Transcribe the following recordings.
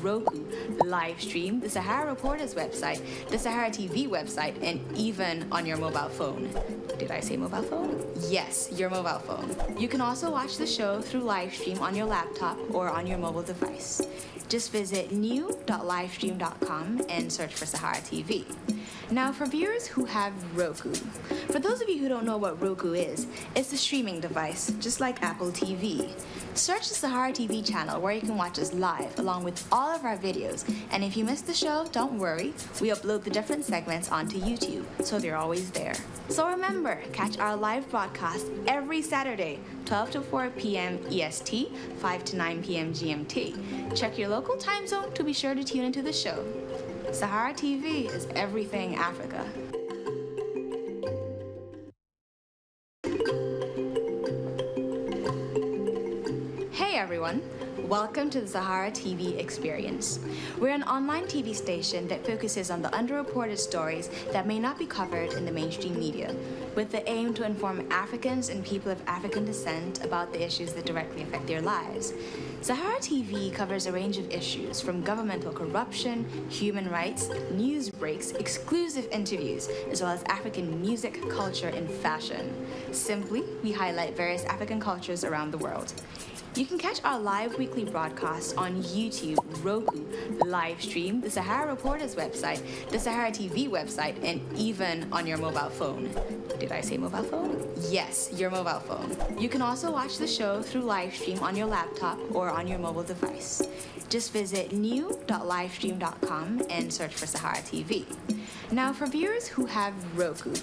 Roku, live stream, the Sahara Reporters website, the Sahara TV website, and even on your mobile phone. Did I say mobile phone? Yes, your mobile phone. You can also watch the show through live stream on your laptop or on your mobile device. Just visit new.livestream.com and search for Sahara TV. Now, for viewers who have Roku, for those of you who don't know what Roku is, it's a streaming device, just like Apple TV. Search the Sahara TV channel where you can watch us live along with all of our videos. And if you missed the show, don't worry, we upload the different segments onto YouTube, so they're always there. So remember, catch our live broadcast every Saturday, 12 to 4 p.m. EST, 5 to 9 p.m. GMT. Check your local time zone to be sure to tune into the show. Sahara TV is everything Africa. Hey everyone, welcome to the Sahara TV experience. We're an online TV station that focuses on the underreported stories that may not be covered in the mainstream media, with the aim to inform Africans and people of African descent about the issues that directly affect their lives. Sahara TV covers a range of issues from governmental corruption, human rights, news breaks, exclusive interviews, as well as African music, culture, and fashion. Simply, we highlight various African cultures around the world. You can catch our live weekly broadcasts on YouTube, Roku, live stream, the Sahara Reporters website, the Sahara TV website, and even on your mobile phone. Did I say mobile phone? Yes, your mobile phone. You can also watch the show through live stream on your laptop or on your mobile device. Just visit new.livestream.com and search for Sahara TV. Now, for viewers who have Roku,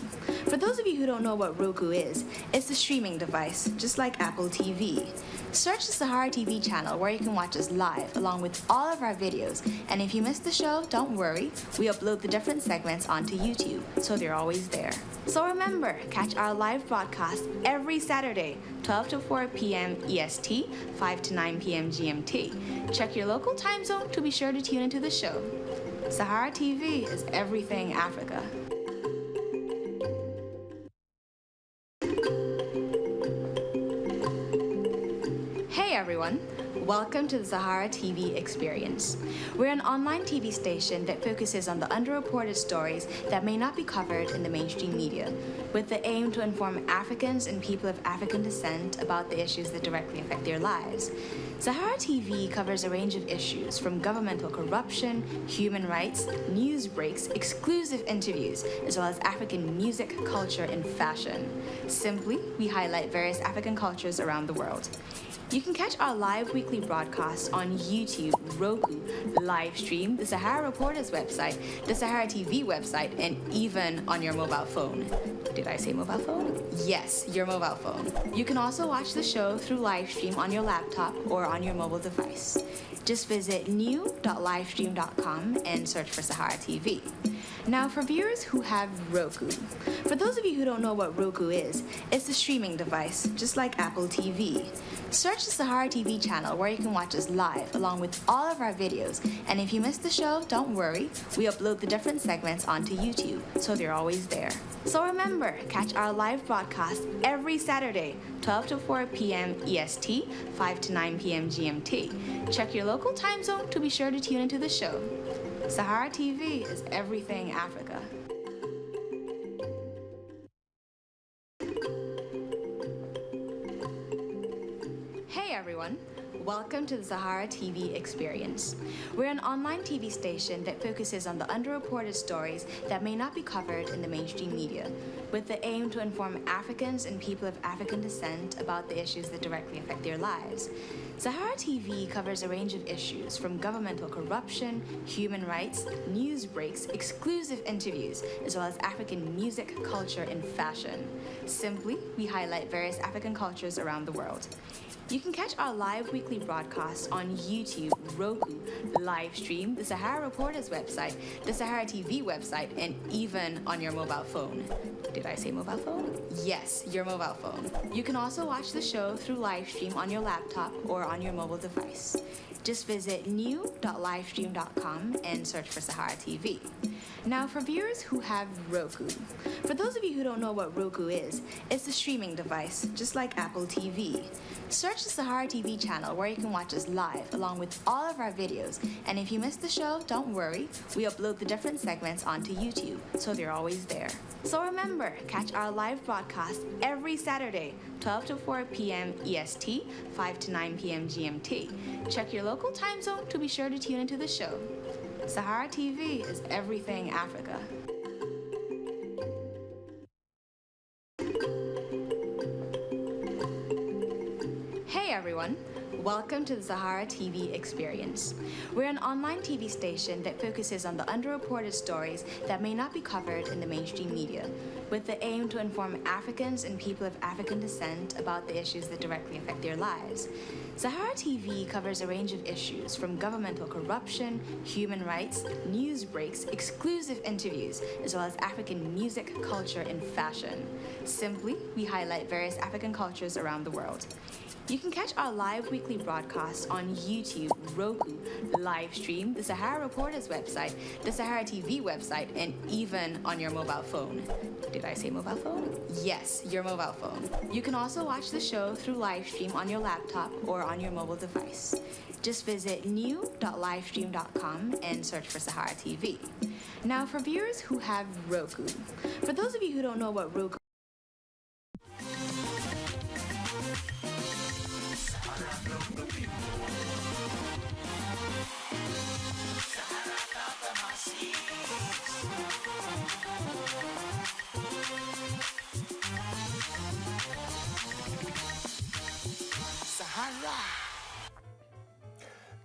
for those of you who don't know what Roku is, it's a streaming device, just like Apple TV. Search the Sahara TV channel where you can watch us live along with all of our videos. And if you missed the show, don't worry, we upload the different segments onto YouTube, so they're always there. So remember, catch our live broadcast every Saturday, 12 to 4 p.m. EST, 5 to 9 p.m. GMT. Check your local time zone to be sure to tune into the show. Sahara TV is everything Africa. Hey everyone, welcome to the Sahara TV experience. We're an online TV station that focuses on the underreported stories that may not be covered in the mainstream media, with the aim to inform Africans and people of African descent about the issues that directly affect their lives. Sahara TV covers a range of issues from governmental corruption, human rights, news breaks, exclusive interviews, as well as African music, culture, and fashion. Simply, we highlight various African cultures around the world. You can catch our live weekly broadcasts on YouTube, Roku, live stream, the Sahara Reporters website, the Sahara TV website, and even on your mobile phone. Did I say mobile phone? Yes, your mobile phone. You can also watch the show through live stream on your laptop or on your mobile device. Just visit new.livestream.com and search for Sahara TV. Now, for viewers who have Roku, for those of you who don't know what Roku is, it's a streaming device, just like Apple TV. Search the Sahara TV channel where you can watch us live along with all of our videos. And if you missed the show, don't worry, we upload the different segments onto YouTube, so they're always there. So remember, catch our live broadcast every Saturday, 12 to 4 p.m. EST, 5 to 9 p.m. GMT. Check your local time zone to be sure to tune into the show. Sahara TV is everything Africa. Hey everyone, welcome to the Sahara TV experience. We're an online TV station that focuses on the underreported stories that may not be covered in the mainstream media, with the aim to inform Africans and people of African descent about the issues that directly affect their lives. Sahara TV covers a range of issues from governmental corruption, human rights, news breaks, exclusive interviews, as well as African music, culture, and fashion. Simply, we highlight various African cultures around the world. You can catch our live weekly broadcasts on YouTube, Roku, live stream, the Sahara Reporters website, the Sahara TV website, and even on your mobile phone. Did I say mobile phone? Yes, your mobile phone. You can also watch the show through live stream on your laptop or on your mobile device. Just visit new.livestream.com and search for Sahara TV. Now, for viewers who have Roku, for those of you who don't know what Roku is, it's a streaming device, just like Apple TV. Search watch the Sahara TV channel where you can watch us live along with all of our videos. And if you missed the show, don't worry. We upload the different segments onto YouTube, so they're always there. So remember, catch our live broadcast every Saturday, 12 to 4 p.m. EST, 5 to 9 p.m. GMT. Check your local time zone to be sure to tune into the show. Sahara TV is everything Africa. Hey everyone, welcome to the Sahara TV experience. We're an online TV station that focuses on the underreported stories that may not be covered in the mainstream media, with the aim to inform Africans and people of African descent about the issues that directly affect their lives. Sahara TV covers a range of issues from governmental corruption, human rights, news breaks, exclusive interviews, as well as African music, culture, and fashion. Simply, we highlight various African cultures around the world. You can catch our live weekly broadcasts on YouTube, Roku, Livestream, the Sahara Reporters website, the Sahara TV website, and even on your mobile phone. Did I say mobile phone? Yes, your mobile phone. You can also watch the show through Livestream on your laptop or on your mobile device. Just visit new.livestream.com and search for Sahara TV. Now, for viewers who have Roku, for those of you who don't know what Roku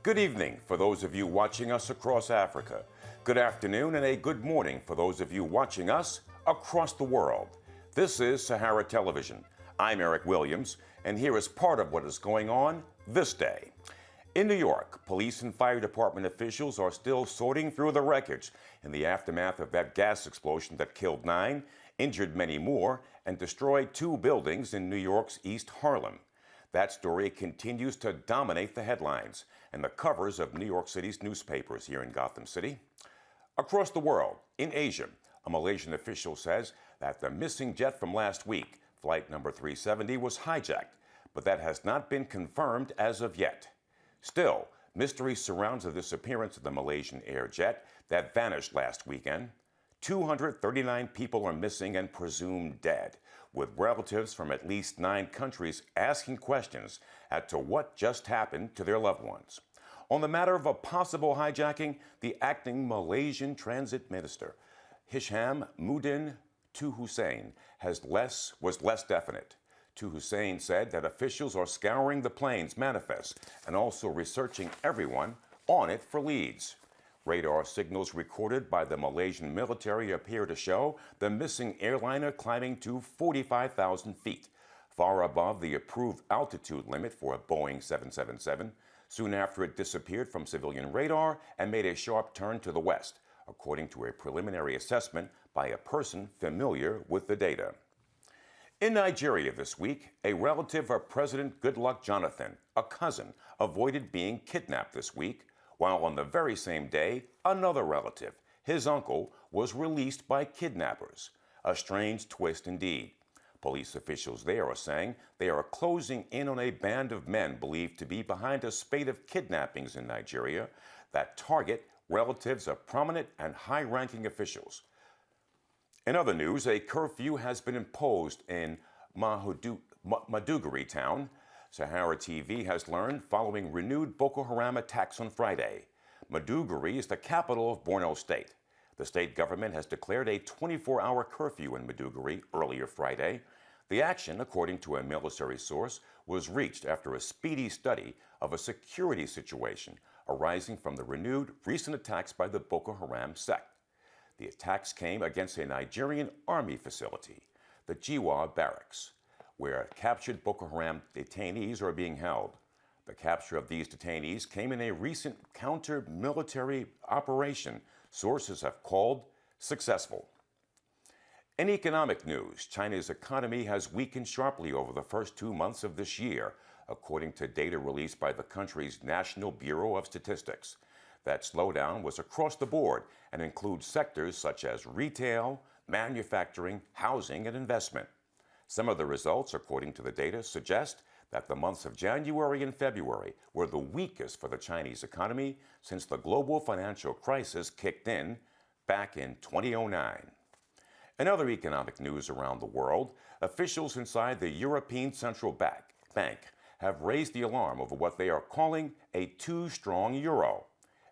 Good evening for those of you watching us across Africa. Good afternoon and a good morning for those of you watching us across the world. This is Sahara Television. I'm Eric Williams, and here is part of what is going on this day. In New York, police and fire department officials are still sorting through the wreckage in the aftermath of that gas explosion that killed 9, injured many more, and destroyed 2 buildings in New York's East Harlem. That story continues to dominate the headlines and the covers of New York City's newspapers here in Gotham City. Across the world, in Asia, a Malaysian official says that the missing jet from last week, flight number 370, was hijacked, but that has not been confirmed as of yet. Still, mystery surrounds the disappearance of the Malaysian air jet that vanished last weekend. 239 people are missing and presumed dead, with relatives from at least 9 countries asking questions as to what just happened to their loved ones. On the matter of a possible hijacking, the acting Malaysian transit minister, Hisham Mudin Tu Hussein, was less definite. Tu Hussein said that officials are scouring the plane's manifest and also researching everyone on it for leads. Radar signals recorded by the Malaysian military appear to show the missing airliner climbing to 45,000 feet, far above the approved altitude limit for a Boeing 777, soon after it disappeared from civilian radar and made a sharp turn to the west, according to a preliminary assessment by a person familiar with the data. In Nigeria this week, a relative of President Goodluck Jonathan, a cousin, avoided being kidnapped this week, while on the very same day, another relative, his uncle, was released by kidnappers. A strange twist indeed. Police officials there are saying they are closing in on a band of men believed to be behind a spate of kidnappings in Nigeria that target relatives of prominent and high-ranking officials. In other news, a curfew has been imposed in Maiduguri town. Sahara TV has learned following renewed Boko Haram attacks on Friday. Maiduguri is the capital of Borno State. The state government has declared a 24-hour curfew in Maiduguri earlier Friday. The action, according to a military source, was reached after a speedy study of a security situation arising from the renewed recent attacks by the Boko Haram sect. The attacks came against a Nigerian army facility, the Jiwa Barracks, where captured Boko Haram detainees are being held. The capture of these detainees came in a recent counter-military operation sources have called successful. In economic news, China's economy has weakened sharply over the first 2 months of this year, according to data released by the country's National Bureau of Statistics. That slowdown was across the board and includes sectors such as retail, manufacturing, housing, and investment. Some of the results, according to the data, suggest that the months of January and February were the weakest for the Chinese economy since the global financial crisis kicked in back in 2009. In other economic news around the world, officials inside the European Central Bank have raised the alarm over what they are calling a too strong euro.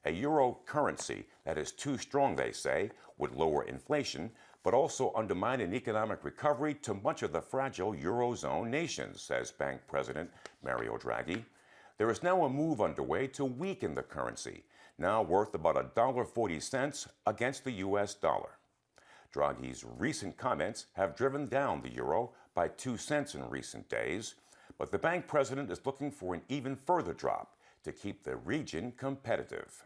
A euro currency that is too strong, they say, would lower inflation, but also undermine an economic recovery to much of the fragile Eurozone nations, says Bank President Mario Draghi. There is now a move underway to weaken the currency, now worth about $1.40 against the U.S. dollar. Draghi's recent comments have driven down the euro by 2 cents in recent days, but the bank president is looking for an even further drop to keep the region competitive.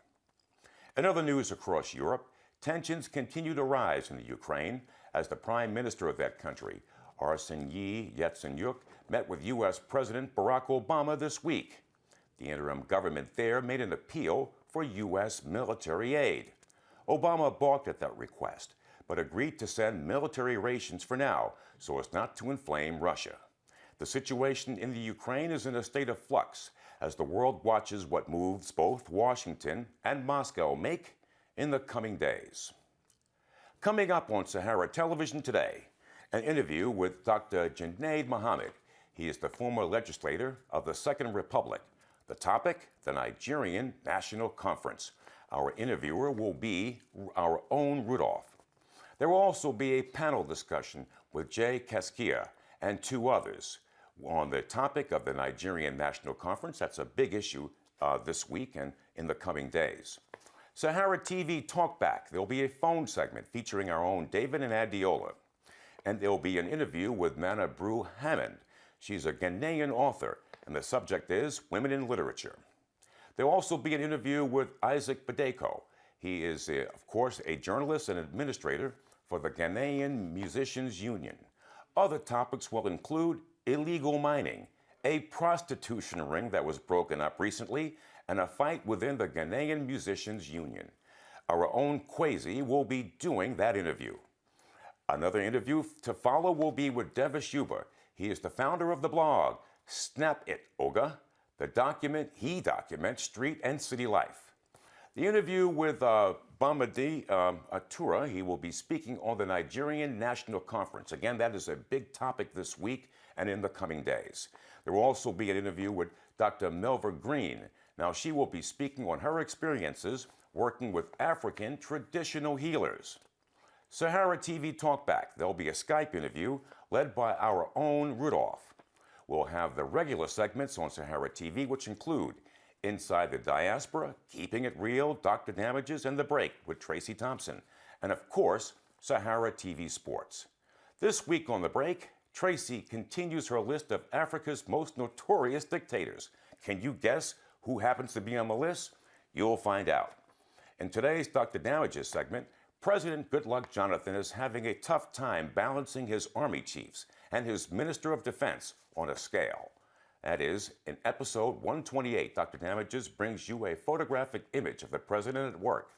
In other news across Europe, tensions continue to rise in the Ukraine as the prime minister of that country, Arseniy Yatsenyuk, met with U.S. President Barack Obama this week. The interim government there made an appeal for U.S. military aid. Obama balked at that request, but agreed to send military rations for now so as not to inflame Russia. The situation in the Ukraine is in a state of flux as the world watches what moves both Washington and Moscow make in the coming days. Coming up on Sahara Television today, an interview with Dr. Junaid Muhammad. He is the former legislator of the Second Republic. The topic, the Nigerian National Conference. Our interviewer will be our own Rudolph. There will also be a panel discussion with Jaye Gaskia and 2 others on the topic of the Nigerian National Conference. That's a big issue this week and in the coming days. Sahara TV TalkBack. There'll be a phone segment featuring our own David and Adiola. And there'll be an interview with Nana Brew-Hammond. She's a Ghanaian author, and the subject is women in literature. There'll also be an interview with Isaac Badeko. He is, of course, a journalist and administrator for the Ghanaian Musicians Union. Other topics will include illegal mining, a prostitution ring that was broken up recently, and a fight within the Ghanaian Musicians Union. Our own Kwesi will be doing that interview. Another interview to follow will be with Devish Uba. He is the founder of the blog Snap It Oga. He documents street and city life. The interview with Bamadi Atura, he will be speaking on the Nigerian National Conference. Again, that is a big topic this week and in the coming days. There will also be an interview with Dr. Melva Green. Now, she will be speaking on her experiences working with African traditional healers. Sahara TV TalkBack. There'll be a Skype interview led by our own Rudolph. We'll have the regular segments on Sahara TV, which include Inside the Diaspora, Keeping It Real, Dr. Damages, and The Break with Tracy Thompson. And of course, Sahara TV Sports. This week on The Break, Tracy continues her list of Africa's most notorious dictators. Can you guess who happens to be on the list? You'll find out. In today's Dr. Damages segment, President Goodluck Jonathan is having a tough time balancing his army chiefs and his Minister of Defense on a scale. That is, in episode 128, Dr. Damages brings you a photographic image of the president at work.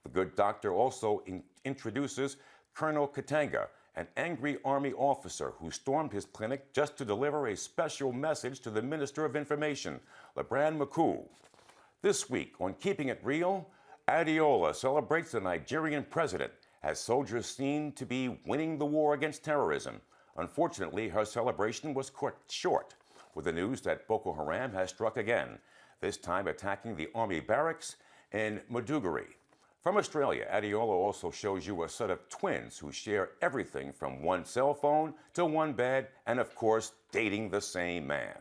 The good doctor also introduces Colonel Katanga, an angry army officer who stormed his clinic just to deliver a special message to the Minister of Information, LeBran McCool. This week on Keeping It Real, Adiola celebrates the Nigerian president as soldiers seem to be winning the war against terrorism. Unfortunately, her celebration was cut short with the news that Boko Haram has struck again, this time attacking the army barracks in Maiduguri. From Australia, Adiola also shows you a set of twins who share everything from one cell phone to one bed and, of course, dating the same man.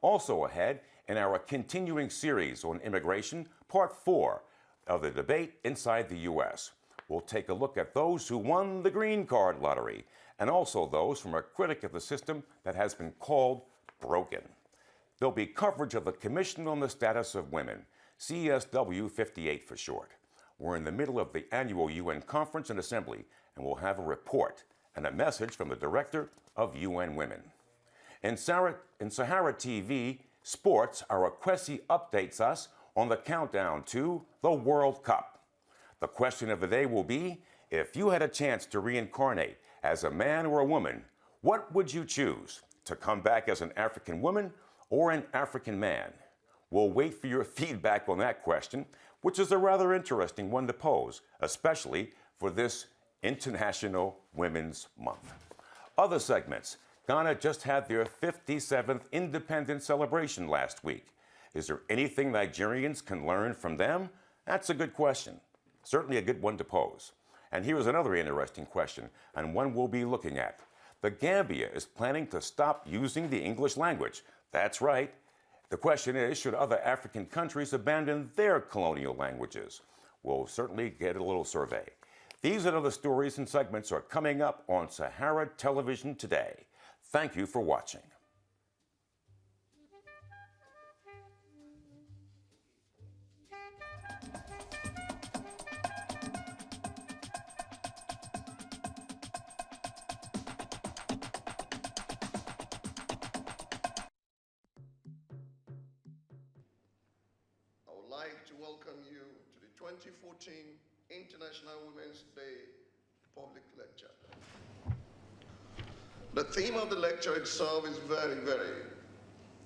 Also ahead, in our continuing series on immigration, Part 4 of the debate inside the U.S. We'll take a look at those who won the green card lottery and also those from a critic of the system that has been called broken. There'll be coverage of the Commission on the Status of Women, CSW 58 for short. We're in the middle of the annual UN Conference and Assembly, and we'll have a report and a message from the Director of UN Women. In Sahara TV Sports, our Kwesi updates us on the countdown to the World Cup. The question of the day will be, if you had a chance to reincarnate as a man or a woman, what would you choose? To come back as an African woman or an African man? We'll wait for your feedback on that question, which is a rather interesting one to pose, especially for this International Women's Month. Other segments. Ghana just had their 57th independence celebration last week. Is there anything Nigerians can learn from them? That's a good question. Certainly a good one to pose. And here's another interesting question, and one we'll be looking at. The Gambia is planning to stop using the English language. That's right. The question is, should other African countries abandon their colonial languages? We'll certainly get a little survey. These and other stories and segments are coming up on Sahara Television today. Thank you for watching. I would like to welcome you to the 2014 International Women's Day Public Lecture. The theme of the lecture itself is very, very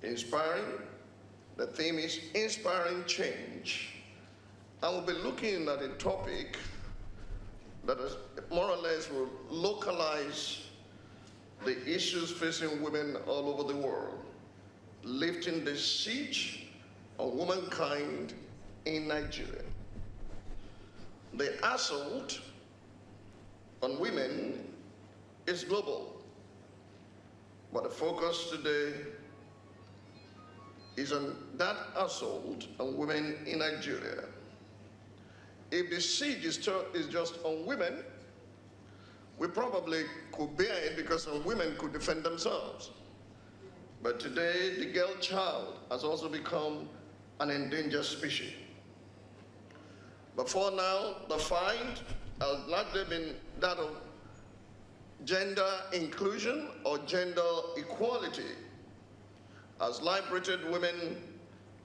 inspiring. The theme is inspiring change. I will be looking at a topic that is more or less will localize the issues facing women all over the world, lifting the siege of womankind in Nigeria. The assault on women is global, but the focus today is on that assault on women in Nigeria. If the siege is just on women, we probably could bear it because some women could defend themselves. But today, the girl child has also become an endangered species. Before now, the fight has largely been that of gender inclusion or gender equality, as liberated women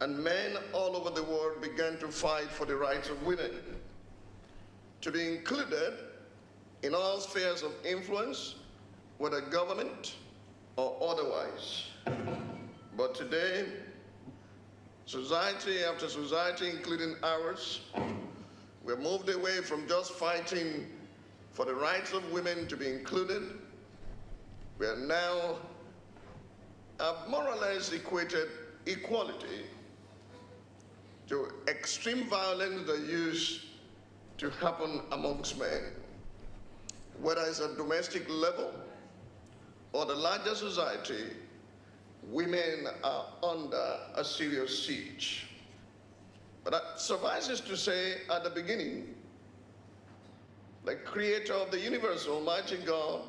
and men all over the world began to fight for the rights of women to be included in all spheres of influence, whether government or otherwise. But today, society after society, including ours, we're moved away from just fighting for the rights of women to be included. We are now more or less equated equality to extreme violence that used to happen amongst men. Whether it's at domestic level or the larger society, women are under a serious siege. But that suffices to say at the beginning, the creator of the universe, Almighty God,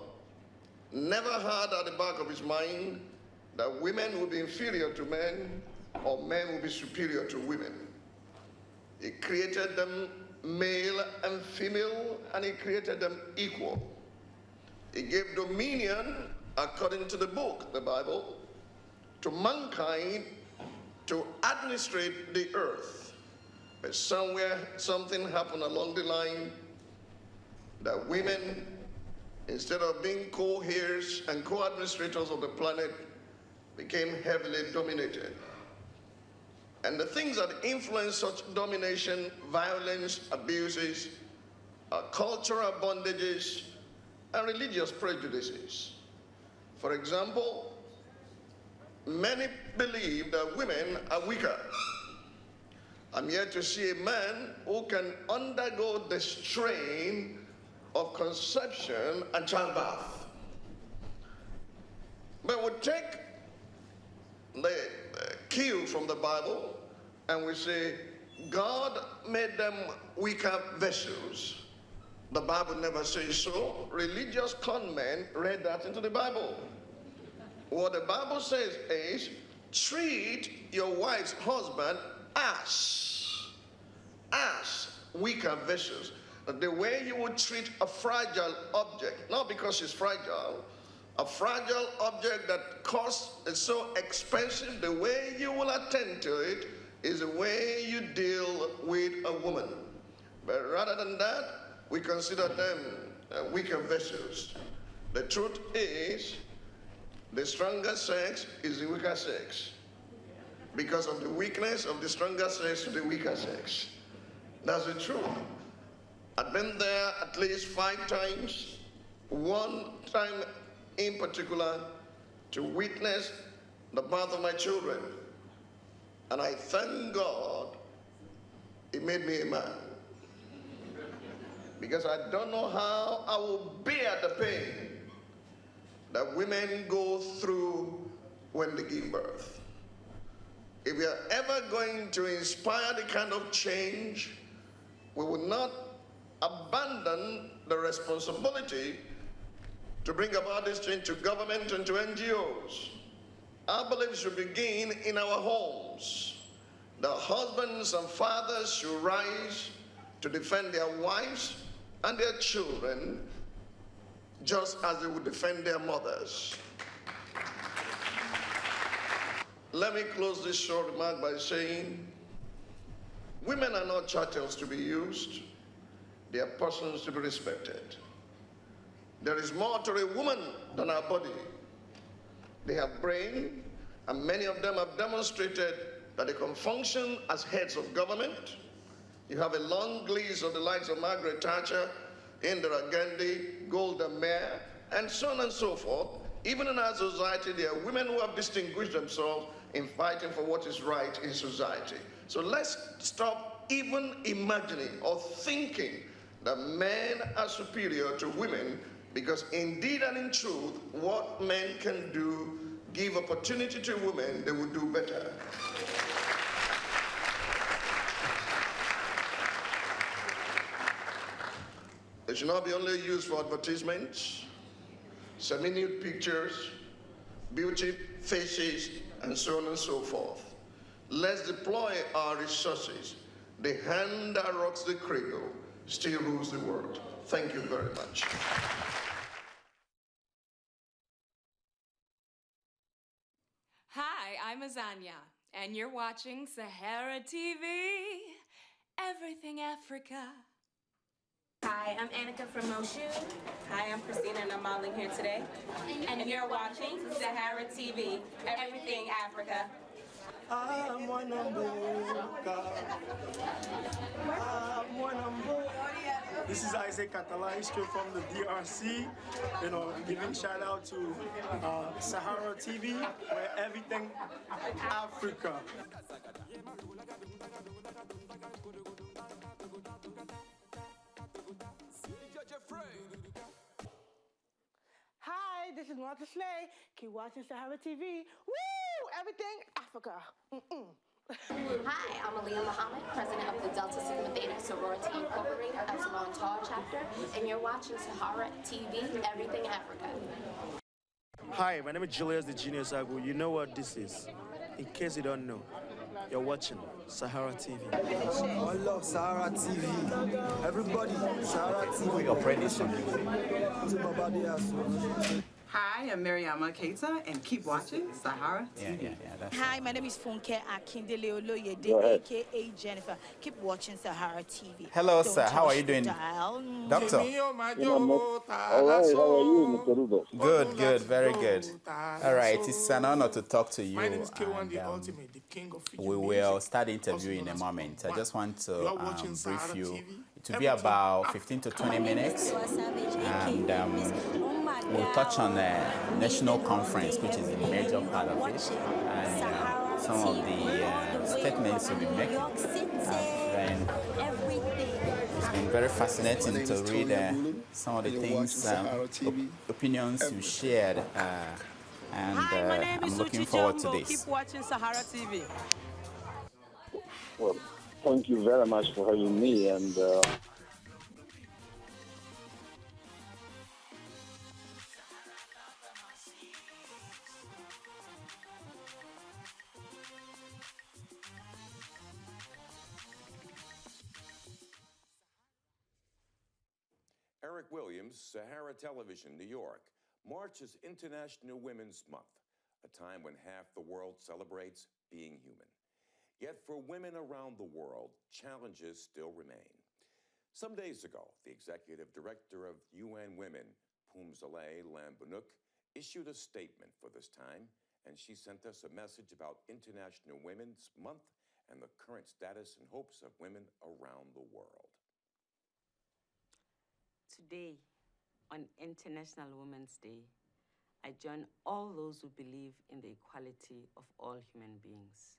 never had at the back of his mind that women would be inferior to men or men would be superior to women. He created them male and female, and he created them equal. He gave dominion, according to the book, the Bible, to mankind to administrate the earth. But somewhere, something happened along the line that women, instead of being co-heirs and co-administrators of the planet, became heavily dominated. And the things that influence such domination, violence, abuses, are cultural bondages and religious prejudices. For example, many believe that women are weaker. I'm yet to see a man who can undergo the strain of conception and childbirth. But we take the cue from the Bible and we say, God made them weaker vessels. The Bible never says so. Religious con men read that into the Bible. What the Bible says is, treat your wife's husband as weaker vessels. The way you would treat a fragile object, not because she's fragile, a fragile object that costs is so expensive, the way you will attend to it is the way you deal with a woman. But rather than that, we consider them weaker vessels. The truth is, the stronger sex is the weaker sex. because of the weakness of the stronger sex to the weaker sex. That's the truth. I've been there at least 5 times, one time in particular to witness the birth of my children. And I thank God it made me a man. Because I don't know how I will bear the pain that women go through when they give birth. If we are ever going to inspire the kind of change, we will not abandon the responsibility to bring about this change to government and to NGOs. I believe it should begin in our homes. The husbands and fathers should rise to defend their wives and their children just as they would defend their mothers. Let me close this short remark by saying, women are not chattels to be used. They are persons to be respected. There is more to a woman than her body. They have brain, and many of them have demonstrated that they can function as heads of government. You have a long list of the likes of Margaret Thatcher, Indira Gandhi, Golda Meir, and so on and so forth. Even in our society, there are women who have distinguished themselves in fighting for what is right in society. So let's stop even imagining or thinking that men are superior to women, because indeed and in truth, what men can do, give opportunity to women, they will do better. It should not be only used for advertisements, semi-nude pictures, beauty faces, and so on and so forth. Let's deploy our resources. The hand that rocks the cradle still rules the world. Thank you very much. Hi, I'm Azania, and you're watching Sahara TV, Everything Africa. Hi, I'm Annika from Moshu. Hi, I'm Christina and I'm modeling here today. And you're watching Sahara TV, Everything Africa. This is Isaac Catalan, straight from the DRC. You know, giving shout out to Sahara TV, where everything Africa. Hi, this is Martha Slay. Keep watching Sahara TV. Woo! Everything Africa. Hi, I'm Junaid Muhammad, president of the Delta Sigma Theta Sorority Incorporated Epsilon Tau chapter, and you're watching Sahara TV, Everything Africa. Hi, my name is Julius the Genius Agu. You know what this is? In case you don't know, you're watching Sahara TV. I love Sahara TV. Everybody, Sahara TV. We got Brandy something. Hi, I'm Mariama Keita, and keep watching Sahara TV. Hi, my name is Funke Akindele Oloyede, a.k.a. Jennifer. Keep watching Sahara TV. Hello, sir. How are you doing? Doctor? All right, how are you, Mr. Rudolph? Good, good, very good. All right, it's an honor to talk to you. My name is K1, the ultimate, the king of we will start the interview in a moment. I just want to brief you. It will be about 15 to 20 minutes, and we'll touch on the national conference, which is a major part of it, and some of the statements we'll be making. It's been very fascinating to read some of the things, opinions you shared, and I'm looking forward to this. Keep watching Sahara TV. Well, thank you very much for having me, and Eric Williams, Sahara Television, New York. March is International Women's Month, a time when half the world celebrates being human. Yet for women around the world, challenges still remain. Some days ago, the executive director of UN Women, Phumzile Lambounouc, issued a statement for this time and she sent us a message about International Women's Month and the current status and hopes of women around the world. Today, on International Women's Day, I join all those who believe in the equality of all human beings.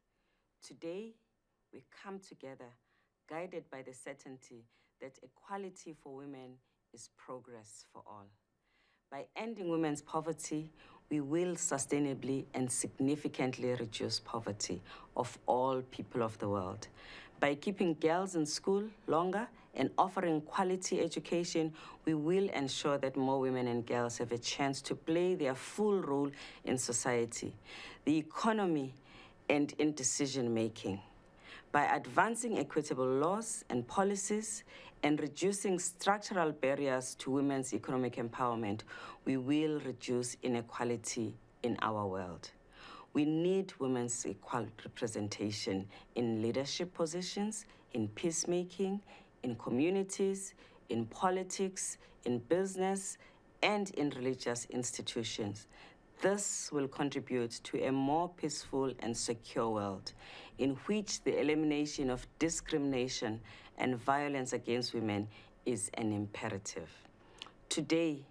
Today, we come together, guided by the certainty that equality for women is progress for all. By ending women's poverty, we will sustainably and significantly reduce poverty of all people of the world. By keeping girls in school longer and offering quality education, we will ensure that more women and girls have a chance to play their full role in society, the economy, and in decision-making. By advancing equitable laws and policies and reducing structural barriers to women's economic empowerment, we will reduce inequality in our world. We need women's equal representation in leadership positions, in peacemaking, in communities, in politics, in business, and in religious institutions. This will contribute to a more peaceful and secure world in which the elimination of discrimination and violence against women is an imperative. Today,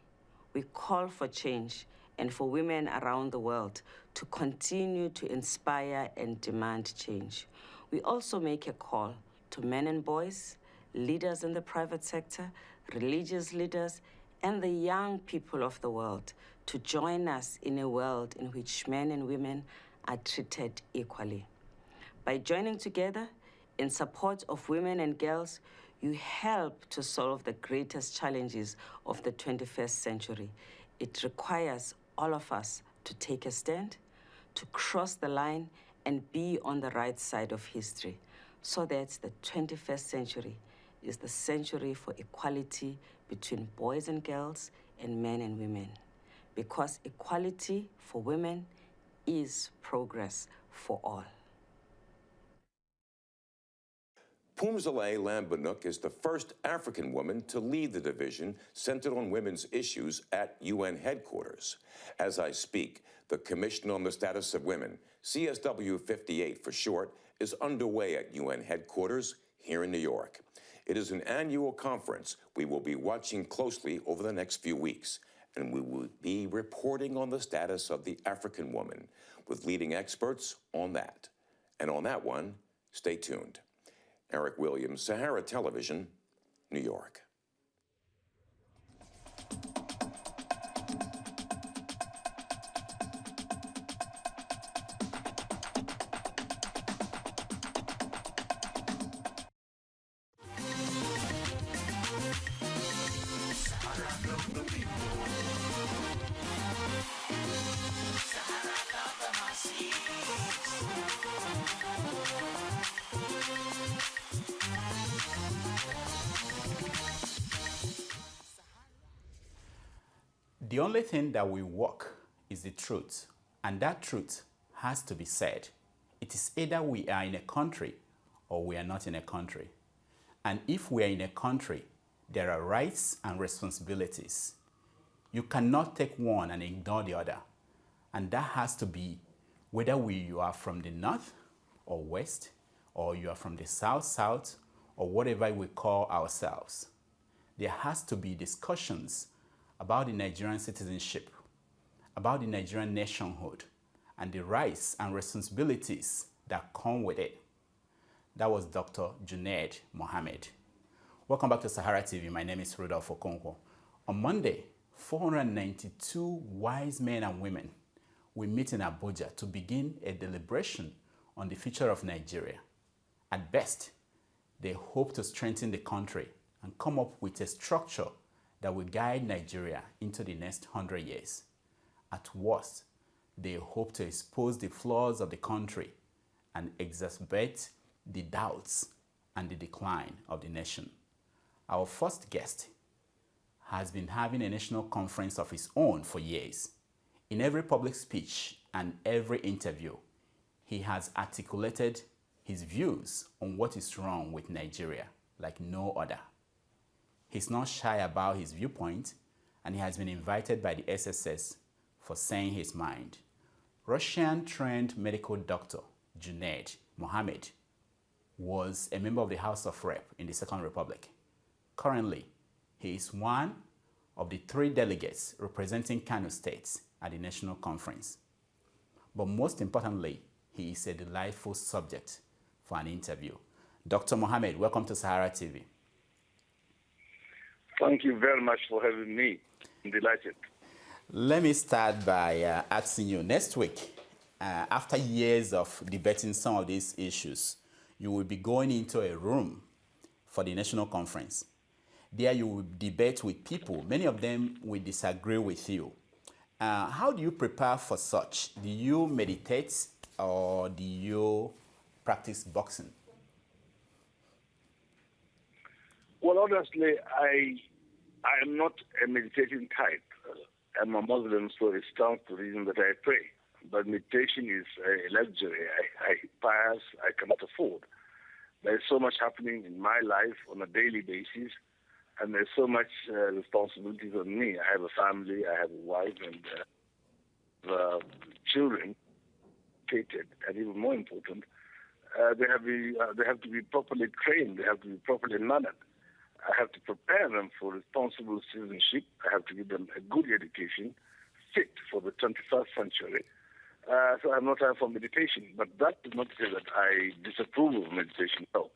we call for change and for women around the world to continue to inspire and demand change. We also make a call to men and boys, leaders in the private sector, religious leaders, and the young people of the world to join us in a world in which men and women are treated equally. By joining together in support of women and girls, you help to solve the greatest challenges of the 21st century. It requires all of us to take a stand, to cross the line, and be on the right side of history, so that the 21st century is the century for equality between boys and girls and men and women. Because equality for women is progress for all. Phumzile Lambanuk is the first African woman to lead the division centered on women's issues at UN headquarters. As I speak, the Commission on the Status of Women, CSW 58 for short, is underway at UN headquarters here in New York. It is an annual conference we will be watching closely over the next few weeks, and we will be reporting on the status of the African woman with leading experts on that. And on that one, stay tuned. Eric Williams, Sahara Television, New York. The only thing that will work is the truth, and that truth has to be said. It is either we are in a country or we are not in a country. And if we are in a country, there are rights and responsibilities. You cannot take one and ignore the other. And that has to be whether you are from the north or west, or you are from the south, or whatever we call ourselves. There has to be discussions about the Nigerian citizenship, about the Nigerian nationhood, and the rights and responsibilities that come with it. That was Dr. Junaid Muhammad. Welcome back to Sahara TV. My name is Rudolph Okonkwo. On Monday, 492 wise men and women will meet in Abuja to begin a deliberation on the future of Nigeria. At best, they hope to strengthen the country and come up with a structure that will guide Nigeria into the next 100 years. At worst, they hope to expose the flaws of the country and exacerbate the doubts and the decline of the nation. Our first guest has been having a national conference of his own for years. In every public speech and every interview, he has articulated his views on what is wrong with Nigeria like no other. He's not shy about his viewpoint, and he has been invited by the SSS for saying his mind. Russian-trained medical doctor Junaid Muhammad was a member of the House of Rep in the Second Republic. Currently, he is one of the 3 delegates representing Kano State at the National Conference. But most importantly, he is a delightful subject for an interview. Dr. Muhammad, welcome to Sahara TV. Thank you very much for having me. I'm delighted. Let me start by asking you, next week, after years of debating some of these issues, you will be going into a room for the National Conference. There you will debate with people. Many of them will disagree with you. How do you prepare for such? Do you meditate or do you practice boxing? Well, honestly, I am not a meditating type. I'm a Muslim, so it stands to reason that I pray. But meditation is a luxury perhaps I cannot afford. There's so much happening in my life on a daily basis, and there's so much responsibilities on me. I have a family, I have a wife, and children, and even more important, they have to be properly trained, they have to be properly mannered. I have to prepare them for responsible citizenship. I have to give them a good education, fit for the 21st century. So I have no time for meditation. But that does not say that I disapprove of meditation. No.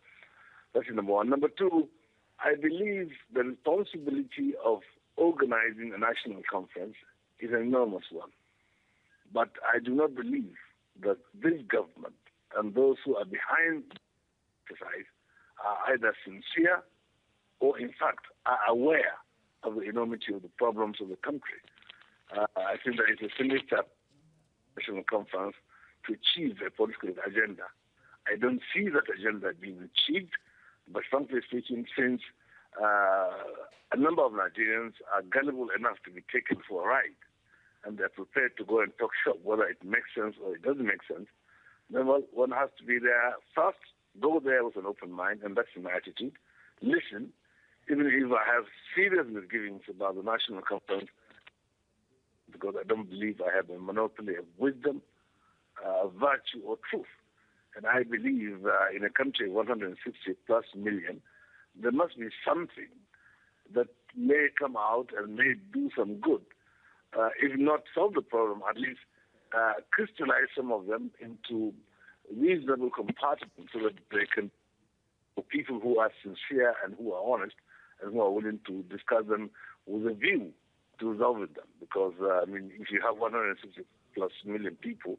That's number one. Number two, I believe the responsibility of organizing a national conference is an enormous one. But I do not believe that this government and those who are behind the exercise are either sincere or, in fact, are aware of the enormity of the problems of the country. I think there is a single step national conference to achieve a political agenda. I don't see that agenda being achieved, but frankly speaking, since a number of Nigerians are gullible enough to be taken for a ride, and they're prepared to go and talk shop, whether it makes sense or it doesn't make sense, then one has to be there. First, go there with an open mind, and that's my attitude. Listen, even if I have serious misgivings about the national conference, because I don't believe I have a monopoly of wisdom, virtue, or truth. And I believe in a country of 160 plus million, there must be something that may come out and may do some good. If not solve the problem, at least crystallize some of them into reasonable compartments so that they can, for people who are sincere and who are honest and who are willing to discuss them with a view to resolving them. Because, if you have 160 plus million people,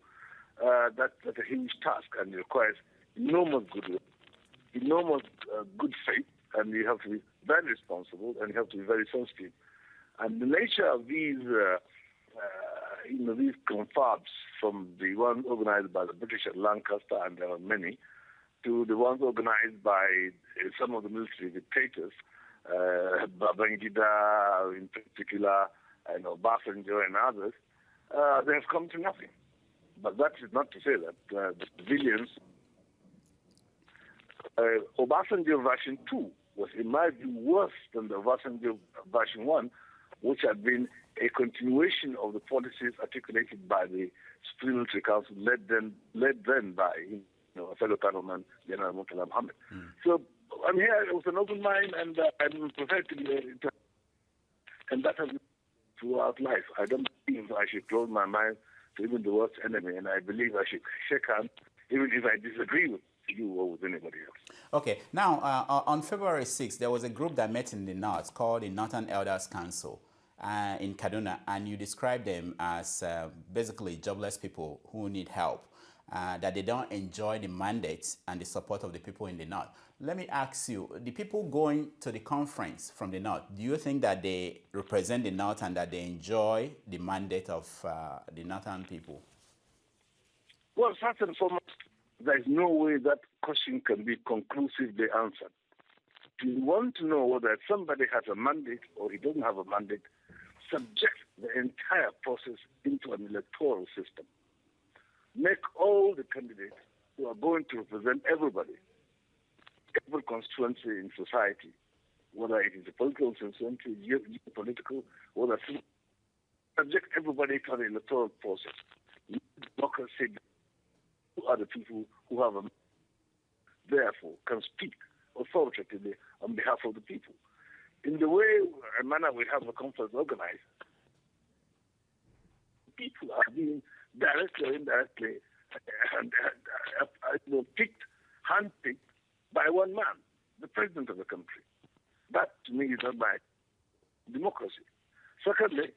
that's a huge task, and it requires enormous goodwill, enormous good faith, and you have to be very responsible, and you have to be very sensitive. And the nature of these, these confabs, from the ones organized by the British at Lancaster, and there are many, to the ones organized by some of the military dictators, Babangida in particular, and Obasanjo and others, they have come to nothing. But that is not to say that the civilians, Obasanjo version 2 was, in my view, worse than the Obasanjo version 1, which had been a continuation of the policies articulated by the Supreme Military Council, led then by a fellow cattleman, Nana Brew-Hammond. So I'm here with an open mind, and I'm prepared to be there. And that has been throughout life. I don't believe I should close my mind to even the worst enemy, and I believe I should shake hands even if I disagree with you or with anybody else. Okay. Now, on February 6th, there was a group that met in the North called the Northern Elders Council in Kaduna, and you described them as basically jobless people who need help, that they don't enjoy the mandate and the support of the people in the North. Let me ask you, the people going to the conference from the North, do you think that they represent the North and that they enjoy the mandate of the Northern people? Well, first and foremost, there is no way that question can be conclusively answered. If you want to know whether somebody has a mandate or he doesn't have a mandate, subject the entire process into an electoral system. Make all the candidates who are going to represent everybody, every constituency in society, whether it is a political constituency, geopolitical, whether subject everybody to the electoral process. democracy, who are the people who have therefore can speak authoritatively on behalf of the people. In the way and manner we have the conference organized, people are being directly or indirectly picked, handpicked by one man, the president of the country. That, to me, is not my democracy. Secondly,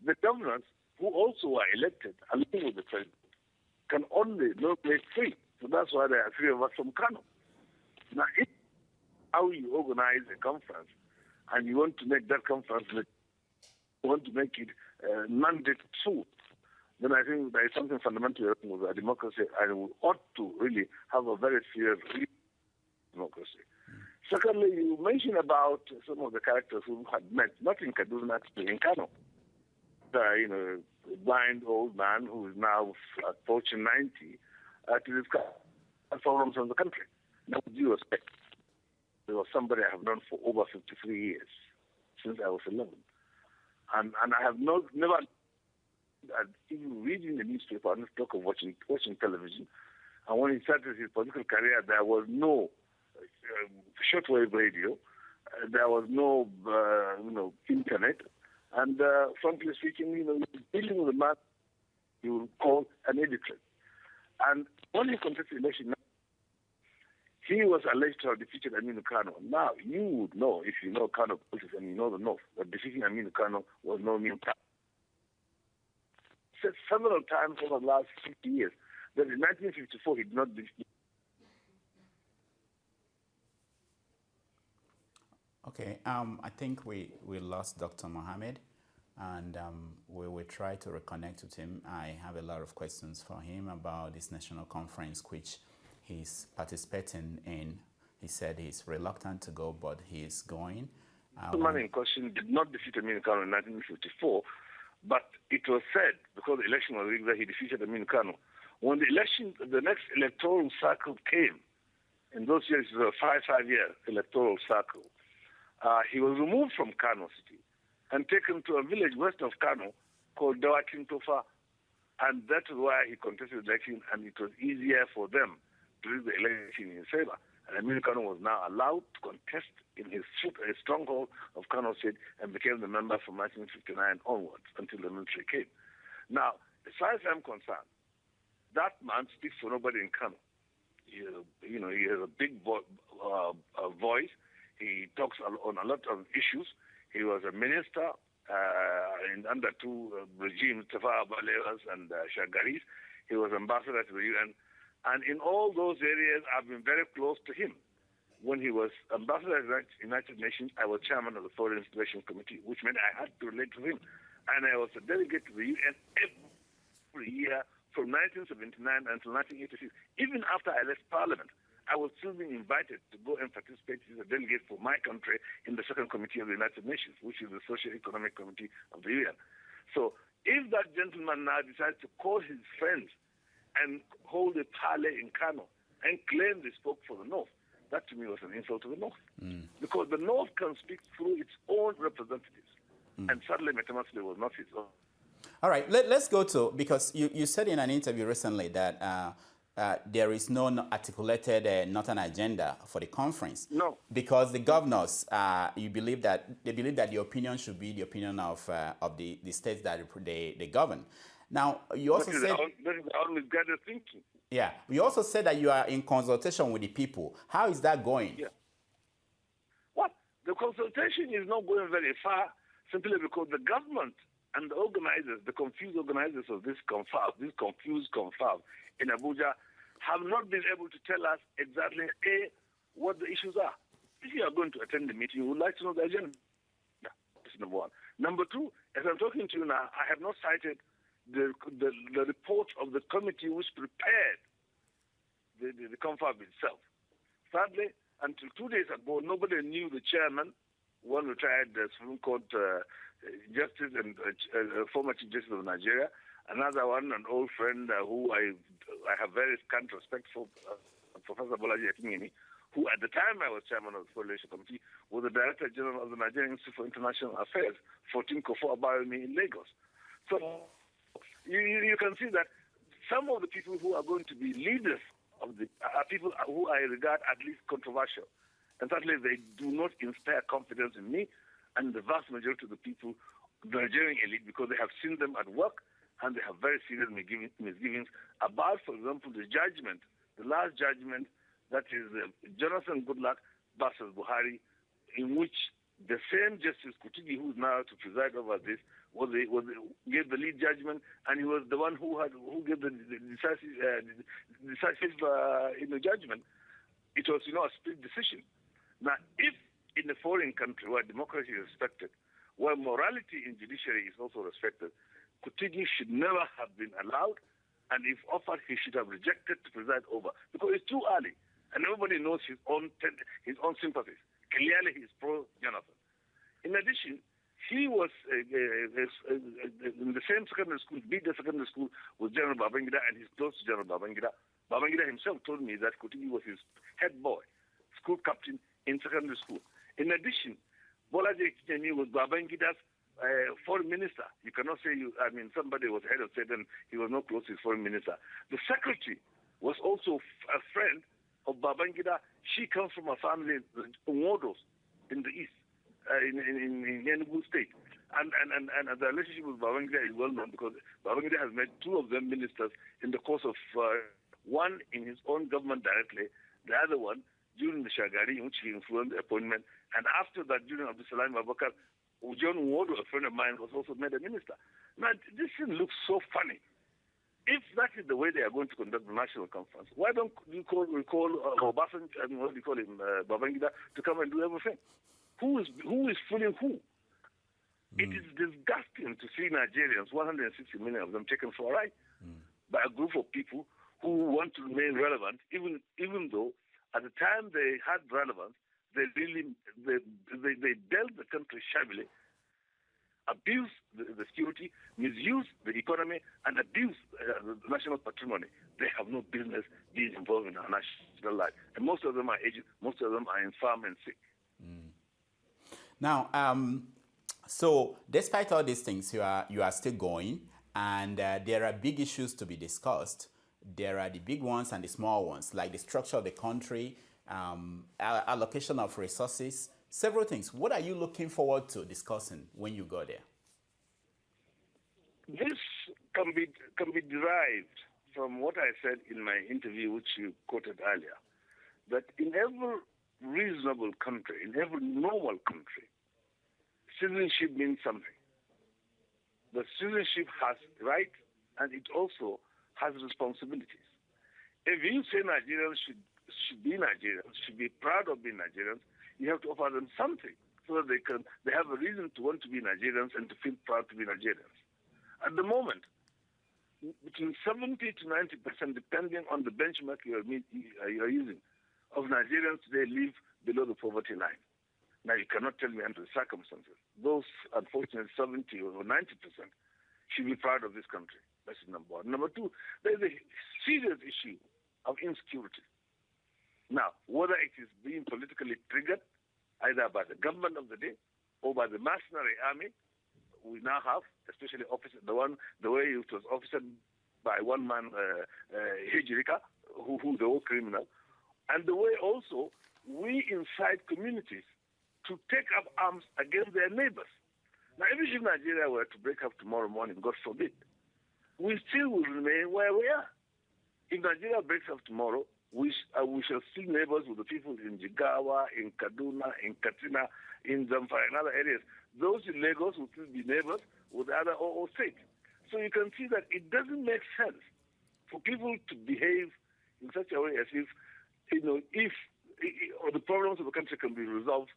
the governors, who also are elected along with the president, can only nominate three. So that's why there are three of us from Kano. Now, if how you organize a conference and you want to make that conference, you want to make it mandate true, then I think there is something fundamentally wrong with our democracy, and we ought to really have a very serious democracy. Secondly, you mentioned about some of the characters who had met, not in Kaduna, but in Kano. A blind old man who is now approaching 90 to discuss problems of the country. Now, with due respect, there was somebody I have known for over 53 years, since I was 11. And I have never, even reading the newspaper, not talk of watching television. And when he started his political career, there was no shortwave radio, there was no, internet. And frankly speaking, dealing with a man you would call an illiterate. And when he contested the election, he was alleged to have defeated Aminu Kano. Now, you would know, if you know Kano politics and you know the North, that defeating Aminu Kano was no mean task. Said several times over the last 50 years that in 1954 he did not defeat. Okay, I think we lost Dr. Muhammad, and we will try to reconnect with him. I have a lot of questions for him about this national conference which he's participating in. He said he's reluctant to go, but he is going. The man in question did not defeat Aminu Kano in 1954, but it was said, because the election was rigged, that he defeated Aminu Kano. When the next electoral cycle came, in those years it was a five-year electoral cycle, he was removed from Kano City and taken to a village west of Kano called Dawakin Tofa, and that is why he contested the election, and it was easier for them to rig the election in his favor. And Aminu Kano was now allowed to contest in his stronghold of Kano State and became the member from 1959 onwards until the military came. Now, as far as I'm concerned, that man speaks for nobody in Kano. He has a big voice. He talks on a lot of issues. He was a minister under two regimes, Tafawa Balewas and Shagaris. He was ambassador to the UN. And in all those areas, I've been very close to him. When he was ambassador to the United Nations, I was chairman of the Foreign Relations Committee, which meant I had to relate to him. And I was a delegate to the UN every year from 1979 until 1986. Even after I left Parliament, I was still being invited to go and participate as a delegate for my country in the Second Committee of the United Nations, which is the Socio-Economic Committee of the UN. So if that gentleman now decides to call his friends and hold a parley in Kano and claim they spoke for the North, that to me was an insult to the North. Because the North can speak through its own representatives. And sadly, Metamasle was not his own. All right, let's go to, because you said in an interview recently that there is no articulated Northern agenda for the conference. No. Because the governors, they believe that the opinion should be the opinion of the states that they govern. Now, you also said... That is our misguided thinking. Yeah. You also said that you are in consultation with the people. How is that going? Yeah. What? The consultation is not going very far simply because the government and the organizers, the confused organizers of this confused confab in Abuja, have not been able to tell us exactly, A, what the issues are. If you are going to attend the meeting, you would like to know the agenda. That's number one. Number two, as I'm talking to you now, I have not cited the report of the committee which prepared the confab itself. Sadly, until 2 days ago, nobody knew the chairman, one retired Supreme Court Justice and former Chief Justice of Nigeria, another one, an old friend who I have very scant respect for, Professor Bolaji Akinyi, who at the time I was chairman of the Foreign Relations Committee was the Director General of the Nigerian Institute for International Affairs, 14 Kofo Abayomi in Lagos. So you can see that some of the people who are going to be leaders of the people who I regard at least controversial. And certainly they do not inspire confidence in me and the vast majority of the people, the Nigerian elite, because they have seen them at work and they have very serious misgivings about, for example, the judgment, the last judgment, that is Jonathan Goodluck versus Buhari, in which the same Justice Kutigi, who is now to preside over this, gave the lead judgment, and he was the one who gave the decisive judgment. It was, a split decision. Now, if in a foreign country where democracy is respected, where morality in judiciary is also respected, Kutigi should never have been allowed, and if offered, he should have rejected to preside over, because it's too early, and everybody knows his own sympathies. Clearly, he's pro-Jonathan. In addition, he was in the same secondary school, bigger secondary school, with General Babangida, and he's close to General Babangida. Babangida himself told me that Kutigi was his head boy, school captain in secondary school. In addition, Bolaji Kijemi was Babangida's foreign minister. You cannot say somebody was head of state and he was not close to his foreign minister. The secretary was also a friend of Babangida. She comes from a family, Nwodos, in the east, in Enugu state. And the relationship with Babangida is well known because Babangida has made two of them ministers in the course of one in his own government directly, the other one during the Shagari, in which he influenced the appointment. And after that, during Abdusalam Abubakar, John Nwodo, a friend of mine, was also made a minister. Now, this thing looks so funny. If that is the way they are going to conduct the national conference, why don't you recall Obasanjo, what do you call him, Babangida, to come and do everything? Who is fooling who? It is disgusting to see Nigerians, 160 million of them, taken for a ride by a group of people who want to remain relevant, even though at the time they had relevance, they dealt the country shabbily, abused the security, misused the economy, and abused the national patrimony. They have no business being involved in our national life. And most of them are aged, most of them are infirm and sick. Now, so despite all these things, you are still going, and there are big issues to be discussed. There are the big ones and the small ones, like the structure of the country, allocation of resources, several things. What are you looking forward to discussing when you go there? This can be derived from what I said in my interview, which you quoted earlier, that in every reasonable country, in every normal country, citizenship means something. The citizenship has rights and it also has responsibilities. If you say Nigerians should be Nigerians, should be proud of being Nigerians, you have to offer them something so that they have a reason to want to be Nigerians and to feel proud to be Nigerians. At the moment, between 70 to 90%, depending on the benchmark you are using, of Nigerians today live below the poverty line. Now, you cannot tell me under the circumstances. Those, unfortunately, 70 or 90% should be proud of this country. That's number one. Number two, there's a serious issue of insecurity. Now, whether it is being politically triggered, either by the government of the day or by the mercenary army we now have, especially the way it was officered by one man, Hijirika, who's the old criminal, and the way also we incite communities to take up arms against their neighbors. Now, if Nigeria were to break up tomorrow morning, God forbid, we still will remain where we are. If Nigeria breaks up tomorrow, we shall see neighbors with the people in Jigawa, in Kaduna, in Katsina, in Zamfara, and other areas. Those in Lagos will still be neighbors with the other OO states. So you can see that it doesn't make sense for people to behave in such a way as if, or the problems of the country can be resolved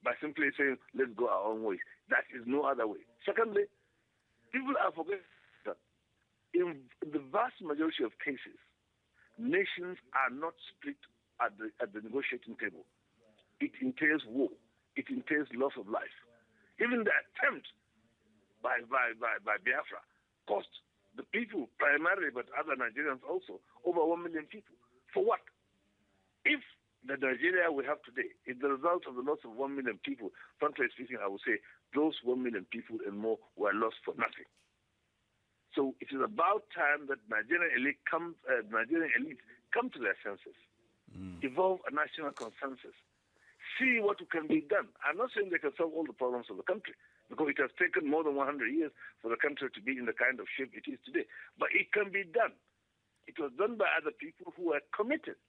by simply saying, let's go our own way. That is no other way. Secondly, people are forgetting that in the vast majority of cases, nations are not split at the negotiating table. It entails war. It entails loss of life. Even the attempt by Biafra cost the people primarily, but other Nigerians also, over 1 million people. For what? If the Nigeria we have today is the result of the loss of 1 million people, frankly speaking, I would say those 1 million people and more were lost for nothing. So it is about time that Nigerian elites come to their senses, evolve a national consensus, see what can be done. I'm not saying they can solve all the problems of the country, because it has taken more than 100 years for the country to be in the kind of shape it is today. But it can be done. It was done by other people who are committed,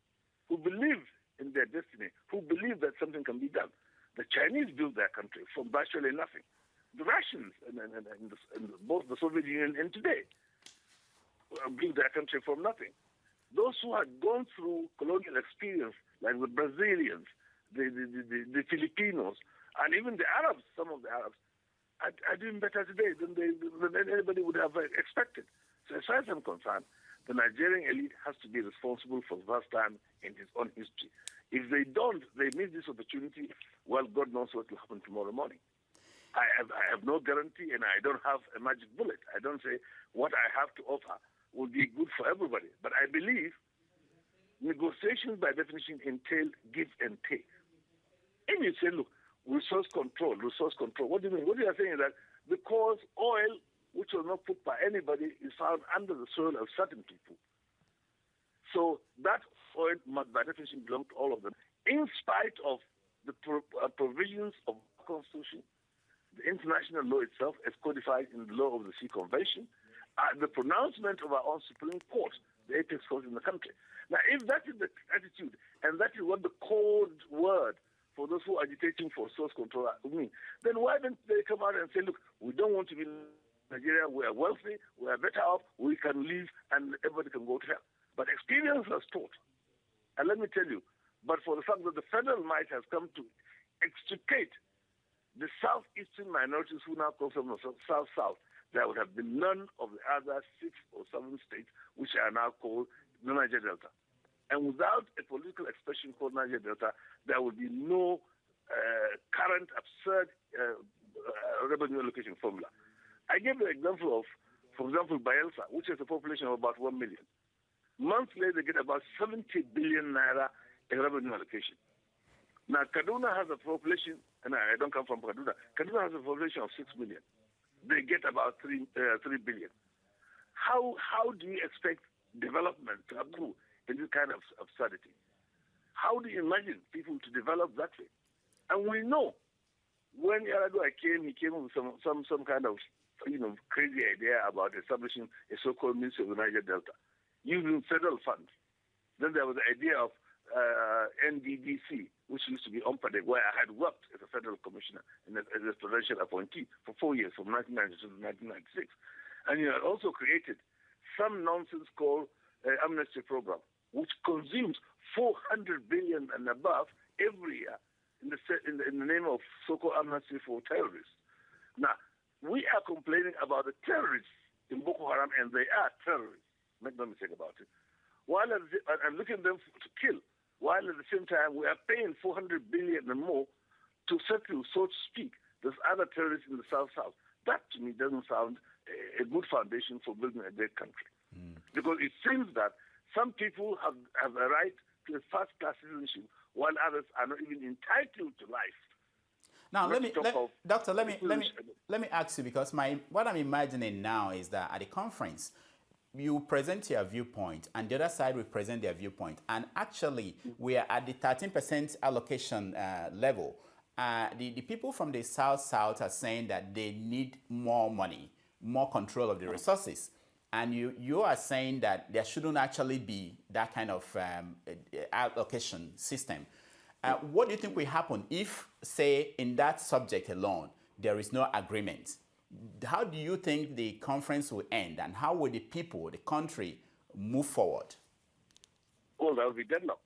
who believe in their destiny, who believe that something can be done. The Chinese built their country from virtually nothing. The Russians and both the Soviet Union and today built their country from nothing. Those who had gone through colonial experience, like the Brazilians, the Filipinos, and even the Arabs, some of the Arabs, are doing better today than anybody would have expected. So as far as I'm concerned, the Nigerian elite has to be responsible for the first time in his own history. If they don't, they miss this opportunity, well, God knows what will happen tomorrow morning. I have no guarantee, and I don't have a magic bullet. I don't say what I have to offer will be good for everybody. But I believe negotiations, by definition, entail give and take. And you say, look, resource control. What do you mean? What you are saying is that because oil, which was not put by anybody, is found under the soil of certain people. So that oil must, by definition, belong to all of them, in spite of the provisions of the Constitution, the international law itself, as codified in the law of the Sea Convention, the pronouncement of our own Supreme Court, the apex court in the country. Now, if that is the attitude, and that is what the code word for those who are agitating for source control mean, then why don't they come out and say, look, we don't want to be in Nigeria, we are wealthy, we are better off, we can live, and everybody can go to hell. But experience has taught, and let me tell you, but for the fact that the federal might has come to extricate the southeastern minorities who now come from the south-south, there would have been none of the other 6 or 7 states which are now called the Niger Delta. And without a political expression called Niger Delta, there would be no current absurd revenue allocation formula. I gave the example of, for example, Bayelsa, which has a population of about 1 million. Monthly, they get about 70 billion naira in revenue allocation. Now, Kaduna has a population, and I don't come from Kaduna. Kaduna has a population of 6 million. They get about 3 billion. How do you expect development to accrue in this kind of absurdity? How do you imagine people to develop that way? And we know when Yaradua came, he came with some kind of crazy idea about establishing a so-called Ministry of the Niger Delta using federal funds. Then there was the idea of NDDC, which used to be Ompadeg, where I had worked as a federal commissioner and as a presidential appointee for 4 years, from 1992 to 1996. And you had also created some nonsense called amnesty program, which consumes 400 billion and above every year in the name of so-called amnesty for terrorists. Now, we are complaining about the terrorists in Boko Haram, and they are terrorists. Make no mistake about it. While I'm looking at them to kill, while at the same time we are paying 400 billion and more to settle, so to speak, those other terrorists in the South-South. That, to me, doesn't sound a good foundation for building a great country. Because it seems that some people have a right to a first-class citizenship, while others are not even entitled to life. Now, Doctor, let me ask you, because what I'm imagining now is that at the conference, you present your viewpoint, and the other side will present their viewpoint. And actually, we are at the 13% allocation level. The people from the South-South are saying that they need more money, more control of the resources. And you are saying that there shouldn't actually be that kind of allocation system. What do you think will happen if, say, in that subject alone, there is no agreement? How do you think the conference will end, and how will the people, the country, move forward? Well, there will be deadlock.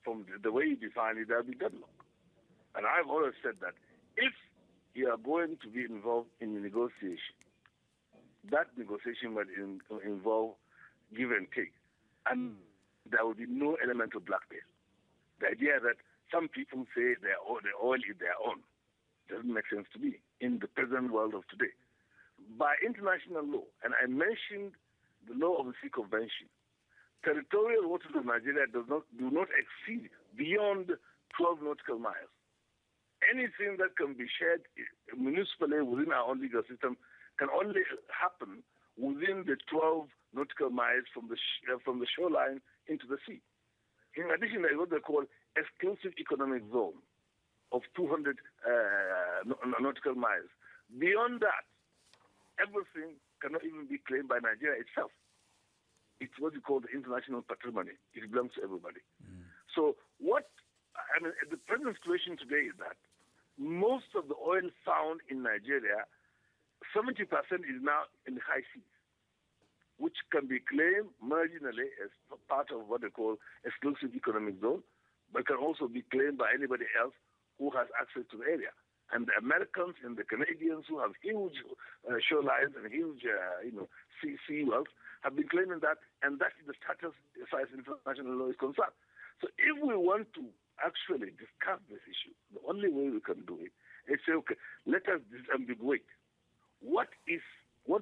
From the way you define it, there will be deadlock. And I've always said that if you are going to be involved in a negotiation, that negotiation might involve give and take. And there will be no element of blackmail. The idea that some people say the oil is their own doesn't make sense to me in the present world of today. By international law, and I mentioned the law of the Sea Convention, territorial waters of Nigeria do not exceed beyond 12 nautical miles. Anything that can be shared municipally within our own legal system can only happen within the 12 nautical miles from the shoreline into the sea. In addition, there is what they call exclusive economic zone of 200 nautical miles. Beyond that, everything cannot even be claimed by Nigeria itself. It's what we call the international patrimony. It belongs to everybody. So the present situation today is that most of the oil found in Nigeria, 70% is now in the high seas, which can be claimed marginally as part of what they call exclusive economic zone, but can also be claimed by anybody else who has access to the area. And the Americans and the Canadians, who have huge shorelines and huge, sea wells, have been claiming that, and that is the status as far as international law is concerned. So if we want to actually discuss this issue, the only way we can do it is say, okay, let us disambiguate. What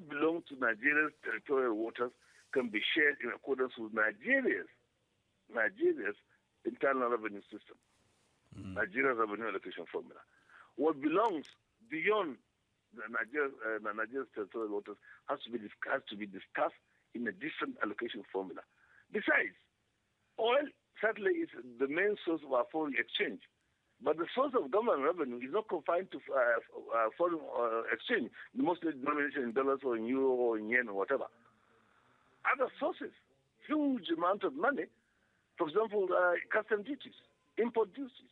belongs to Nigeria's territorial waters can be shared in accordance with Nigeria's internal revenue system, Nigeria's revenue allocation formula. What belongs beyond the Nigeria's territorial waters has to be discussed in a different allocation formula. Besides, oil certainly is the main source of our foreign exchange, but the source of government revenue is not confined to foreign exchange, mostly denominated in dollars or in euro or in yen or whatever. Other sources, huge amount of money, for example, custom duties, import duties,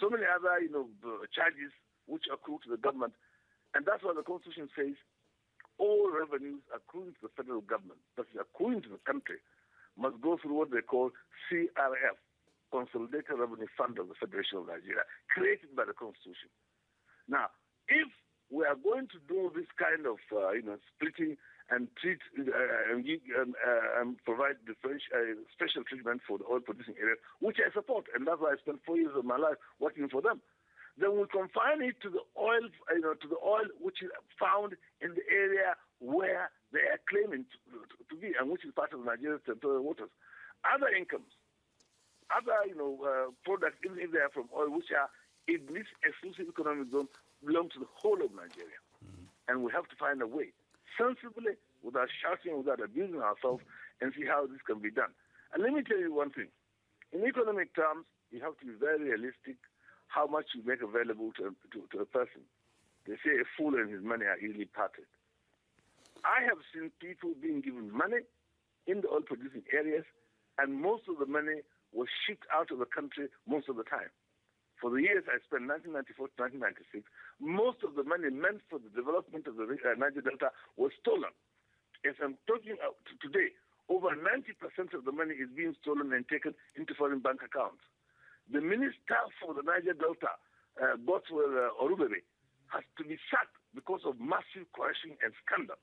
so many other charges which accrue to the government, and that's why the Constitution says all revenues accruing to the federal government, that is accruing to the country, must go through what they call CRF, Consolidated Revenue Fund of the Federation of Nigeria, created by the Constitution. Now, if we are going to do this kind of splitting and treat and provide special treatment for the oil-producing areas, which I support, and that's why I spent 4 years of my life working for them, then we confine it to the oil, which is found in the area where they are claiming to be, and which is part of Nigeria's territorial waters. Other incomes, other products, even if they are from oil, which are in this exclusive economic zone, belong to the whole of Nigeria, and we have to find a way, sensibly, without shouting, without abusing ourselves, and see how this can be done. And let me tell you one thing: in economic terms, you have to be very realistic. How much you make available to a person. They say a fool and his money are easily parted. I have seen people being given money in the oil-producing areas, and most of the money was shipped out of the country most of the time. For the years I spent, 1994 to 1996, most of the money meant for the development of the Niger Delta was stolen. As I'm talking today, over 90% of the money is being stolen and taken into foreign bank accounts. The minister for the Niger Delta, Botswell Orubebe, has to be sacked because of massive corruption and scandal.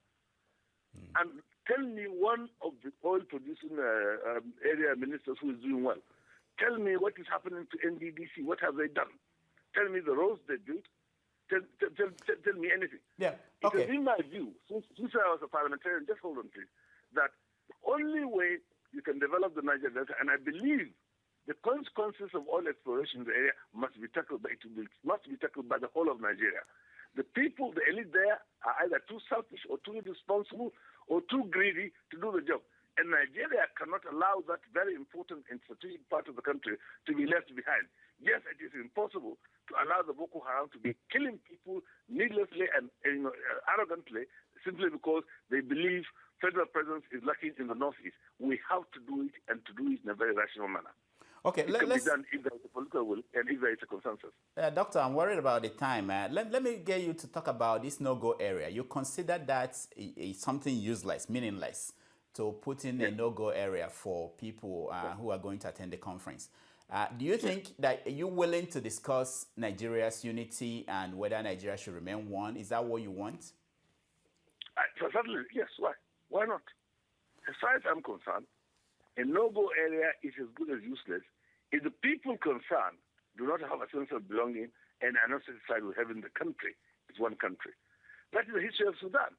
And tell me one of the oil-producing area ministers who is doing well. Tell me what is happening to NDDC. What have they done? Tell me the roads they built. Tell me anything. Yeah, okay. It has been my view, since I was a parliamentarian, just hold on please, that the only way you can develop the Niger Delta, and I believe the consequences of oil exploration in the area must be tackled by the whole of Nigeria. The people, the elite there, are either too selfish or too irresponsible or too greedy to do the job. And Nigeria cannot allow that very important and strategic part of the country to be left behind. Yes, it is impossible to allow the Boko Haram to be killing people needlessly and arrogantly simply because they believe federal presence is lacking in the northeast. We have to do it, and to do it in a very rational manner. Okay, it can be done if there is a political will and if there is a consensus. Doctor, I'm worried about the time. Let me get you to talk about this no-go area. You consider that something useless, meaningless, to put in a no-go area for people who are going to attend the conference. Do you think that you're willing to discuss Nigeria's unity and whether Nigeria should remain one? Is that what you want? Certainly, yes. Why? Why not? As far as I'm concerned, a no-go area is as good as useless if the people concerned do not have a sense of belonging and are not satisfied with having the country. It's one country. That is the history of Sudan.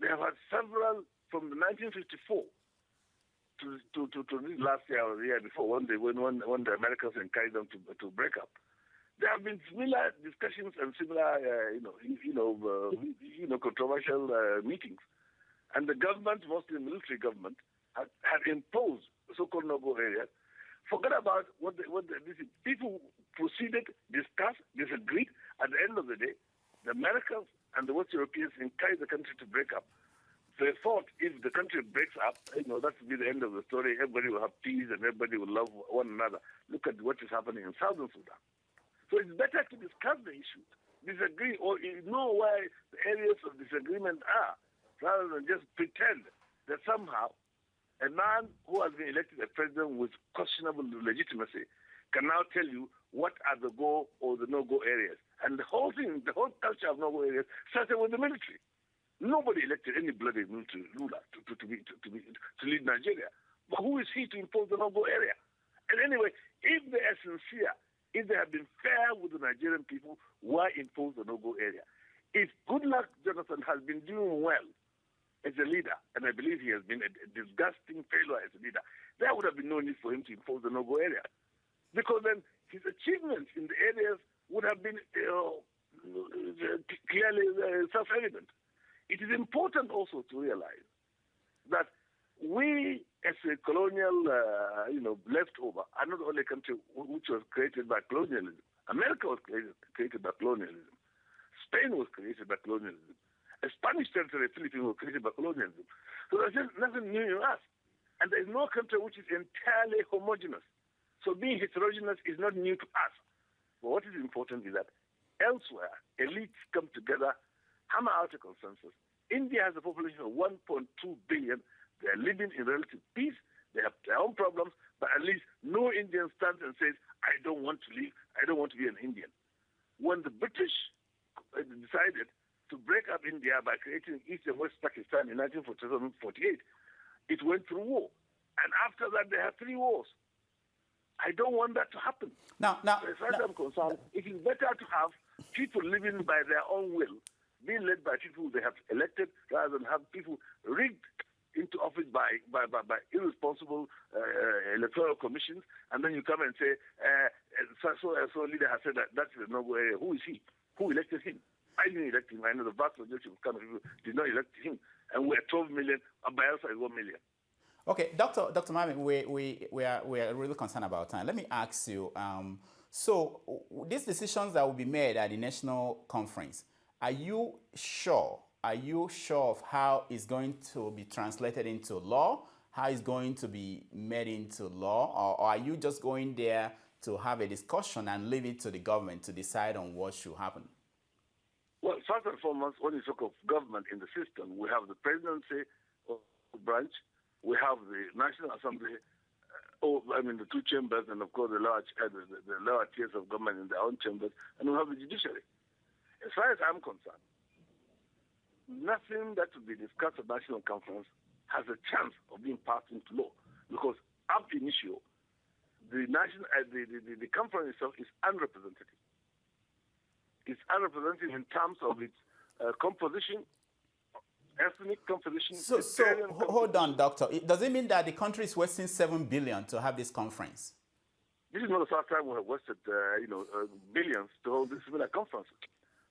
They have had several, from 1954 to this last year or the year before, when the Americans encouraged them to break up. There have been similar discussions and similar, controversial meetings. And the government, mostly the military government, had imposed so-called no-go areas. Forget about people proceeded, discussed, disagreed. At the end of the day, the Americans and the West Europeans encouraged the country to break up. They thought if the country breaks up, that will be the end of the story. Everybody will have peace and everybody will love one another. Look at what is happening in Southern Sudan. So it's better to discuss the issue, disagree, or know where the areas of disagreement are, rather than just pretend that somehow a man who has been elected as president with questionable legitimacy can now tell you what are the go or the no-go areas. And the whole thing, the whole culture of no-go areas started with the military. Nobody elected any bloody military ruler to lead Nigeria. But who is he to impose the no-go area? And anyway, if they are sincere, if they have been fair with the Nigerian people, why impose the no-go area? If Goodluck Jonathan has been doing well as a leader, and I believe he has been a disgusting failure as a leader, there would have been no need for him to impose the no-go area. Because then his achievements in the areas would have been clearly self-evident. It is important also to realize that we, as a colonial, leftover, are not only a country which was created by colonialism. America was created by colonialism. Spain was created by colonialism. A Spanish territory, Philippines, was created by colonialism. So there's nothing new in us. And there is no country which is entirely homogeneous. So being heterogeneous is not new to us. But what is important is that elsewhere, elites come together, hammer out a consensus. India has a population of 1.2 billion. They are living in relative peace. They have their own problems, but at least no Indian stands and says, I don't want to leave. I don't want to be an Indian. When the British decided to break up India by creating East and West Pakistan in 1947-48, it went through war. And after that, they had 3 wars. I don't want that to happen. As far as I'm concerned, it is better to have people living by their own will, being led by people they have elected, rather than have people rigged into office by irresponsible electoral commissions, and then you come and say, so leader has said that that's the no-go area. Who is he? Who elected him? I didn't elect him. I know the vast majority of kind of people did not elect him. And we're 12 million, and Bielsa is 1 million. Okay, Dr. Muhammad, we are really concerned about time. Let me ask you, so these decisions that will be made at the national conference, are you sure of how it's going to be translated into law, how it's going to be made into law, or are you just going there to have a discussion and leave it to the government to decide on what should happen? Well, first and foremost, when you talk of government in the system, we have the presidency of the branch, we have the National Assembly, the 2 chambers, and of course the lower tiers of government in their own chambers, and we have the judiciary. As far as I'm concerned, nothing that will be discussed at national conference has a chance of being passed into law, because ab initio, the conference itself is unrepresentative. It's unrepresentative in terms of its composition, ethnic composition. So hold on, Doctor. Does it mean that the country is wasting $7 billion to have this conference? This is not the first time we have wasted, billions to hold this similar conference.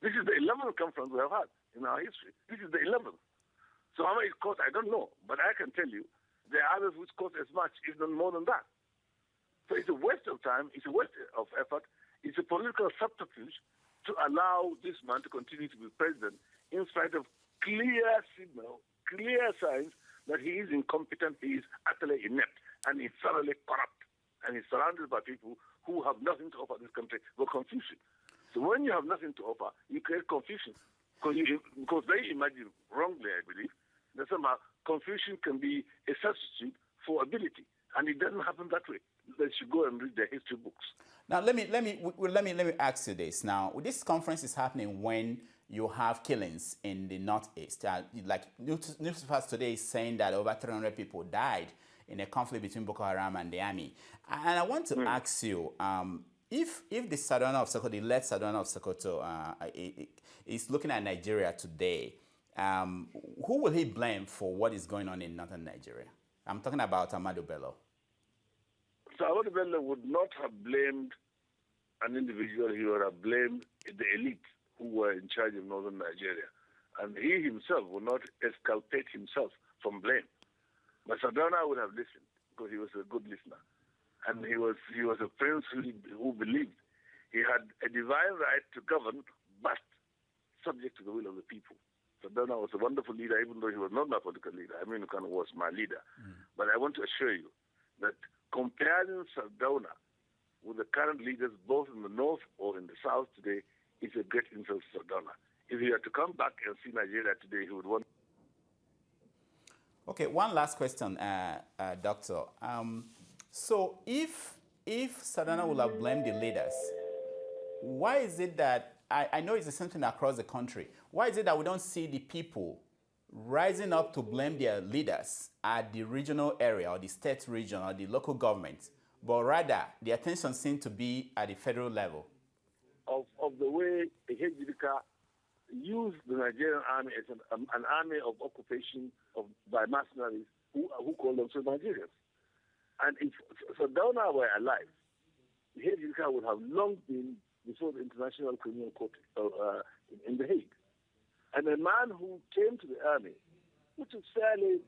This is the 11th conference we have had in our history. This is the 11th. So how much it costs, I don't know. But I can tell you, there are others which cost as much, if not more than that. So it's a waste of time, it's a waste of effort, it's a political subterfuge to allow this man to continue to be president in spite of clear signal, clear signs that he is incompetent, he is utterly inept, and he's thoroughly corrupt. And he's surrounded by people who have nothing to offer this country but confusion. So when you have nothing to offer, you create confusion. Because they imagine, wrongly I believe, that somehow confusion can be a substitute for ability. And it doesn't happen that way. They should go and read their history books. Now, let me ask you this. Now, this conference is happening when you have killings in the Northeast. Like newspapers today is saying that over 300 people died in a conflict between Boko Haram and the army. And I want to ask you, if the Sardauna of Sokoto, the late Sardauna of Sokoto, is looking at Nigeria today, who will he blame for what is going on in northern Nigeria? I'm talking about Ahmadu Bello. So Ahmadu Bello would not have blamed an individual. He would have blamed the elite who were in charge of northern Nigeria. and he himself would not exculpate himself from blame. But Sardauna would have listened because he was a good listener. And he was a prince who believed he had a divine right to govern, but subject to the will of the people. Sardauna was a wonderful leader, even though he was not my political leader. Aminu Kano was my leader. But I want to assure you that comparing Sardauna with the current leaders, both in the north or in the south today, is a great insult to Sardauna. If he had to come back and see Nigeria today, he would want... Okay, one last question, Doctor. So if Sardauna will have blamed the leaders, why is it that, I know it's something across the country, why is it that we don't see the people rising up to blame their leaders at the regional area or the state region or the local government, but rather the attention seems to be at the federal level? Of the way Hejidika used the Nigerian army as an army of occupation by mercenaries who call themselves Nigerians. And if Sardauna were alive, Hejidika would have long been before the International Criminal Court in The Hague. And a man who came to the army, which was fairly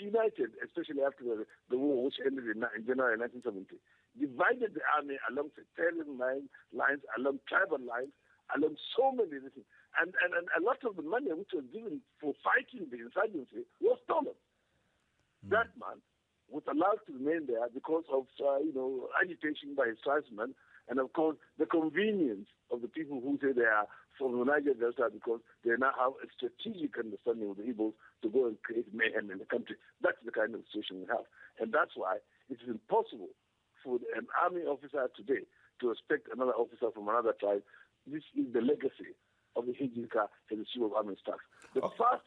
united, especially after the war, which ended in January 1970, divided the army along sectarian lines, along tribal lines, along so many things. And a lot of the money which was given for fighting the insurgency was stolen. That man was allowed to remain there because of agitation by his tribesmen, and of course the convenience of the people who say they are from the Niger Delta because they now have a strategic understanding of the Igbos to go and create mayhem in the country. That's the kind of situation we have, and that's why it is impossible for an army officer today to respect another officer from another tribe. This is the legacy of the Hejidika as the chief of army staff. The first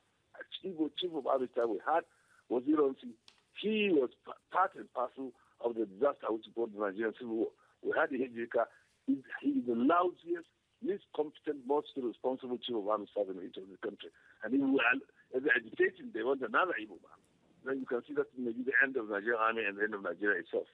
chief of army staff we had was Ironsi. He was part and parcel of the disaster which brought the Nigerian Civil War. We had the Hejidika. He is the loudest, least competent, most responsible chief of army staff in the history of the country. And if we are agitating, they want another Igbo man. Then you can see that maybe the end of the Nigerian army and the end of Nigeria itself.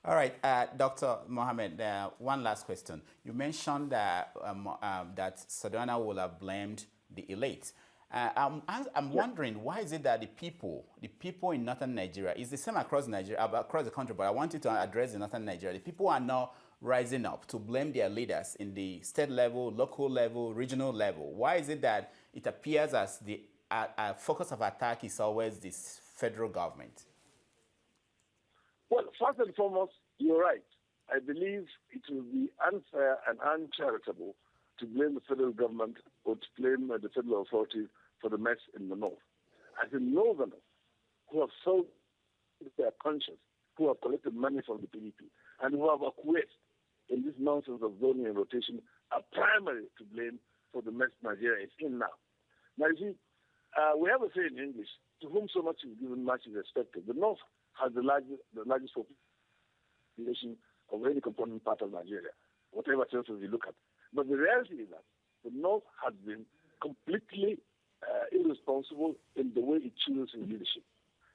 All right, Dr. Muhammad, one last question. You mentioned that Sardauna will have blamed the elite. I'm wondering, why is it that the people in northern Nigeria, is the same across Nigeria, across the country, but I want you to address the northern Nigeria. The people are now rising up to blame their leaders in the state level, local level, regional level. Why is it that it appears as the focus of attack is always this federal government? Well, first and foremost, you're right. I believe it will be unfair and uncharitable to blame the federal government or to blame the federal authorities for the mess in the north. As in northerners who have sold their conscience, who have collected money from the PDP, and who have acquiesced in this nonsense of zoning and rotation, are primarily to blame for the mess Nigeria is in now. Now, you see, we have a saying in English, to whom so much is given, much is expected. The north has the largest population of any component part of Nigeria, whatever census you look at. But the reality is that the North has been completely irresponsible in the way it chooses its leadership.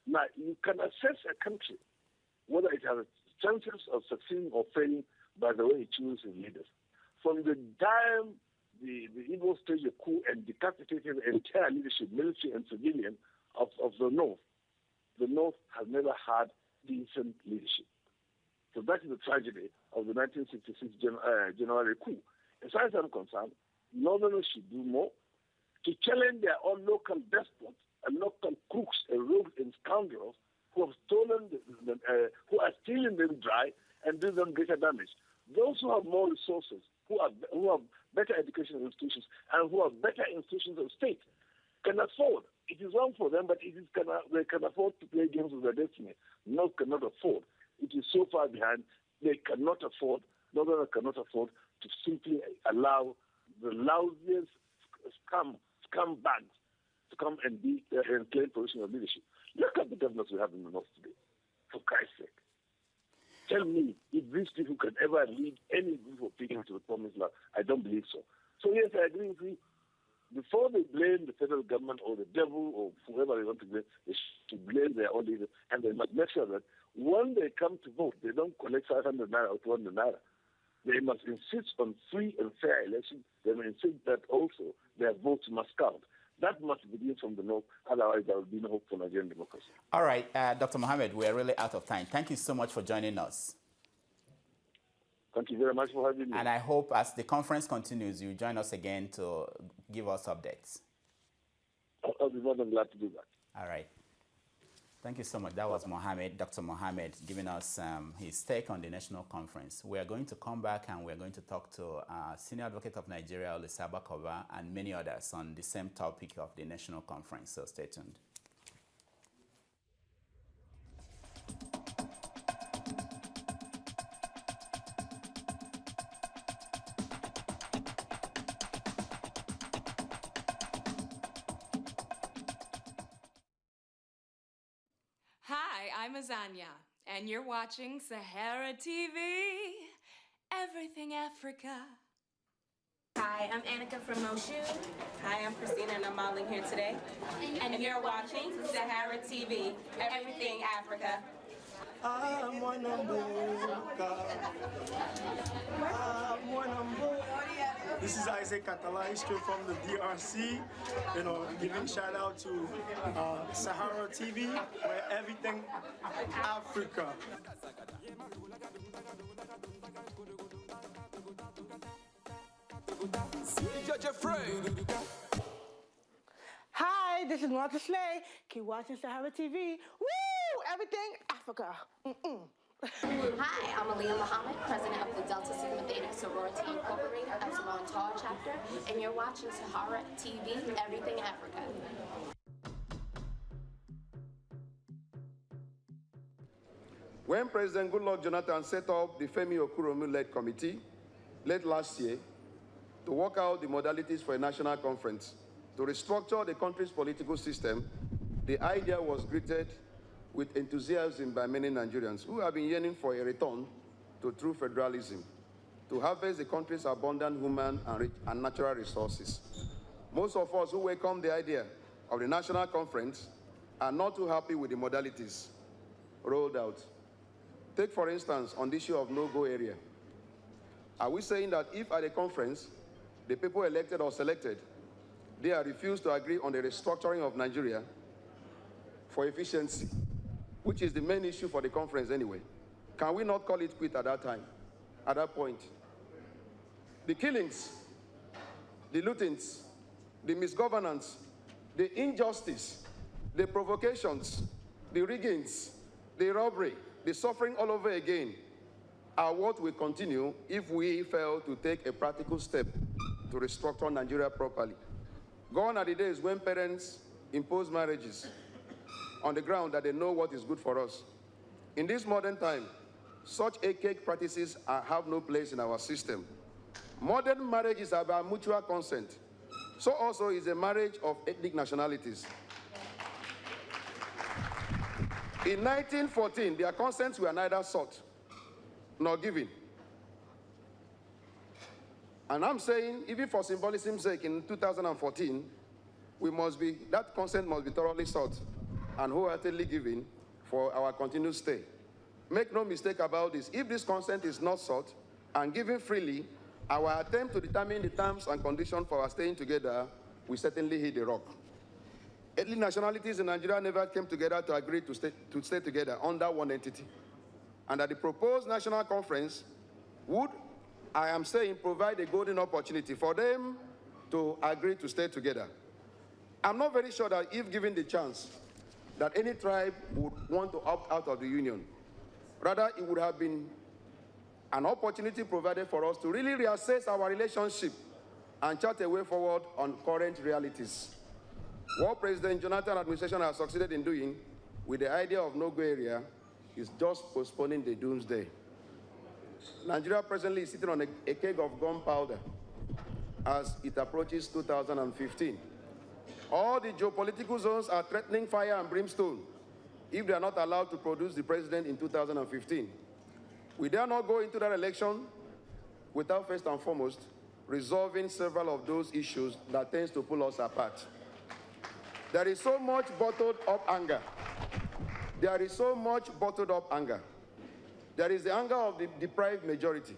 Now, you can assess a country, whether it has chances of succeeding or failing, by the way it chooses its leaders. From the time the Igbo staged a coup and decapitated the entire leadership, military and civilian, of the North has never had decent leadership. So that is the tragedy of the 1966 January coup. As far as I'm concerned, Northerners should do more to challenge their own local despots and local crooks and rogues and scoundrels who have stolen, who are stealing them dry and do them greater damage. Those who have more resources, who have better educational institutions, and who have better institutions of state can afford. It is wrong for them, but they can afford to play games with their destiny. North cannot afford. It is so far behind. They cannot afford. Northerners cannot afford to simply allow the lousiest scumbags to come and be and claim position of leadership. Look at the governors we have in the north today. For Christ's sake, tell me if these people can ever lead any group of people to the promised land. I don't believe so. So yes, I agree with you. Before they blame the federal government or the devil or whoever they want to blame, they should blame their own leaders, and they must make sure that when they come to vote, they don't collect 500 naira or 200 naira. They must insist on free and fair elections. They must insist that also their votes must count. That must begin from the north, otherwise there will be no hope for Nigerian democracy. All right, Dr. Muhammad, we are really out of time. Thank you so much for joining us. Thank you very much for having me. And I hope as the conference continues, you join us again to give us updates. I'll be more than glad to do that. All right. Thank you so much. That was Mohammed, Dr. Mohammed, giving us his take on the national conference. We are going to come back and we're going to talk to Senior Advocate of Nigeria, Olisaba Koba, and many others on the same topic of the national conference. So stay tuned. Hi, I'm Azania, and you're watching Sahara TV, Everything Africa. Hi, I'm Annika from Moshu. Hi, I'm Christina and I'm modeling here today. And you're watching Sahara TV, everything Africa. This is Isaac Catalai, straight from the DRC. You know, giving shout out to Sahara TV, where everything Africa. Hi, this is Martha Slay. Keep watching Sahara TV. Woo! Everything Africa. Hi, I'm Junaid Muhammad, president of the Delta Sigma Theta Sorority Incorporated Epsilon Tau chapter, and you're watching Sahara TV, Everything Africa. When President Goodluck Jonathan set up the Femi Okuromu-led committee late last year to work out the modalities for a national conference to restructure the country's political system, the idea was greeted with enthusiasm by many Nigerians who have been yearning for a return to true federalism, to harvest the country's abundant human and natural resources. Most of us who welcome the idea of the national conference are not too happy with the modalities rolled out. Take, for instance, on the issue of no-go area. Are we saying that if at a conference, the people elected or selected, they are refused to agree on the restructuring of Nigeria for efficiency, which is the main issue for the conference anyway, can we not call it quit at that time, at that point? The killings, the lootings, the misgovernance, the injustice, the provocations, the riggings, the robbery, the suffering all over again are what will continue if we fail to take a practical step to restructure Nigeria properly. Gone are the days when parents impose marriages on the ground that they know what is good for us. In this modern time, such archaic practices have no place in our system. Modern marriage is about mutual consent. So also is a marriage of ethnic nationalities. In 1914, their consents were neither sought nor given. And I'm saying, even for symbolism's sake, in 2014, that consent must be thoroughly sought and wholeheartedly given for our continued stay. Make no mistake about this. If this consent is not sought and given freely, our attempt to determine the terms and conditions for our staying together will certainly hit the rock. Ethnic nationalities in Nigeria never came together to agree to stay together under one entity. And that the proposed national conference would, I am saying, provide a golden opportunity for them to agree to stay together. I'm not very sure that if given the chance, that any tribe would want to opt out of the union. Rather, it would have been an opportunity provided for us to really reassess our relationship and chart a way forward on current realities. What President Jonathan's administration has succeeded in doing with the idea of no-go area is just postponing the doomsday. Nigeria presently is sitting on a keg of gunpowder as it approaches 2015. All the geopolitical zones are threatening fire and brimstone if they are not allowed to produce the president in 2015. We dare not go into that election without first and foremost resolving several of those issues that tends to pull us apart. There is so much bottled up anger. There is so much bottled up anger. There is the anger of the deprived majority,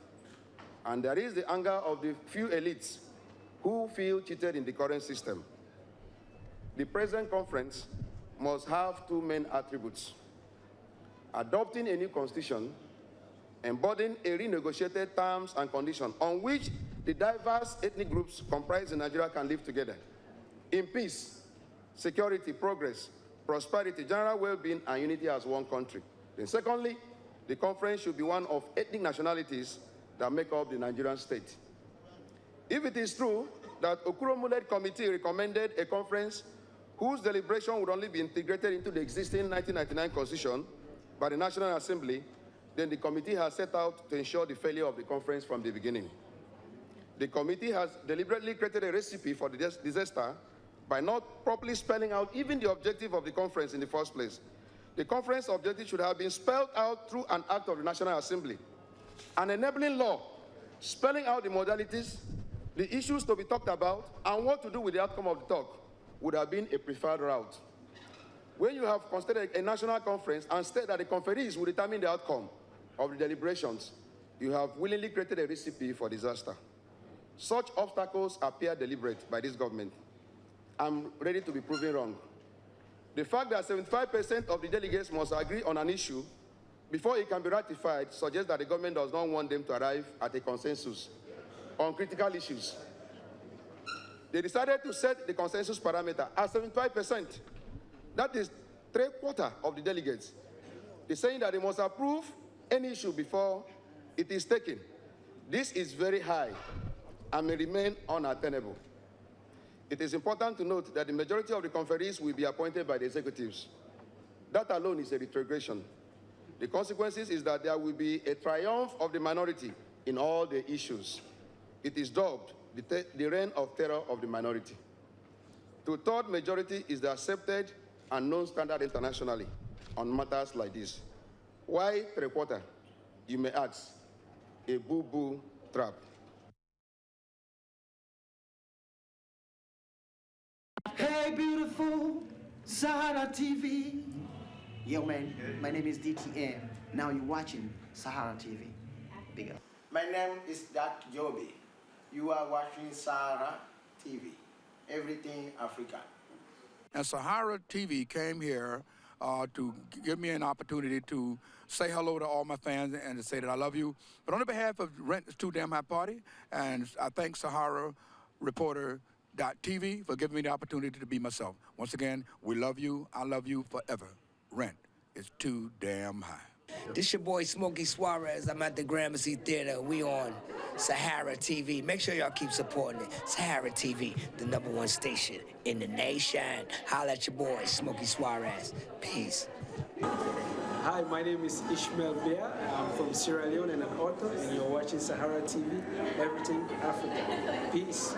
and there is the anger of the few elites who feel cheated in the current system. the present conference must have two main attributes: adopting a new constitution, embodying a renegotiated terms and conditions on which the diverse ethnic groups comprised in Nigeria can live together in peace, security, progress, prosperity, general well-being, and unity as one country. Then secondly, the conference should be one of ethnic nationalities that make up the Nigerian state. If it is true that Okuromu-led committee recommended a conference whose deliberation would only be integrated into the existing 1999 constitution by the National Assembly, then the committee has set out to ensure the failure of the conference from the beginning. The committee has deliberately created a recipe for the disaster by not properly spelling out even the objective of the conference in the first place. The conference objective should have been spelled out through an act of the National Assembly. An enabling law, spelling out the modalities, the issues to be talked about, and what to do with the outcome of the talk would have been a preferred route. When you have considered a national conference and state that the conferees will determine the outcome of the deliberations, you have willingly created a recipe for disaster. Such obstacles appear deliberate by this government. I'm ready to be proven wrong. The fact that 75% of the delegates must agree on an issue before it can be ratified suggests that the government does not want them to arrive at a consensus on critical issues. They decided to set the consensus parameter at 75%. That is 3/4 of the delegates. They're saying that they must approve any issue before it is taken. This is very high and may remain unattainable. It is important to note that the majority of the conferees will be appointed by the executives. That alone is a retrogression. The consequences is that there will be a triumph of the minority in all the issues. It is dubbed the reign of terror of the minority. Two-thirds majority is the accepted and known standard internationally on matters like this. Why 3/4? You may ask. A boo-boo trap. Hey, beautiful Sahara TV. Yo, man, my name is DTM. Now you're watching Sahara TV. Big up. My name is Dak Joby. You are watching Sahara TV, everything Africa. And Sahara TV came here to give me an opportunity to say hello to all my fans and to say that I love you. But on the behalf of Rent Is Too Damn High Party, and I thank Sahara Reporter.TV for giving me the opportunity to be myself. Once again, we love you. I love you forever. Rent is too damn high. This your boy Smokey Suarez. I'm at the Gramercy Theater. We on Sahara TV. Make sure y'all keep supporting it. Sahara TV, the #1 station in the nation. Holla at your boy Smokey Suarez. Peace. Hi, my name is Ishmael Bea. I'm from Sierra Leone and an author, and you're watching Sahara TV, everything Africa. Peace.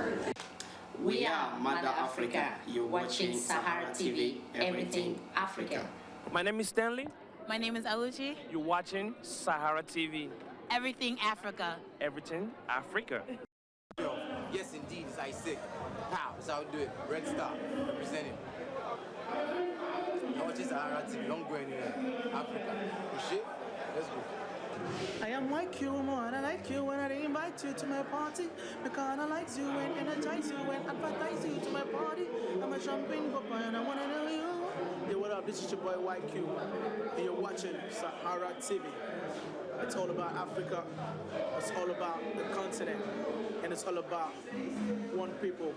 We are Mother Africa. You're watching Sahara TV, everything Africa. My name is Stanley. My name is Aluji. You're watching Sahara TV. Everything Africa. Everything Africa. Yes, indeed, it's Isaac. How? That's how we do it. Red Star, representing. You're watching Sahara TV. Don't go anywhere. Africa. Push it. Let's go. I am like you more, and I like you when I invite you to my party. Because I like you and energize you and advertise you to my party. I'm a champagne papa and I want to know you. Hey, what up? This is your boy YQ, and you're watching Sahara TV. It's all about Africa. It's all about the continent, and it's all about one people.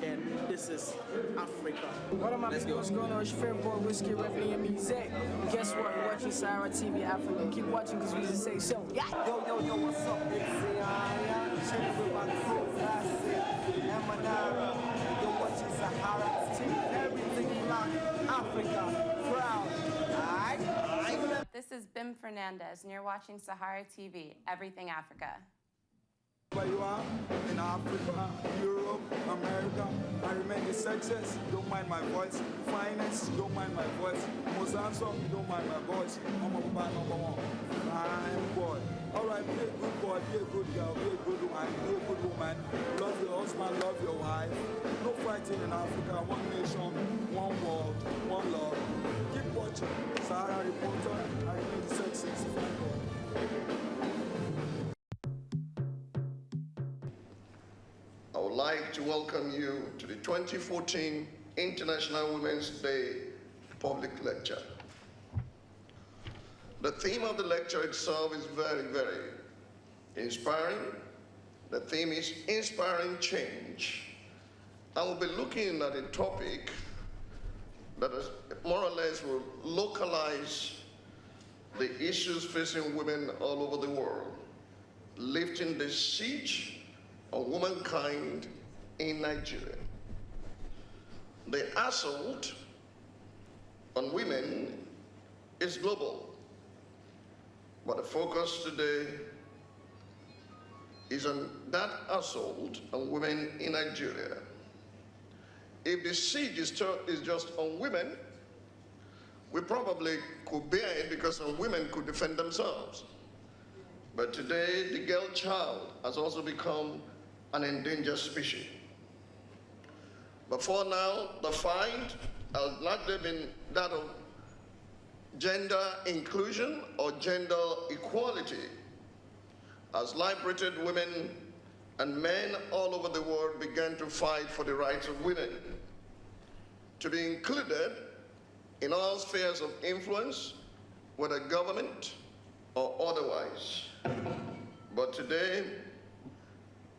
And this is Africa. What up, my people? What's going on? It's your favorite boy, Whiskey, Revenue, and Music. Guess what? You're watching Sahara TV Africa. Keep watching because we just say so. Yeah. Yo, what's up? It's chilling with my crew. That's it. And Manara. You're watching Sahara TV. Everything black. Africa. Proud. Alright? This is Bim Fernandez, and you're watching Sahara TV, everything Africa. Where you are, in Africa, Europe, America, I remain the success, don't mind my voice. Finance, don't mind my voice. Most handsome, don't mind my voice. I'm a bad #1. Fine boy. Alright, be a good boy, be a good girl, be a good woman, be a good woman. Love your husband, love your wife. No fighting in Africa, one nation, one world, one love. Keep watching. Sahara Reporter, I remain the success. I would like to welcome you to the 2014 International Women's Day public lecture. The theme of the lecture itself is very, very inspiring. The theme is inspiring change. I will be looking at a topic that is more or less will localize the issues facing women all over the world, lifting the siege of womankind in Nigeria. The assault on women is global, but the focus today is on that assault on women in Nigeria. If the siege is just on women, we probably could bear it because some women could defend themselves. But today, the girl child has also become an endangered species. But for now, the fight has largely been that of gender inclusion or gender equality, as liberated women and men all over the world began to fight for the rights of women to be included in all spheres of influence, whether government or otherwise. But today,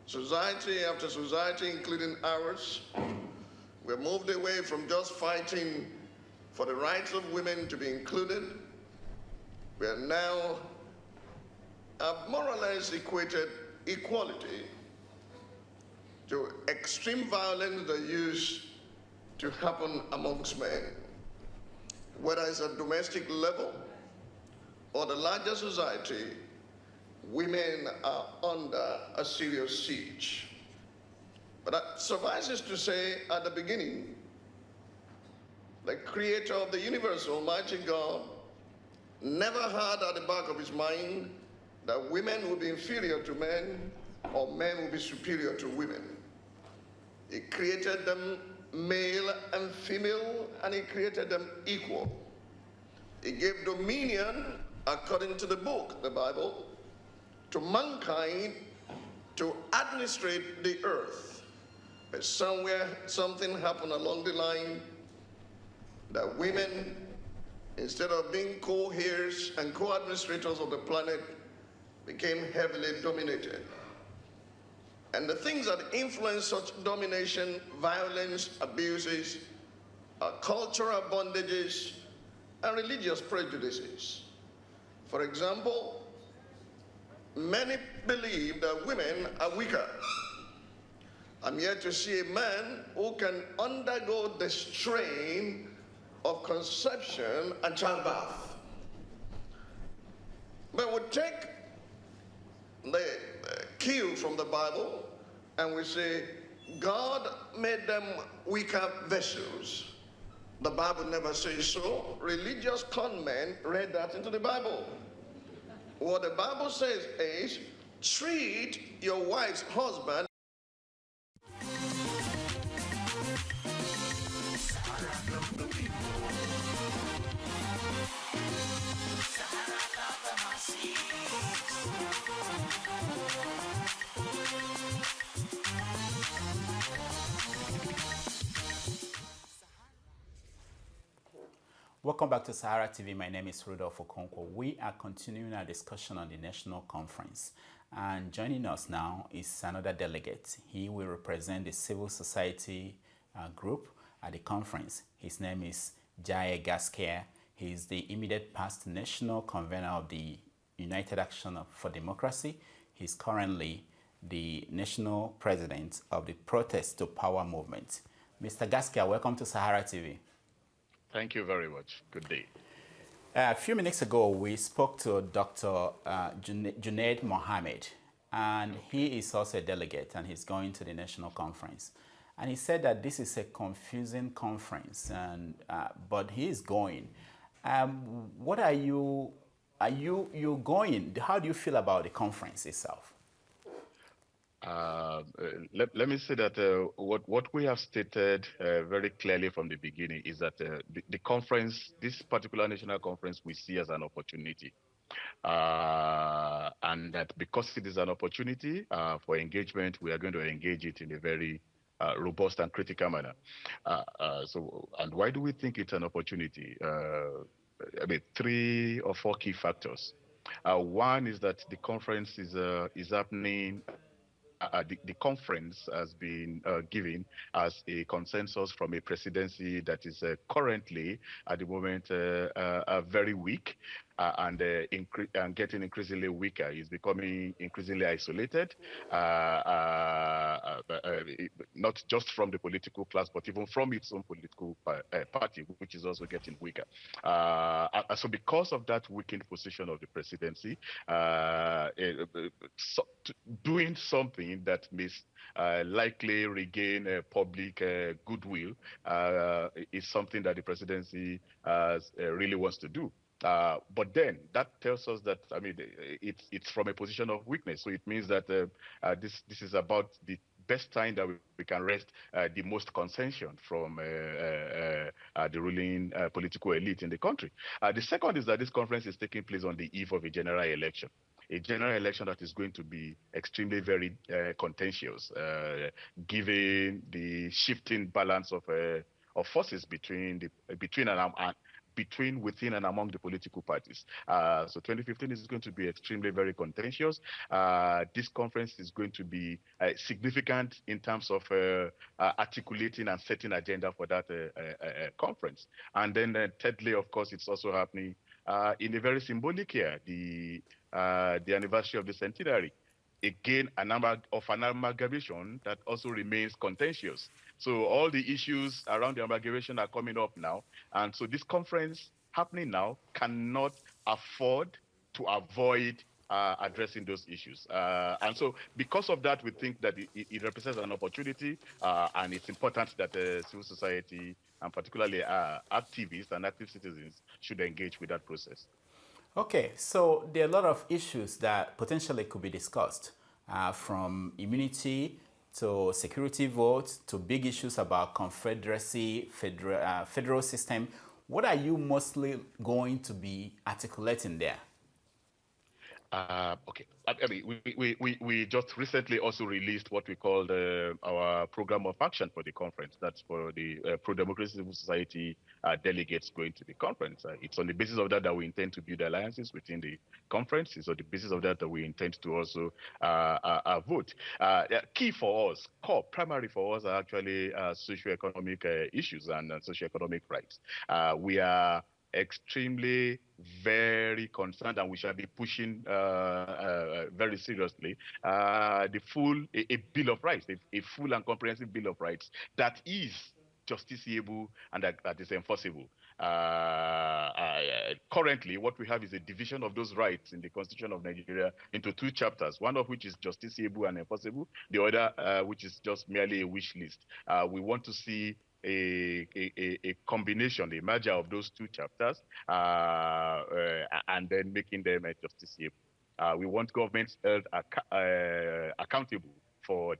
society after society, including ours, we're moved away from just fighting for the rights of women to be included. We are now more or less equated equality to extreme violence that used to happen amongst men. Whether it's at domestic level or the larger society, women are under a serious siege. But that suffices to say at the beginning, the creator of the universe, Almighty God, never had at the back of his mind that women would be inferior to men or men would be superior to women. He created them male and female, and he created them equal. He gave dominion, according to the book, the Bible, to mankind to administrate the earth. But somewhere, something happened along the line that women, instead of being co-heirs and co-administrators of the planet, became heavily dominated. And the things that influence such domination, violence, abuses, are cultural bondages and religious prejudices. For example, many believe that women are weaker. I'm yet to see a man who can undergo the strain of conception and childbirth. But we take the cue from the Bible and we say, God made them weaker vessels. The Bible never says so. Religious con men read that into the Bible. What the Bible says is, treat your wife's husband. Welcome back to Sahara TV. My name is Rudolph Okonkwo. We are continuing our discussion on the national conference. And joining us now is another delegate. He will represent the civil society group at the conference. His name is Jaye Gaskia. He is the immediate past national convener of the United Action for Democracy. He's currently the national president of the Protest to Power movement. Mr. Gaskia, welcome to Sahara TV. Thank you very much. Good day. A few minutes ago, we spoke to Dr. Junaid Muhammad, and he is also a delegate, and he's going to the national conference. And he said that this is a confusing conference, and but he is going. What are you going? How do you feel about the conference itself? Let me say that what we have stated very clearly from the beginning is that the conference, this particular national conference, we see as an opportunity. And that because it is an opportunity for engagement, we are going to engage it in a very robust and critical manner. And why do we think it's an opportunity? I mean, 3 or 4 key factors. One is that the conference is happening. The conference has been given as a consensus from a presidency that is currently, at the moment, very weak and getting increasingly weaker. It's becoming increasingly isolated, not just from the political class, but even from its own political party, which is also getting weaker. So because of that weakened position of the presidency, doing something that may likely regain public goodwill is something that the presidency really wants to do. But then that tells us that, I mean, it's from a position of weakness. So it means that this is about the best time that we can wrest the most concession from the ruling political elite in the country. The second is that this conference is taking place on the eve of a general election. A general election that is going to be extremely very contentious, given the shifting balance of forces between within and among the political parties. So 2015 is going to be extremely very contentious. This conference is going to be significant in terms of articulating and setting agenda for that conference. And then thirdly, of course, it's also happening in a very symbolic year, the anniversary of the centenary. Again, an amalgamation that also remains contentious. So all the issues around the amalgamation are coming up now. And so this conference happening now cannot afford to avoid addressing those issues. And so because of that, we think that it represents an opportunity, and it's important that civil society, and particularly activists and active citizens, should engage with that process. Okay, so there are a lot of issues that potentially could be discussed, from immunity to security votes to big issues about confederacy, federal system. What are you mostly going to be articulating there? Okay. I mean, we just recently also released what we called our program of action for the conference. That's for the pro-democracy civil society delegates going to the conference. It's on the basis of that we intend to build alliances within the conference. It's on the basis of that we intend to also vote. Key for us, primary for us, are actually socio-economic issues and socio-economic rights. We are extremely very concerned, and we shall be pushing very seriously a bill of rights, a full and comprehensive bill of rights that is justiciable and that is enforceable. Currently, what we have is a division of those rights in the Constitution of Nigeria into 2 chapters, one of which is justiciable and enforceable, the other which is just merely a wish list. We want to see a combination, a merger of those 2 chapters, and then making them justiciable. We want governments held accountable for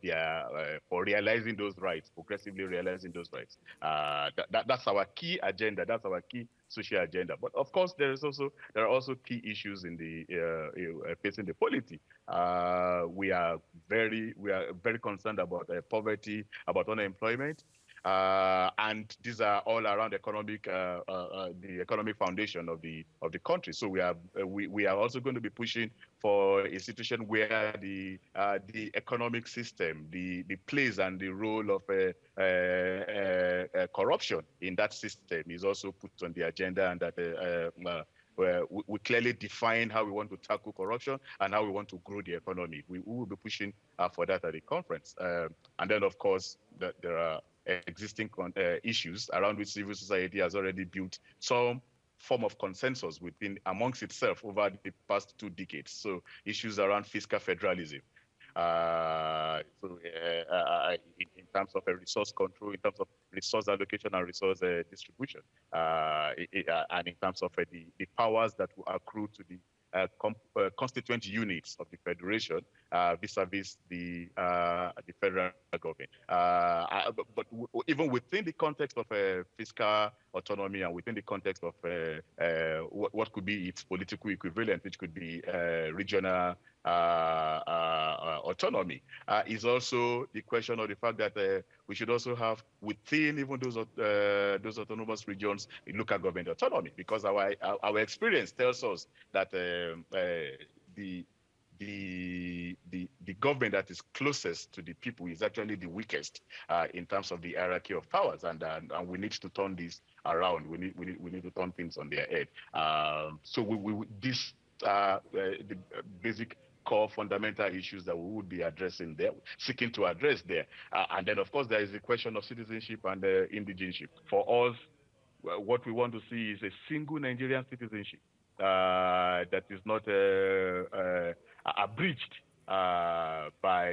realizing those rights, progressively realizing those rights. That's our key agenda. That's our key social agenda. But of course, there are also key issues in the facing the polity. We are very concerned about poverty, about unemployment. And these are all around the economic foundation of the country. So we are also going to be pushing for a situation where the economic system, the place and the role of corruption in that system is also put on the agenda, and that we clearly define how we want to tackle corruption and how we want to grow the economy. We will be pushing for that at the conference. And then, of course, there are existing issues around which civil society has already built some form of consensus amongst itself over the past 2 decades. So issues around fiscal federalism, in terms of resource control, in terms of resource allocation and resource distribution, and in terms of the powers that will accrue to the constituent units of the federation, vis-a-vis the federal government. But even within the context of fiscal autonomy and within the context of what could be its political equivalent, which could be regional autonomy, is also the question of the fact that we should also have within even those autonomous regions local government autonomy, because our experience tells us that the government that is closest to the people is actually the weakest in terms of the hierarchy of powers, and we need to turn this around. We need to turn things on their head. So this the basic core fundamental issues that we would be addressing there, seeking to address there. And then, of course, there is the question of citizenship and indigenship. For us, what we want to see is a single Nigerian citizenship that is not abridged by,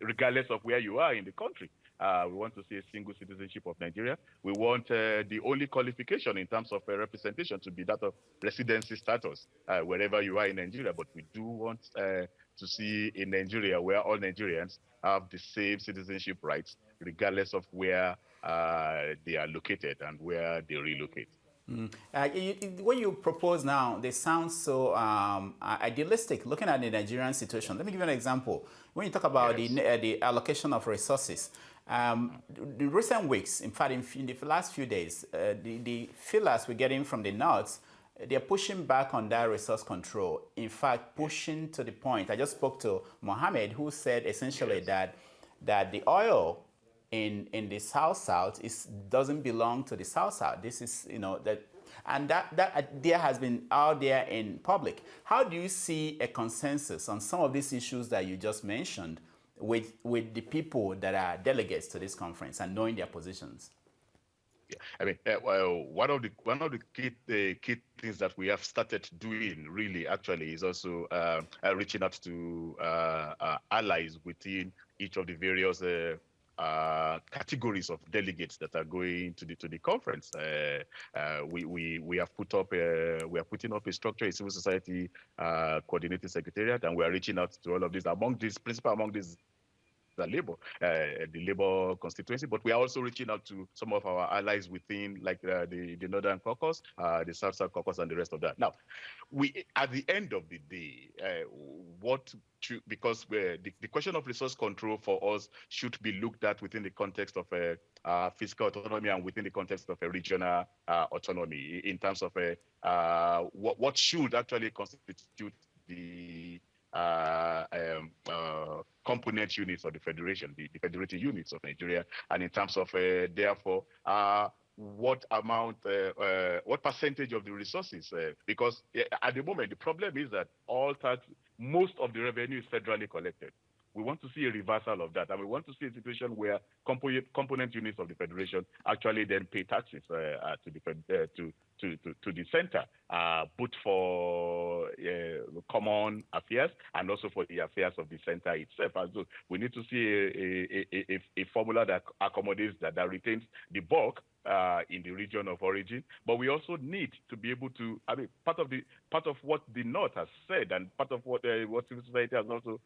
regardless of where you are in the country. We want to see a single citizenship of Nigeria. We want the only qualification in terms of representation to be that of residency status wherever you are in Nigeria. But we do want to see in Nigeria where all Nigerians have the same citizenship rights, regardless of where they are located and where they relocate. What you propose now, they sound so idealistic, looking at the Nigerian situation. Let me give you an example. When you talk about the allocation of resources, the recent weeks, in fact, in the last few days, the feelers we're getting from the north, they're pushing back on that resource control. In fact, pushing to the point, I just spoke to Mohammed, who said essentially that the oil in the South doesn't belong to the South. This is, that idea has been out there in public. How do you see a consensus on some of these issues that you just mentioned with the people that are delegates to this conference and knowing their positions? Yeah, I mean, one of the key things that we have started doing really actually is also reaching out to allies within each of the various categories of delegates that are going to the conference. We have putting up a structure, a civil society coordinating secretariat, and we are reaching out to all of these. Among these the Labour constituency, but we are also reaching out to some of our allies within, like the Northern Caucus, the South Caucus, and the rest of that. Now, at the end of the day, because the question of resource control for us should be looked at within the context of fiscal autonomy and within the context of a regional autonomy, in terms of what should actually constitute the component units of the federation, the federated units of Nigeria, and in terms of therefore what percentage of the resources, because at the moment the problem is that most of the revenue is federally collected. We want to see a reversal of that, and we want to see a situation where component units of the federation actually then pay taxes to the center, both for common affairs and also for the affairs of the center itself. And so we need to see a formula that accommodates that retains the bulk in the region of origin. But we also need to be able to, I mean, part of what the North has said, and part of what civil society has also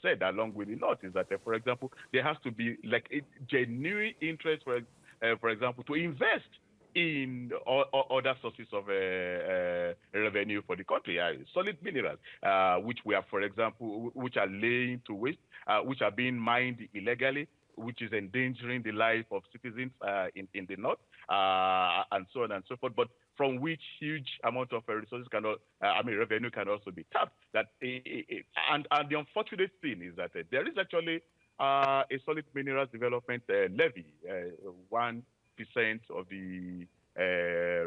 said along with the North, is that, for example, there has to be like a genuine interest, for example, to invest in other sources of revenue for the country, solid minerals, which we are, for example, which are laying to waste, which are being mined illegally, which is endangering the life of citizens in the North, and so on and so forth, but from which huge amount of resources revenue can also be tapped. And the unfortunate thing is that there is actually a solid minerals development levy, 1% of the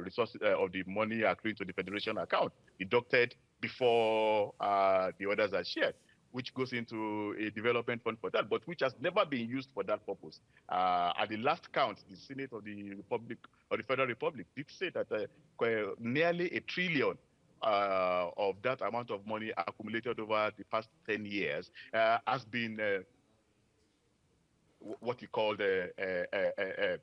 resources of the money accruing to the federation account deducted before the others are shared, which goes into a development fund for that, but which has never been used for that purpose. At the last count, the Senate of the Republic, or the Federal Republic, did say that nearly $1 trillion of that amount of money accumulated over the past 10 years has been what we call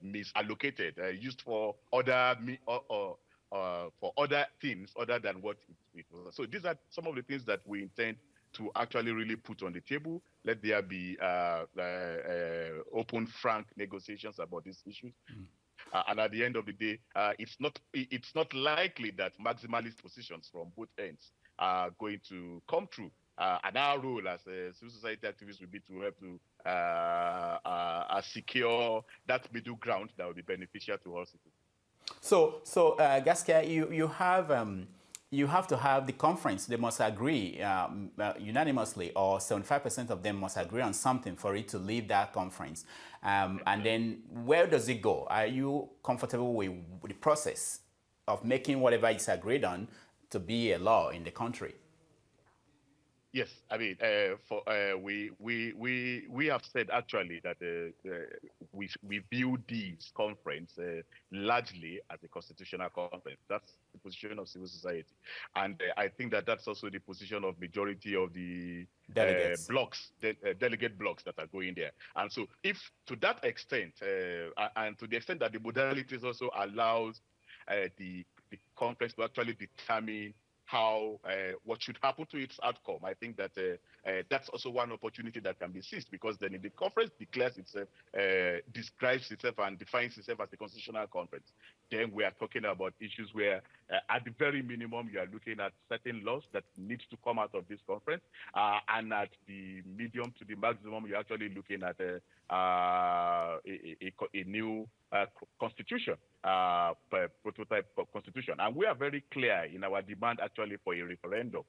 misallocated, used for other for other things other than what it was. So these are some of the things that we intend to actually really put on the table. Let there be open, frank negotiations about these issues. And at the end of the day, it's not likely that maximalist positions from both ends are going to come true. And our role as civil society activists will be to help to secure that middle ground that will be beneficial to all citizens. So Gaskia, you have to have the conference. They must agree unanimously, or 75% of them must agree on something for it to leave that conference. And then where does it go? Are you comfortable with the process of making whatever is agreed on to be a law in the country? Yes, I mean, we have said actually that we view this conference largely as a constitutional conference. That's the position of civil society, and I think that that's also the position of majority of the delegate blocks that are going there. And so, if to that extent, and to the extent that the modalities also allows the conference to actually determine how what should happen to its outcome. I think that that's also one opportunity that can be seized, because then if the conference declares itself, describes itself and defines itself as a constitutional conference, then we are talking about issues where at the very minimum you are looking at certain laws that need to come out of this conference, and at the medium to the maximum you're actually looking at a new constitution, prototype constitution. And we are very clear in our demand actually for a referendum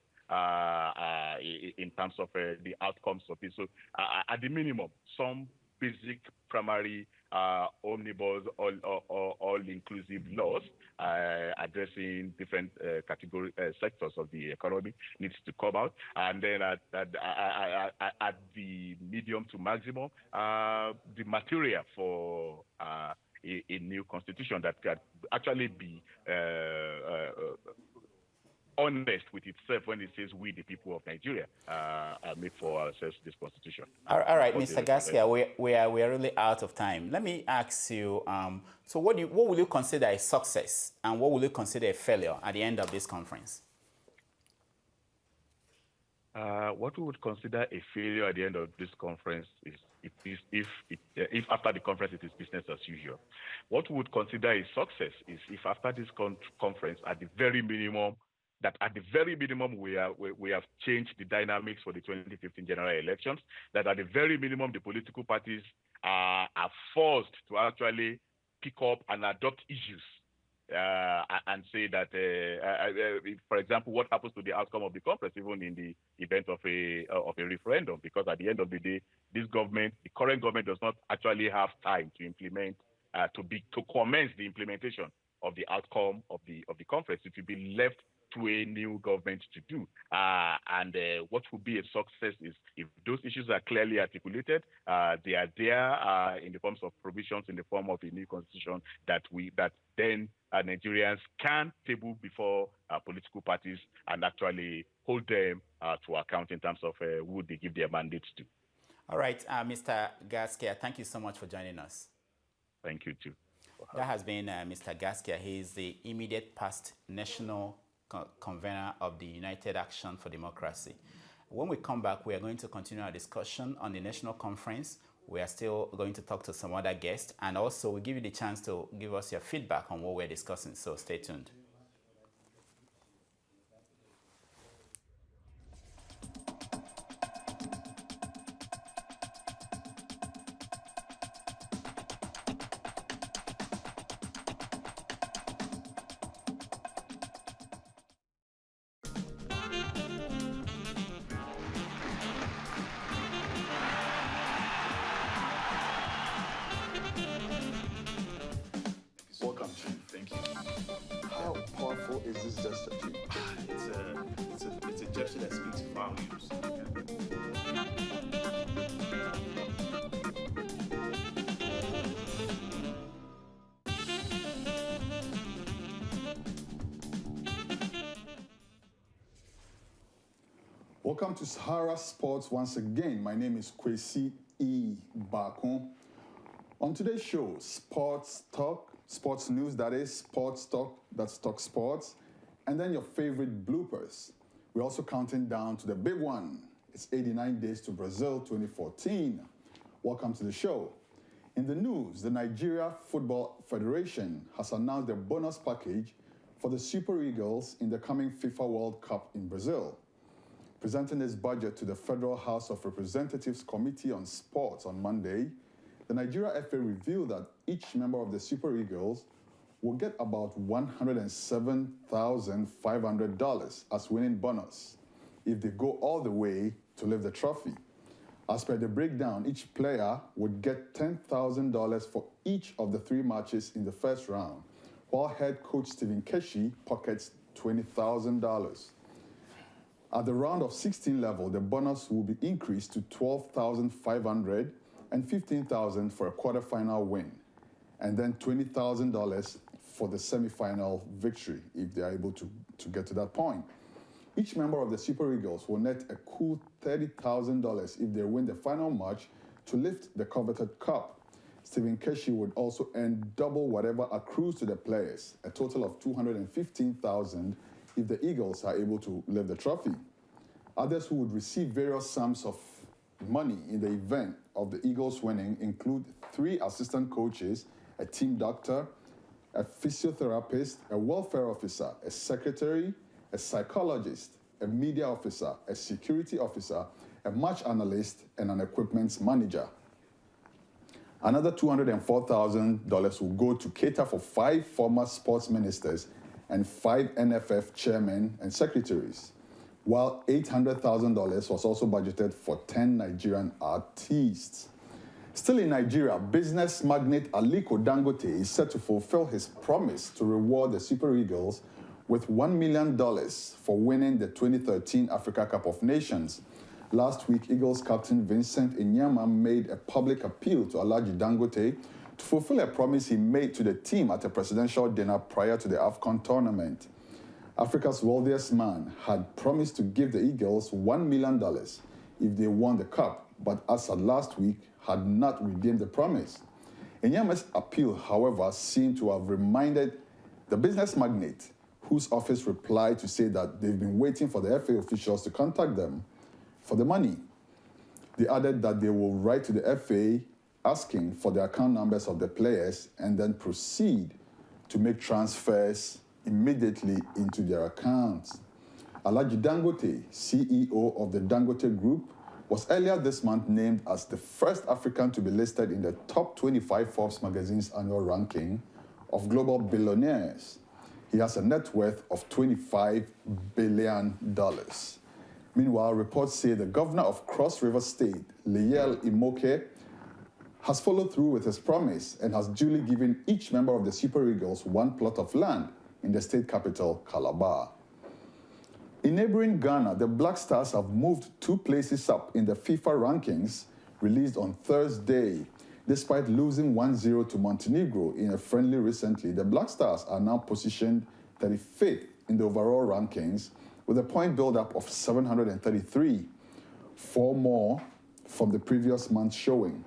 in terms of the outcomes of it. So at the minimum, some basic primary omnibus all-inclusive laws addressing different category sectors of the economy needs to come out. And then at the medium to maximum, the material for a new constitution that can actually be honest with itself when it says we, the people of Nigeria, make for ourselves this constitution. All right, Mr. Gaskia, we are really out of time. Let me ask you, so what will you consider a success, and what will you consider a failure at the end of this conference? What we would consider a failure at the end of this conference is if after the conference it is business as usual. What we would consider a success is if after this conference, at the very minimum, we have changed the dynamics for the 2015 general elections, that at the very minimum the political parties are forced to actually pick up and adopt issues and say that, for example, what happens to the outcome of the conference, even in the event of a referendum, because at the end of the day, this government, the current government, does not actually have time to implement, to commence the implementation of the outcome of the conference. It will be left to a new government to do. And what will be a success is if those issues are clearly articulated, they are there in the forms of provisions in the form of a new constitution that then Nigerians can table before political parties and actually hold them to account in terms of who they give their mandates to. All right, Mr. Gaskia, thank you so much for joining us. Thank you too. That has been Mr. Gaskia. He is the immediate past national convener of the United Action for Democracy. When we come back, we are going to continue our discussion on the national conference. We are still going to talk to some other guests, and also we'll give you the chance to give us your feedback on what we're discussing, so stay tuned. Welcome to Sahara Sports once again. My name is Tracy Bakon. On today's show, Sports Talk, sports news, that is Sports Talk, that's Talk Sports, and then your favorite bloopers. We're also counting down to the big one, It's 89 days to Brazil 2014. Welcome to the show. In the news, the Nigeria Football Federation has announced a bonus package for the Super Eagles in the coming FIFA World Cup in Brazil. Presenting its budget to the Federal House of Representatives Committee on Sports on Monday, the Nigeria FA revealed that each member of the Super Eagles will get about $107,500 as winning bonus if they go all the way to lift the trophy. As per the breakdown, each player would get $10,000 for each of the 3 matches in the first round, while head coach Stephen Keshi pockets $20,000. At the round of 16 level, the bonus will be increased to $12,500 and $15,000 for a quarterfinal win, and then $20,000 for the semi-final victory if they are able to get to that point. Each member of the Super Eagles will net a cool $30,000 if they win the final match to lift the coveted cup. Stephen Keshi would also earn double whatever accrues to the players, a total of $215,000 if the Eagles are able to lift the trophy. Others who would receive various sums of money in the event of the Eagles winning include 3 assistant coaches, a team doctor, a physiotherapist, a welfare officer, a secretary, a psychologist, a media officer, a security officer, a match analyst, and an equipment manager. Another $204,000 will go to cater for 5 former sports ministers and 5 NFF chairmen and secretaries, while $800,000 was also budgeted for 10 Nigerian artists. Still in Nigeria, business magnate Aliko Dangote is set to fulfill his promise to reward the Super Eagles with $1 million for winning the 2013 Africa Cup of Nations. Last week, Eagles captain Vincent Inyama made a public appeal to Alhaji Dangote to fulfill a promise he made to the team at a presidential dinner prior to the AFCON tournament. Africa's wealthiest man had promised to give the Eagles $1 million if they won the cup, but as of last week, had not redeemed the promise. Inyama's appeal, however, seemed to have reminded the business magnate, whose office replied to say that they've been waiting for the FA officials to contact them for the money. They added that they will write to the FA asking for the account numbers of the players and then proceed to make transfers immediately into their accounts. Alhaji Dangote, CEO of the Dangote Group, was earlier this month named as the first African to be listed in the top 25 Forbes magazine's annual ranking of global billionaires. He has a net worth of $25 billion. Meanwhile, reports say the governor of Cross River State, Liel Imoke, has followed through with his promise and has duly given each member of the Super Eagles 1 plot of land in the state capital, Calabar. In neighboring Ghana, the Black Stars have moved 2 places up in the FIFA rankings released on Thursday. Despite losing 1-0 to Montenegro in a friendly recently, the Black Stars are now positioned 35th in the overall rankings with a point build-up of 733, 4 more from the previous month's showing.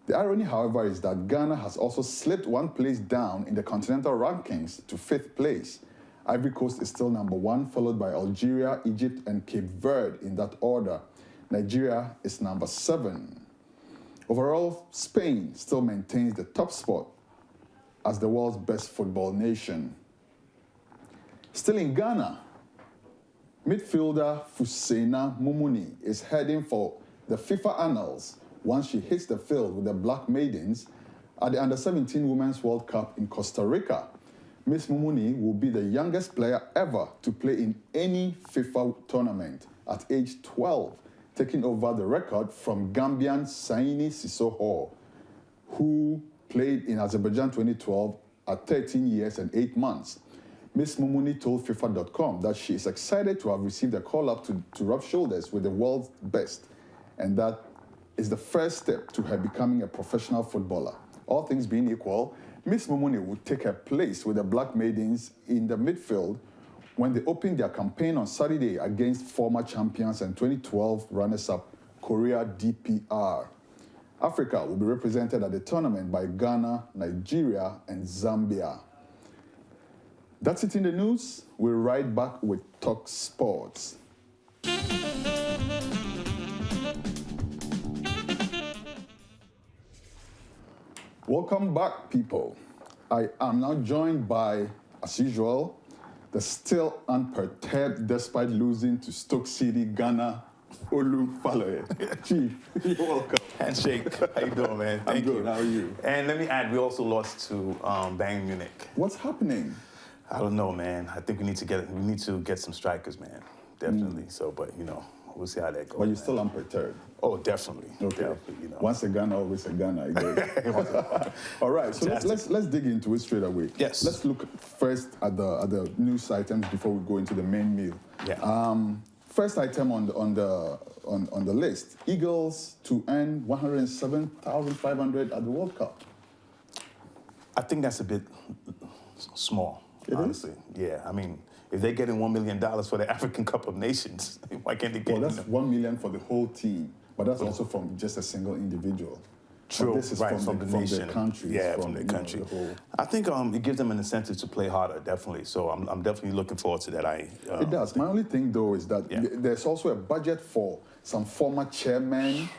The irony, however, is that Ghana has also slipped 1 place down in the continental rankings to 5th place. Ivory Coast is still number 1, followed by Algeria, Egypt, and Cape Verde in that order. Nigeria is number 7. Overall, Spain still maintains the top spot as the world's best football nation. Still in Ghana, midfielder Fuseina Mumuni is heading for the FIFA annals once she hits the field with the Black Maidens at the Under-17 Women's World Cup in Costa Rica. Miss Mumuni will be the youngest player ever to play in any FIFA tournament at age 12, taking over the record from Gambian Saini Sissoko, who played in Azerbaijan 2012 at 13 years and 8 months. Miss Mumuni told FIFA.com that she is excited to have received a call-up to rub shoulders with the world's best, and that is the first step to her becoming a professional footballer. All things being equal, Miss Mumuni would take her place with the Black Maidens in the midfield when they opened their campaign on Saturday against former champions and 2012 runners-up Korea DPR. Africa will be represented at the tournament by Ghana, Nigeria, and Zambia. That's it in the news. We're right back with Talk Sports. Welcome back, people. I am now joined by, as usual, the still unperturbed despite losing to Stoke City, Ghana, Olu Faloye. Chief, you're welcome. Handshake. How you doing, man? I'm good. How are you? And let me add, we also lost to Bayern Munich. What's happening? I don't know, man. I think we need to get some strikers, man. Definitely. So, but we'll see how that goes. But you're still unperturbed. Oh, definitely. Okay. Definitely, Once a Ghana, always a Ghana. I guess. All right. So let's dig into it straight away. Yes. Let's look first at the news items before we go into the main meal. Yeah. First item on the list: Eagles to earn 107,500 at the World Cup. I think that's a bit small. Honestly. Yeah. I mean, if they're getting $1 million for the African Cup of Nations, why can't they get? Well, that's $1 million for the whole team, but that's also from just a single individual. True, this is right, from the nation. countries. Yeah, from the country. I think it gives them an incentive to play harder, definitely. So I'm definitely looking forward to that. It does. My only thing, though, is that there's also a budget for some former chairmen.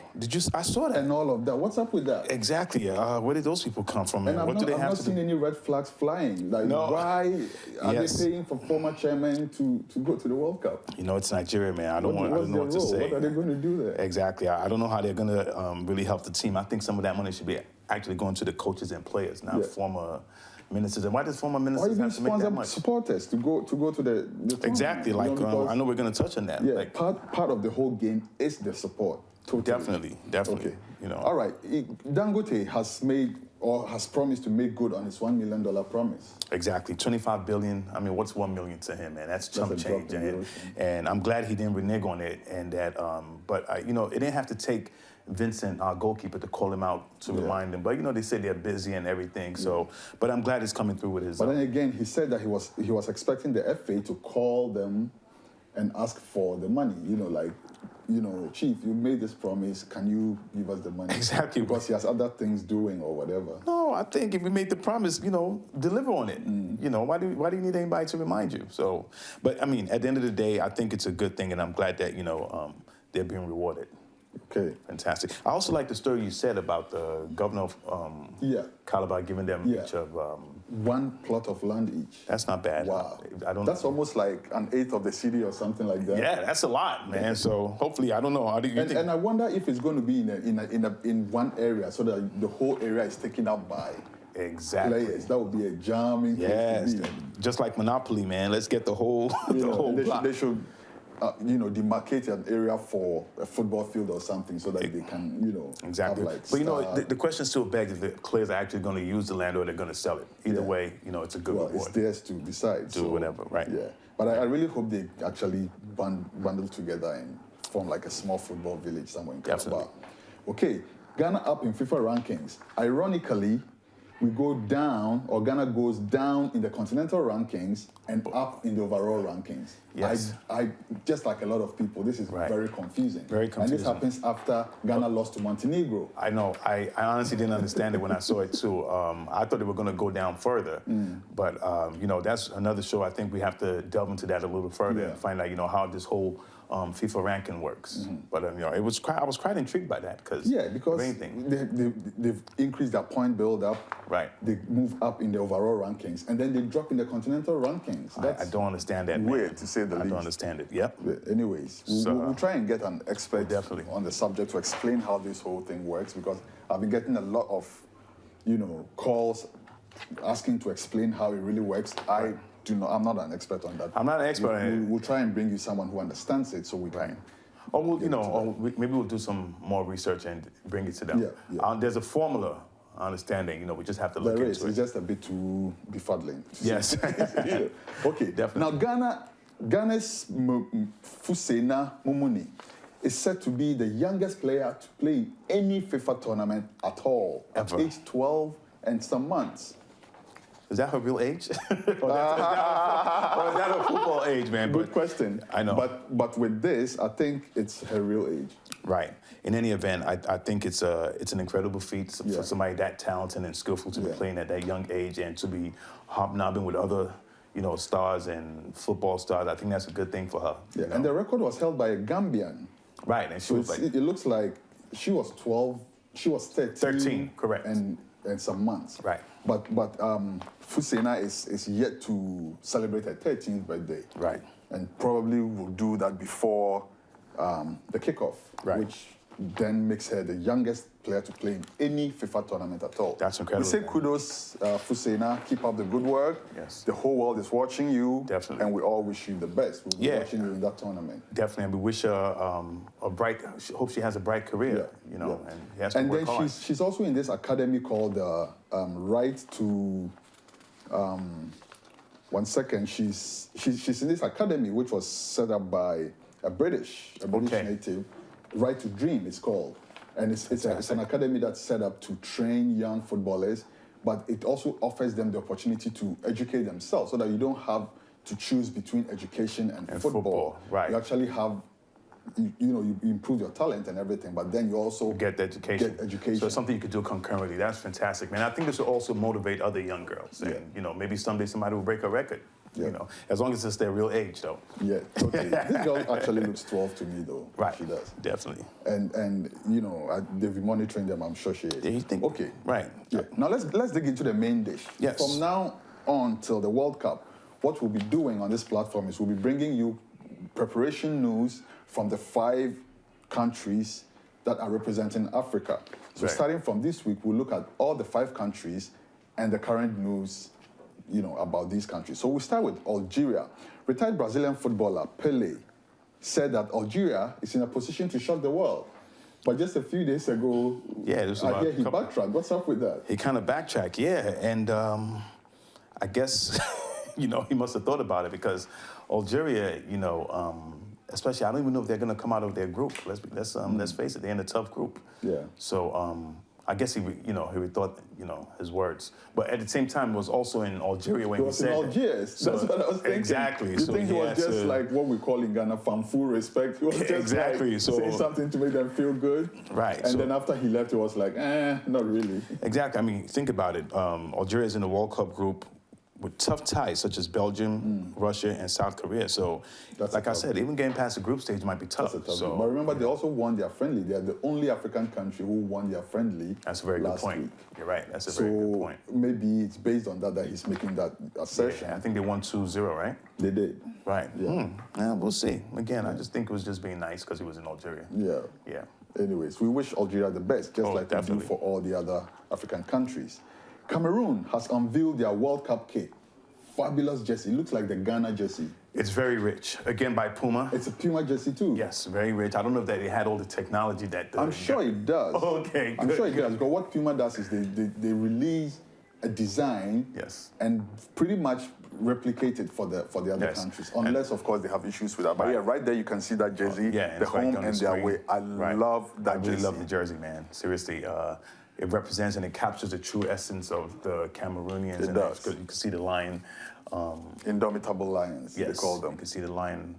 I saw that. And all of that. What's up with that? Exactly. Where did those people come from? And what do they have to do? I've not seen any red flags flying. Like, why are they paying for former chairmen to go to the World Cup? It's Nigeria, man. I don't know what to say. What are they going to do there? Exactly. I don't know how they're going to really help the team. I think some of that money should be actually going to the coaches and players, not former ministers. And why does former ministers have to make that much? Supporters to go to the tournament. Exactly. Like, I know we're going to touch on that. Yeah, like, part of the whole game is the support. Totally. Definitely. Okay. All right. Dangote has promised to make good on his $1 million promise. Exactly. 25 billion. I mean, what's 1 million to him, man? That's chump change. And I'm glad he didn't renege on it. And that, but it didn't have to take Vincent, our goalkeeper, to call him out to remind him. But they say they're busy and everything. So, but I'm glad he's coming through with his. But then again, he said that he was expecting the FA to call them and ask for the money. Chief, you made this promise. Can you give us the money? Exactly. Because he has other things doing or whatever. No, I think if we made the promise, deliver on it. Why do you need anybody to remind you? So, but I mean, at the end of the day, I think it's a good thing, and I'm glad that they're being rewarded. Okay. Fantastic. I also like the story you said about the governor of Calabar giving them each of... one plot of land each. That's not bad. Wow. That's almost like an eighth of the city or something like that. Yeah, that's a lot, man. So hopefully, I don't know. How do you think? And I wonder if it's going to be in one area so that the whole area is taken up by players. That would be a jamming place to be. Just like Monopoly, man. Let's get the whole block. They should demarcate an area for a football field or something so that they can, exactly. Have but the question still begs if the players are actually going to use the land or they're going to sell it. Either way, it's a good reward. It's theirs to decide. Do whatever, right? Yeah. But I really hope they actually bundle together and form like a small football village somewhere in Calabar. Okay, Ghana up in FIFA rankings. Ironically, we go down, or Ghana goes down in the continental rankings and up in the overall rankings. Yes. I just like a lot of people, this is very confusing. Very confusing. And this happens after Ghana lost to Montenegro. I know. I honestly didn't understand it when I saw it too. I thought they were going to go down further. But, that's another show. I think we have to delve into that a little further and find out, how this whole FIFA ranking works. But I was quite intrigued by that because they've increased their point build up. Right. They move up in the overall rankings, and then they drop in the continental rankings. I don't understand that. Weird, to say the least. I don't understand it. Yep. But anyways, we'll try and get an expert on the subject to explain how this whole thing works, because I've been getting a lot of, calls asking to explain how it really works. I'm not an expert on that. I'm not an expert on it. We'll try and bring you someone who understands it so we can. Or maybe we'll do some more research and bring it to them. There's a formula, understanding. We just have to look into it. It's just a bit too befuddling. Yes. Okay. Definitely. Now, Ghana's Fusena Mumuni is said to be the youngest player to play in any FIFA tournament at all, at age 12 and some months. Is that her real age? or is that her football age, man? Good question. I know. But with this, I think it's her real age. Right. In any event, I think it's an incredible feat for somebody that talented and skillful to be playing at that young age and to be hobnobbing with other, stars and football stars. I think that's a good thing for her. Yeah. And the record was held by a Gambian. Right. And she was it looks like she was 12. She was 13. 13, correct. And and some months. Right. But Fusaina is yet to celebrate her 13th birthday. Right. And probably will do that before the kickoff, right. which then makes her the youngest player to play in any FIFA tournament at all. That's incredible. We say kudos, Fusaina, keep up the good work. Yes. The whole world is watching you. Definitely. And we all wish you the best. We'll be watching you in that tournament. Definitely, and we wish her a bright, hope she has a bright career, you know, and she has to work hard. And then she's also in this academy called Right to, one second, she's in this academy which was set up by a British native, Right to Dream it's called. And it's an academy that's set up to train young footballers, but it also offers them the opportunity to educate themselves so that you don't have to choose between education and football. Right. You actually have, you improve your talent and everything, but then you also get the education. So it's something you could do concurrently. That's fantastic, man. I think this will also motivate other young girls. And, you know, maybe someday somebody will break a record. You know, as long as it's their real age, though. Yeah, totally. This girl actually looks 12 to me, though. Right. She does. Definitely. And you know, they've been monitoring them. I'm sure she is. Yeah, you think? Okay. Right. Yeah. Now let's dig into the main dish. Yes. From now on till the World Cup, what we'll be doing on this platform is we'll be bringing you preparation news from the 5 countries that are representing Africa. So starting from this week, we'll look at all the 5 countries and the current news, you know, about these countries. So we'll start with Algeria. Retired Brazilian footballer Pelé said that Algeria is in a position to shock the world. But just a few days ago, I hear he backtracked. What's up with that? He kind of backtracked, yeah. And I guess, you know, he must have thought about it because Algeria, you know, especially, I don't even know if they're going to come out of their group. Let's face it, they're in a tough group. Yeah. So I guess he thought, you know, his words. But at the same time, it was also in Algeria when he said in Algiers. So, that's what I was thinking. Exactly. You think he was just like what we call in Ghana, full respect. He was just like saying something to make them feel good. Right. And then after he left, he was like, not really. Exactly. I mean, think about it. Algeria is in the World Cup group with tough ties such as Belgium, Russia, and South Korea. So, like I said, even getting past the group stage might be tough. But remember, they also won their friendly. They are the only African country who won their friendly. That's a very good point. Week. You're right. That's a very good point. Maybe it's based on that he's making that assertion. Yeah, I think they won 2-0, right? They did. Right. Yeah. Yeah, we'll see. Again, I just think it was just being nice because he was in Algeria. Yeah. Yeah. Anyways, we wish Algeria the best, just like we do for all the other African countries. Cameroon has unveiled their World Cup kit. Fabulous jersey. It looks like the Ghana jersey. It's very rich. Again, by Puma. It's a Puma jersey too. Yes, very rich. I don't know if that it had all the technology that. I'm sure it does. Okay, good. I'm sure it does. Because what Puma does is they release a design. Yes. And pretty much replicate it for the other countries, unless of course they have issues with that. But yeah, right there you can see that jersey. Yeah, the home and the away. I love that jersey. I really love the jersey, man. Seriously. It represents and it captures the true essence of the Cameroonians. It does. You can see the lion. Indomitable lions, yes, they call them. You can see the lion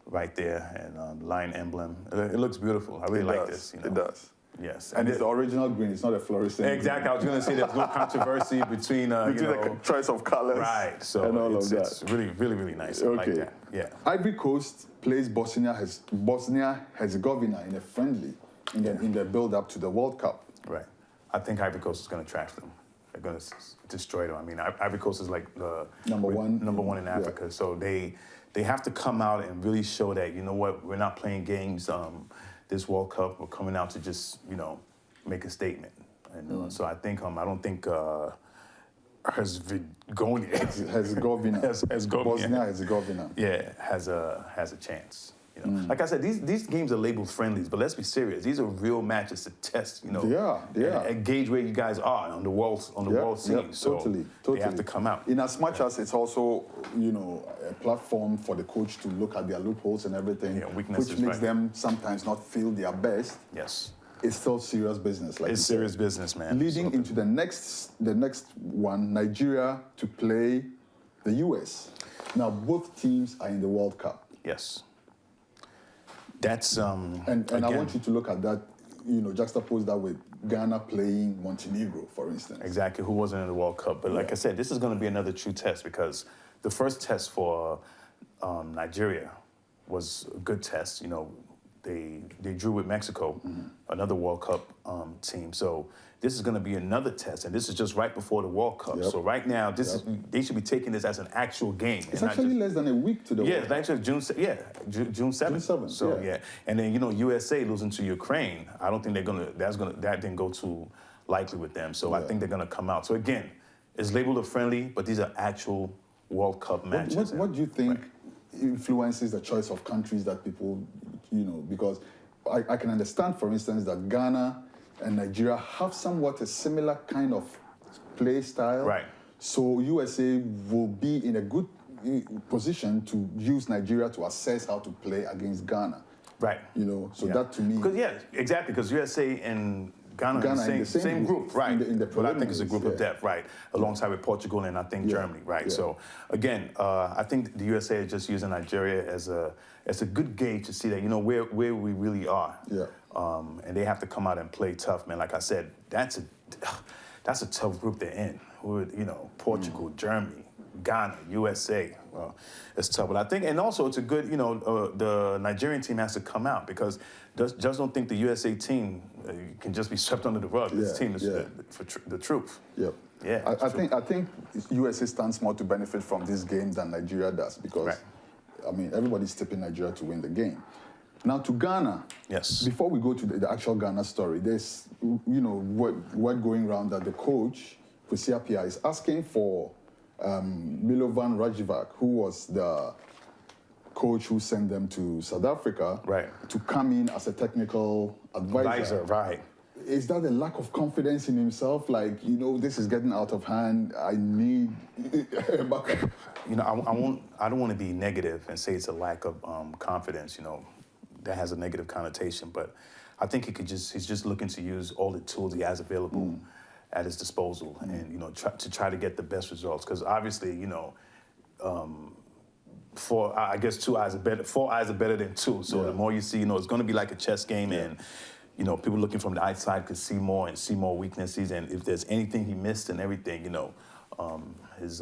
right there and lion emblem. It looks beautiful. I really like this. You know? It does. Yes. And it's the original green. It's not a fluorescent Exactly. green. I was going to say there's no controversy between the choice of colors. Right. So and all of that. It's really, really, really nice. Okay. I like that. Yeah. Ivory Coast plays Bosnia-Herzegovina in a friendly in the build-up to the World Cup. Right. I think Ivory Coast is going to trash them. They're going to destroy them. I mean, Ivory Coast is like number one in Africa. So they have to come out and really show that, you know what, we're not playing games this World Cup. We're coming out to just, you know, make a statement. And so I think, I don't think Bosnia-Herzegovina. Yeah, has a chance. You know? Like I said, these games are labeled friendlies, but let's be serious. These are real matches to test, you know. And gauge where you guys are on the world scene. So totally. They have to come out. In as much as it's also, you know, a platform for the coach to look at their loopholes and everything, which makes them sometimes not feel their best. Yes. It's still serious business. Like it's serious business, man. Leading into the next one, Nigeria to play the US. Now both teams are in the World Cup. Yes. That's and again, I want you to look at that, you know, juxtapose that with Ghana playing Montenegro, for instance. Exactly, who wasn't in the World Cup. But like I said, this is going to be another true test because the first test for Nigeria was a good test. You know, they drew with Mexico, another World Cup team. So this is going to be another test, and this is just right before the World Cup. Yep. So right now, this is they should be taking this as an actual game. It's actually less than a week to the World Cup. Yeah, it's actually June 7th. June 7th. So yeah, and then USA losing to Ukraine. I don't think that didn't go too likely with them. So I think they're going to come out. So again, it's labeled a friendly, but these are actual World Cup matches. What do you think influences the choice of countries that people, because I can understand, for instance, that Ghana and Nigeria have somewhat a similar kind of play style. Right. So USA will be in a good position to use Nigeria to assess how to play against Ghana. Right. So that to me. Because exactly, because USA and Ghana in the same group, right? But I think it's a group of depth, right? Alongside with Portugal and I think Germany, right? Yeah. So again, I think the USA is just using Nigeria as a good gauge to see that where we really are. Yeah. And they have to come out and play tough, man. Like I said, that's a tough group they're in. With Portugal, Germany, Ghana, USA. Well, it's tough, but I think, and also it's a good, the Nigerian team has to come out because just don't think the USA team can just be swept under the rug. This team is for the truth. Yep. Yeah. I think USA stands more to benefit from this game than Nigeria does because, everybody's tipping Nigeria to win the game. Now to Ghana. Yes. Before we go to the actual Ghana story, there's, word going around that the coach, Kwesi Appiah, is asking for Milovan Rajevac, who was the coach who sent them to South Africa, to come in as a technical advisor. Right. Is that a lack of confidence in himself? Like, this is getting out of hand. I need a backup. I don't want to be negative and say it's a lack of confidence. That has a negative connotation, but I think he's just looking to use all the tools he has available at his disposal, and try to get the best results. Because obviously, four eyes are better than two. So the more you see, it's going to be like a chess game, and people looking from the outside could see more weaknesses, and if there's anything he missed and everything, his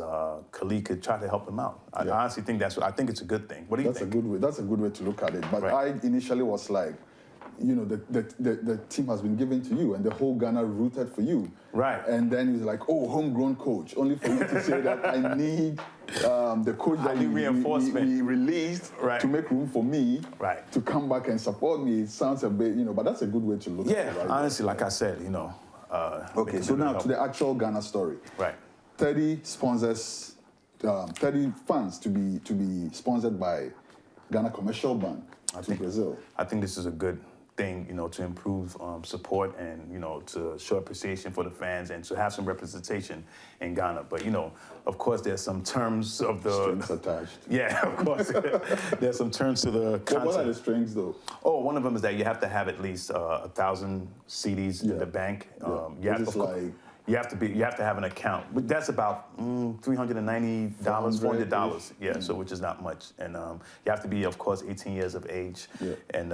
colleague could try to help him out. I honestly think I think it's a good thing. What do you think? That's a good way to look at it. But I initially was like, the team has been given to you and the whole Ghana rooted for you. Right. And then he's like, homegrown coach, only for you to say that I need the coach that we released to make room for me to come back and support me. It sounds a bit, but that's a good way to look at it. Yeah, honestly, like I said, okay, so now to the actual Ghana story. Right. 30 sponsors, 30 funds to be sponsored by Ghana Commercial Bank to Brazil. I think this is a good thing, to improve support and, to show appreciation for the fans and to have some representation in Ghana. But, of course, there's some terms of the... Strings attached. Yeah, of course. There's some terms to the content. What are the strings, though? Oh, one of them is that you have to have at least 1,000 CDs in the bank. You have to have an account. But that's about $390, $400. Yeah, so which is not much. And you have to be, of course, 18 years of age. Yeah. And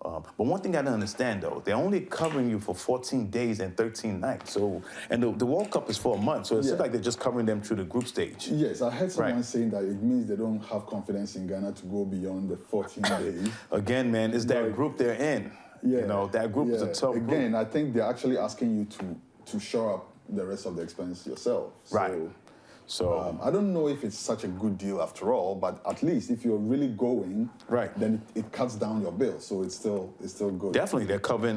but one thing I don't understand though, they're only covering you for 14 days and 13 nights. So, and the World Cup is for a month, so it seems like they're just covering them through the group stage. Yes, I heard someone saying that it means they don't have confidence in Ghana to go beyond the 14 days. Again, man, it's that group they're in. Yeah. That group is a tough group. Again, I think they're actually asking you to shore up the rest of the expense yourself. So I don't know if it's such a good deal after all, but at least if you're really going, then it cuts down your bill. So it's still good. Definitely, they're covering.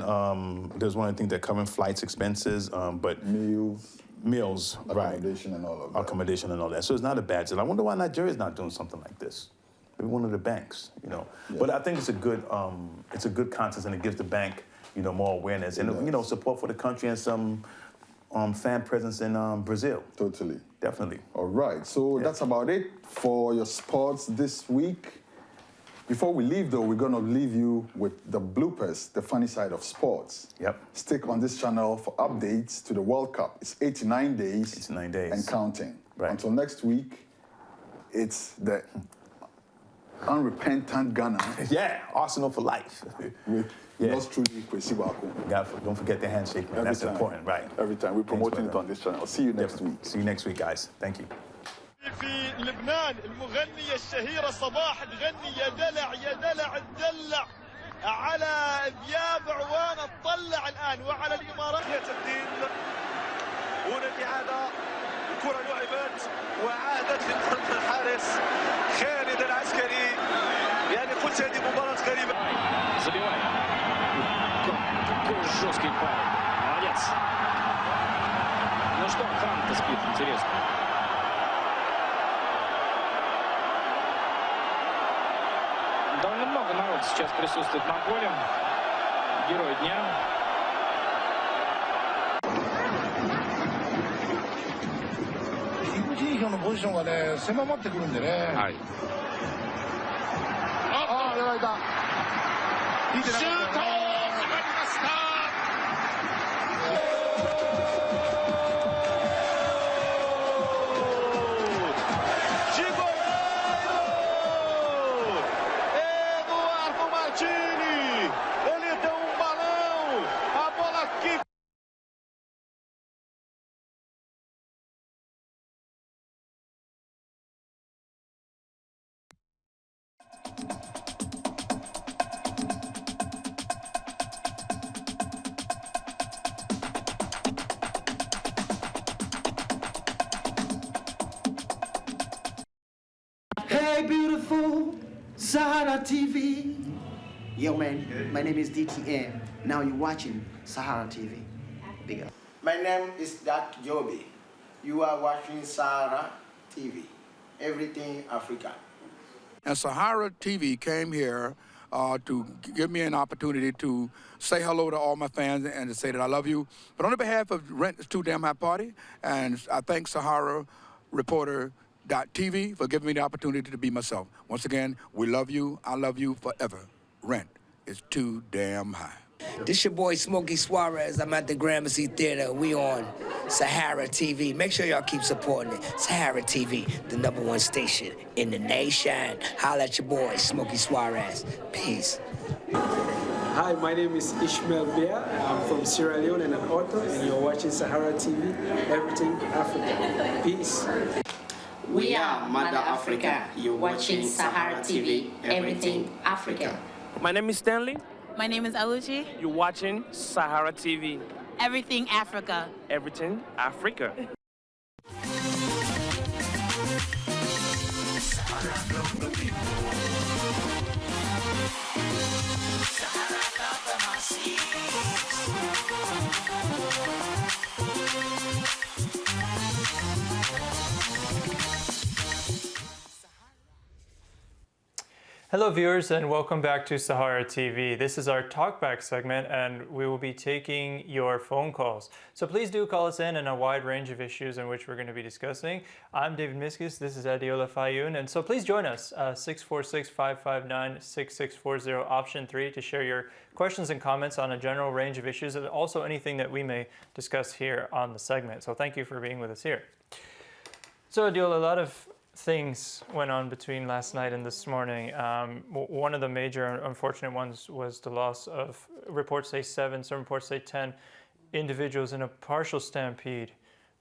There's one thing they're covering flights expenses, but meals, accommodation and all of that. Accommodation and all that. So it's not a bad deal. I wonder why Nigeria's not doing something like this. Maybe one of the banks, But I think it's a good contest, and it gives the bank, more awareness and support for the country and some fan presence in Brazil. Totally. Definitely. All right, so that's about it for your sports this week. Before we leave, though, we're going to leave you with the bloopers, the funny side of sports. Yep. Stick on this channel for updates to the World Cup. It's 89 days. 89 days. And counting. Right. Until next week, it's the unrepentant Ghana. Yeah, Arsenal for life. With yours truly, Kwesi Baako. Don't forget the handshake, man. That's important, right? Every time. We're promoting it on this channel. See you next week. See you next week, guys. Thank you. في لبنان المغنية الشهيرة صباح تغني يا دلع يا دلع الدلع على ذياب عوان تطلع الآن وعلى الإمارات تبديل هنا الإعادة الكرة لعبت وعادت في خلف الحارس خالد العسكري يعني قلت هذه مباراة غريبة Забивает. Какой жесткий пал. Молодец. Ну что, охрана-то спит, интересно. Довольно много народа сейчас присутствует на поле. Герой дня. Ele deu balão, a bola aqui. Hey, beautiful Sahara TV. Yo, man, my name is DTN. Now you're watching Sahara TV. Big up. My name is Joby. You are watching Sahara TV. Everything Africa. And Sahara TV came here to give me an opportunity to say hello to all my fans and to say that I love you. But on behalf of Rent It's Too Damn High Party, and I thank Sahara Reporter.TV for giving me the opportunity to be myself. Once again, we love you. I love you forever. Rent is too damn high. This your boy Smokey Suarez. I'm at the Gramercy Theater. We on Sahara TV. Make sure y'all keep supporting it. Sahara TV, the #1 station in the nation. Holla at your boy Smokey Suarez. Peace. Hi, my name is Ishmael Bea. I'm from Sierra Leone and an author, and you're watching Sahara TV, everything Africa. Peace. We are Mother Africa. You're watching Sahara TV, everything Africa. My name is Stanley. My name is Aluji. You're watching Sahara TV. Everything Africa. Everything Africa. Hello viewers and welcome back to Sahara TV. This is our Talkback segment and we will be taking your phone calls. So please do call us in a wide range of issues in which we're going to be discussing. I'm David Miskis, this is Adiola Fayoun, and so please join us, 646-559-6640, option 3, to share your questions and comments on a general range of issues and also anything that we may discuss here on the segment. So thank you for being with us here. So Adiola, a lot of things went on between last night and this morning. One of the major unfortunate ones was the loss of, reports say 7, some reports say 10 individuals in a partial stampede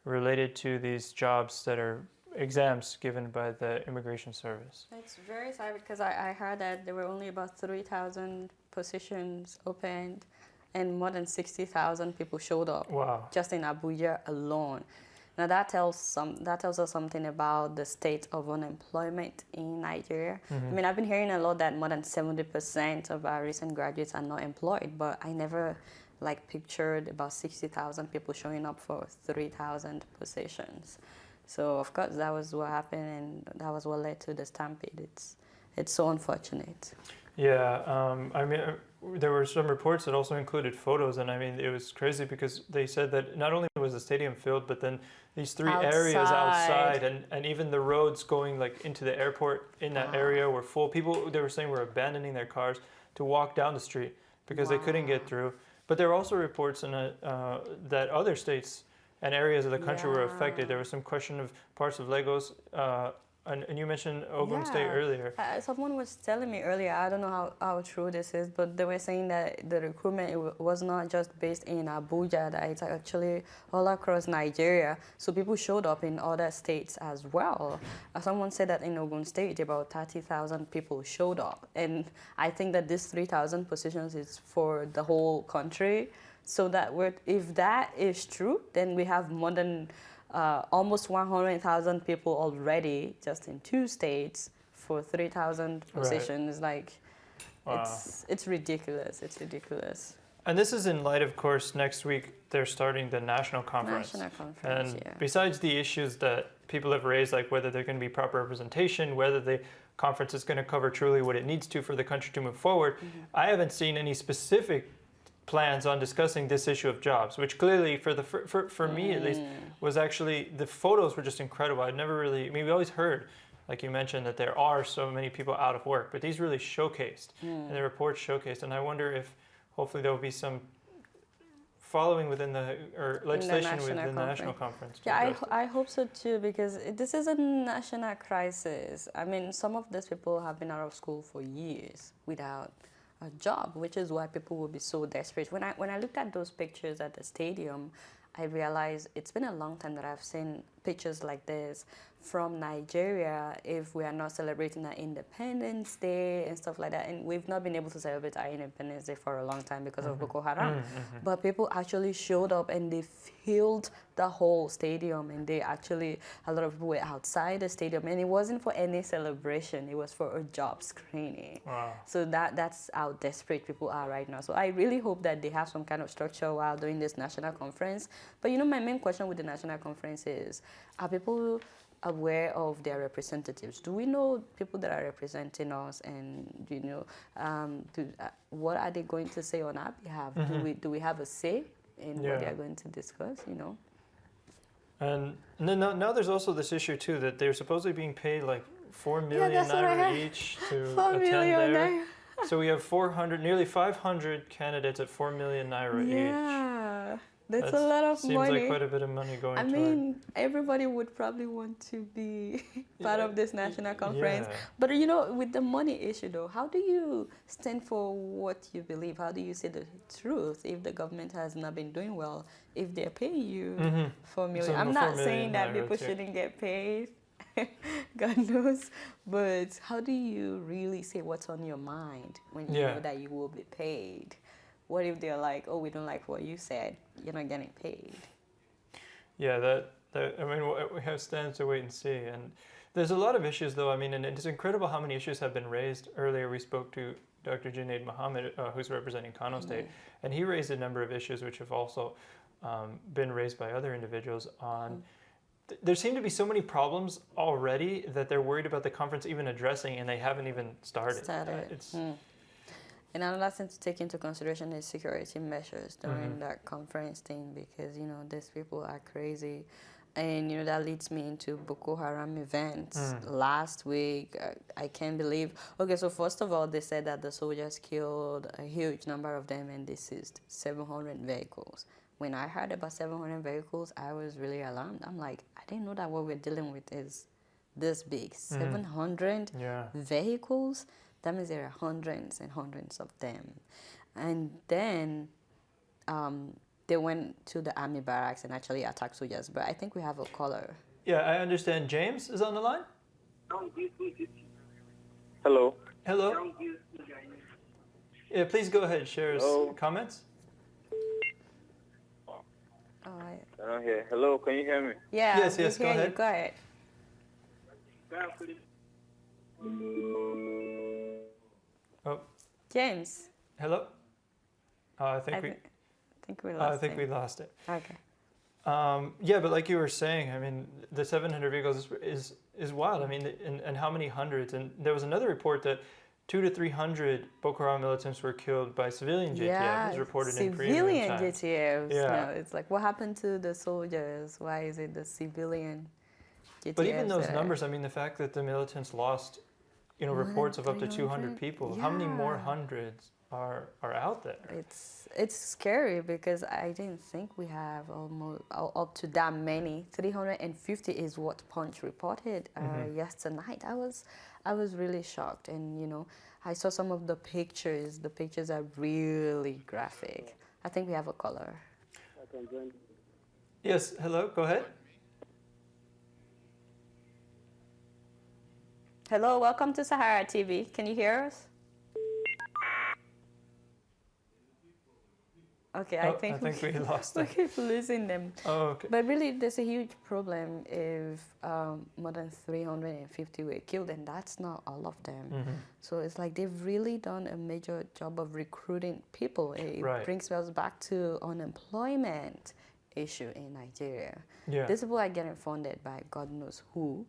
related to these jobs that are exams given by the Immigration Service. It's very sad because I heard that there were only about 3,000 positions opened and more than 60,000 people showed up. Wow. Just in Abuja alone. Now that tells us something about the state of unemployment in Nigeria. Mm-hmm. I mean, I've been hearing a lot that more than 70% of our recent graduates are not employed, but I never pictured about 60,000 people showing up for 3,000 positions. So of course that was what happened, and that was what led to the stampede. It's so unfortunate. Yeah, I mean, there were some reports that also included photos, and I mean, it was crazy because they said that not only was the stadium filled, but then these three areas outside, and even the roads going into the airport in that area were full. People, they were saying, were abandoning their cars to walk down the street because they couldn't get through. But there were also reports that other states and areas of the country were affected. There was some question of parts of Lagos And you mentioned Ogun State earlier. Someone was telling me earlier, I don't know how true this is, but they were saying that the recruitment was not just based in Abuja, that it's actually all across Nigeria. So people showed up in other states as well. Someone said that in Ogun State, about 30,000 people showed up. And I think that this 3,000 positions is for the whole country. So that if that is true, then we have more than almost 100,000 people already just in 2 states for 3,000 positions. Like, it's ridiculous. It's ridiculous. And this is in light, of course, next week they're starting the national conference. And besides the issues that people have raised, like whether there can be proper representation, whether the conference is going to cover truly what it needs to for the country to move forward, I haven't seen any specific plans on discussing this issue of jobs, which clearly, for me at least, was actually, the photos were just incredible. I'd never really, I mean, we always heard, like you mentioned, that there are so many people out of work, but these really showcased, and the reports showcased, and I wonder if hopefully there will be some following within or legislation within the national conference. Yeah, I hope so too, because this is a national crisis. I mean, some of these people have been out of school for years without a job, which is why people will be so desperate. When I looked at those pictures at the stadium, I realized it's been a long time that I've seen pictures like this from Nigeria if we are not celebrating our Independence Day and stuff like that. And we've not been able to celebrate our Independence Day for a long time because of Boko Haram. But people actually showed up and they filled the whole stadium, and a lot of people were outside the stadium, and it wasn't for any celebration, it was for a job screening. So that's how desperate people are right now. So I really hope that they have some kind of structure while doing this national conference. But you know, my main question with the national conference is, are people aware of their representatives? Do we know people that are representing us, and you know, what are they going to say on our behalf? Do we have a say in what they are going to discuss? You know. And now there's also this issue too that they're supposedly being paid like 4 million naira each to attend there. So we have nearly 500 candidates at 4 million naira each. That's a lot of money. Seems like quite a bit of money going. I mean, everybody would probably want to be part of this national conference. But you know, with the money issue though, how do you stand for what you believe? How do you say the truth if the government has not been doing well? If they're paying you 4 million, so I'm not saying that people shouldn't get paid. God knows. But how do you really say what's on your mind when you know that you will be paid? What if they're like, oh, we don't like what you said, you're not getting paid? Yeah, I mean, we have stands to wait and see. And there's a lot of issues, though. I mean, and it's incredible how many issues have been raised. Earlier, we spoke to Dr. Junaid Muhammad, who's representing Kano State, and he raised a number of issues which have also been raised by other individuals on... There seem to be so many problems already that they're worried about the conference even addressing, and they haven't even started. And another thing to take into consideration is security measures during that conference thing, because, you know, these people are crazy. And, you know, that leads me into Boko Haram events. Last week, I can't believe... Okay, so first of all, they said that the soldiers killed a huge number of them and they seized 700 vehicles. When I heard about 700 vehicles, I was really alarmed. I'm like, I didn't know that what we're dealing with is this big. 700 vehicles? That means there are hundreds and hundreds of them. And then they went to the army barracks and actually attacked soldiers. But I think we have a caller. Yeah, I understand. James is on the line? Hello. Hello. Yeah, please go ahead. Share comments. I don't hear. Hello, can you hear me? Yeah, yes, go ahead. Go ahead. Oh. James. Hello? I think we lost it. Okay. Yeah, but like you were saying, I mean, the 700 vehicles is wild. I mean, and how many hundreds? And there was another report that 200 to 300 Boko Haram militants were killed by civilian JTF, as reported in premium times. Civilian JTFs. No, it's like, what happened to the soldiers? Why is it the civilian JTFs? But even those numbers, I mean, the fact that the militants lost, you know, reports of up to 200 people. How many more hundreds are out there. It's scary because I didn't think we have almost up to that many. 350 is what Punch reported yesterday night. I was really shocked, and you know, I saw some of the pictures. The pictures are really graphic. I think we have a caller. Yes, hello, go ahead. Hello, welcome to Sahara TV. Can you hear us? Okay, I think we lost them. We keep losing them. Oh, okay. But really, there's a huge problem if more than 350 were killed, and that's not all of them. So it's like they've really done a major job of recruiting people. It brings us back to unemployment issue in Nigeria. Yeah. These people are getting funded by God knows who,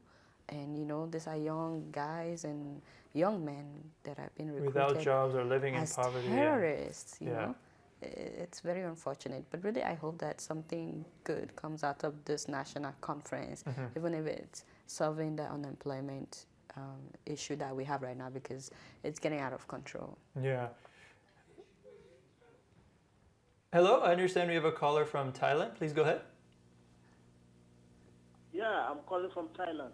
and you know, these are young guys and young men that have been recruited without jobs or living in poverty. Terrorists, you know. It's very unfortunate, but really I hope that something good comes out of this national conference, even if it's solving the unemployment issue that we have right now, because it's getting out of control. Yeah. Hello, I understand we have a caller from Thailand. Please go ahead. Yeah, I'm calling from Thailand.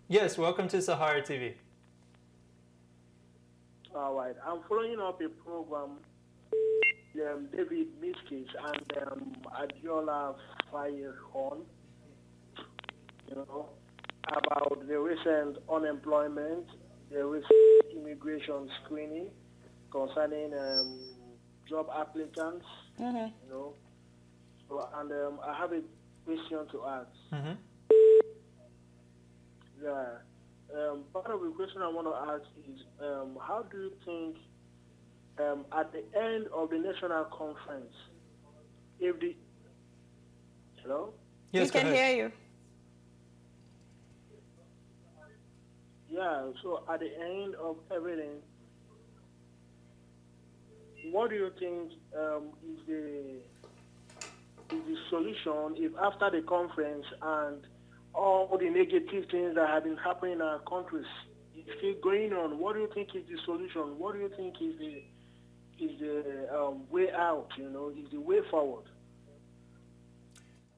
Yes, welcome to Sahara TV. All right, I'm following up a program David Miskis and Adiola Firehorn, you know, about the recent unemployment, the recent immigration screening concerning job applicants, you know. So, and I have a question to ask. Part of the question I want to ask is, how do you think at the end of the national conference, if the... Hello? Yes, we can hear you. Yeah, so at the end of everything, what do you think is the solution if after the conference and all the negative things that have been happening in our countries is still going on? What do you think is the solution? What do you think is the way out, you know, is the way forward?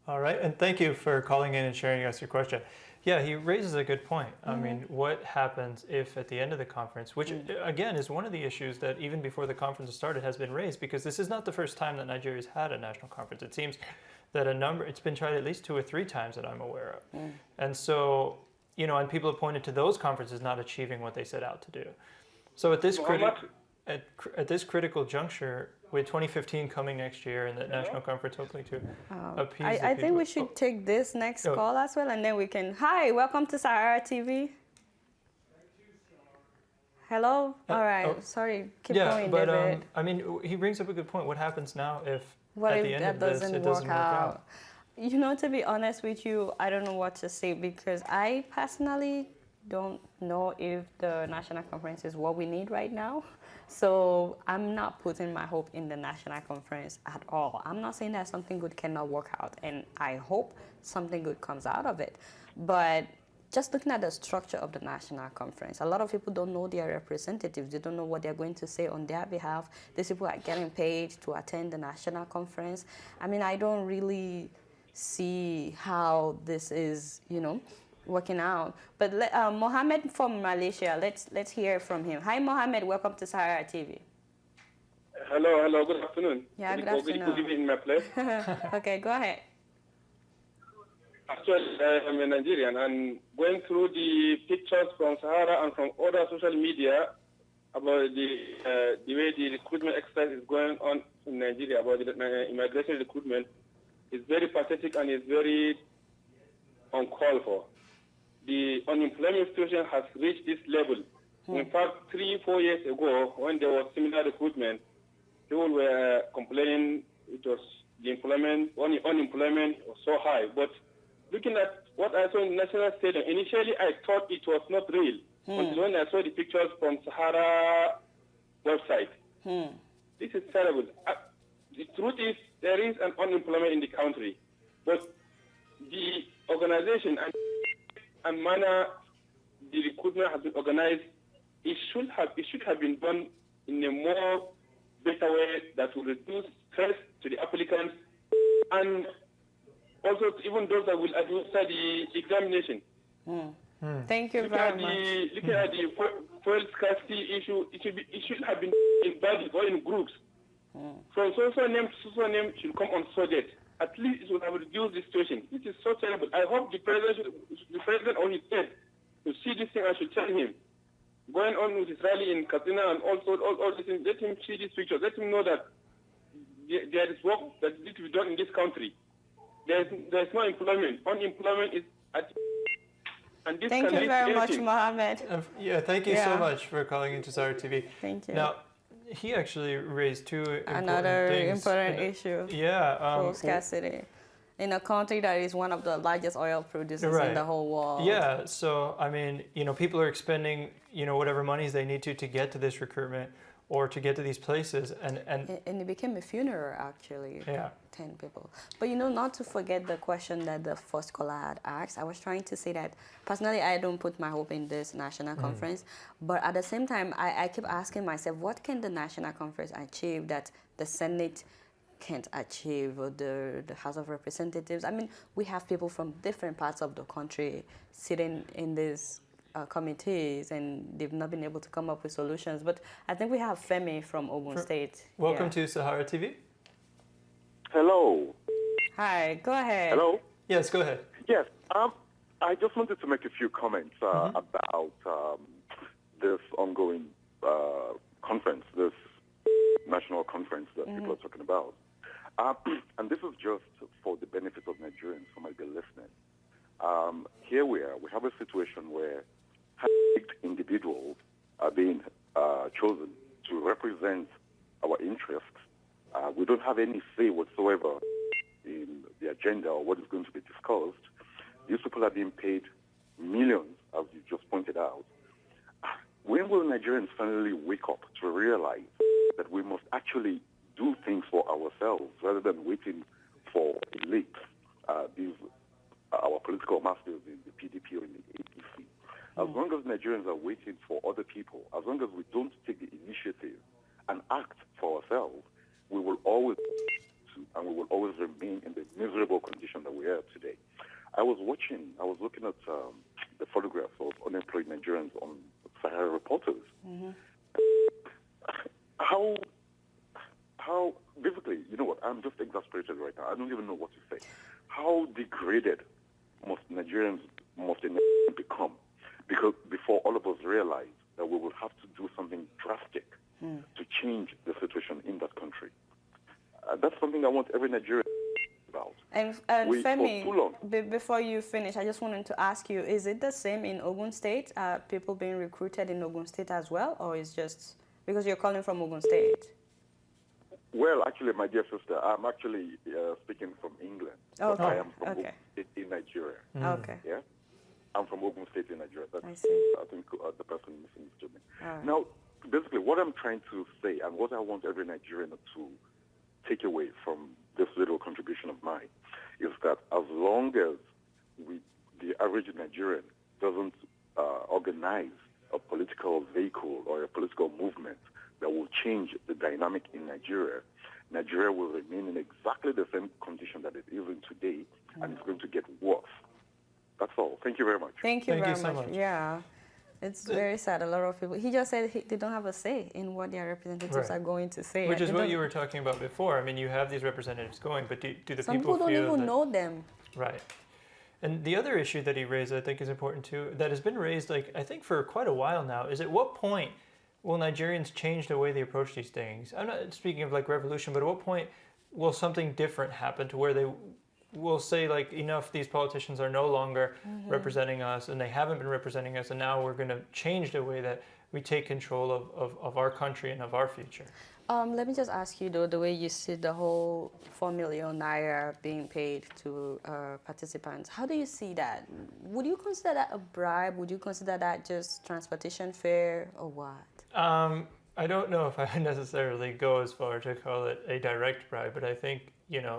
All right, and thank you for calling in and sharing us your question. Yeah, he raises a good point. I mean, what happens if at the end of the conference, which again is one of the issues that even before the conference started has been raised, because this is not the first time that Nigeria's had a national conference. It seems that it's been tried at least 2 or 3 times that I'm aware of. And so, you know, and people have pointed to those conferences not achieving what they set out to do. So at this critical juncture, with 2015 coming next year and the national conference hopefully to appease I think we should take this next call as well, and then we can... Hi, welcome to Sahara TV. Hello? All right, sorry, keep going, but, David. I mean, he brings up a good point. What happens now if What at if the end that of this, it doesn't work out? You know, to be honest with you, I don't know what to say, because I personally don't know if the national conference is what we need right now. So I'm not putting my hope in the national conference at all. I'm not saying that something good cannot work out, and I hope something good comes out of it. But just looking at the structure of the national conference, a lot of people don't know their representatives. They don't know what they're going to say on their behalf. These people are getting paid to attend the national conference. I mean, I don't really see how this is, you know, working out. But Mohammed from Malaysia, let's hear from him. Hi, Mohammed. Welcome to Sahara TV. Hello. Good afternoon. Yeah, good afternoon. Good evening in my place. Okay, go ahead. Actually, I'm a Nigerian, and going through the pictures from Sahara and from other social media about the way the recruitment exercise is going on in Nigeria, about the immigration recruitment, is very pathetic and is very uncalled for. The unemployment situation has reached this level. In fact, 3-4 years ago, when there was similar recruitment, people were complaining it was the unemployment was so high. But looking at what I saw in the national stadium, initially I thought it was not real until when I saw the pictures from Sahara website. This is terrible. The truth is there is an unemployment in the country, but the organization and manner the recruitment has been organized, it should have been done in a more better way that will reduce stress to the applicants and also even those that will administer the examination. Thank you very much. Looking at the fuel scarcity issue, it should have been in bodies or in groups. So name should come on subject. At least it will have reduced the situation. This is so terrible. I hope the president on his head to see this thing and should tell him. Going on with his rally in Katsina and also all this thing, let him see these pictures. Let him know that there is work that needs to be done in this country. There is no employment. Unemployment is at. And this thank you very much, Mohammed. Yeah, thank you so much for calling into Sahara TV. Thank you. Now, he actually raised two important issue. Yeah. Fuel scarcity. In a country that is one of the largest oil producers in the whole world. Yeah, so, I mean, people are expending, whatever monies they need to get to this recruitment or to get to these places. And it became a funeral, actually. Yeah. 10 people. But not to forget the question that the first caller had asked. I was trying to say that, personally, I don't put my hope in this national conference. But at the same time, I keep asking myself, what can the national conference achieve that the Senate can't achieve, or the House of Representatives? I mean, we have people from different parts of the country sitting in these committees, and they've not been able to come up with solutions. But I think we have Femi from Ogun State. Welcome to Sahara TV. Hello. Hi, go ahead. Hello? Yes, go ahead. Yes, I just wanted to make a few comments about this ongoing conference, this national conference that people are talking about. And this is just for the benefit of Nigerians who might be listening. Here we have a situation where individuals are being chosen to represent our interests. We don't have any say whatsoever in the agenda or what is going to be discussed. These people are being paid millions, as you just pointed out. When will Nigerians finally wake up to realize that we must actually do things for ourselves rather than waiting for elites, our political masters in the PDP or in the APC? As long as Nigerians are waiting for other people, as long as we don't take the initiative and act for ourselves, we will always remain in the miserable condition that we are today. I was looking at the photographs of unemployed Nigerians on Sahara Reporters. How basically, you know what, I'm just exasperated right now. I don't even know what to say. How degraded must Nigerians become? Because before all of us realize that we will have to do something drastic to change the situation in that country. That's something I want every Nigerian about. And Femi, before you finish, I just wanted to ask you, is it the same in Ogun State? Are people being recruited in Ogun State as well? Or is just because you're calling from Ogun State? Well, actually, my dear sister, I'm actually speaking from England. Okay. I am from Ogun State in Nigeria. Okay. Yeah? I'm from Ogun State in Nigeria. I see. I think the person misunderstood me. Now, basically, what I'm trying to say and what I want every Nigerian to take away from this little contribution of mine is that as long as the average Nigerian doesn't organize a political vehicle or a political movement that will change the dynamic in Nigeria, Nigeria will remain in exactly the same condition that it is in today, and it's going to get worse. That's all. Thank you very much. Thank you very much. Yeah. It's very sad. A lot of people. He just said they don't have a say in what their representatives are going to say. Which is what you were talking about before. I mean, you have these representatives going, but do the some people don't feel even know them? Right. And the other issue that he raised, I think, is important too. That has been raised, I think, for quite a while now. Is at what point will Nigerians change the way they approach these things? I'm not speaking of revolution, but at what point will something different happen to where they will say enough, these politicians are no longer representing us, and they haven't been representing us, and now we're going to change the way that we take control of our country and of our future. Let me just ask you, though, the way you see the whole 4 million naira being paid to participants, how do you see that? Would you consider that a bribe? Would you consider that just transportation fare, or what? I don't know if I necessarily go as far to call it a direct bribe, but I think,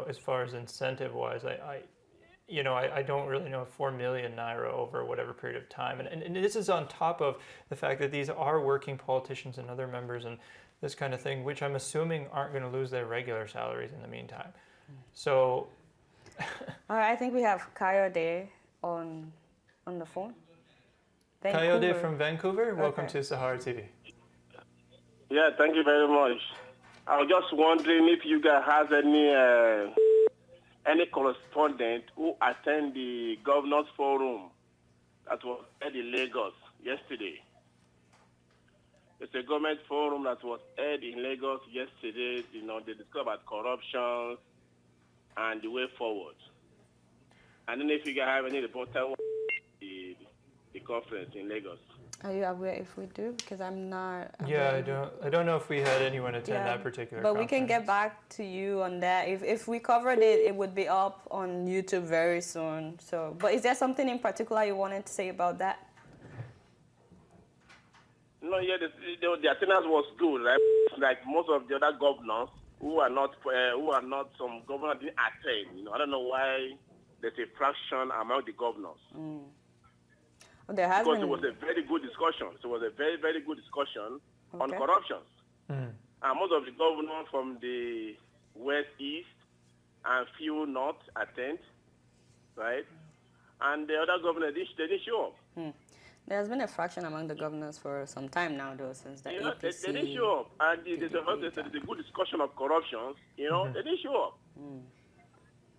as far as incentive-wise, I don't really know 4 million naira over whatever period of time. And this is on top of the fact that these are working politicians and other members and this kind of thing, which I'm assuming aren't going to lose their regular salaries in the meantime. So, all right, I think we have Coyote on the phone. Coyote from Vancouver, welcome to Sahara TV. Yeah, thank you very much. I was just wondering if you guys have any correspondent who attend the Governors Forum that was held in Lagos yesterday. It's a government forum that was held in Lagos yesterday. You know, they discussed about corruption and the way forward. I don't know if you guys have any reporter the conference in Lagos. Are you aware if we do? Because I'm not. Yeah, I don't know if we had anyone attend that particular but conference. We can get back to you on that. If we covered it, it would be up on YouTube very soon. So, but is there something in particular you wanted to say about that? No, yeah, the attendance was good, right? Like most of the other governors who are not some governors didn't attend. You know, I don't know why there's a fraction among the governors. Mm. Well, there has because it was a very good discussion. So it was a very, very good discussion on corruption. Mm. And most of the governors from the West, East, and few North attend, right? And the other governors, they didn't show up. Mm. There's been a fraction among the governors for some time now, though, since the APC. They didn't show up. And there's a good discussion of corruption, you know, they didn't show up. Mm.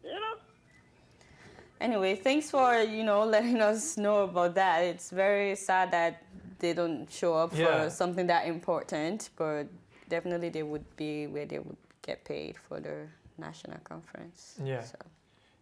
You know? Anyway, thanks for, letting us know about that. It's very sad that they don't show up for something that important, but definitely they would be where they would get paid for the national conference. Yeah. So.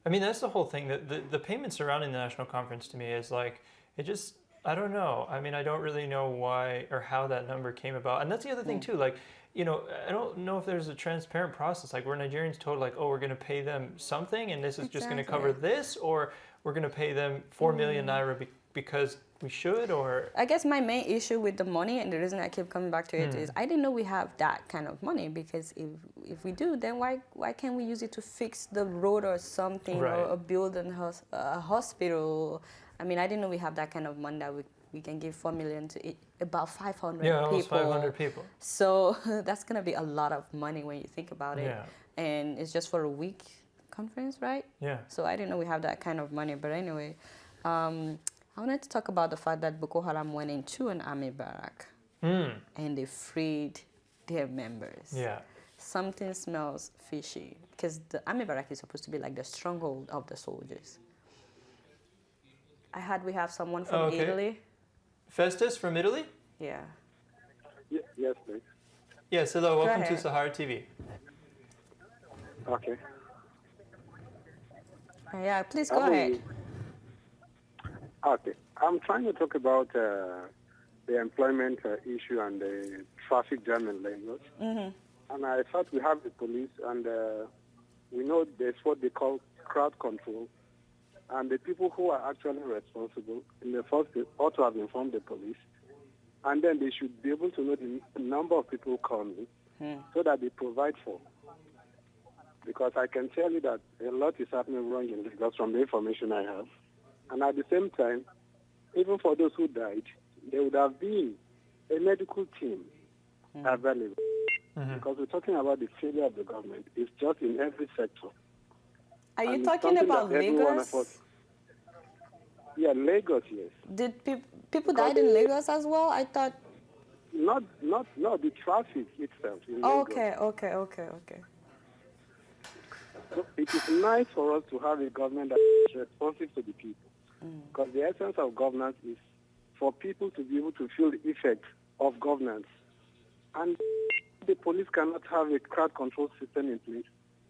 I mean, that's the whole thing. The payment surrounding the national conference to me is like, it just, I don't know. I mean, I don't really know why or how that number came about. And that's the other thing too, like, I don't know if there's a transparent process. Like, were Nigerians told, like, oh, we're going to pay them something and this is just going to cover this, or we're going to pay them 4 million naira because we should, or? I guess my main issue with the money, and the reason I keep coming back to it, is I didn't know we have that kind of money, because if we do, then why can't we use it to fix the road or something, or build a hospital? I mean, I didn't know we have that kind of money that we can give 4 million to about 500 people. Almost 500 people. So that's going to be a lot of money when you think about it. Yeah. And it's just for a week conference, right? Yeah. So I didn't know we have that kind of money. But anyway, I wanted to talk about the fact that Boko Haram went into an army barrack and they freed their members. Yeah. Something smells fishy, because the army barrack is supposed to be like the stronghold of the soldiers. We have someone from Italy. Festus from Italy? Yeah. Yes, please. Yes, hello. Welcome to Sahara TV. Okay. Yeah, please go ahead. Okay. I'm trying to talk about the employment issue and the traffic jam in Lagos. Mm-hmm. And I thought we have the police, and we know there's what they call crowd control. And the people who are actually responsible, in the first place, ought to have informed the police. And then they should be able to know the number of people coming so that they provide for. Because I can tell you that a lot is happening wrong in Lagos from the information I have. And at the same time, even for those who died, there would have been a medical team available. Because we're talking about the failure of the government. It's just in every sector. Are you talking about Lagos? Yeah, Lagos, yes. Did people died in Lagos as well? I thought. Not the traffic itself in Lagos. Okay. So it is nice for us to have a government that is responsive to the people. Because the essence of governance is for people to be able to feel the effect of governance. And the police cannot have a crowd control system in place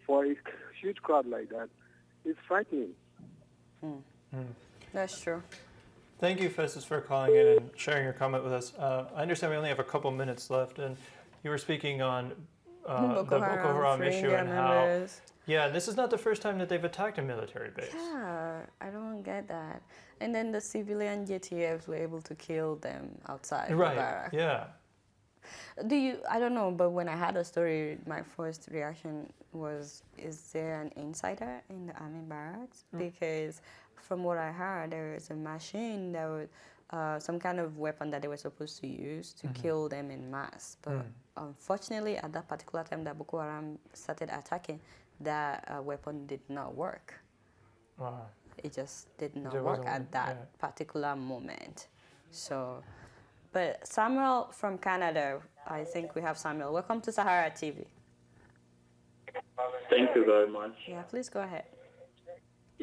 for a huge crowd like that. It's frightening. That's true. Thank you, Festus, for calling in and sharing your comment with us. I understand we only have a couple minutes left, and you were speaking on the Boko Haram issue and how... Yeah, this is not the first time that they've attacked a military base. Yeah, I don't get that. And then the civilian JTFs were able to kill them outside the barrack. Yeah. I don't know, but when I had a story, my first reaction was, is there an insider in the army barracks? Because from what I heard, there is a machine that would, some kind of weapon that they were supposed to use to kill them in mass. But unfortunately, at that particular time that Boko Haram started attacking, that weapon did not work. Wow. It just did not work at that particular moment. So, but Samuel from Canada, I think we have Samuel. Welcome to Sahara TV. Thank you very much. Yeah, please go ahead.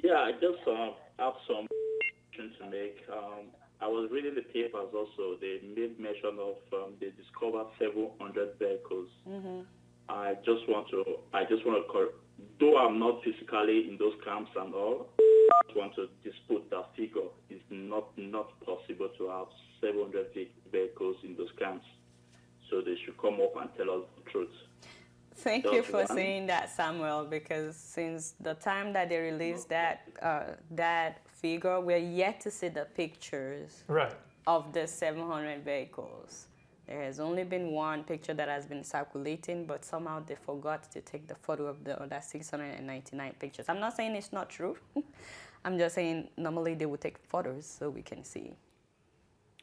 Yeah, I just have some to make. I was reading the papers also. They made mention of they discovered 700 vehicles. I just want to though I'm not physically in those camps and all, I just want to dispute that figure. It's not possible to have 700 vehicles in those camps. So they should come up and tell us the truth. Thank you for saying that, Samuel, because since the time that they released that figure, we're yet to see the pictures of the 700 vehicles. There has only been one picture that has been circulating, but somehow they forgot to take the photo of the other 699 pictures. I'm not saying it's not true. I'm just saying normally they would take photos so we can see.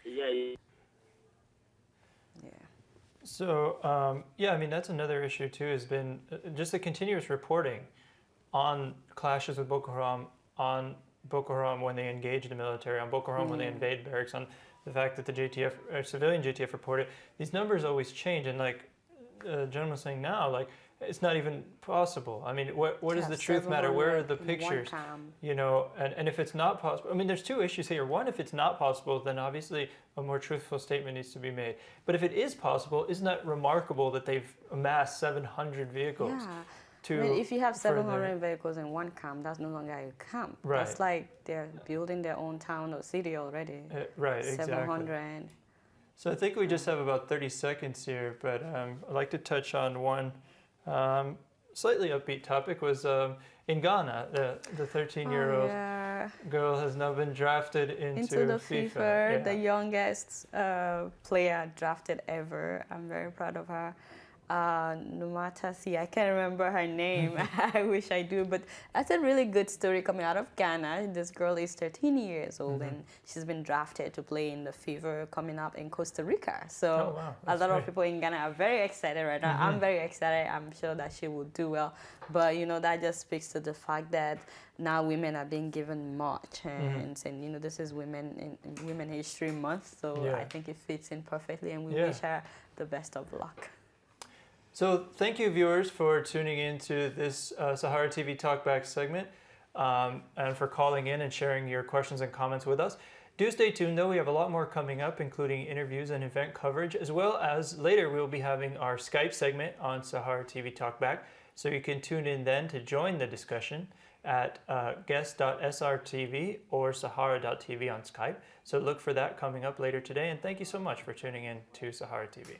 Yeah. So, yeah, I mean, that's another issue, too, has been just the continuous reporting on clashes with Boko Haram, on Boko Haram when they engage the military, on Boko Haram when they invade barracks, on the fact that the JTF, or civilian JTF reported. These numbers always change, and like the gentleman was saying now, like, it's not even possible. I mean, what does the truth matter? Where are the pictures? You know, and if it's not possible, I mean, there's two issues here. One, if it's not possible, then obviously a more truthful statement needs to be made. But if it is possible, isn't that remarkable that they've amassed 700 vehicles? Yeah. I mean, if you have 700 vehicles in one camp, that's no longer a camp. Right. That's like they're building their own town or city already. Right, 700. Exactly. So I think we just have about 30 seconds here, but I'd like to touch on one slightly upbeat topic. Was in Ghana, the 13-year-old girl has now been drafted into the FIFA. The youngest player drafted ever. I'm very proud of her. Numatasi, I can't remember her name. I wish I do, but that's a really good story coming out of Ghana. This girl is 13 years old and she's been drafted to play in the FIFA coming up in Costa Rica. So a lot of people in Ghana are very excited right now. I'm very excited. I'm sure that she will do well. But, you know, that just speaks to the fact that now women are being given more chance. And, you know, this is Women History Month. So I think it fits in perfectly, and we wish her the best of luck. So thank you, viewers, for tuning in to this Sahara TV TalkBack segment and for calling in and sharing your questions and comments with us. Do stay tuned, though. We have a lot more coming up, including interviews and event coverage, as well as later we'll be having our Skype segment on Sahara TV TalkBack. So you can tune in then to join the discussion at guest.srtv or sahara.tv on Skype. So look for that coming up later today. And thank you so much for tuning in to Sahara TV.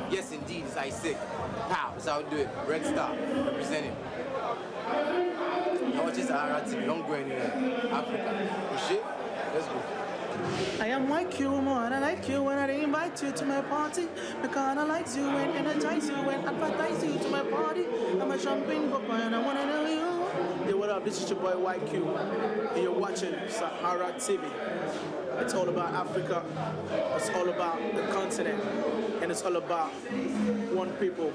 Yes, indeed, it's Isaac. Pow, that's how we do it. Red Star, representing. You're watching Sahara TV, don't go anywhere. Africa. Oh shit, let's go. I am like you more, and I like you when I invite you to my party. Because I like you and energize you and advertise you to my party. I'm a champagne papa and I wanna know you. Hey, what up? This is your boy YQ, and you're watching Sahara TV. It's all about Africa. It's all about the continent. And it's all about one people.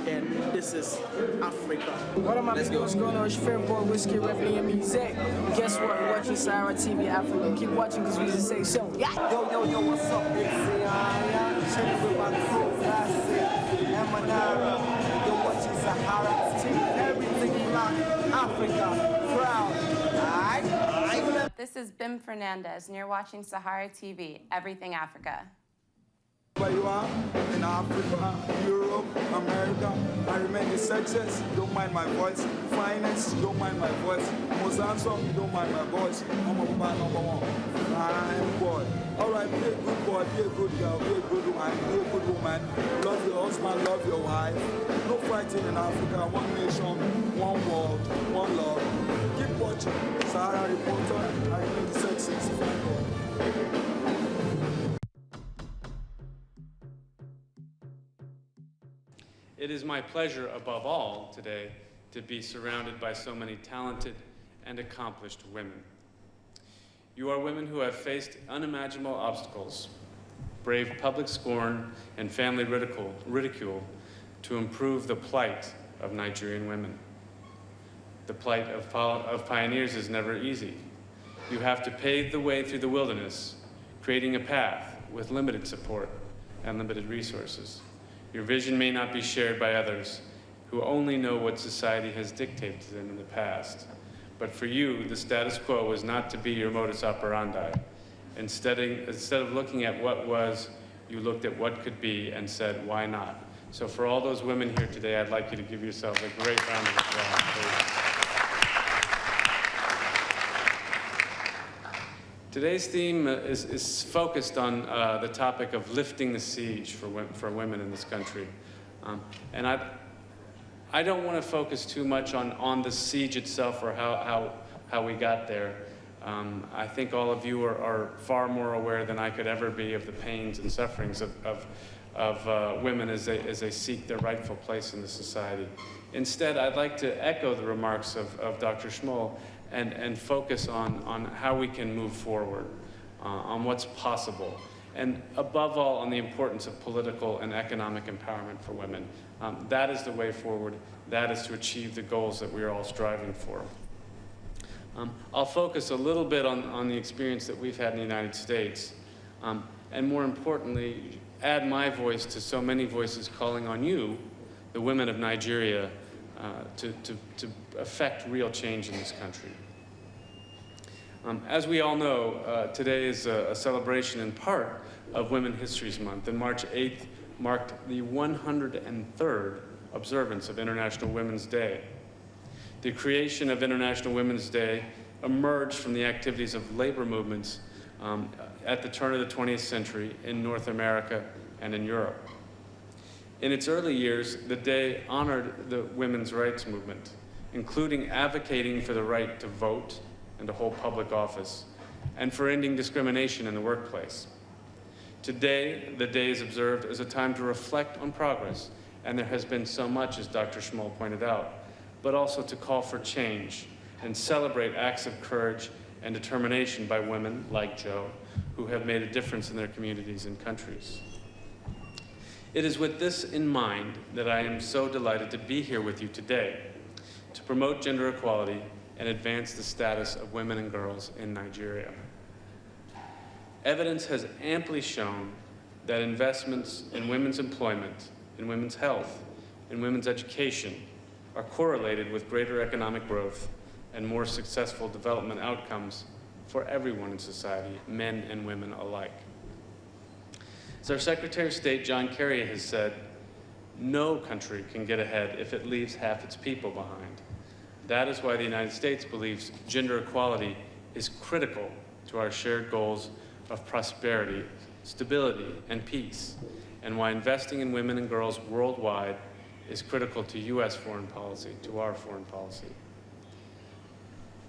And this is Africa. What up, my people? What's going on? It's your favorite boy, Whiskey, repping music. Guess what? You're watching Sahara TV Africa. Keep watching because we just say so. Yeah. Yo, what's up? It's Sayaya. Chilling with my crew. Classic. And Manara. You're watching Sahara TV. Everything locked. Africa. Proud. Alright? This is Bim Fernandez, and you're watching Sahara TV, Everything Africa. Where you are, in Africa, Europe, America, I remain the success, don't mind my voice. Finance, don't mind my voice. Most handsome, don't mind my voice. I'm a man number one. Fine boy. Alright, play good. boy, be a good girl, be a good man, be a good woman. Love your husband, love your wife. No fighting in Africa. One nation, one world, one love. Keep watching. Sahara Reporter, I remain the sexiest fan. It is my pleasure, above all, today, to be surrounded by so many talented and accomplished women. You are women who have faced unimaginable obstacles, braved public scorn and family ridicule to improve the plight of Nigerian women. The plight of pioneers is never easy. You have to pave the way through the wilderness, creating a path with limited support and limited resources. Your vision may not be shared by others who only know what society has dictated to them in the past. But for you, the status quo was not to be your modus operandi. Instead of looking at what was, you looked at what could be and said, why not? So for all those women here today, I'd like you to give yourselves a great round of applause, please. Today's theme is focused on the topic of lifting the siege for women in this country. And I don't want to focus too much on the siege itself or how we got there. I think all of you are far more aware than I could ever be of the pains and sufferings of women as they seek their rightful place in the society. Instead, I'd like to echo the remarks of Dr. Schmoll and focus on how we can move forward, on what's possible, and above all, on the importance of political and economic empowerment for women. That is the way forward. That is to achieve the goals that we are all striving for. I'll focus a little bit on the experience that we've had in the United States, and more importantly, add my voice to so many voices calling on you, the women of Nigeria, to affect real change in this country. As we all know, today is a celebration in part of Women Histories Month, and March 8th marked the 103rd observance of International Women's Day. The creation of International Women's Day emerged from the activities of labor movements at the turn of the 20th century in North America and in Europe. In its early years, the day honored the women's rights movement, including advocating for the right to vote and to hold public office, and for ending discrimination in the workplace. Today, the day is observed as a time to reflect on progress, and there has been so much, as Dr. Schmoll pointed out, but also to call for change and celebrate acts of courage and determination by women like Jo, who have made a difference in their communities and countries. It is with this in mind that I am so delighted to be here with you today to promote gender equality and advance the status of women and girls in Nigeria. Evidence has amply shown that investments in women's employment, in women's health, in women's education are correlated with greater economic growth and more successful development outcomes for everyone in society, men and women alike. As our Secretary of State, John Kerry, has said, no country can get ahead if it leaves half its people behind. That is why the United States believes gender equality is critical to our shared goals of prosperity, stability, and peace, and why investing in women and girls worldwide is critical to U.S. foreign policy, to our foreign policy.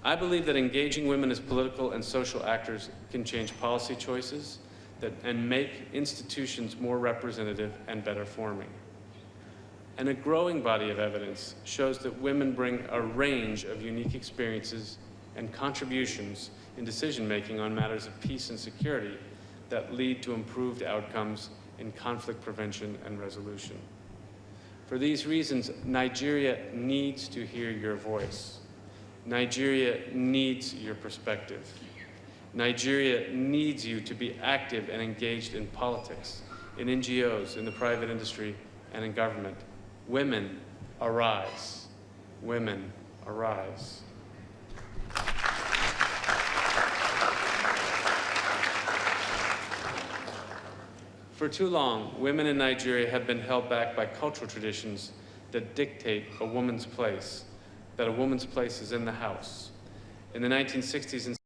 I believe that engaging women as political and social actors can change policy choices and make institutions more representative and better forming. And a growing body of evidence shows that women bring a range of unique experiences and contributions in decision-making on matters of peace and security that lead to improved outcomes in conflict prevention and resolution. For these reasons, Nigeria needs to hear your voice. Nigeria needs your perspective. Nigeria needs you to be active and engaged in politics, in NGOs, in the private industry, and in government. Women, arise. Women, arise. For too long, women in Nigeria have been held back by cultural traditions that dictate a woman's place, that a woman's place is in the house. In the 1960s and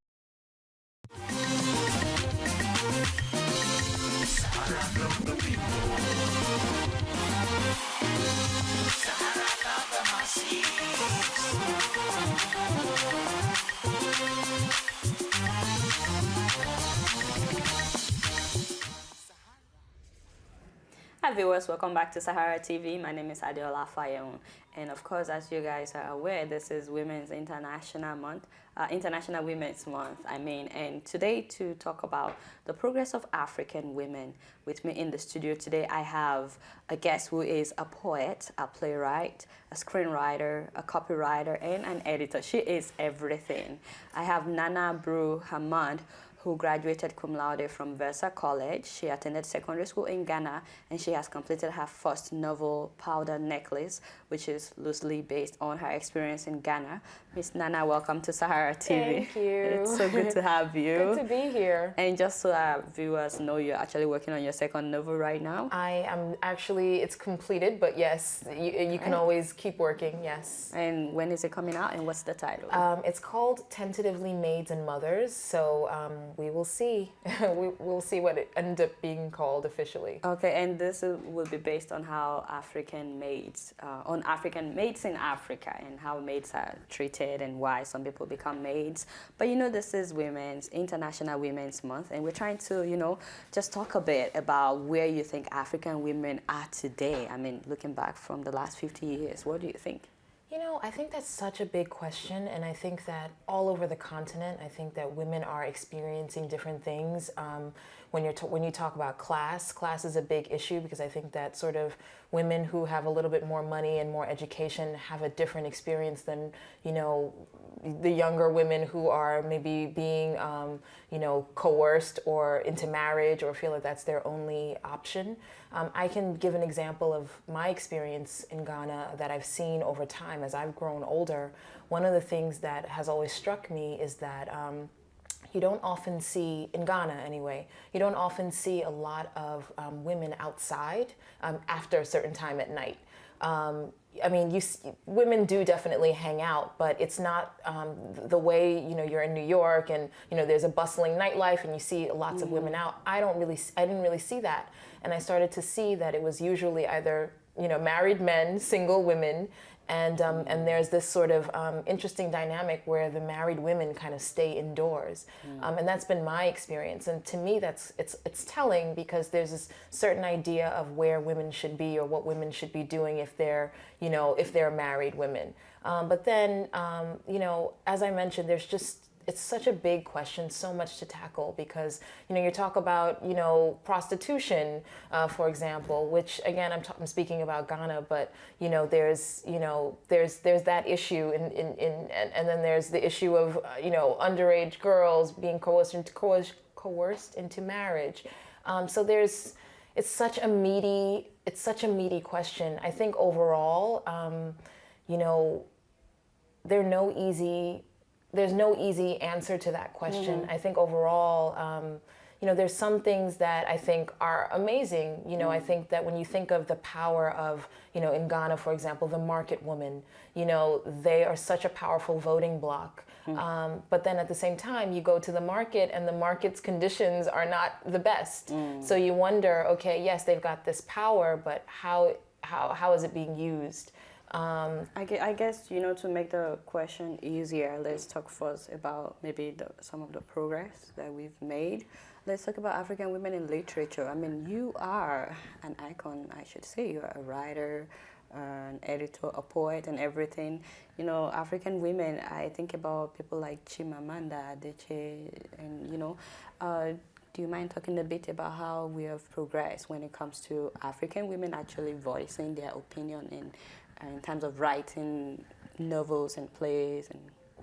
Sahara love the people. Sahara love the masses. Hi viewers, welcome back to Sahara TV. My name is Adeola Fayeun, and of course, as you guys are aware, this is Women's International Month, International Women's Month. And today to talk about the progress of African women, with me in the studio today, I have a guest who is a poet, a playwright, a screenwriter, a copywriter, and an editor. She is everything. I have Nana Brew-Hammond, who graduated cum laude from Versa College. She attended secondary school in Ghana, and she has completed her first novel, Powder Necklace, which is loosely based on her experience in Ghana. Miss Nana, welcome to Sahara TV. Thank you. It's so good to have you. Good to be here. And just so our viewers know, you're actually working on your second novel right now. I am actually, it's completed, but yes, you can always keep working, yes. And when is it coming out, and what's the title? It's called Tentatively Maids and Mothers, so we will see. We'll see what it ends up being called officially. Okay, and this will be based on how African maids, on African maids in Africa, and how maids are treated and why some people become maids. But you know, this is International Women's Month, and we're trying to, just talk a bit about where you think African women are today. I mean, looking back from the last 50 years, what do you think? I think that's such a big question, and I think that all over the continent, I think that women are experiencing different things. When you talk about class is a big issue, because I think that sort of women who have a little bit more money and more education have a different experience than, the younger women who are maybe being, coerced or into marriage, or feel that that's their only option. I can give an example of my experience in Ghana that I've seen over time as I've grown older. One of the things that has always struck me is that you don't often see, in Ghana anyway, you don't often see a lot of women outside after a certain time at night. Women do definitely hang out, but it's not the way, you're in New York and, there's a bustling nightlife and you see lots of women out. I didn't really see that. And I started to see that it was usually either, married men, single women, and there's this sort of interesting dynamic where the married women kind of stay indoors. And that's been my experience. And to me, it's telling, because there's this certain idea of where women should be or what women should be doing if they're married women. But then, as I mentioned, it's such a big question, so much to tackle, because, you talk about, prostitution, for example, which again, I'm speaking about Ghana, but, there's that issue and then there's the issue of, underage girls being coerced into marriage. So it's such a meaty question. I think overall, there's no easy answer to that question. Mm-hmm. I think overall, there's some things that I think are amazing. I think that when you think of the power of, in Ghana, for example, the market woman, they are such a powerful voting bloc. But then at the same time, you go to the market and the market's conditions are not the best. So you wonder, okay, yes, they've got this power, but how is it being used? I guess, to make the question easier, let's talk first about maybe some of the progress that we've made. Let's talk about African women in literature. I mean, you are an icon, I should say. You're a writer, an editor, a poet, and everything. African women, I think about people like Chimamanda Adichie, and, do you mind talking a bit about how we have progressed when it comes to African women actually voicing their opinion in terms of writing novels and plays?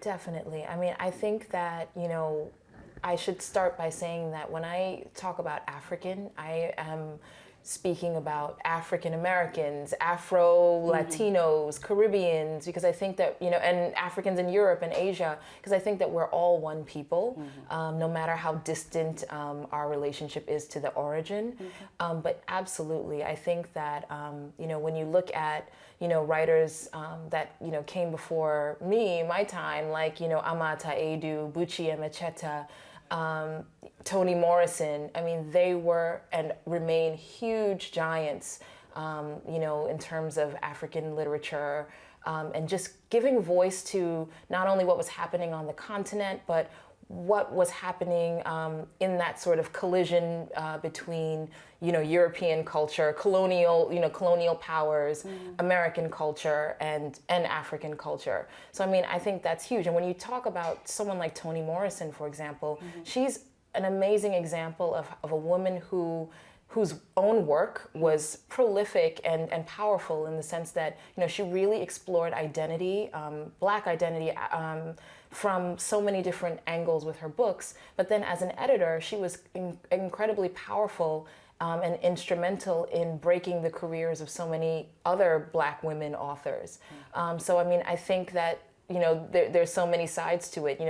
Definitely. I think that, I should start by saying that when I talk about African, I am speaking about African Americans, Afro-Latinos, Caribbeans, because I think that, and Africans in Europe and Asia, because I think that we're all one people, no matter how distant our relationship is to the origin. But absolutely, I think that, when you look at, writers that, came before me, my time, like, Amata Edu, Buchi Emecheta, Toni Morrison. I mean, they were and remain huge giants, in terms of African literature, and just giving voice to not only what was happening on the continent, but what was happening in that sort of collision between, European culture, colonial powers, American culture, and African culture. So, I mean, I think that's huge. And when you talk about someone like Toni Morrison, for example, she's an amazing example of a woman whose own work was prolific and powerful in the sense that, she really explored identity, Black identity, from so many different angles with her books. But then as an editor, she was incredibly powerful and instrumental in breaking the careers of so many other Black women authors. So, I mean, I think that, there's so many sides to it.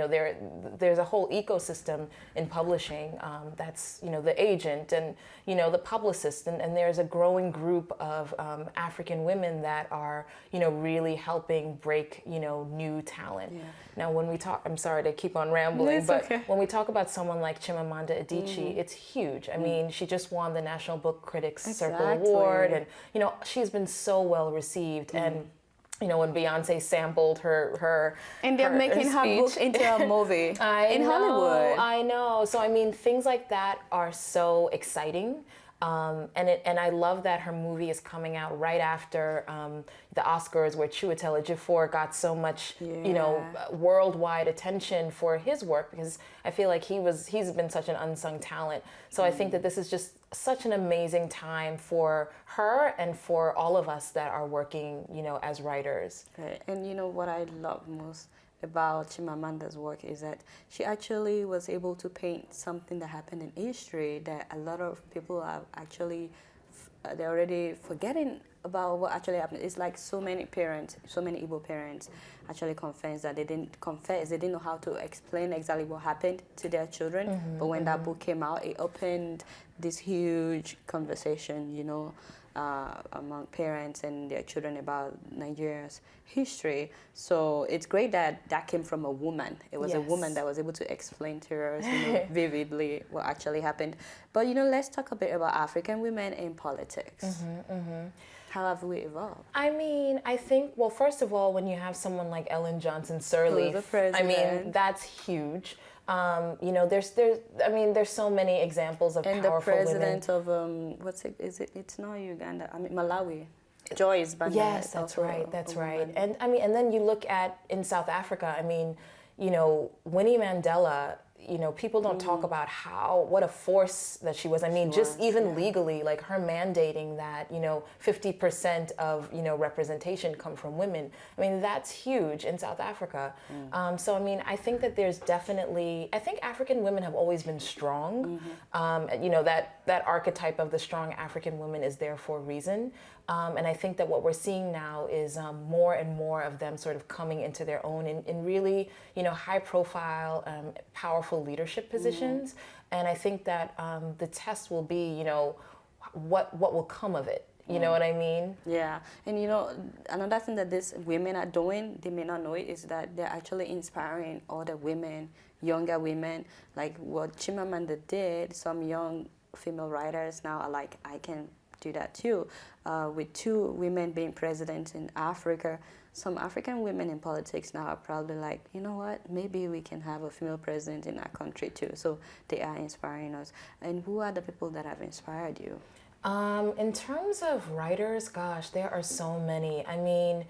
There's a whole ecosystem in publishing. That's, the agent and, the publicist. And there's a growing group of African women that are, really helping break, new talent. Yeah. Now, when we talk, I'm sorry to keep on rambling, but when we talk about someone like Chimamanda Adichie, it's huge. I mean, she just won the National Book Critics Circle Award. And, she's been so well received. And when Beyonce sampled her and they're making her book into a movie in Hollywood. I know. So I mean, things like that are so exciting. And I love that her movie is coming out right after the Oscars, where Chiwetel Ejiofor got so much, worldwide attention for his work, because I feel like he's been such an unsung talent. So I think that this is just such an amazing time for her and for all of us that are working, as writers. Right. And what I love most about Chimamanda's work is that she actually was able to paint something that happened in history that a lot of people are actually, they're already forgetting about what actually happened. It's like so many Igbo parents actually confess that they didn't know how to explain exactly what happened to their children. But when that book came out, it opened this huge conversation, among parents and their children about Nigeria's history. So it's great that that came from a woman. It was a woman that was able to explain to us vividly what actually happened. But let's talk a bit about African women in politics. How have we evolved? I mean, I think, well, first of all, when you have someone like Ellen Johnson Sirleaf, I mean, that's huge. There's so many examples of and powerful women. And the president of it's not Uganda, Malawi. Joyce Banda. Yes, that's right. And and then you look at in South Africa, Winnie Mandela, people don't talk about what a force that she was. I mean, just even legally, like her mandating that, 50% of, representation come from women. I mean, that's huge in South Africa. So, I mean, I think that there's definitely, I think African women have always been strong. That archetype of the strong African woman is there for a reason. And I think that what we're seeing now is more and more of them sort of coming into their own in really, high profile, powerful leadership positions. And I think that the test will be, what will come of it. You know what I mean? Yeah. And another thing that these women are doing, they may not know it, is that they're actually inspiring other women, younger women, like what Chimamanda did. Some young female writers now are like, I can do that too. With 2 women being president in Africa, some African women in politics now are probably like, you know what, maybe we can have a female president in our country too. So they are inspiring us. And who are the people that have inspired you? In terms of writers, gosh, there are so many. I mean,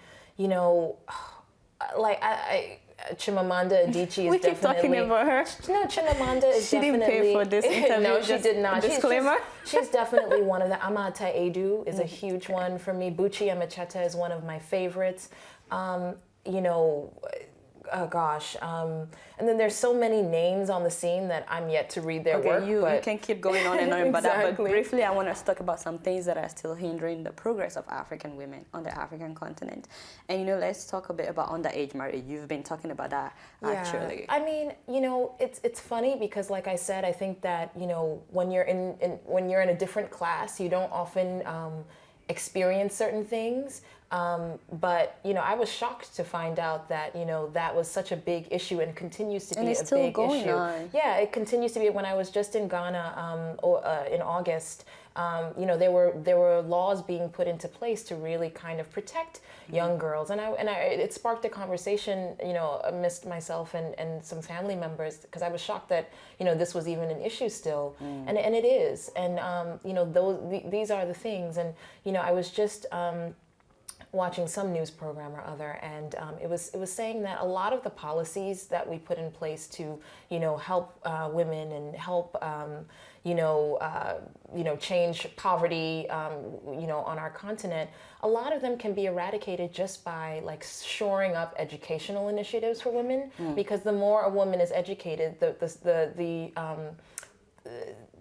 Chimamanda Adichie is definitely... We keep talking about her. No, Chimamanda is she definitely... She didn't pay for this interview. No, she did not. Disclaimer. She's definitely one of the... Amata Edu is a huge one for me. Buchi Emecheta is one of my favorites. Oh gosh, and then there's so many names on the scene that I'm yet to read their work. You can keep going on and on about that, but briefly I want to talk about some things that are still hindering the progress of African women on the African continent. And let's talk a bit about underage marriage. You've been talking about that, actually. I mean, it's funny because, like I said, I think that when you're in a different class, you don't often experience certain things. But, you know, I was shocked to find out that, you know, that was such a big issue and continues to be a big issue. And it's still going on. Yeah, it continues to be. When I was just in Ghana in August, you know, there were laws being put into place to really kind of protect young girls, and it sparked a conversation, you know, amidst myself and some family members, because I was shocked that, you know, this was even an issue still, and it is, and you know, these are the things, and you know, I was just watching some news program or other, and it was saying that a lot of the policies that we put in place to, you know, help women and help you know, change poverty, you know, on our continent, a lot of them can be eradicated just by like shoring up educational initiatives for women, because the more a woman is educated,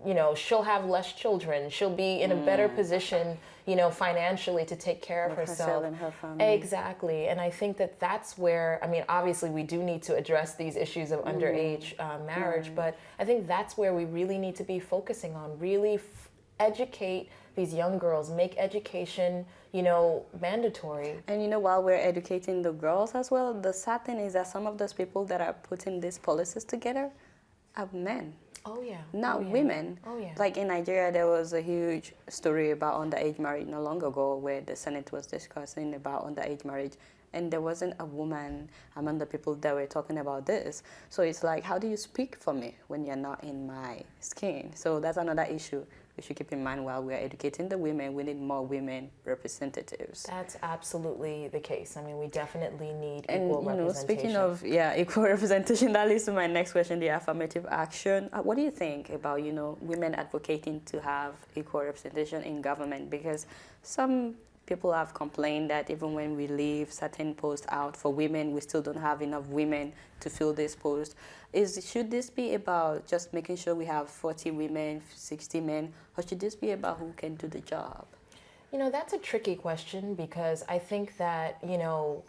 you know, she'll have less children. She'll be in a better position, you know, financially to take care of herself and her family. Exactly. And I think that that's where, I mean, obviously we do need to address these issues of underage marriage, but I think that's where we really need to be focusing on, really educate these young girls, make education, you know, mandatory. And you know, while we're educating the girls as well, the sad thing is that some of those people that are putting these policies together are men. Oh yeah. Not women. Oh yeah. Like in Nigeria, there was a huge story about underage marriage not long ago, where the Senate was discussing about underage marriage, and there wasn't a woman among the people that were talking about this. So it's like, how do you speak for me when you're not in my skin? So that's another issue we should keep in mind while we're educating the women. We need more women representatives. That's absolutely the case. I mean, we definitely need equal representation. And speaking of equal representation, that leads to my next question: the affirmative action. What do you think about, you know, women advocating to have equal representation in government? Because some people have complained that even when we leave certain posts out for women, we still don't have enough women to fill this post. Should this be about just making sure we have 40 women, 60 men, or should this be about who can do the job? You know, that's a tricky question, because I think that, you know,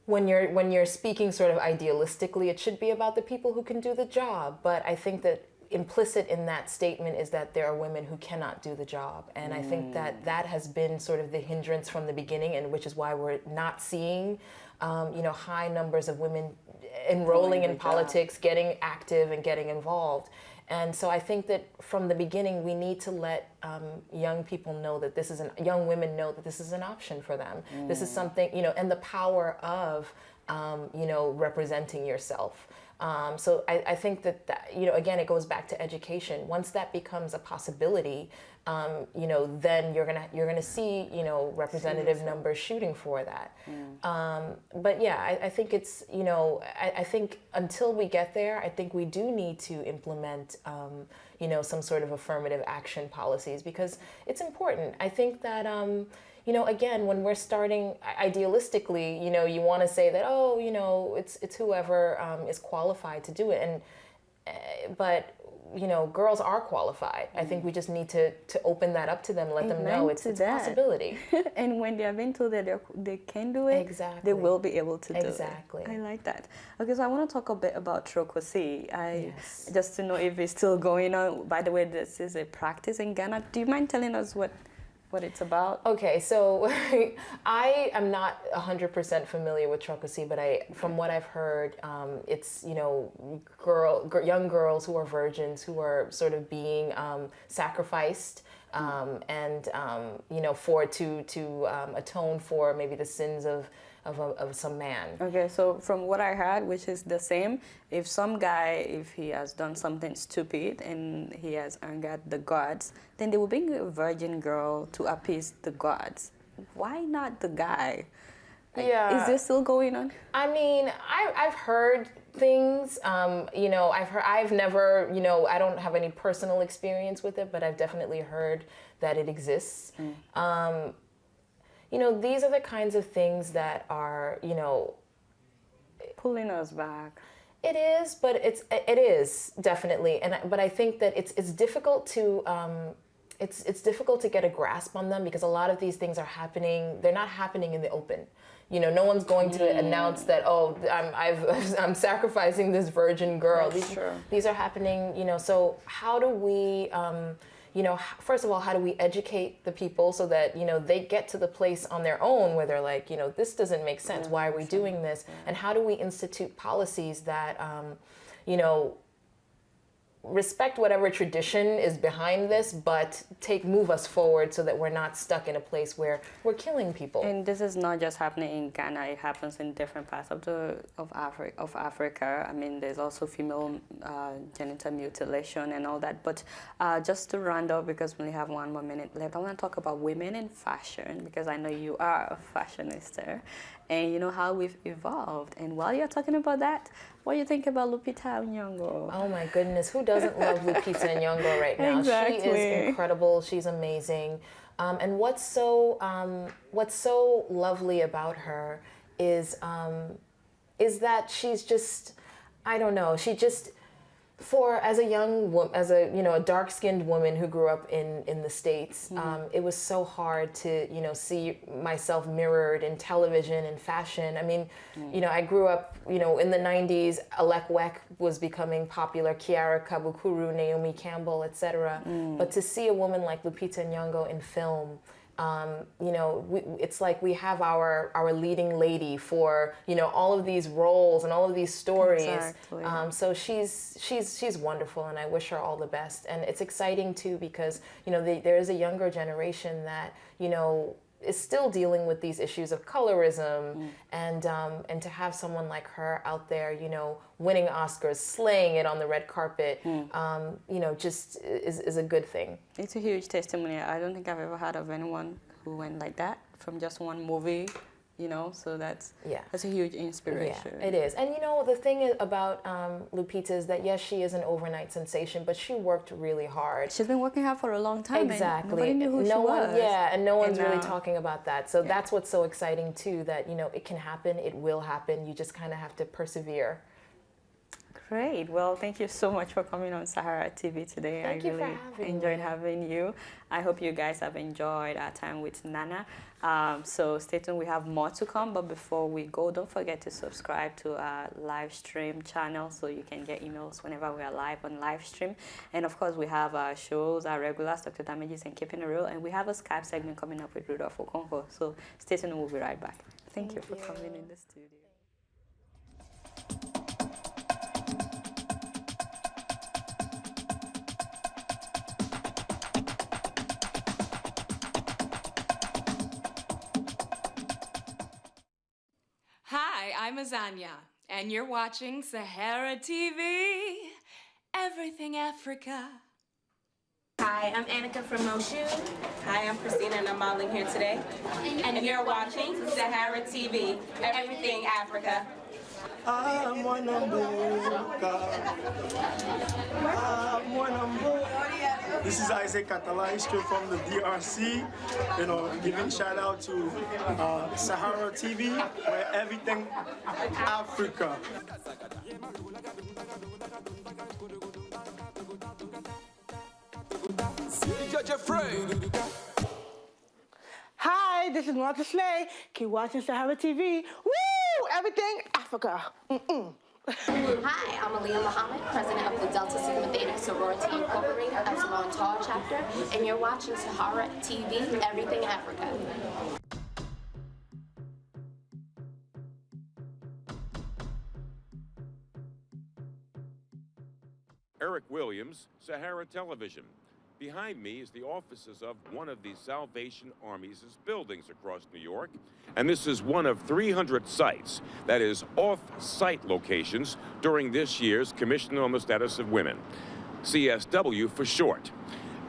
when you're speaking sort of idealistically, it should be about the people who can do the job. But I think that implicit in that statement is that there are women who cannot do the job. And I think that that has been sort of the hindrance from the beginning, and which is why we're not seeing, you know, high numbers of women enrolling in politics, getting active and getting involved. And so I think that from the beginning, we need to let young people know that young women know that this is an option for them. This is something, you know, and the power of, you know, representing yourself. So I think that, you know, again, it goes back to education. Once that becomes a possibility, you know, then you're gonna see, you know, representative numbers shooting for that. But yeah, I think it's, you know, I think until we get there, I think we do need to implement, you know, some sort of affirmative action policies, because it's important. I think that, you know, again, when we're starting idealistically, you know, you want to say that, oh, you know, it's whoever is qualified to do it, and but you know, girls are qualified. I think we just need to open that up to them, let them know it's a possibility. And when they are being told that they can do it, they will be able to do it. Exactly. I like that. Okay, so I want to talk a bit about trokosi. Just to know if it's still going on. By the way, this is a practice in Ghana. Do you mind telling us what it's about? Okay, so I am not 100% familiar with trokosi, but from what I've heard, it's, you know, young girls who are virgins who are sort of being sacrificed, and you know, to atone for maybe the sins of some man. Okay, so from what I heard, which is the same, if some guy, if he has done something stupid and he has angered the gods, then they will bring a virgin girl to appease the gods. Why not the guy? Yeah. Is this still going on? I mean, I've heard things, you know, I've never, you know, I don't have any personal experience with it, but I've definitely heard that it exists. You know, these are the kinds of things that are, you know, pulling us back. It is, but it is definitely, but I think that it's difficult to it's difficult to get a grasp on them, because a lot of these things are happening. They're not happening in the open. You know, no one's going to announce that, oh, I'm sacrificing this virgin girl. These are happening. You know, so how do we first of all, how do we educate the people so that, they get to the place on their own where they're like, this doesn't make sense. Why are we doing this? And how do we institute policies that, respect whatever tradition is behind this, but move us forward so that we're not stuck in a place where we're killing people. And this is not just happening in Ghana; it happens in different parts of Africa. I mean, there's also female genital mutilation and all that. But just to round up, because we only have 1 more minute left, I want to talk about women in fashion, because I know you are a fashionista, and you know how we've evolved. And while you're talking about that, what do you think about Lupita Nyong'o? Oh my goodness, who doesn't love Lupita Nyong'o right now? Exactly. She is incredible. She's amazing. And what's so lovely about her is that she's just, I don't know, she just, as a young woman, a dark-skinned woman who grew up in the States, it was so hard to, see myself mirrored in television and fashion. I mean, I grew up, in the 90s, Alek Wek was becoming popular, Kiara Kabukuru, Naomi Campbell, etc. But to see a woman like Lupita Nyong'o in film, it's like we have our leading lady for all of these roles and all of these stories. Exactly. So she's wonderful, and I wish her all the best. And it's exciting too because there is a younger generation that is still dealing with these issues of colorism, and to have someone like her out there, winning Oscars, slaying it on the red carpet, just is a good thing. It's a huge testimony. I don't think I've ever heard of anyone who went like that from just one movie. So that's a huge inspiration. Yeah, it is. And the thing about Lupita is that yes, she is an overnight sensation, but she worked really hard. She's been working hard for a long time. Exactly. And nobody knew who she was. Yeah, and no one's really talking about that. So that's what's so exciting too, that it can happen, it will happen. You just kind of have to persevere. Great. Well, thank you so much for coming on Sahara TV today. Thank you for having me. Enjoyed having you. I hope you guys have enjoyed our time with Nana. So stay tuned. We have more to come. But before we go, don't forget to subscribe to our live stream channel so you can get emails whenever we are live on live stream. And of course, we have our shows, our regulars, Dr. Damages and Keeping It Real. And we have a Skype segment coming up with Rudolph Okonkwo. So stay tuned and we'll be right back. Thank you for coming in the studio. Hi, I'm Azania, and you're watching Sahara TV, Everything Africa. Hi, I'm Annika from Moshu. Hi, I'm Christina, and I'm modeling here today. And you're watching Sahara TV, Everything Africa. I'm one number. This is Isaac Catalai, straight from the DRC. Giving shout out to Sahara TV, where everything Africa. Hi, this is Martha Slay. Keep watching Sahara TV. Woo! Everything Africa. Hi, I'm Junaid Muhammad, president of the Delta Sigma Theta Sorority Incorporated Epsilon Tau chapter, and you're watching Sahara TV, Everything Africa. Eric Williams, Sahara Television. Behind me is the offices of one of the Salvation Army's buildings across New York. And this is one of 300 sites, that is off-site locations, during this year's Commission on the Status of Women, CSW for short.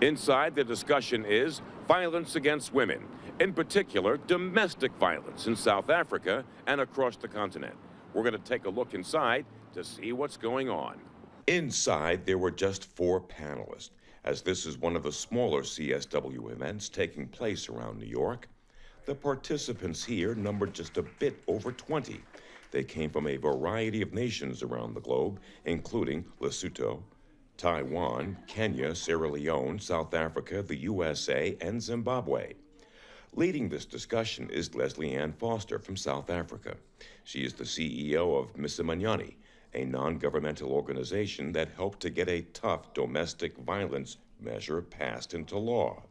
Inside, the discussion is violence against women, in particular domestic violence in South Africa and across the continent. We're going to take a look inside to see what's going on. Inside, there were just 4 panelists, as this is one of the smaller CSW events taking place around New York. The participants here numbered just a bit over 20. They came from a variety of nations around the globe, including Lesotho, Taiwan, Kenya, Sierra Leone, South Africa, the USA, and Zimbabwe. Leading this discussion is Leslie Ann Foster from South Africa. She is the CEO of Misimanyani, a non-governmental organization that helped to get a tough domestic violence measure passed into law.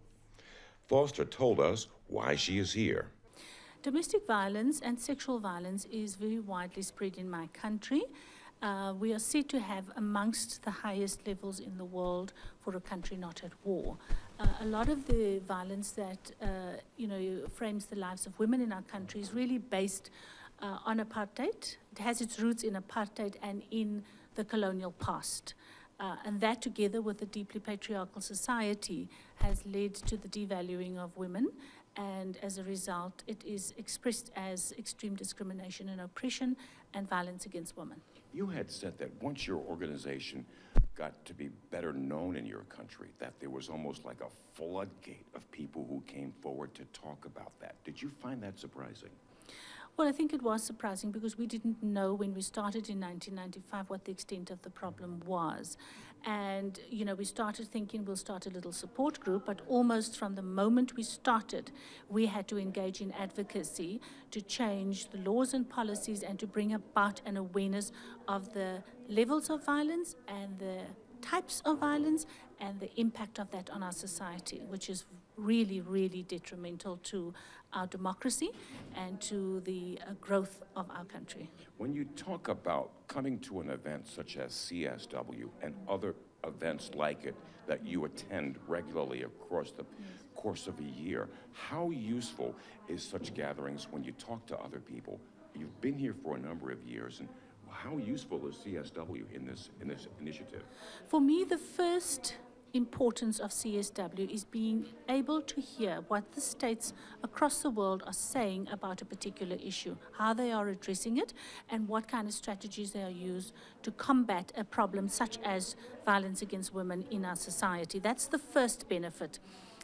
Foster told us why she is here. Domestic violence and sexual violence is very widely spread in my country. We are said to have amongst the highest levels in the world for a country not at war. A lot of the violence that frames the lives of women in our country is really based on apartheid. It has its roots in apartheid and in the colonial past. And that, together with a deeply patriarchal society, has led to the devaluing of women. And as a result, it is expressed as extreme discrimination and oppression and violence against women. You had said that once your organization got to be better known in your country, that there was almost like a floodgate of people who came forward to talk about that. Did you find that surprising? Well, I think it was surprising because we didn't know when we started in 1995 what the extent of the problem was. And, we started thinking we'll start a little support group, but almost from the moment we started, we had to engage in advocacy to change the laws and policies and to bring about an awareness of the levels of violence and the types of violence and the impact of that on our society, which is really, really detrimental to our democracy and to the growth of our country. When you talk about coming to an event such as CSW and other events like it that you attend regularly across the course of a year, how useful is such gatherings when you talk to other people? You've been here for a number of years, and how useful is CSW in this initiative? For me, the first importance of CSW is being able to hear what the states across the world are saying about a particular issue, how they are addressing it, and what kind of strategies they are used to combat a problem such as violence against women in our society. That's the first benefit.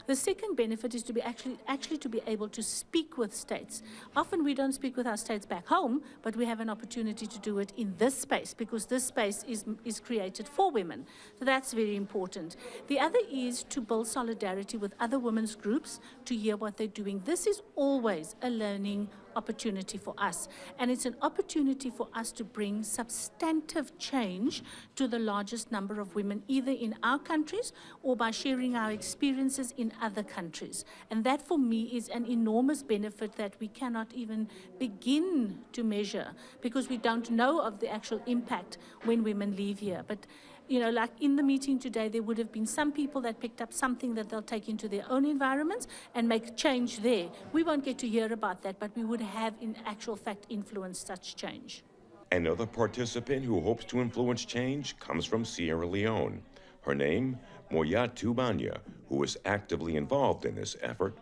The second benefit is to be actually to be able to speak with states. Often we don't speak with our states back home, but we have an opportunity to do it in this space because this space is created for women. So that's very important. The other is to build solidarity with other women's groups to hear what they're doing. This is always a learning opportunity for us, and it's an opportunity for us to bring substantive change to the largest number of women, either in our countries or by sharing our experiences in other countries. And that for me is an enormous benefit that we cannot even begin to measure because we don't know of the actual impact when women leave here. But like in the meeting today, there would have been some people that picked up something that they'll take into their own environments and make change there. We won't get to hear about that, but we would have in actual fact influenced such change. Another participant who hopes to influence change comes from Sierra Leone. Her name, Moyatu Banya, who is actively involved in this effort.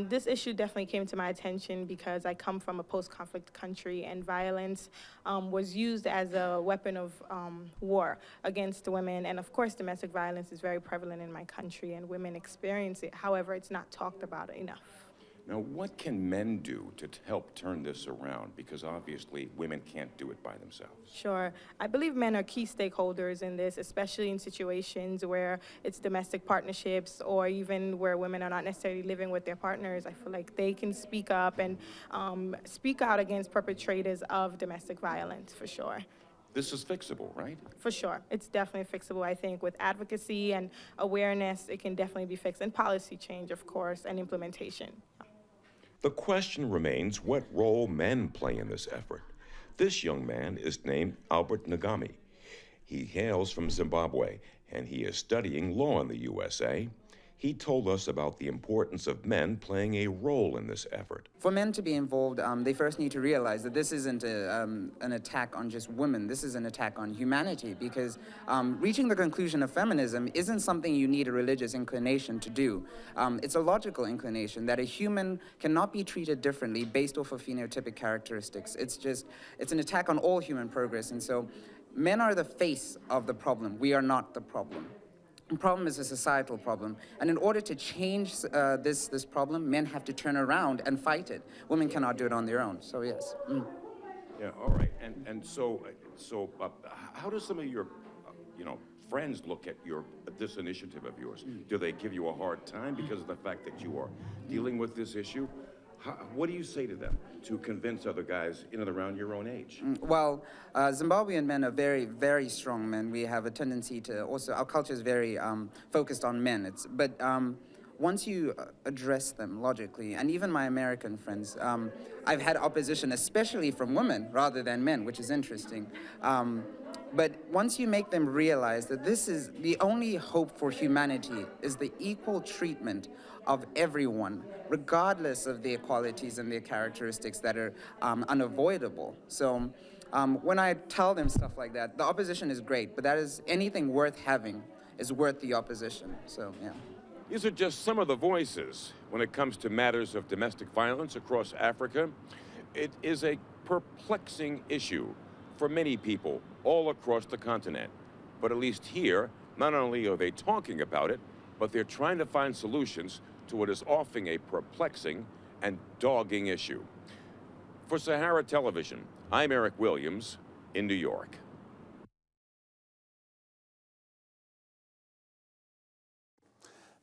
This issue definitely came to my attention because I come from a post-conflict country and violence was used as a weapon of war against women. And of course, domestic violence is very prevalent in my country and women experience it. However, it's not talked about enough. Now, what can men do to help turn this around? Because obviously women can't do it by themselves. Sure. I believe men are key stakeholders in this, especially in situations where it's domestic partnerships or even where women are not necessarily living with their partners. I feel like they can speak up and speak out against perpetrators of domestic violence, for sure. This is fixable, right? For sure. It's definitely fixable. I think with advocacy and awareness, it can definitely be fixed. And policy change, of course, and implementation. The question remains what role men play in this effort. This young man is named Albert Ngami. He hails from Zimbabwe, and he is studying law in the USA. He told us about the importance of men playing a role in this effort. For men to be involved, they first need to realize that this isn't an attack on just women. This is an attack on humanity, because reaching the conclusion of feminism isn't something you need a religious inclination to do. It's a logical inclination that a human cannot be treated differently based off of phenotypic characteristics. It's an attack on all human progress. And so men are the face of the problem. We are not the problem. The problem is a societal problem, and in order to change this problem, men have to turn around and fight it. Women cannot do it on their own, so yes. Yeah, all right, and so how do some of your, friends look at this initiative of yours? Do they give you a hard time because of the fact that you are dealing with this issue? What do you say to them to convince other guys in and around your own age? Well, Zimbabwean men are very, very strong men. We have a tendency to also, our culture is very focused on men. But once you address them logically, and even my American friends, I've had opposition, especially from women rather than men, which is interesting. But once you make them realize that this is the only hope for humanity is the equal treatment of everyone, regardless of their qualities and their characteristics that are unavoidable. So when I tell them stuff like that, the opposition is great, but that is anything worth having is worth the opposition. So, yeah. These are just some of the voices when it comes to matters of domestic violence across Africa. It is a perplexing issue for many people all across the continent. But at least here, not only are they talking about it, but they're trying to find solutions to what is often a perplexing and dogging issue. For Sahara Television, I'm Eric Williams in New York.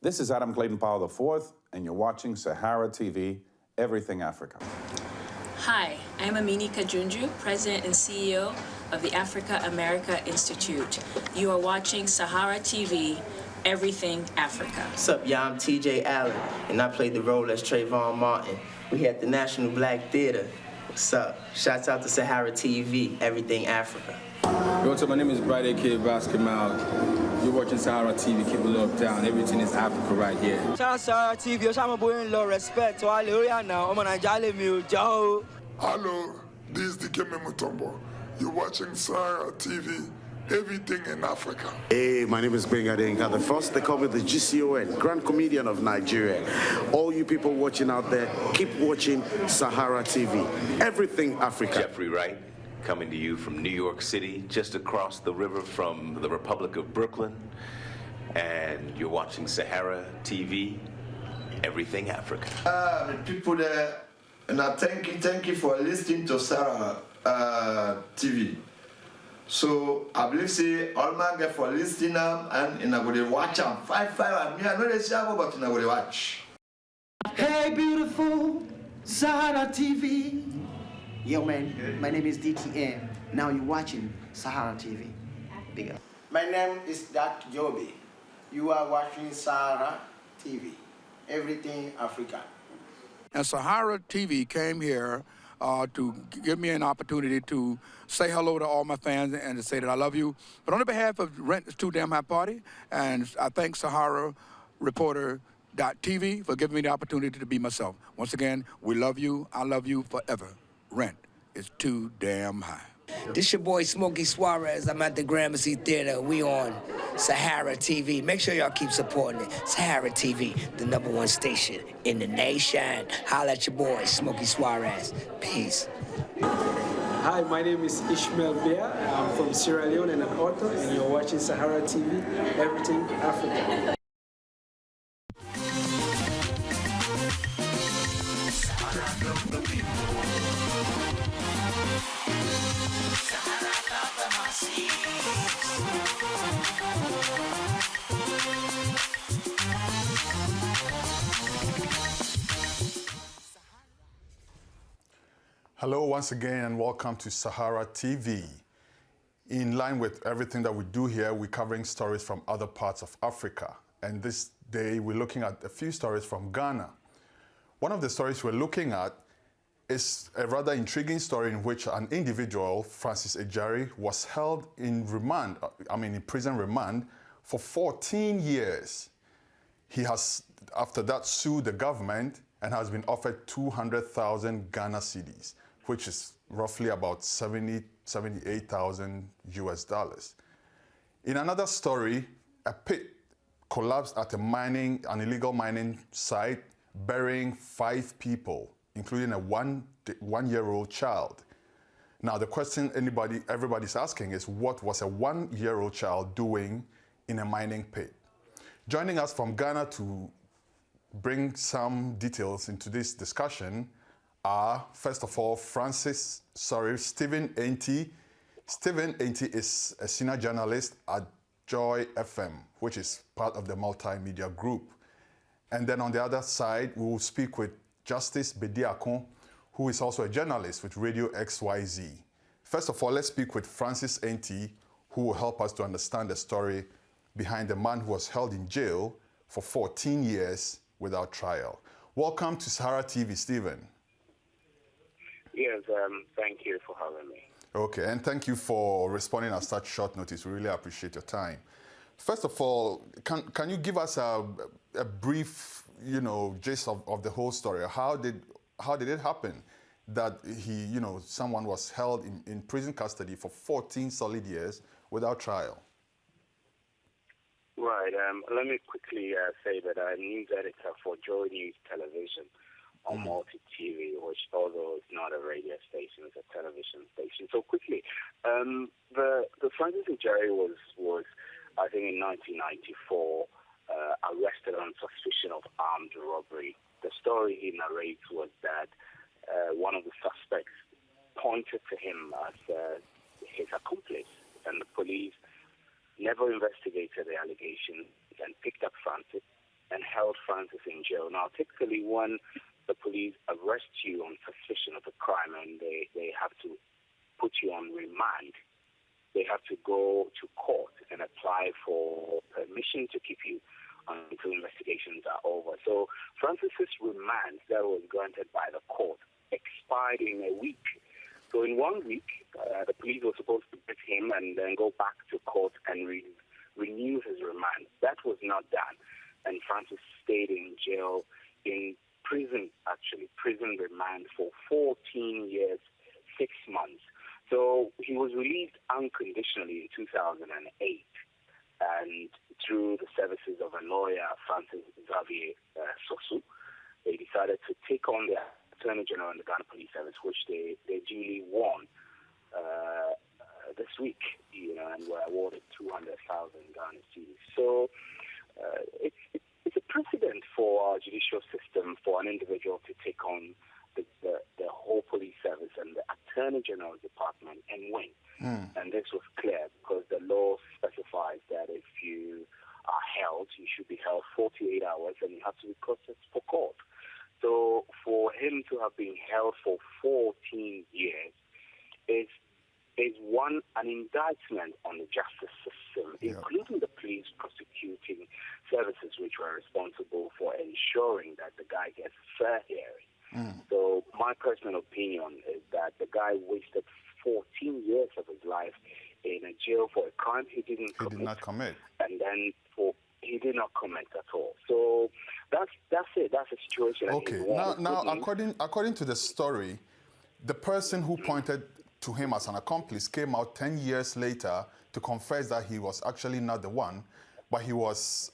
This is Adam Clayton Powell IV, and you're watching Sahara TV, Everything Africa. Hi, I'm Amini Kajunju, President and CEO of the Africa America Institute. You are watching Sahara TV, Everything Africa. What's up, y'all? I'm TJ Allen, and I played the role as Trayvon Martin. We here at the National Black Theater. What's up? Shouts out to Sahara TV, Everything Africa. Yo, what's up? My name is Bright A.K. Basketball. You're watching Sahara TV. Keep it locked down. Everything is Africa right here. Shout out Sahara TV. Yo, shout out my boy in law. Respect to all the now. I'm on Joe. Hello, this is Dikeme Mutombo. You're watching Sahara TV, Everything in Africa. Hey, my name is Benga Denga, the first. They call me the GCON, Grand Comedian of Nigeria. All you people watching out there, keep watching Sahara TV, Everything Africa. Jeffrey Wright, coming to you from New York City, just across the river from the Republic of Brooklyn. And you're watching Sahara TV, Everything Africa. The people there, and I thank you for listening to Sahara TV. So I believe say all man get for listening and in a good watch and 5 and me I know they say but in a good watch. Hey, beautiful Sahara TV. Yo, man, my name is DTM. Now you're watching Sahara TV. Big up. My name is Dak Joby. You are watching Sahara TV, Everything Africa. And Sahara TV came here to give me an opportunity to say hello to all my fans and to say that I love you. But on the behalf of Rent It's Too Damn High Party, and I thank Sahara Reporter.TV for giving me the opportunity to be myself. Once again, we love you. I love you forever. Rent is too damn high. This your boy Smokey Suarez. I'm at the Gramercy Theater. We on Sahara TV. Make sure y'all keep supporting it. Sahara TV, the #1 station in the nation. Holla at your boy Smokey Suarez. Peace. Hi, my name is Ishmael Bea. I'm from Sierra Leone and an author, and you're watching Sahara TV, Everything Africa. Hello once again and welcome to Sahara TV. In line with everything that we do here, we're covering stories from other parts of Africa. And this day we're looking at a few stories from Ghana. One of the stories we're looking at is a rather intriguing story in which an individual, Francis Ejari, was held in in prison remand for 14 years. He has, after that, sued the government and has been offered 200,000 Ghana cedis, which is roughly about $78,000 US. In another story, a pit collapsed at an illegal mining site, burying 5 people, including a one-year-old child. Now, the question everybody's asking is, what was a 1-year-old child doing in a mining pit? Joining us from Ghana to bring some details into this discussion are, first of all, Stephen Enti. Stephen Enti is a senior journalist at Joy FM, which is part of the multimedia group. And then on the other side, we will speak with Justice Bediakon, who is also a journalist with Radio XYZ. First of all, let's speak with Francis Enti, who will help us to understand the story behind the man who was held in jail for 14 years without trial. Welcome to Sahara TV, Stephen. Yes, thank you for having me. Okay, and thank you for responding at such short notice. We really appreciate your time. First of all, can you give us a brief, gist of the whole story? How did it happen that someone was held in prison custody for 14 solid years without trial? Right. Let me quickly say that I'm news editor for Joy News Television on multi-TV, which although it's not a radio station, it's a television station. So quickly, the Francis Jaye was, I think in 1994, arrested on suspicion of armed robbery. The story he narrates was that one of the suspects pointed to him as his accomplice, and the police never investigated the allegation and picked up Francis and held Francis in jail. Now, typically when the police arrest you on suspicion of a crime and they have to put you on remand, they have to go to court and apply for permission to keep you until investigations are over. So Francis's remand that was granted by the court expired in a week. So in 1 week, the police were supposed to get him and then go back to court and renew his remand. That was not done. And Francis stayed in jail, in prison remand for 14 years, 6 months. So he was released unconditionally in 2008. And through the services of a lawyer, Francis Xavier Sosu, they decided to take on the Attorney General and the Ghana Police Service, which they duly won this week, and were awarded 200,000 Ghana cedis. So it's a precedent for our judicial system for an individual to take on the whole police service and the Attorney General's department and win. And this was clear because the law specifies that if you are held, you should be held 48 hours and you have to be processed for court. So for him to have been held for 14 years is an indictment on the justice system, including the police prosecuting services which were responsible for ensuring that the guy gets fair hearing. So my personal opinion is that the guy wasted 14 years of his life in a jail for a crime he did not commit. And then he did not commit at all. So that's it. That's the situation. Okay. Now, according to the story, the person who pointed to him as an accomplice came out 10 years later to confess that he was actually not the one, but he was,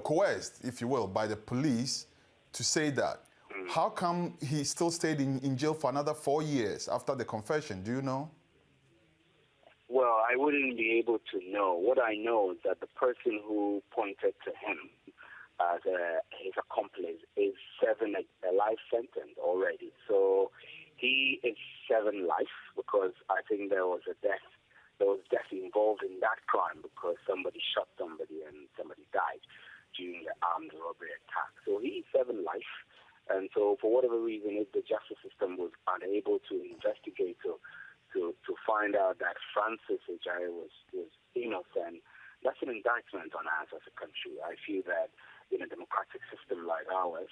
coerced, if you will, by the police to say that. How come he still stayed in jail for another 4 years after the confession? Do you know? Well, I wouldn't be able to know. What I know is that the person who pointed to him as his accomplice is serving a life sentence already. So he is serving life because I think there was death involved in that crime because somebody shot somebody and somebody died during the armed robbery attack. So he's serving life. And so for whatever reason, if the justice system was unable to investigate to find out that Francis Jaye was innocent, that's an indictment on us as a country. I feel that in a democratic system like ours,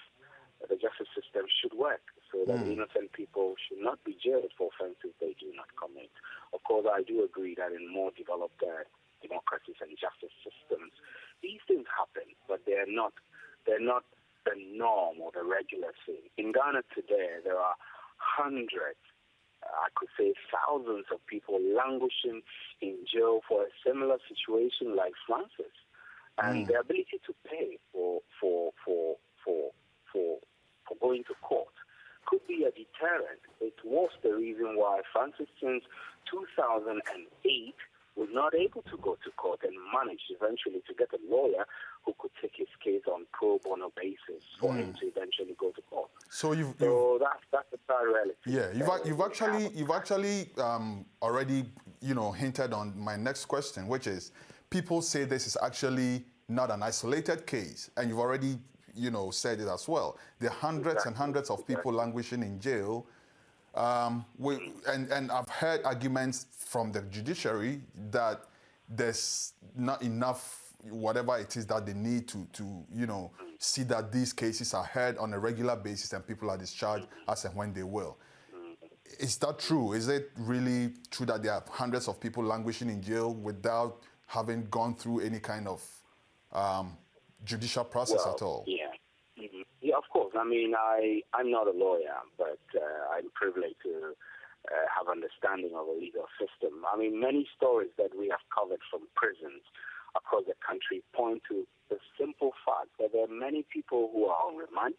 the justice system should work so that innocent people should not be jailed for offenses they do not commit. Of course, I do agree that in more developed democracies and justice systems, these things happen, but they're not the norm or the regular thing. In Ghana today, there are hundreds, I could say thousands of people languishing in jail for a similar situation like Francis. And the ability to pay for going to court could be a deterrent. It was the reason why Francis, since 2008, was not able to go to court and managed eventually to get a lawyer who could take his case on pro bono basis for him to eventually go to court. So that's the sad reality. Yeah, you've actually already hinted on my next question, which is people say this is actually not an isolated case, and you've already said it as well. There are hundreds and hundreds of people languishing in jail. And I've heard arguments from the judiciary that there's not enough, whatever it is that they need to see that these cases are heard on a regular basis and people are discharged as and when they will. Is that true? Is it really true that there are hundreds of people languishing in jail without having gone through any kind of judicial process at all? Yeah. Yeah, of course. I mean, I'm not a lawyer, but I'm privileged to have understanding of the legal system. I mean, many stories that we have covered from prisons across the country point to the simple fact that there are many people who are on remand,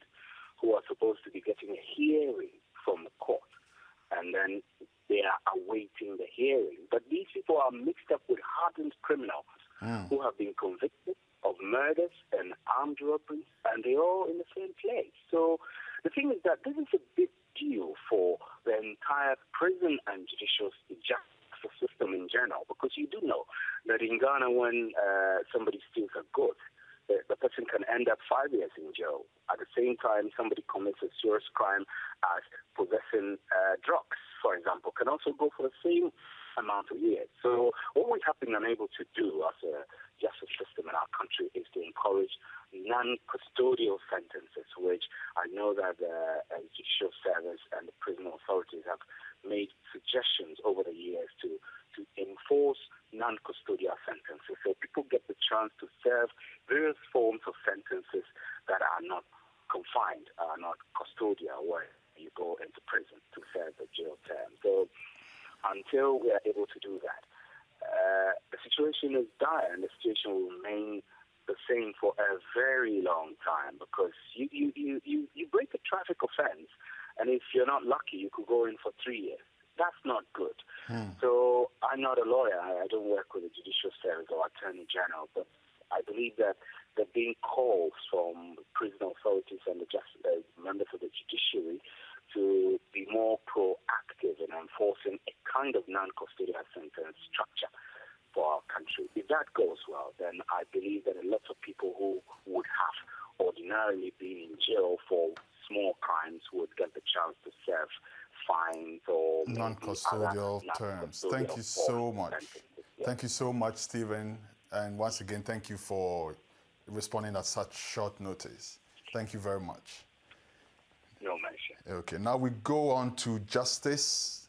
who are supposed to be getting a hearing from the court, and then they are awaiting the hearing. But these people are mixed up with hardened criminals who have been convicted of murders and armed robberies, and they're all in the same place. So the thing is that this is a big deal for the entire prison and judicial justice system in general, because you do know that in Ghana, when somebody steals a goat, the person can end up 5 years in jail. At the same time, somebody commits a serious crime as possessing drugs, for example, can also go for the same amount of years. So what we have been unable to do as a justice system in our country is to encourage non-custodial sentences, which I know that the judicial service and the prison authorities have made suggestions over the years to enforce non-custodial sentences. So people get the chance to serve various forms of sentences that are not confined, are not custodial, where you go into prison to serve the jail term. So until we are able to do that, the situation is dire, and the situation will remain the same for a very long time, because you break a traffic offense, and if you're not lucky, you could go in for 3 years. That's not good. So I'm not a lawyer. I don't work with the judicial service or attorney general, but I believe that there being calls from prison authorities and the members of the judiciary to be more proactive in enforcing a kind of non-custodial sentence structure for our country. If that goes well, then I believe that a lot of people who would have ordinarily been in jail for small crimes would get the chance to serve fines or non-custodial terms. Thank you so much. Thank you so much, Stephen. And once again, thank you for responding at such short notice. Thank you very much. No mention. Okay, now we go on to Justice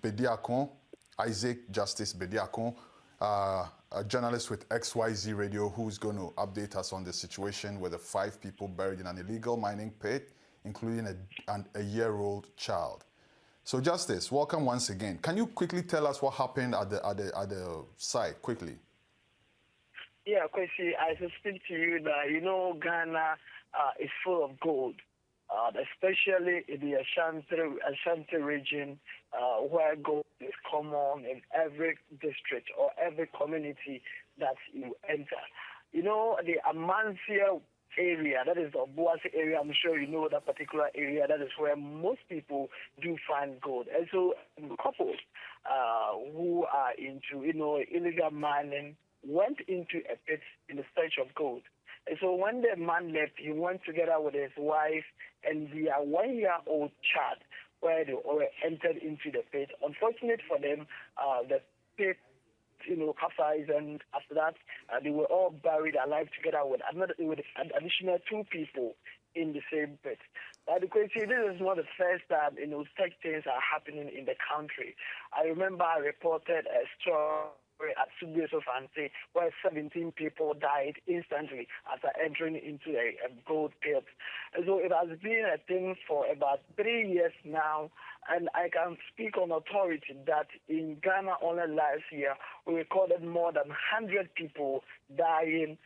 Bediakon, Isaac Justice Bediakon, a journalist with XYZ Radio, who's going to update us on the situation with the 5 people buried in an illegal mining pit, including a year-old child. So, Justice, welcome once again. Can you quickly tell us what happened at the site, quickly? Yeah, Kwesi, I should speak to you that, Ghana is full of gold. Especially in the Ashanti region, where gold is common in every district or every community that you enter. The Amansia area, that is the Obuasi area, I'm sure you know that particular area, that is where most people do find gold. And so couples who are into, illegal mining went into a pit in the search of gold. And so when the man left, he went together with his wife and their 1-year-old child, where they all entered into the pit. Unfortunate for them, the pit, capsized, and after that, they were all buried alive together with an additional 2 people in the same pit. But because this is not the first time, such things are happening in the country. I remember I reported a story at Subiso Fancy, where 17 people died instantly after entering into a gold pit. And so it has been a thing for about 3 years now, and I can speak on authority that in Ghana only last year, we recorded more than 100 people dying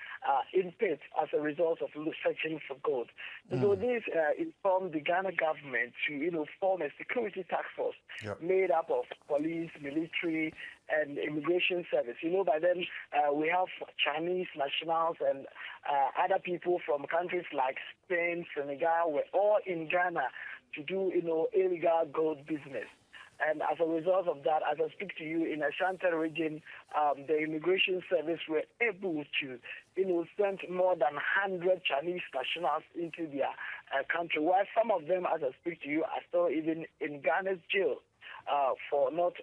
in pits as a result of searching for gold. And so this informed the Ghana government to, form a security task force made up of police, military, and immigration service. By then we have Chinese nationals and other people from countries like Spain, Senegal, were all in Ghana to do, illegal gold business. And as a result of that, as I speak to you, in Ashanti region, the immigration service were able to, send more than 100 Chinese nationals into their country, while some of them, as I speak to you, are still even in Ghana's jail for not,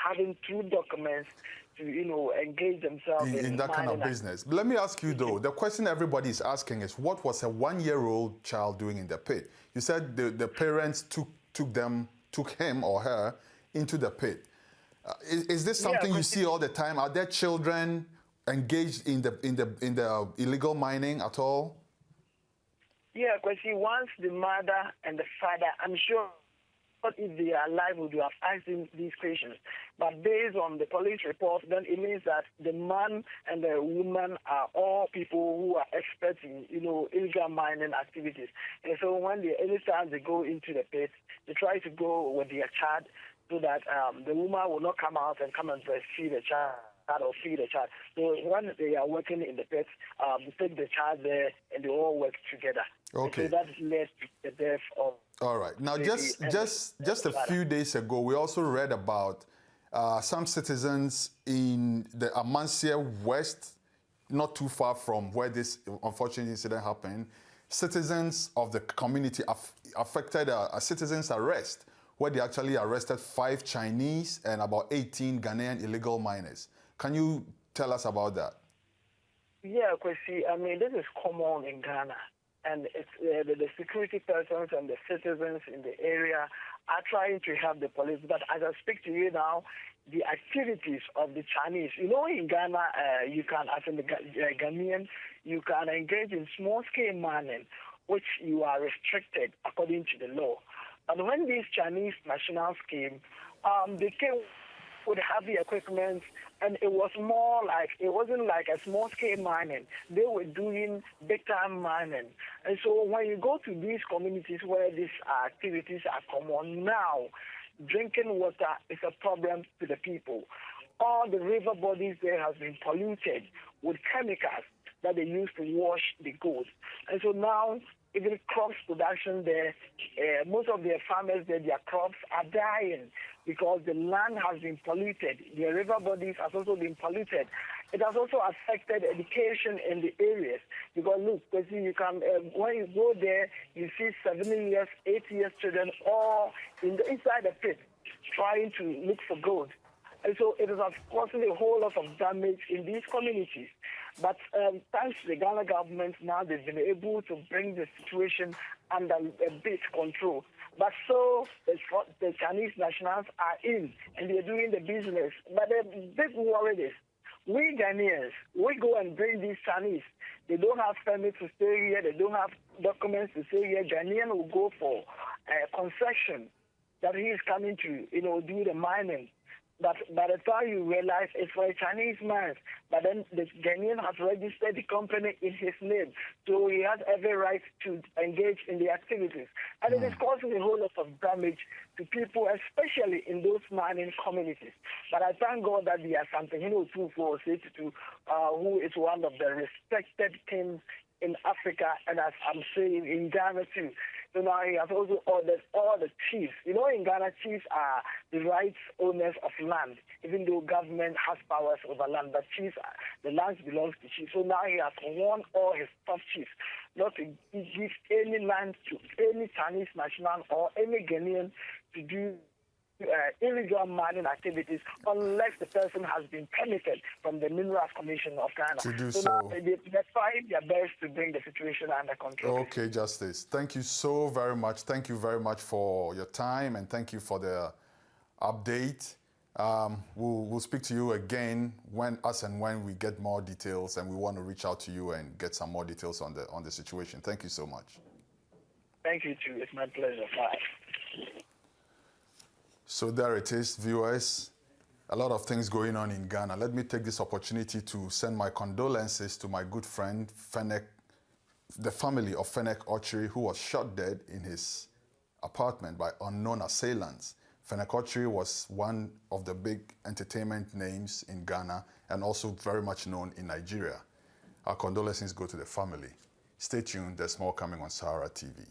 having true documents to, engage themselves in that kind of business. But let me ask you though, the question everybody is asking is, what was a 1-year-old child doing in the pit? You said the parents took him or her into the pit. Is this something you see all the time? Are there children engaged in the illegal mining at all? Yeah, because once the mother and the father, I'm sure if they are alive, would have asked them these questions. But based on the police report, then it means that the man and the woman are all people who are experts in, illegal mining activities. And so anytime they go into the pit, they try to go with their child so that the woman will not come out and come and breastfeed the child or feed the child. So when they are working in the pits, they take the child there and they all work together. Okay. And so that led to the death of. All right. Now, just a few days ago, we also read about some citizens in the Amansia West, not too far from where this unfortunate incident happened. Citizens of the community affected a citizen's arrest, where they actually arrested 5 Chinese and about 18 Ghanaian illegal miners. Can you tell us about that? Yeah, Kwesi, this is common in Ghana. And it's the security persons and the citizens in the area are trying to help the police. But as I speak to you now, the activities of the Chinese, in Ghana, you can, as a Ghanaian, you can engage in small-scale mining, which you are restricted according to the law. And when these Chinese nationals came, they came with heavy equipment, and it wasn't like a small-scale mining. They were doing big-time mining. And so when you go to these communities where these activities are common now, drinking water is a problem to the people. All the river bodies there have been polluted with chemicals that they use to wash the goods. And so now, even crops production there, most of their farmers there, their crops are dying because the land has been polluted. The river bodies has also been polluted. It has also affected education in the areas because look, you can when you go there, you see 7 years, 8 years children all inside the pit trying to look for gold. And so it is causing a whole lot of damage in these communities. But thanks to the Ghana government, now they've been able to bring the situation under a bit control. But so the Chinese nationals are in, and they're doing the business. But the big worry is, we Ghanaians, we go and bring these Chinese. They don't have permits to stay here. They don't have documents to stay here. Ghanaian will go for a concession that he is coming to, do the mining. But by the time you realize it's for a Chinese man, but then the Ghanaian has registered the company in his name, so he has every right to engage in the activities. And it is causing a whole lot of damage to people, especially in those mining communities. But I thank God that there are something, 246, who is one of the respected kings in Africa, and as I'm saying, in Ghana too. So now he has also ordered all the chiefs. In Ghana, chiefs are the rights owners of land, even though government has powers over land. But chiefs, the land belongs to chiefs. So now he has warned all his top chiefs not to give any land to any Chinese national or any Ghanaian to do illegal mining activities unless the person has been permitted from the Minerals Commission of Ghana. To do so. Now, they're trying their best to bring the situation under control. Okay, Justice. Thank you so very much. Thank you very much for your time, and thank you for the update. We'll speak to you again when we get more details, and we want to reach out to you and get some more details on the situation. Thank you so much. Thank you too. It's my pleasure. Bye. So there it is, viewers. A lot of things going on in Ghana. Let me take this opportunity to send my condolences to my good friend, Fennec, the family of Fennec Ochery, who was shot dead in his apartment by unknown assailants. Fennec Ochery was one of the big entertainment names in Ghana and also very much known in Nigeria. Our condolences go to the family. Stay tuned, there's more coming on Sahara TV.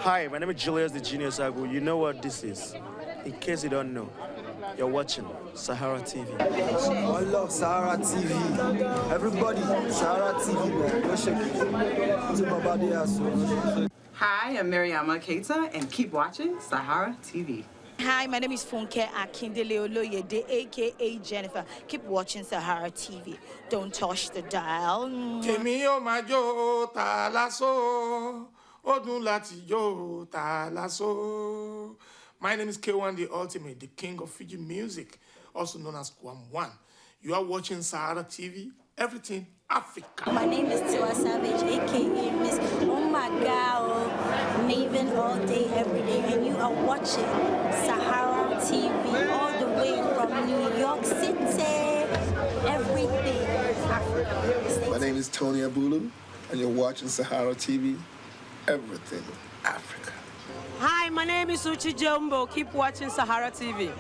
Hi, my name is Julius the Genius Agu. You know what this is? In case you don't know, you're watching Sahara TV. I love Sahara TV. Everybody, Sahara TV, man. Go check it. To my body ass. Hi, I'm Mariama Keita, and keep watching Sahara TV. Hi, my name is Funke Akindele Oloyede, a.k.a. Jennifer. Keep watching Sahara TV. Don't touch the dial. Kemi o majo ta laso, odun lati yo ta laso. My name is K1 the Ultimate, the king of Fiji music, also known as Kwam One. You are watching Sahara TV, everything Africa. My name is Tiwa Savage, a.k.a. Miss Oh My God, Maven all day, every day, and you are watching Sahara TV all the way from New York City. Everything Africa. My name is Tony Abulu, and you're watching Sahara TV, everything Africa. Hi, my name is Uchi Jumbo. Keep watching Sahara TV.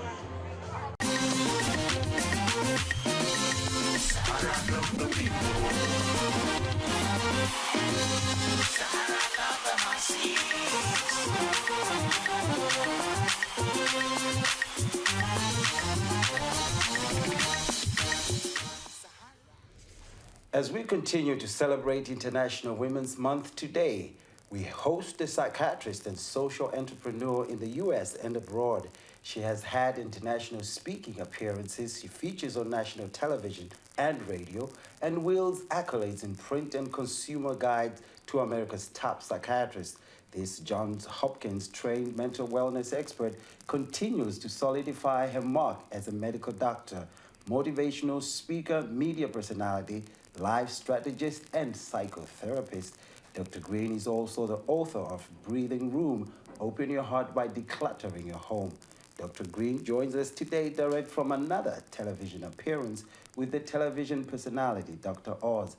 As we continue to celebrate International Women's Month today, we host a psychiatrist and social entrepreneur in the U.S. and abroad. She has had international speaking appearances. She features on national television and radio and wields accolades in print and consumer guides to America's top psychiatrists. This Johns Hopkins trained mental wellness expert continues to solidify her mark as a medical doctor, motivational speaker, media personality, life strategist, and psychotherapist. Dr. Green is also the author of Breathing Room, Open Your Heart by Decluttering Your Home. Dr. Green joins us today direct from another television appearance with the television personality, Dr. Oz.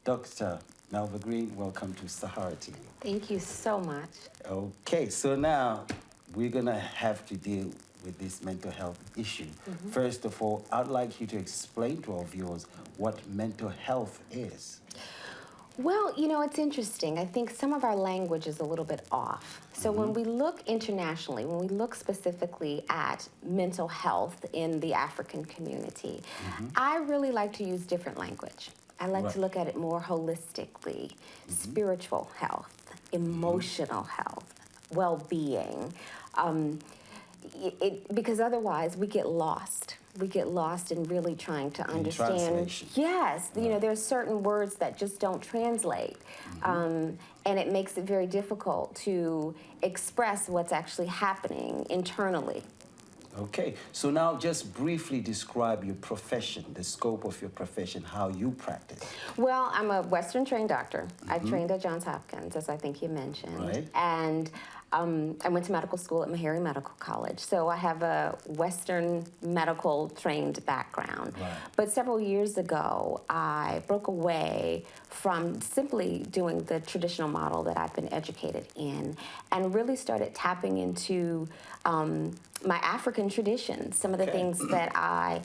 Dr. Melva Green, welcome to Sahara TV. Thank you so much. Okay, so now we're going to have to deal with this mental health issue. First of all, I'd like you to explain to our viewers what mental health is. Well, you know, it's interesting. I think some of our language is a little bit off. So when we look internationally, when we look specifically at mental health in the African community, I really like to use different language. I like to look at it more holistically, spiritual health, emotional health, well-being, because otherwise we get lost. We get lost in really trying to understand. Yes, you know, there's certain words that just don't translate. And it makes it very difficult to express what's actually happening internally. Okay, so now just briefly describe your profession, the scope of your profession, how you practice. Well, I'm a Western trained doctor. I trained at Johns Hopkins, as I think you mentioned. Right. And I went to medical school at Meharry Medical College, so I have a Western medical trained background. Right. But several years ago, I broke away from simply doing the traditional model that I've been educated in and really started tapping into my African traditions, some of the things that I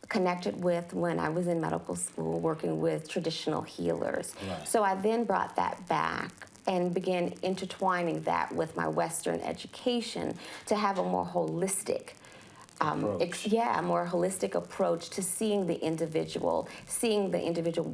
connected with when I was in medical school, working with traditional healers. Right. So I then brought that back and began intertwining that with my Western education to have a more holistic more holistic approach to seeing the individual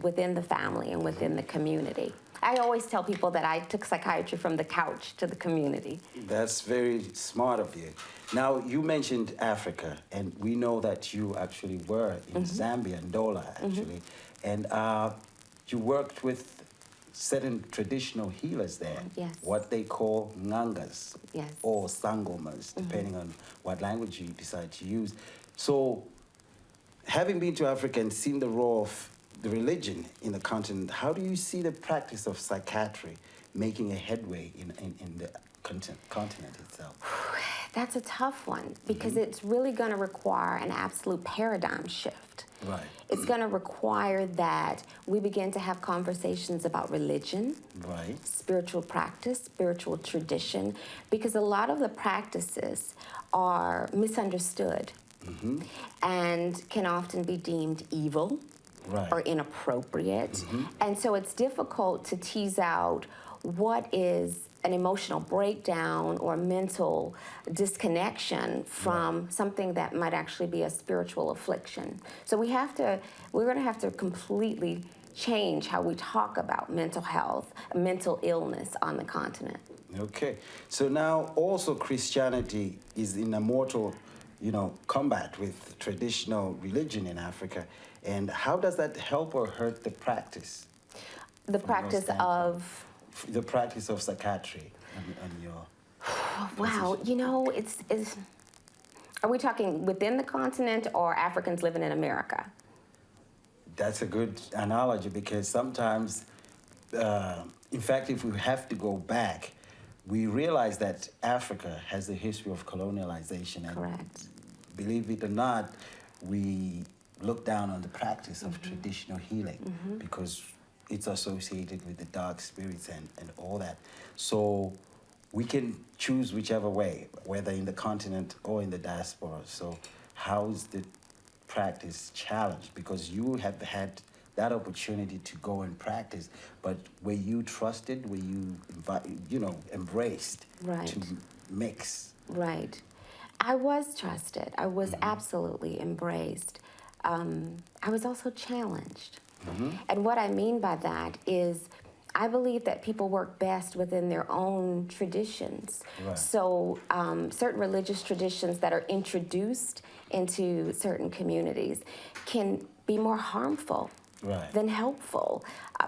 within the family and within the community. I always tell people that I took psychiatry from the couch to the community. That's very smart of you. Now, you mentioned Africa, and we know that you actually were in Zambia and Ndola, actually, and you worked with certain traditional healers there, what they call ngangas or sangomas, depending on what language you decide to use. So, having been to Africa and seen the role of the religion in the continent, how do you see the practice of psychiatry making a headway in the continent itself? That's a tough one because it's really going to require an absolute paradigm shift. Right. It's going to require that we begin to have conversations about religion, spiritual practice, spiritual tradition, because a lot of the practices are misunderstood and can often be deemed evil or inappropriate. And so it's difficult to tease out what is an emotional breakdown or mental disconnection from something that might actually be a spiritual affliction. So we're going to have to completely change how we talk about mental health, mental illness on the continent. Okay, so now also Christianity is in a mortal, combat with traditional religion in Africa. And how does that help or hurt the practice? The practice of? The practice of psychiatry and your... Wow, are we talking within the continent or Africans living in America? That's a good analogy because sometimes, in fact, if we have to go back, we realize that Africa has a history of colonialization. And correct. Believe it or not, we look down on the practice of traditional healing because it's associated with the dark spirits and all that. So we can choose whichever way, whether in the continent or in the diaspora. So how is the practice challenged? Because you have had that opportunity to go and practice, but were you trusted? Were you embraced to mix? Right. I was trusted. I was absolutely embraced. I was also challenged. And what I mean by that is I believe that people work best within their own traditions. Right. So certain religious traditions that are introduced into certain communities can be more harmful than helpful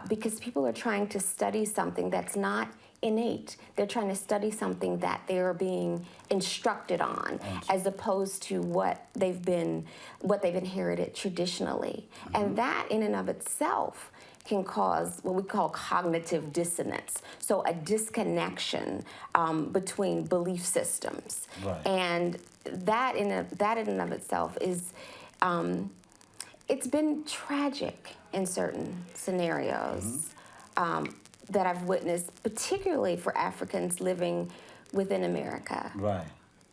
because people are trying to study something that's not innate. They're trying to study something that they're being instructed on as opposed to what they've inherited traditionally. And that in and of itself can cause what we call cognitive dissonance. So a disconnection between belief systems. And that in and of itself is, it's been tragic in certain scenarios. That I've witnessed, particularly for Africans living within America.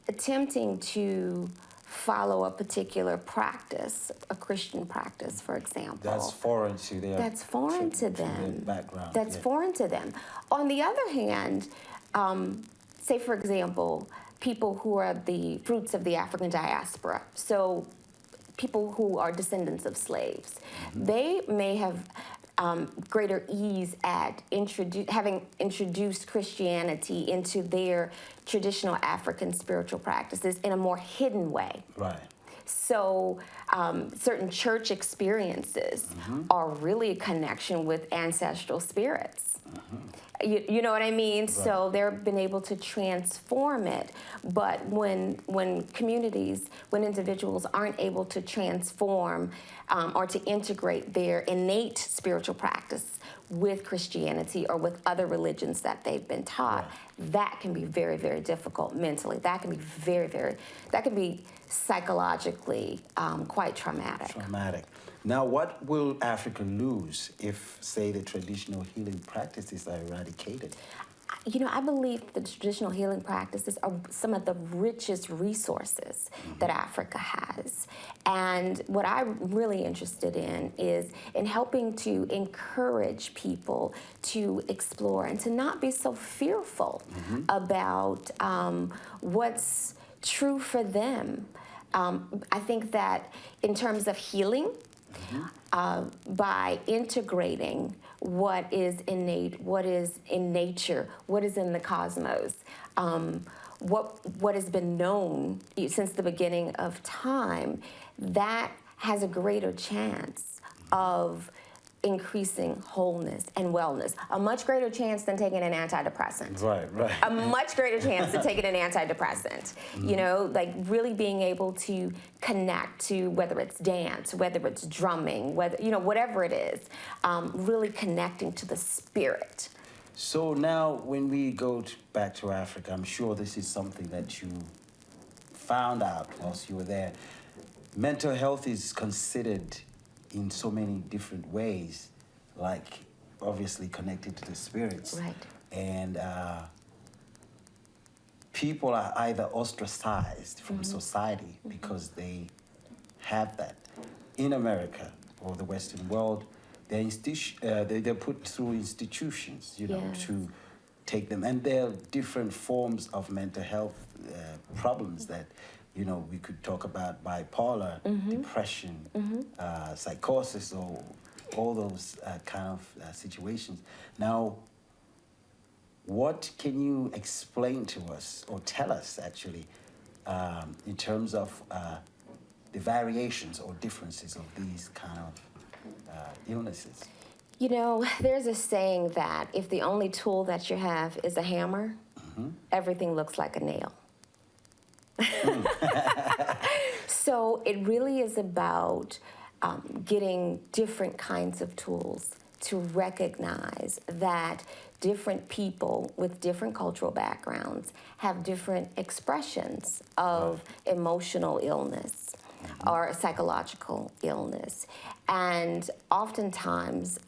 Attempting to follow a particular practice, a Christian practice, for example. That's foreign to their That's foreign to them. Their background. That's foreign to them. On the other hand, say for example, people who are the fruits of the African diaspora. So people who are descendants of slaves. They may have greater ease at having introduced Christianity into their traditional African spiritual practices in a more hidden way. So certain church experiences are really a connection with ancestral spirits. You know what I mean? So they've been able to transform it. But when communities, when individuals aren't able to transform or to integrate their innate spiritual practice with Christianity or with other religions that they've been taught, that can be very, very difficult mentally. That can be that can be psychologically quite traumatic. Now, what will Africa lose if, say, the traditional healing practices are eradicated? I believe the traditional healing practices are some of the richest resources that Africa has. And what I'm really interested in is in helping to encourage people to explore and to not be so fearful about what's true for them. I think that in terms of healing, by integrating what is innate, what is in nature, what is in the cosmos, what has been known since the beginning of time, that has a greater chance of increasing wholeness and wellness. A much greater chance than taking an antidepressant. A much greater chance than taking an antidepressant. Like really being able to connect to whether it's dance, whether it's drumming, whatever it is, really connecting to the spirit. So now when we go back to Africa, I'm sure this is something that you found out whilst you were there. Mental health is considered in so many different ways, like obviously connected to the spirits. And people are either ostracized from society because they have that. In America, or the Western world, they're put through institutions, you know, to take them. And there are different forms of mental health problems that, you know, we could talk about bipolar, depression, psychosis, or all those kind of situations. Now, what can you explain to us, or tell us actually, in terms of the variations or differences of these kind of illnesses? You know, there's a saying that if the only tool that you have is a hammer, everything looks like a nail. So it really is about getting different kinds of tools to recognize that different people with different cultural backgrounds have different expressions of emotional illness or psychological illness. And oftentimes,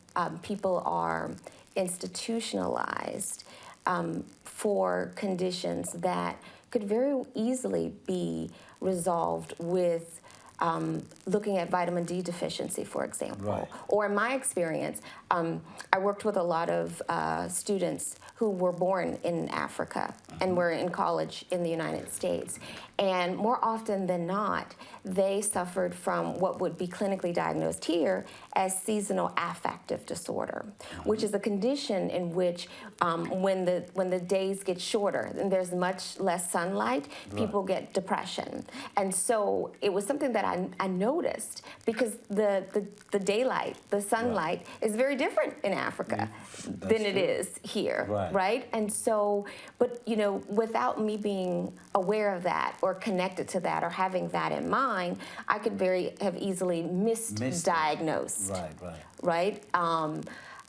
people are institutionalized for conditions that could very easily be resolved with looking at vitamin D deficiency, for example. Or in my experience, I worked with a lot of students who were born in Africa and were in college in the United States. And more often than not, they suffered from what would be clinically diagnosed here as seasonal affective disorder, which is a condition in which when the days get shorter and there's much less sunlight, people get depression. And so it was something that I noticed because the daylight, the sunlight is very different in Africa than it is here, right? And so, but you know, without me being aware of that or connected to that or having that in mind, I could have easily misdiagnosed, right?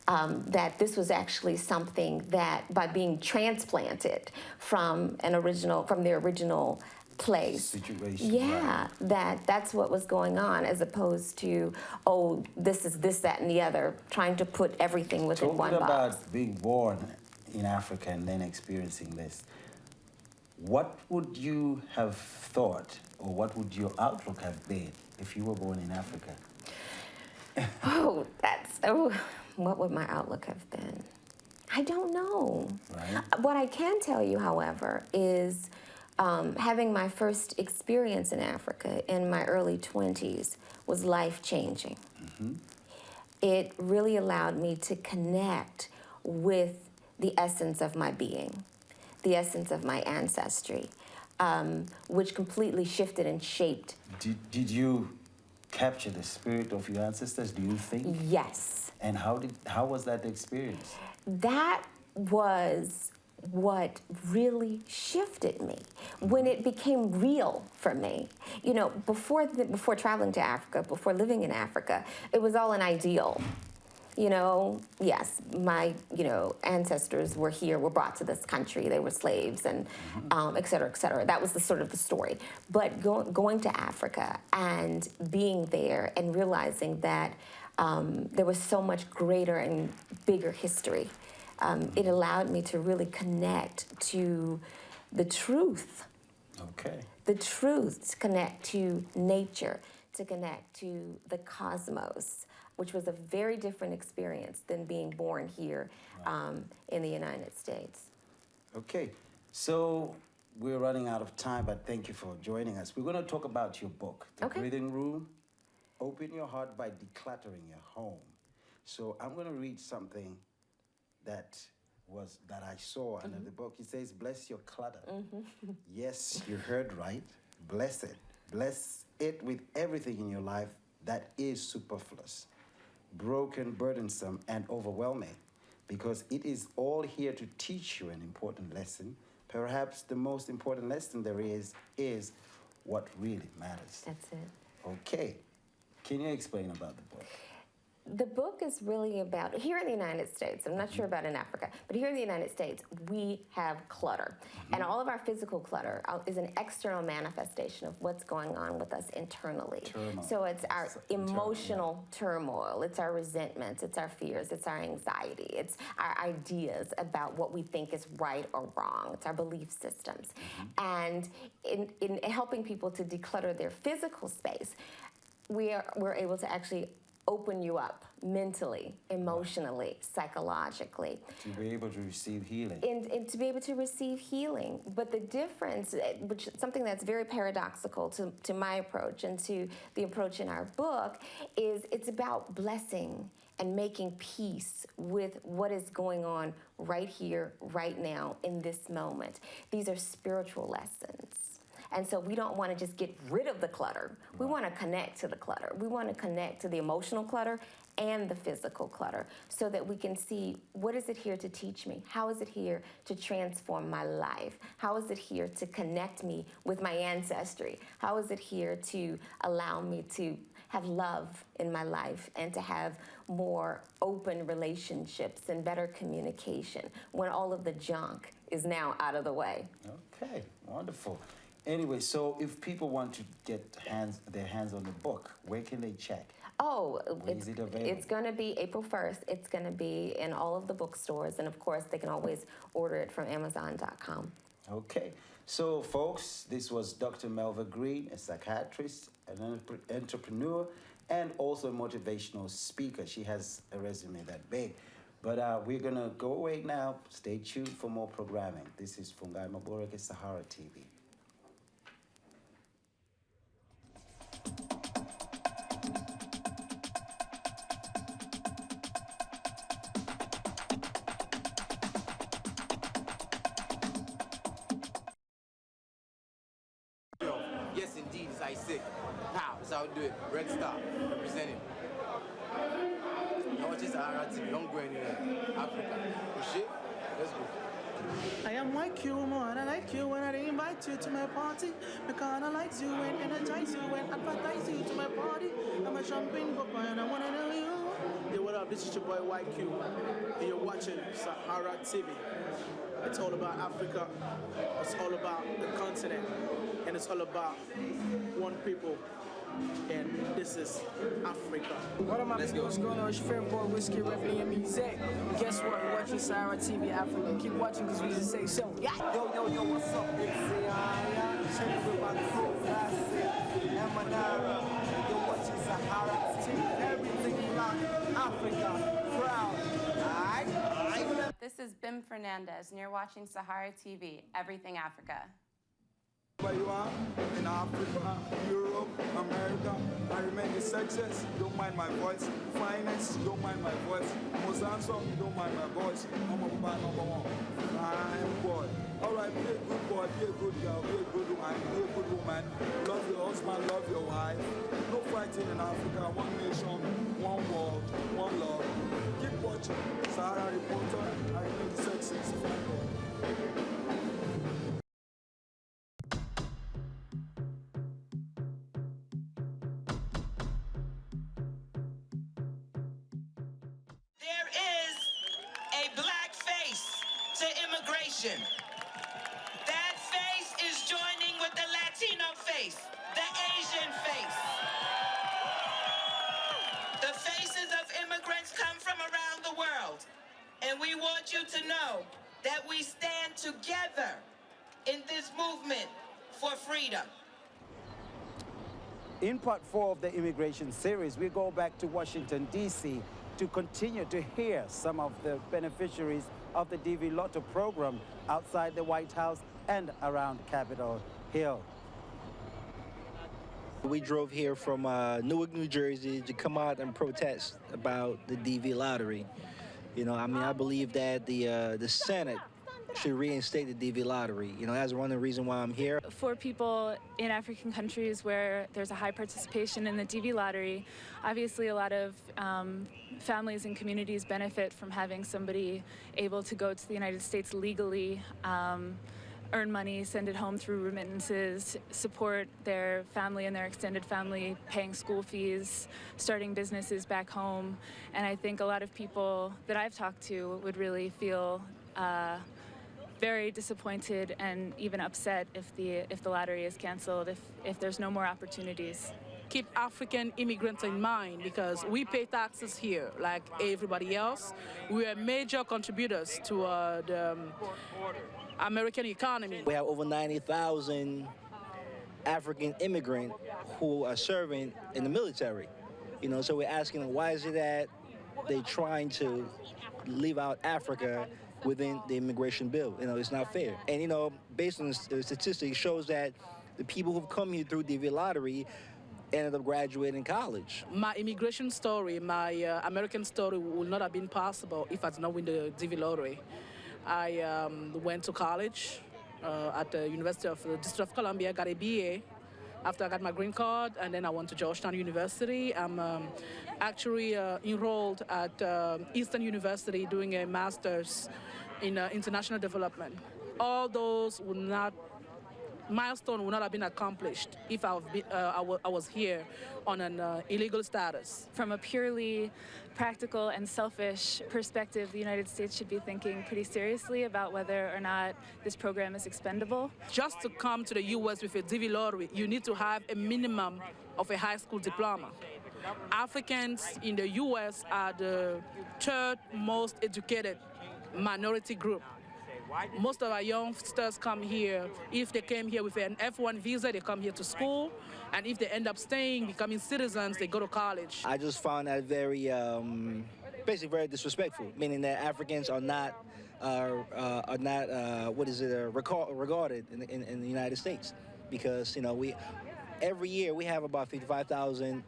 That this was actually something that by being transplanted from the original place. Situation. That's what was going on, as opposed to, oh, this is this, that, and the other, trying to put everything within one box. Talking about being born in Africa and then experiencing this, what would you have thought, or what would your outlook have been if you were born in Africa? What would my outlook have been? I don't know. What I can tell you, however, is having my first experience in Africa in my early 20s was life-changing. It really allowed me to connect with the essence of my being, the essence of my ancestry, which completely shifted and shaped. Did you capture the spirit of your ancestors, do you think? Yes. And how was that experience? That was what really shifted me when it became real for me. You know, before traveling to Africa, before living in Africa, it was all an ideal. You know, yes, my, ancestors were here, were brought to this country, they were slaves, and et cetera, et cetera. That was the sort of the story. But going to Africa and being there and realizing that there was so much greater and bigger history, it allowed me to really connect to the truth. The truth, to connect to nature, to connect to the cosmos, which was a very different experience than being born here in the United States. Okay, so we're running out of time, but thank you for joining us. We're going to talk about your book, The Breathing Room, Open Your Heart by Decluttering Your Home. So I'm going to read something that I saw under the book. It says, bless your clutter. Yes, you heard right. Bless it. Bless it with everything in your life that is superfluous, broken, burdensome, and overwhelming, because it is all here to teach you an important lesson. Perhaps the most important lesson there is what really matters. That's it. Okay. Can you explain about the book? The book is really about, here in the United States, I'm not sure about in Africa, but here in the United States, we have clutter. And all of our physical clutter is an external manifestation of what's going on with us internally. So it's our emotional turmoil, it's our resentments, it's our fears, it's our anxiety, it's our ideas about what we think is right or wrong, it's our belief systems. And in helping people to declutter their physical space, we're able to actually open you up mentally, emotionally, psychologically. To be able to receive healing. And to be able to receive healing. But the difference, which is something that's very paradoxical to my approach and to the approach in our book, is it's about blessing and making peace with what is going on right here, right now, in this moment. These are spiritual lessons. And so we don't want to just get rid of the clutter. We want to connect to the clutter. We want to connect to the emotional clutter and the physical clutter so that we can see, what is it here to teach me? How is it here to transform my life? How is it here to connect me with my ancestry? How is it here to allow me to have love in my life and to have more open relationships and better communication when all of the junk is now out of the way? Okay, wonderful. Anyway, so if people want to get their hands on the book, where can they check? Oh, is it available? It's going to be April 1st. It's going to be in all of the bookstores. And, of course, they can always order it from Amazon.com. Okay. So, folks, this was Dr. Melva Green, a psychiatrist, an entrepreneur, and also a motivational speaker. She has a resume that big. But we're going to go away now. Stay tuned for more programming. This is Fungai Maborek at Sahara TV. Yes, indeed, it's Isaac. How? That's how we do it. Red Star, representing. You're watching Sahara TV. Don't go anywhere. Africa. You shit? Let's go. I am like you more and I like you when I invite you to my party. Because I like you and energize you and advertise you to my party. I'm a champagne papa and I want to know you. Hey, what up? This is your boy YQ. And you're watching Sahara TV. It's all about Africa. It's all about the continent. And it's all about one people. And this is Africa. What up, my people? What's going on? It's your favorite boy, Whiskey, repping your music. Guess what? You're watching Sahara TV Africa. Keep watching because we just say so. Yeah. Yo, what's up? It's chilling with my crew, and Manara. You're watching Sahara TV. Everything like Africa. Proud. Alright? This is Bim Fernandez, and you're watching Sahara TV, Everything Africa. Where you are, in Africa, Europe, America, I remain the success, don't mind my voice. Finance, don't mind my voice. Most handsome, don't mind my voice. I'm a bad number one. Fine boy. Alright, be a good boy, be a good girl, be a good man, be a good woman. Love your husband, love your wife. No fighting in Africa, one nation, one world, one love. Keep watching. Sahara Reporter, I remain the success. Fine boy. That face is joining with the Latino face, the Asian face. The faces of immigrants come from around the world, and we want you to know that we stand together in this movement for freedom. In part 4 of the immigration series, we go back to Washington, D.C. to continue to hear some of the beneficiaries of the DV Lotto program outside the White House and around Capitol Hill. We drove here from Newark, New Jersey to come out and protest about the DV lottery. You know, I mean, I believe that the Senate should reinstate the DV lottery. You know, that's one of the reasons why I'm here. For people in African countries where there's a high participation in the DV lottery, obviously a lot of families and communities benefit from having somebody able to go to the United States legally, earn money, send it home through remittances, support their family and their extended family, paying school fees, starting businesses back home. And I think a lot of people that I've talked to would really feel very disappointed and even upset if the lottery is canceled, if there's no more opportunities. Keep African immigrants in mind because we pay taxes here like everybody else. We are major contributors to the American economy. We have over 90,000 African immigrants who are serving in the military. You know, so we're asking, why is it that they're trying to leave out Africa within the immigration bill? You know, it's not fair. And, you know, based on the statistics, shows that the people who've come here through DV lottery ended up graduating college. My immigration story, my American story would not have been possible if I did not win the DV lottery. I went to college at the University of the District of Columbia, got a BA after I got my green card, and then I went to Georgetown University. I'm actually enrolled at Eastern University doing a master's in international development. All those would not, milestone would not have been accomplished if I was here on an illegal status. From a purely practical and selfish perspective, the United States should be thinking pretty seriously about whether or not this program is expendable. Just to come to the U.S. with a DV lottery, you need to have a minimum of a high school diploma. Africans in the U.S. are the third most educated minority group. Most of our youngsters come here, if they came here with an F1 visa, they come here to school, and if they end up staying, becoming citizens, they go to college. I just found that very, basically very disrespectful, meaning that Africans are not regarded in the United States. Because, you know, every year we have about 55,000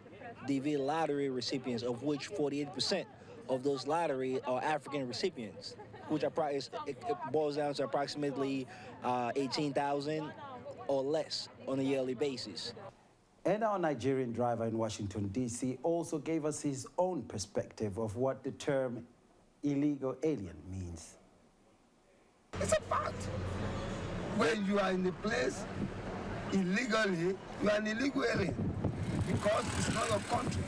DV lottery recipients, of which 48% of those lottery are African recipients, which are probably, it boils down to approximately 18,000 or less on a yearly basis. And our Nigerian driver in Washington, D.C. also gave us his own perspective of what the term illegal alien means. It's a fact. When you are in a place illegally, you are an illegal alien because it's not your country.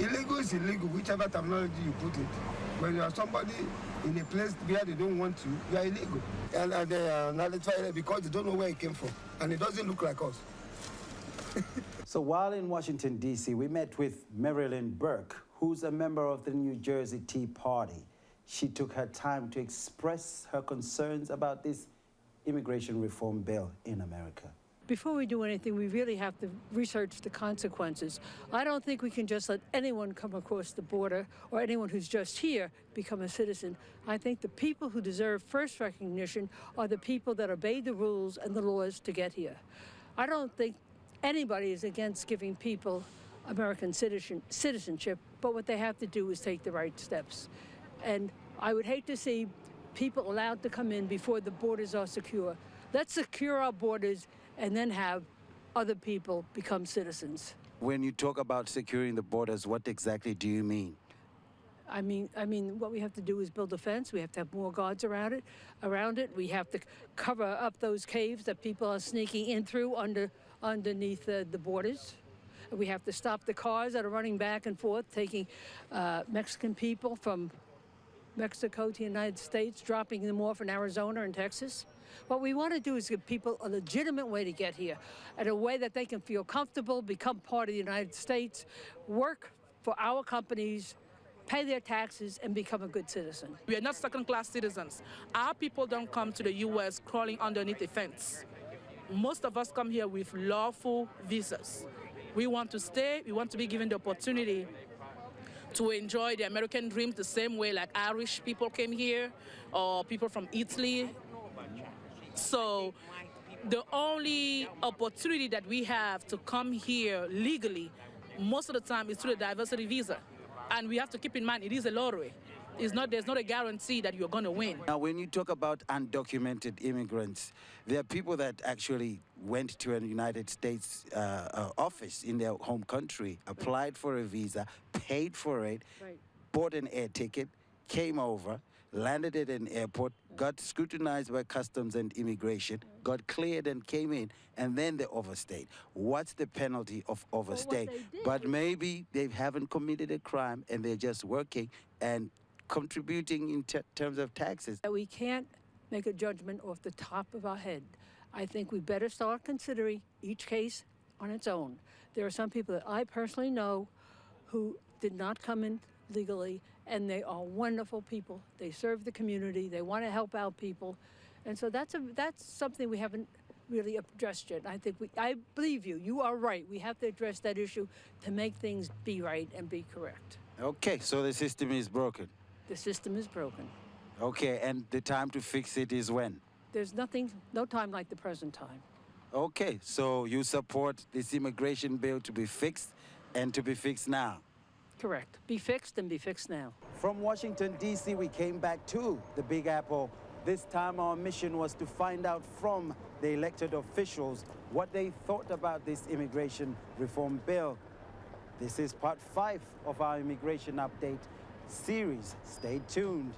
Illegal is illegal, whichever terminology you put it. When you are somebody in a place where they don't want you are illegal. And they are nullified because they don't know where it came from. And it doesn't look like us. So while in Washington, D.C., we met with Marilyn Burke, who's a member of the New Jersey Tea Party. She took her time to express her concerns about this immigration reform bill in America. Before we do anything, we really have to research the consequences. I don't think we can just let anyone come across the border or anyone who's just here become a citizen. I think the people who deserve first recognition are the people that obey the rules and the laws to get here. I don't think anybody is against giving people American citizenship, but what they have to do is take the right steps. And I would hate to see people allowed to come in before the borders are secure. Let's secure our borders and then have other people become citizens. When you talk about securing the borders, what exactly do you mean? I mean, what we have to do is build a fence. We have to have more guards around it. We have to cover up those caves that people are sneaking in through underneath the borders. We have to stop the cars that are running back and forth, taking Mexican people from Mexico to the United States, dropping them off in Arizona and Texas. What we want to do is give people a legitimate way to get here, and a way that they can feel comfortable, become part of the United States, work for our companies, pay their taxes, and become a good citizen. We are not second-class citizens. Our people don't come to the U.S. crawling underneath a fence. Most of us come here with lawful visas. We want to stay. We want to be given the opportunity to enjoy the American dream the same way like Irish people came here or people from Italy. So the only opportunity that we have to come here legally most of the time is through the diversity visa. And we have to keep in mind it is a lottery. There's not a guarantee that you're going to win. Now, when you talk about undocumented immigrants, there are people that actually went to a United States office in their home country, applied for a visa, paid for it, bought an air ticket, came over, landed at an airport, got scrutinized by customs and immigration, got cleared and came in, and then they overstayed. What's the penalty of overstaying? But maybe they haven't committed a crime and they're just working and contributing in terms of taxes. We can't make a judgment off the top of our head. I think we better start considering each case on its own. There are some people that I personally know who did not come in legally, and they are wonderful people. They serve the community. They want to help out people. And so that's something we really addressed yet. I think I believe you. You are right. We have to address that issue to make things be right and be correct. Okay, so the system is broken. The system is broken. Okay, and the time to fix it is when? There's no time like the present time. Okay, so you support this immigration bill to be fixed and to be fixed now? Correct. Be fixed and be fixed now. From Washington, D.C., we came back to the Big Apple. This time our mission was to find out from the elected officials what they thought about this immigration reform bill. This is part 5 of our immigration update series. Stay tuned.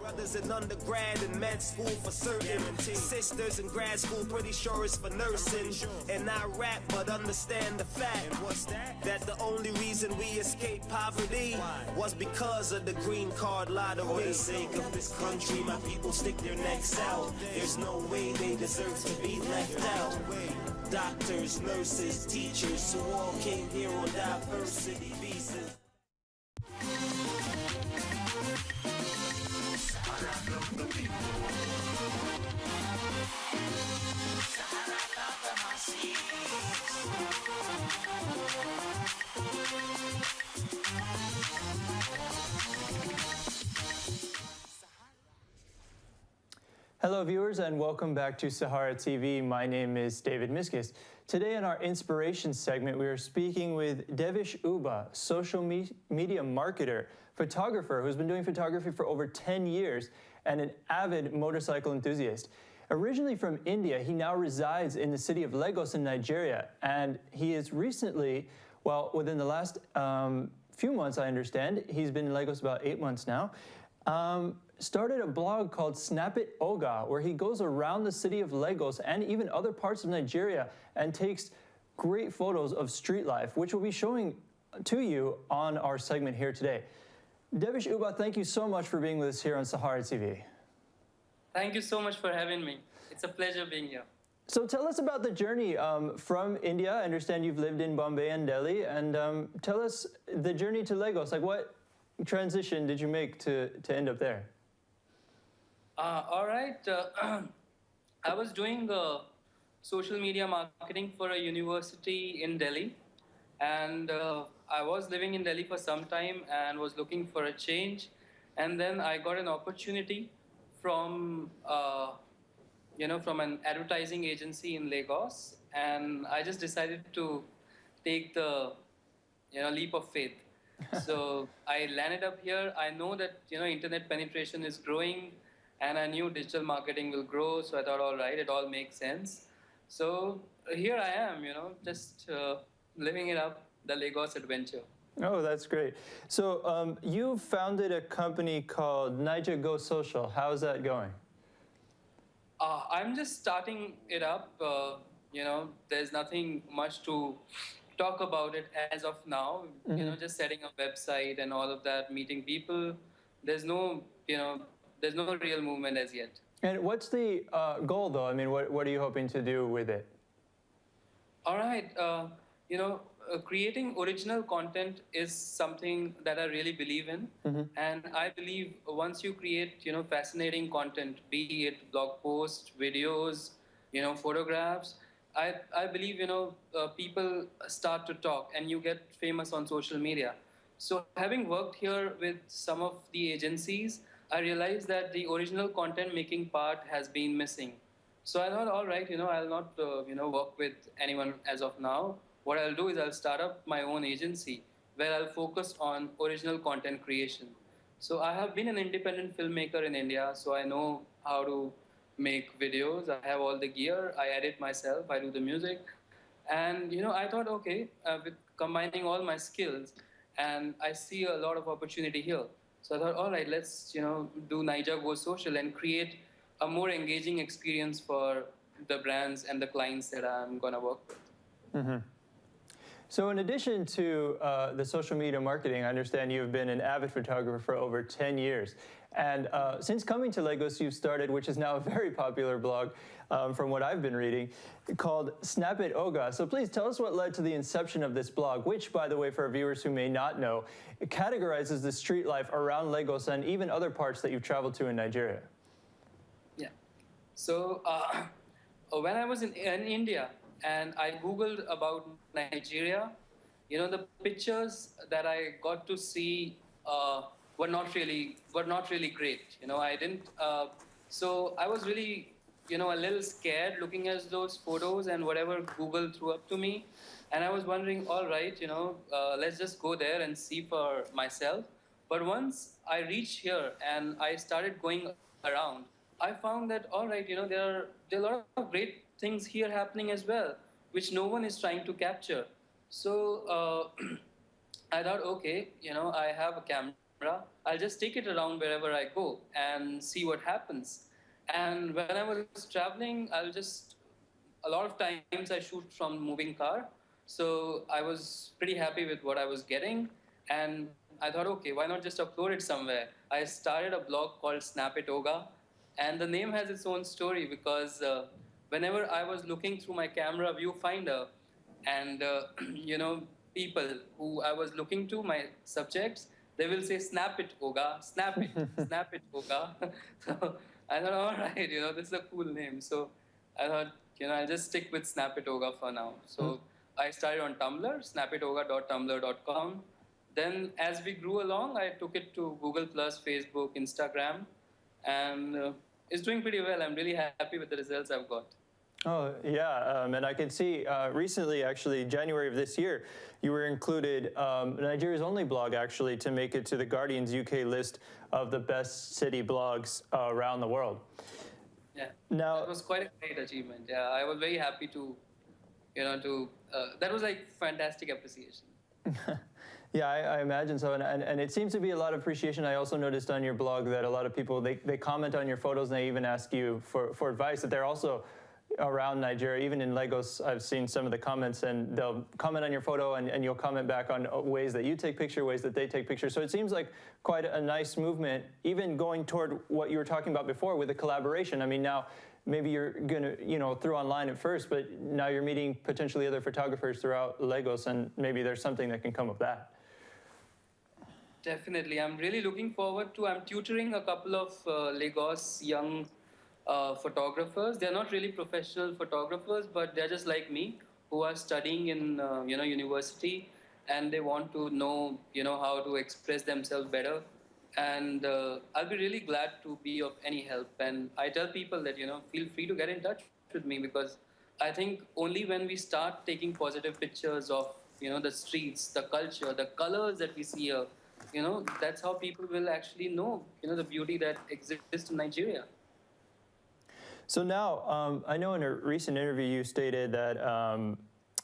Brothers in undergrad and med school for certain. Sisters in grad school, pretty sure it's for nursing. And I rap, but understand the fact. And what's that? That the only reason we escaped poverty was because of the green card lottery. For the sake of this country, my people stick their necks out. There's no way they deserve to be left out. Doctors, nurses, teachers who all came here on diversity visas. Hello viewers and welcome back to Sahara TV. My name is David Miskis. Today in our inspiration segment we are speaking with Devish Uba, social media marketer, photographer who's been doing photography for over 10 years and an avid motorcycle enthusiast. Originally from India, he now resides in the city of Lagos in Nigeria, and he is recently, well, within the last few months I understand, he's been in Lagos about 8 months now, started a blog called Snap It Oga, where he goes around the city of Lagos and even other parts of Nigeria and takes great photos of street life, which we'll be showing to you on our segment here today. Devish Uba, thank you so much for being with us here on Sahara TV. Thank you so much for having me. It's a pleasure being here. So tell us about the journey from India. I understand you've lived in Bombay and Delhi, and tell us the journey to Lagos. Like, what transition did you make to end up there? All right. I was doing social media marketing for a university in Delhi, and I was living in Delhi for some time and was looking for a change. And then I got an opportunity from, from an advertising agency in Lagos, and I just decided to take the, leap of faith. So I landed up here. I know that, internet penetration is growing, and I knew digital marketing will grow. So I thought, all right, it all makes sense. So here I am, just living it up, the Lagos adventure. Oh, that's great. So you founded a company called Niger Go Social. How's that going? I'm just starting it up. There's nothing much to talk about it as of now. Mm-hmm. Just setting a website and all of that, meeting people. There's no real movement as yet. And what's the goal, though? I mean, what are you hoping to do with it? All right. Creating original content is something that I really believe in. Mm-hmm. And I believe once you create, fascinating content, be it blog posts, videos, photographs, I believe, people start to talk and you get famous on social media. So having worked here with some of the agencies, I realized that the original content making part has been missing. So I thought, all right, I'll not, work with anyone as of now. What I'll do is I'll start up my own agency where I'll focus on original content creation. So I have been an independent filmmaker in India, so I know how to make videos. I have all the gear. I edit myself. I do the music. And, I thought, okay, with combining all my skills, and I see a lot of opportunity here. So I thought, all right, let's, do Niger Go Social and create a more engaging experience for the brands and the clients that I'm going to work with. Mm-hmm. So in addition to the social media marketing, I understand you've been an avid photographer for over 10 years. And since coming to Lagos, you've started, which is now a very popular blog from what I've been reading, called Snap It Oga. So please tell us what led to the inception of this blog, which, by the way, for our viewers who may not know, it categorizes the street life around Lagos and even other parts that you've traveled to in Nigeria. Yeah. So when I was in India and I Googled about Nigeria, the pictures that I got to see were not really great. I didn't. So I was really, a little scared looking at those photos and whatever Google threw up to me, and I was wondering, all right, let's just go there and see for myself. But once I reached here and I started going around, I found that, all right, there are a lot of great things here happening as well, which no one is trying to capture. So I thought, okay, I have a camera. I'll just take it around wherever I go and see what happens. And when I was traveling, a lot of times I shoot from moving car. So I was pretty happy with what I was getting. And I thought, okay, why not just upload it somewhere? I started a blog called Snap It Oga. And the name has its own story because whenever I was looking through my camera viewfinder and, people who I was looking to, my subjects, they will say, snap it, Oga, snap it, snap it, Oga. So I thought, all right, this is a cool name. So I thought, I'll just stick with Snap It Oga for now. So I started on Tumblr, snapitoga.tumblr.com. Then as we grew along, I took it to Google+, Facebook, Instagram, and it's doing pretty well. I'm really happy with the results I've got. Oh, yeah, and I can see recently, actually, January of this year, you were included, Nigeria's only blog, actually, to make it to the Guardian's UK list of the best city blogs around the world. Yeah, now, that was quite a great achievement. Yeah, I was very happy to, that was like fantastic appreciation. Yeah, I imagine so, and it seems to be a lot of appreciation. I also noticed on your blog that a lot of people, they comment on your photos and they even ask you for advice, that they're also around Nigeria. Even in Lagos, I've seen some of the comments, and they'll comment on your photo and you'll comment back on ways that you take pictures, ways that they take pictures. So it seems like quite a nice movement, even going toward what you were talking about before with the collaboration. I mean, now maybe you're gonna, through online at first, but now you're meeting potentially other photographers throughout Lagos, and maybe there's something that can come of that. Definitely. I'm really looking forward to, I'm tutoring a couple of Lagos young photographers. They're not really professional photographers, but they're just like me, who are studying in, university, and they want to know, how to express themselves better. And I'll be really glad to be of any help. And I tell people that, feel free to get in touch with me, because I think only when we start taking positive pictures of, the streets, the culture, the colors that we see here, that's how people will actually know, the beauty that exists in Nigeria. So now, I know in a recent interview you stated that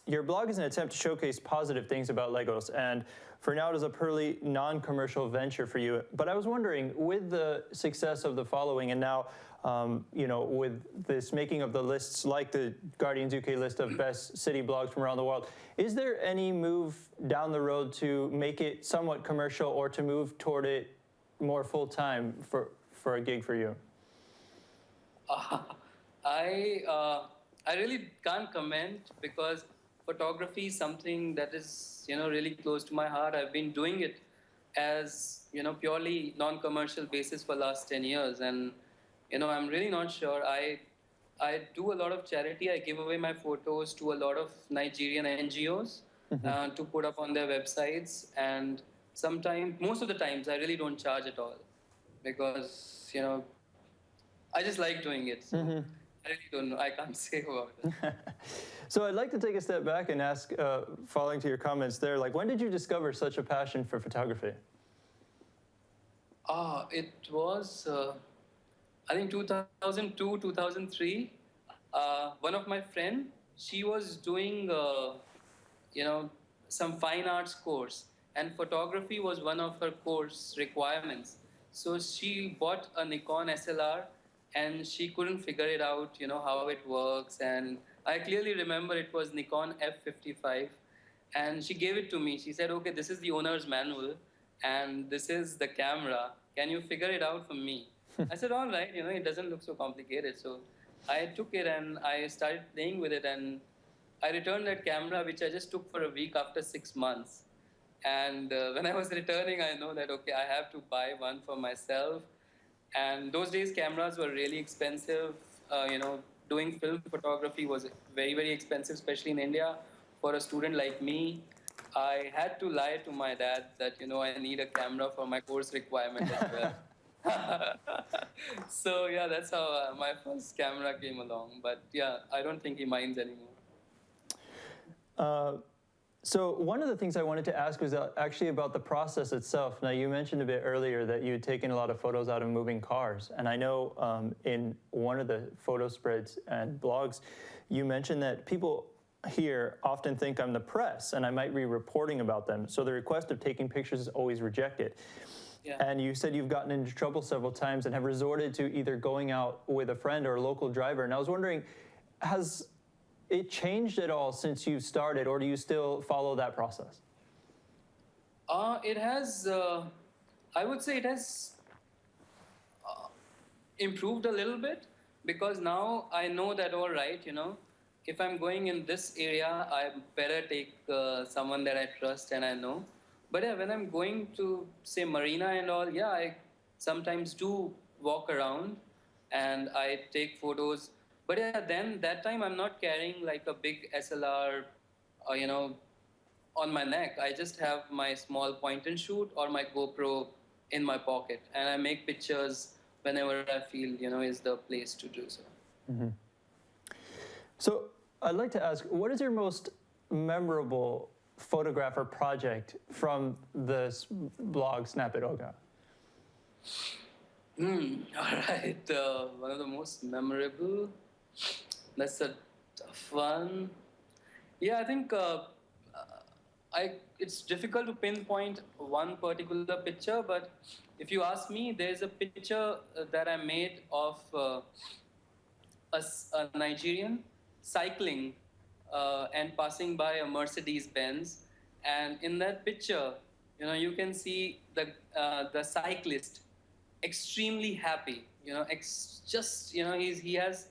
your blog is an attempt to showcase positive things about Lagos, and for now it is a purely non-commercial venture for you. But I was wondering, with the success of the following, and now, with this making of the lists like the Guardian's UK list of best city blogs from around the world, is there any move down the road to make it somewhat commercial or to move toward it more full-time for a gig for you? I really can't comment, because photography is something that is, really close to my heart. I've been doing it as, purely non-commercial basis for the last 10 years. And, I'm really not sure. I do a lot of charity. I give away my photos to a lot of Nigerian NGOs to put up on their websites. And sometimes, most of the times, I really don't charge at all, because, I just like doing it. So I really don't know. I can't say about it. So I'd like to take a step back and ask, following to your comments there, like, when did you discover such a passion for photography? It was, I think 2002, 2003. One of my friends, she was doing, some fine arts course, and photography was one of her course requirements. So she bought a Nikon SLR, and she couldn't figure it out, how it works. And I clearly remember it was Nikon F55, and she gave it to me. She said, okay, this is the owner's manual, and this is the camera. Can you figure it out for me? I said, all right, it doesn't look so complicated. So I took it and I started playing with it, and I returned that camera, which I just took for a week after 6 months. And when I was returning, I know that, okay, I have to buy one for myself. And those days, cameras were really expensive. doing film photography was very, very expensive, especially in India. For a student like me, I had to lie to my dad that, I need a camera for my course requirement as well. So yeah, that's how my first camera came along. But yeah, I don't think he minds anymore. So one of the things I wanted to ask was actually about the process itself. Now, you mentioned a bit earlier that you had taken a lot of photos out of moving cars. And I know in one of the photo spreads and blogs, you mentioned that people here often think I'm the press and I might be reporting about them. So the request of taking pictures is always rejected. Yeah. And you said you've gotten into trouble several times and have resorted to either going out with a friend or a local driver. And I was wondering, has it changed at all since you've started, or do you still follow that process? It has, I would say it has improved a little bit, because now I know that, all right, if I'm going in this area, I better take someone that I trust and I know. But yeah, when I'm going to, say, Marina and all, yeah, I sometimes do walk around and I take photos. But yeah, then that time I'm not carrying like a big SLR, on my neck. I just have my small point and shoot or my GoPro in my pocket. And I make pictures whenever I feel, is the place to do so. Mm-hmm. So I'd like to ask, what is your most memorable photograph or project from this blog, Snap It Oga? All right, one of the most memorable. That's a tough one. Yeah, I think it's difficult to pinpoint one particular picture, but if you ask me, there's a picture that I made of a Nigerian cycling and passing by a Mercedes-Benz. And in that picture, you can see the cyclist extremely happy. He has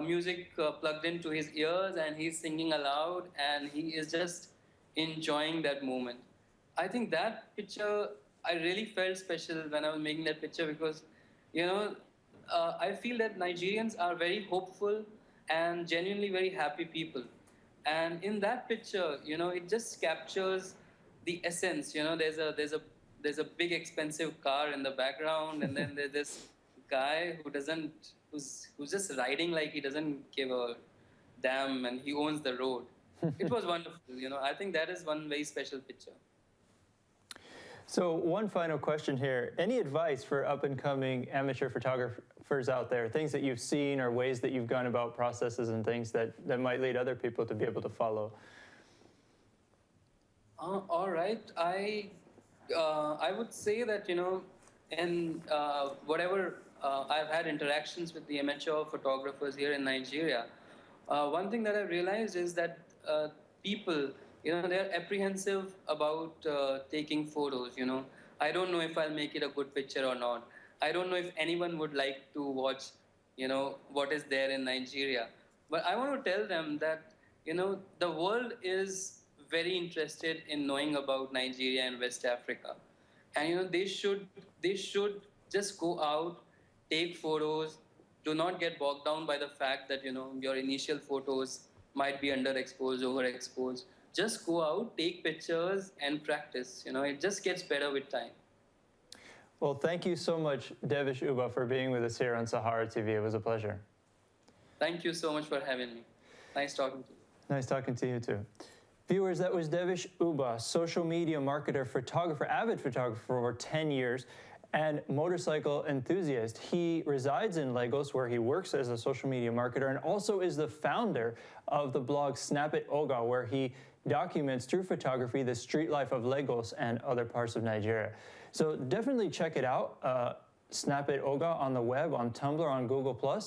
music plugged into his ears and he's singing aloud and he is just enjoying that moment. I think that picture, I really felt special when I was making that picture because, I feel that Nigerians are very hopeful and genuinely very happy people. And in that picture, it just captures the essence. There's a big expensive car in the background, and then there's this guy who's just riding like he doesn't give a damn, and he owns the road. It was wonderful. I think that is one very special picture. So one final question here. Any advice for up-and-coming amateur photographers out there, things that you've seen or ways that you've gone about processes and things that might lead other people to be able to follow? All right. I would say that, in whatever I've had interactions with the amateur photographers here in Nigeria, one thing that I've realized is that people, they're apprehensive about taking photos, I don't know if I'll make it a good picture or not. I don't know if anyone would like to watch, what is there in Nigeria. But I want to tell them that, the world is very interested in knowing about Nigeria and West Africa. And, they should just go out, take photos, do not get bogged down by the fact that, your initial photos might be underexposed, overexposed. Just go out, take pictures, and practice. It just gets better with time. Well, thank you so much, Devish Uba, for being with us here on Sahara TV. It was a pleasure. Thank you so much for having me. Nice talking to you. Nice talking to you, too. Viewers, that was Devish Uba, social media marketer, photographer, avid photographer for over 10 years, and motorcycle enthusiast. He resides in Lagos, where he works as a social media marketer and also is the founder of the blog Snap It Oga, where he documents through photography the street life of Lagos and other parts of Nigeria. So definitely check it out, Snap It Oga on the web, on Tumblr, on Google+.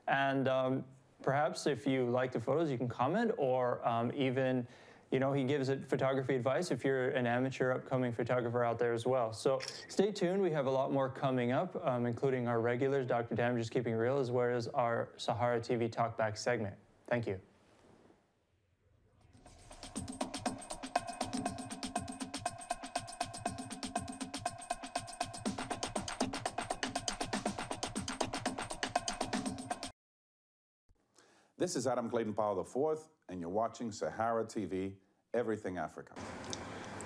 And perhaps if you like the photos, you can comment or even, he gives it photography advice if you're an amateur upcoming photographer out there as well. So stay tuned. We have a lot more coming up, including our regulars, Dr. Damage's Keeping It Real, as well as our Sahara TV TalkBack segment. Thank you. This is Adam Clayton Powell IV, and you're watching Sahara TV, Everything Africa.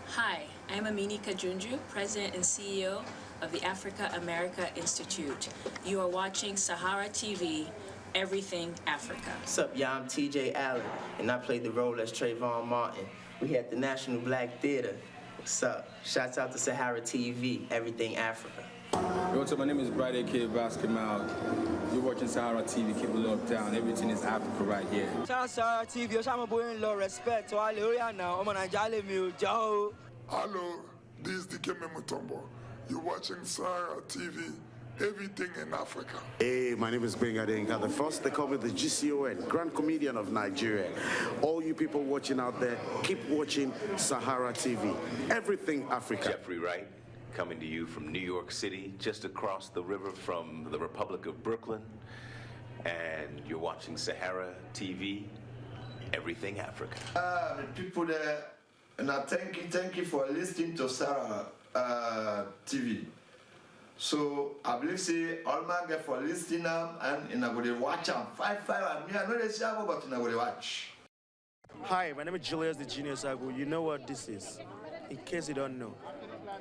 Hi, I'm Amini Kajunju, President and CEO of the Africa America Institute. You are watching Sahara TV, Everything Africa. What's up, y'all? I'm TJ Allen, and I played the role as Trayvon Martin. We had the National Black Theater. What's up? Shouts out to Sahara TV, Everything Africa. Yo, what's up? My name is Jaye Gaskia. You're watching Sahara TV. Keep it locked down. Everything is Africa right here. Shout out Sahara TV. Yo, I'm going low respect to all the now. I'm on Nigeria. Ciao. Hello, this is Dictator Mutombo. You're watching Sahara TV, Everything in Africa. Hey, my name is Benga Denga, the first. They call me the GCON, Grand Comedian of Nigeria. All you people watching out there, keep watching Sahara TV, Everything Africa. Jeffrey Wright, coming to you from New York City, just across the river from the Republic of Brooklyn. And you're watching Sahara TV, Everything Africa. The people there, and I thank you for listening to Sahara TV. So I believe say all man get for listening and I go watch them 5 and me I know they say but I go watch. Hi, my name is Julius the Genius Agu. You know what this is? In case you don't know,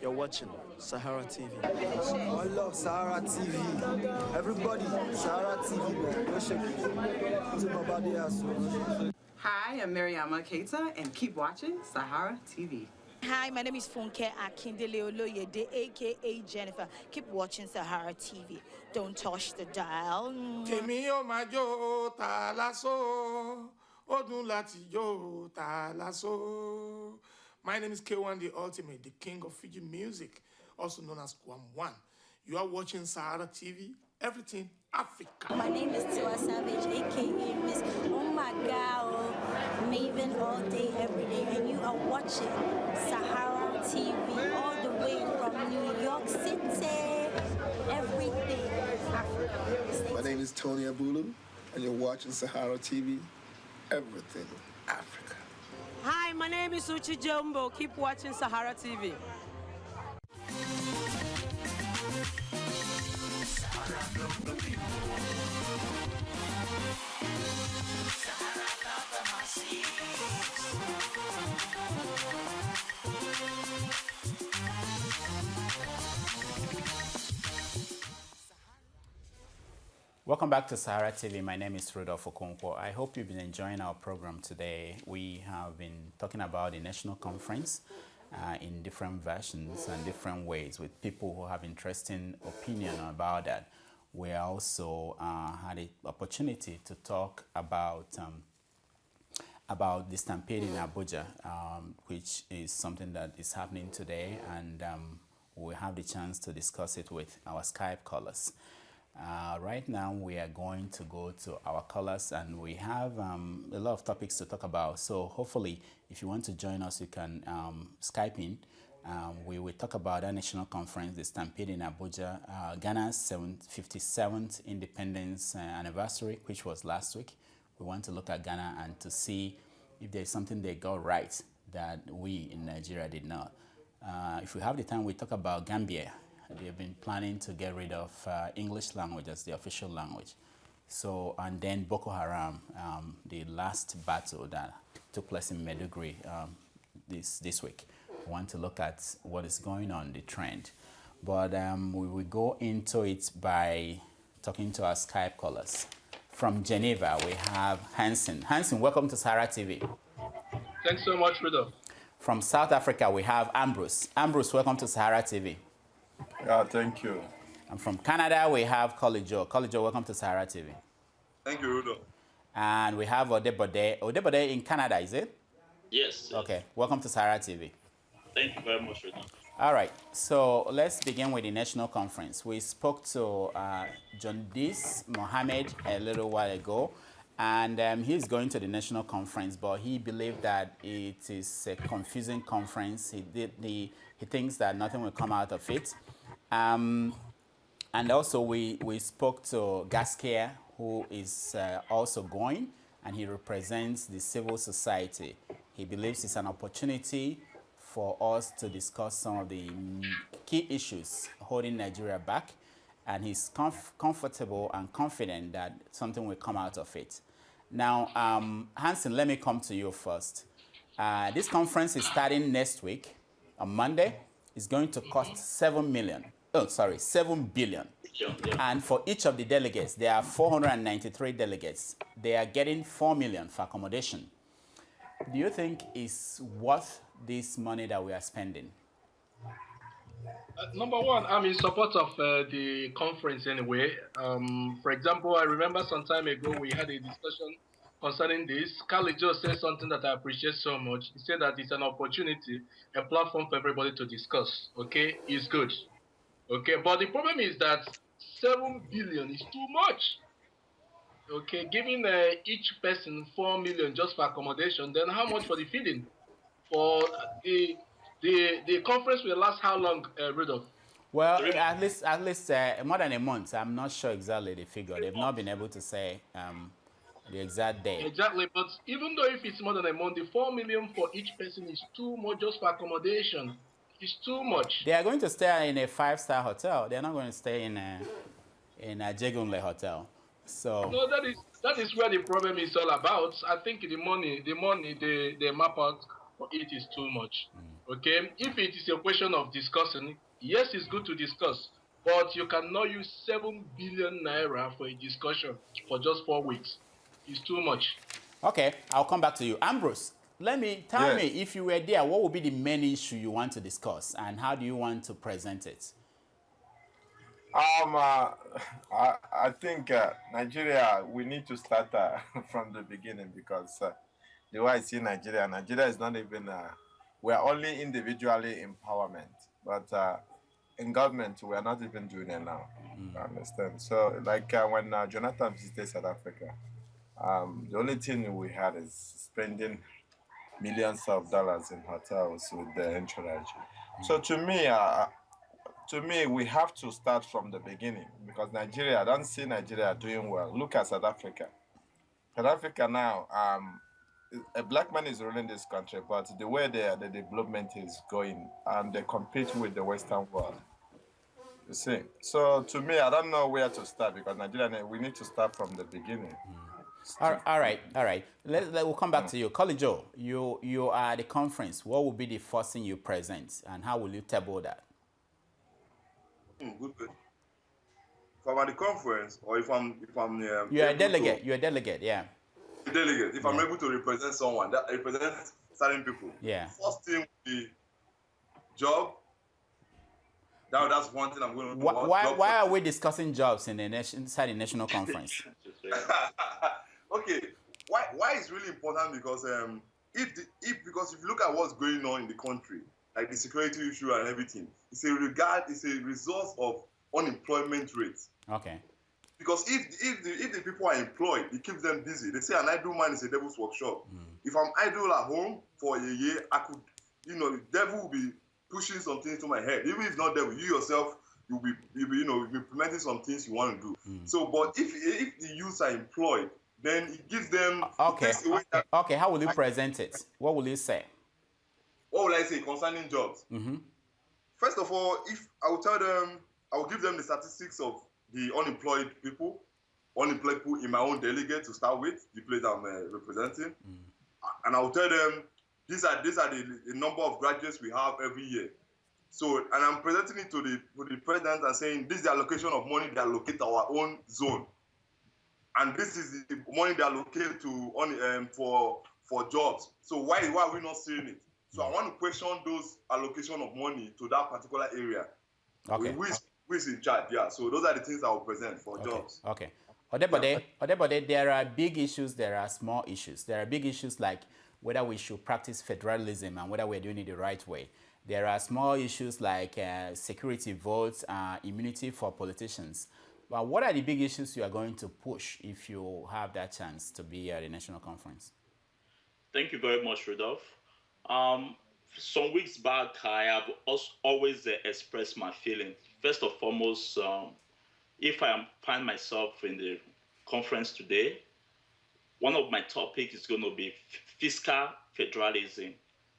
you're watching Sahara TV. I love Sahara TV. Everybody, Sahara TV, man. Go check it. To my body as Hi, I'm Mariama Keita, and keep watching Sahara TV. Hi, my name is Funke Akindele Oloyede, a.k.a. Jennifer. Keep watching Sahara TV. Don't touch the dial. Kemi o majo ta laso, odun lati yo ta laso. My name is K1 the Ultimate, the king of Fiji music, also known as Kwam1. You are watching Sahara TV, Everything Africa. My name is Tiwa Savage, aka Miss Oh My God, Maven all day, every day, and you are watching Sahara TV all the way from New York City. Everything Africa. My name is Tony Abulu, and you're watching Sahara TV, Everything Africa. Hi, my name is Uchi Jumbo. Keep watching Sahara TV. Welcome back to Sahara TV. My name is Rudolph Okonkwo. I hope you've been enjoying our program today. We have been talking about the national conference in different versions and different ways with people who have interesting opinion about that. We also had the opportunity to talk about the stampede in Abuja, which is something that is happening today, and we have the chance to discuss it with our Skype callers. Right now, we are going to go to our callers, and we have a lot of topics to talk about. So hopefully, if you want to join us, you can Skype in. We will talk about our national conference, the Stampede in Abuja, Ghana's 57th independence anniversary, which was last week. We want to look at Ghana and to see if there's something they got right that we in Nigeria did not. If we have the time, we talk about Gambia. They've been planning to get rid of English language as the official language. So, and then Boko Haram, the last battle that took place in Maiduguri this week. We want to look at what is going on, the trend. But we will go into it by talking to our Skype callers. From Geneva, we have Hansen. Hansen, welcome to Sahara TV. Thanks so much, Rudolph. From South Africa, we have Ambrose. Ambrose, welcome to Sahara TV. Yeah, thank you. And from Canada, we have College-O. College-O, welcome to Sahara TV. Thank you, Rudolph. And we have Odebode. Odebode in Canada, is it? Yes. Okay, welcome to Sahara TV. Thank you very much, Rudolph. All right, so let's begin with the national conference. We spoke to Junaid Muhammad a little while ago, and he's going to the national conference, but he believed that it is a confusing conference. He thinks that nothing will come out of it. And also we spoke to Gaskia, who is also going, and he represents the civil society. He believes it's an opportunity for us to discuss some of the key issues holding Nigeria back, and he's comfortable and confident that something will come out of it. Now, Hansen, let me come to you first. This conference is starting next week on Monday. It's going to cost 7 billion. And for each of the delegates, there are 493 delegates. They are getting 4 million for accommodation. Do you think it's worth this money that we are spending? Number one, I'm in support of the conference anyway. For example, I remember some time ago we had a discussion concerning this. Carly Joe said something that I appreciate so much. He said that it's an opportunity, a platform for everybody to discuss. Okay, it's good. Okay, but the problem is that 7 billion is too much. Okay, giving each person 4 million just for accommodation, then how much for the feeding? For the conference will last how long, Rudolph? Well, at least more than a month. I'm not sure exactly the figure. They've not been able to say the exact date. Exactly, but even though if it's more than a month, the 4 million for each person is too much just for accommodation. It's too much. They are going to stay in a 5-star hotel. They're not going to stay in a Jegunle hotel. So no, that is where the problem is all about. I think the money they map out for it is too much. Okay, if it is a question of discussing, yes, it's good to discuss, but you cannot use 7 billion naira for a discussion for just 4 weeks. It's too much. Okay, I'll come back to you, Ambrose. Tell me, if you were there, what would be the main issue you want to discuss, and how do you want to present it? I think Nigeria, we need to start from the beginning, because the way I see Nigeria is not even, we are only individually empowerment, but in government, we are not even doing it now. Understand? So, like when Jonathan visited South Africa, the only thing we had is spending millions of dollars in hotels with the entourage. So to me, we have to start from the beginning, because Nigeria, I don't see Nigeria doing well. Look at South Africa. South Africa now, a black man is ruling this country, but the way the development is going, and they compete with the Western world. You see? So to me, I don't know where to start, because Nigeria, we need to start from the beginning. All right. We'll come back to you. Kolijo, you are at the conference. What will be the first thing you present, and how will you table that? Good. If I'm at the conference, or if I'm you're a delegate. You're a delegate, yeah. A delegate. If I'm able to represent someone, that represents certain people. Yeah. First thing will be job. That's one thing I'm going to do. Why are we discussing jobs in inside the national conference? Okay. Why is really important, because if you look at what's going on in the country, like the security issue and everything, it's a result of unemployment rates. Okay. Because if the people are employed, it keeps them busy. They say an idle man is a devil's workshop. If I'm idle at home for a year, I could, the devil will be pushing some things to my head. Even if not devil, you yourself, you'll be implementing some things you want to do. So, but if the youths are employed, then it gives them. Okay. How will you present it? What will you say? What will I say concerning jobs? First of all, if I will tell them, I will give them the statistics of the unemployed people in my own delegate to start with, the place I'm representing, and I will tell them these are the number of graduates we have every year. So, and I'm presenting it to the president and saying this is the allocation of money they allocate to our own zone, and this is the money they allocate to for jobs. So why are we not seeing it? So I want to question those allocation of money to that particular area. Okay. Who is in charge? Yeah. So those are the things I will present for jobs. Okay. Odebode, there are big issues, there are small issues. There are big issues like whether we should practice federalism and whether we're doing it the right way. There are small issues like security votes, immunity for politicians. But what are the big issues you are going to push if you have that chance to be at the national conference? Thank you very much, Rudolph. Some weeks back, I have always expressed my feeling. First and foremost, if I find myself in the conference today, one of my topics is going to be fiscal federalism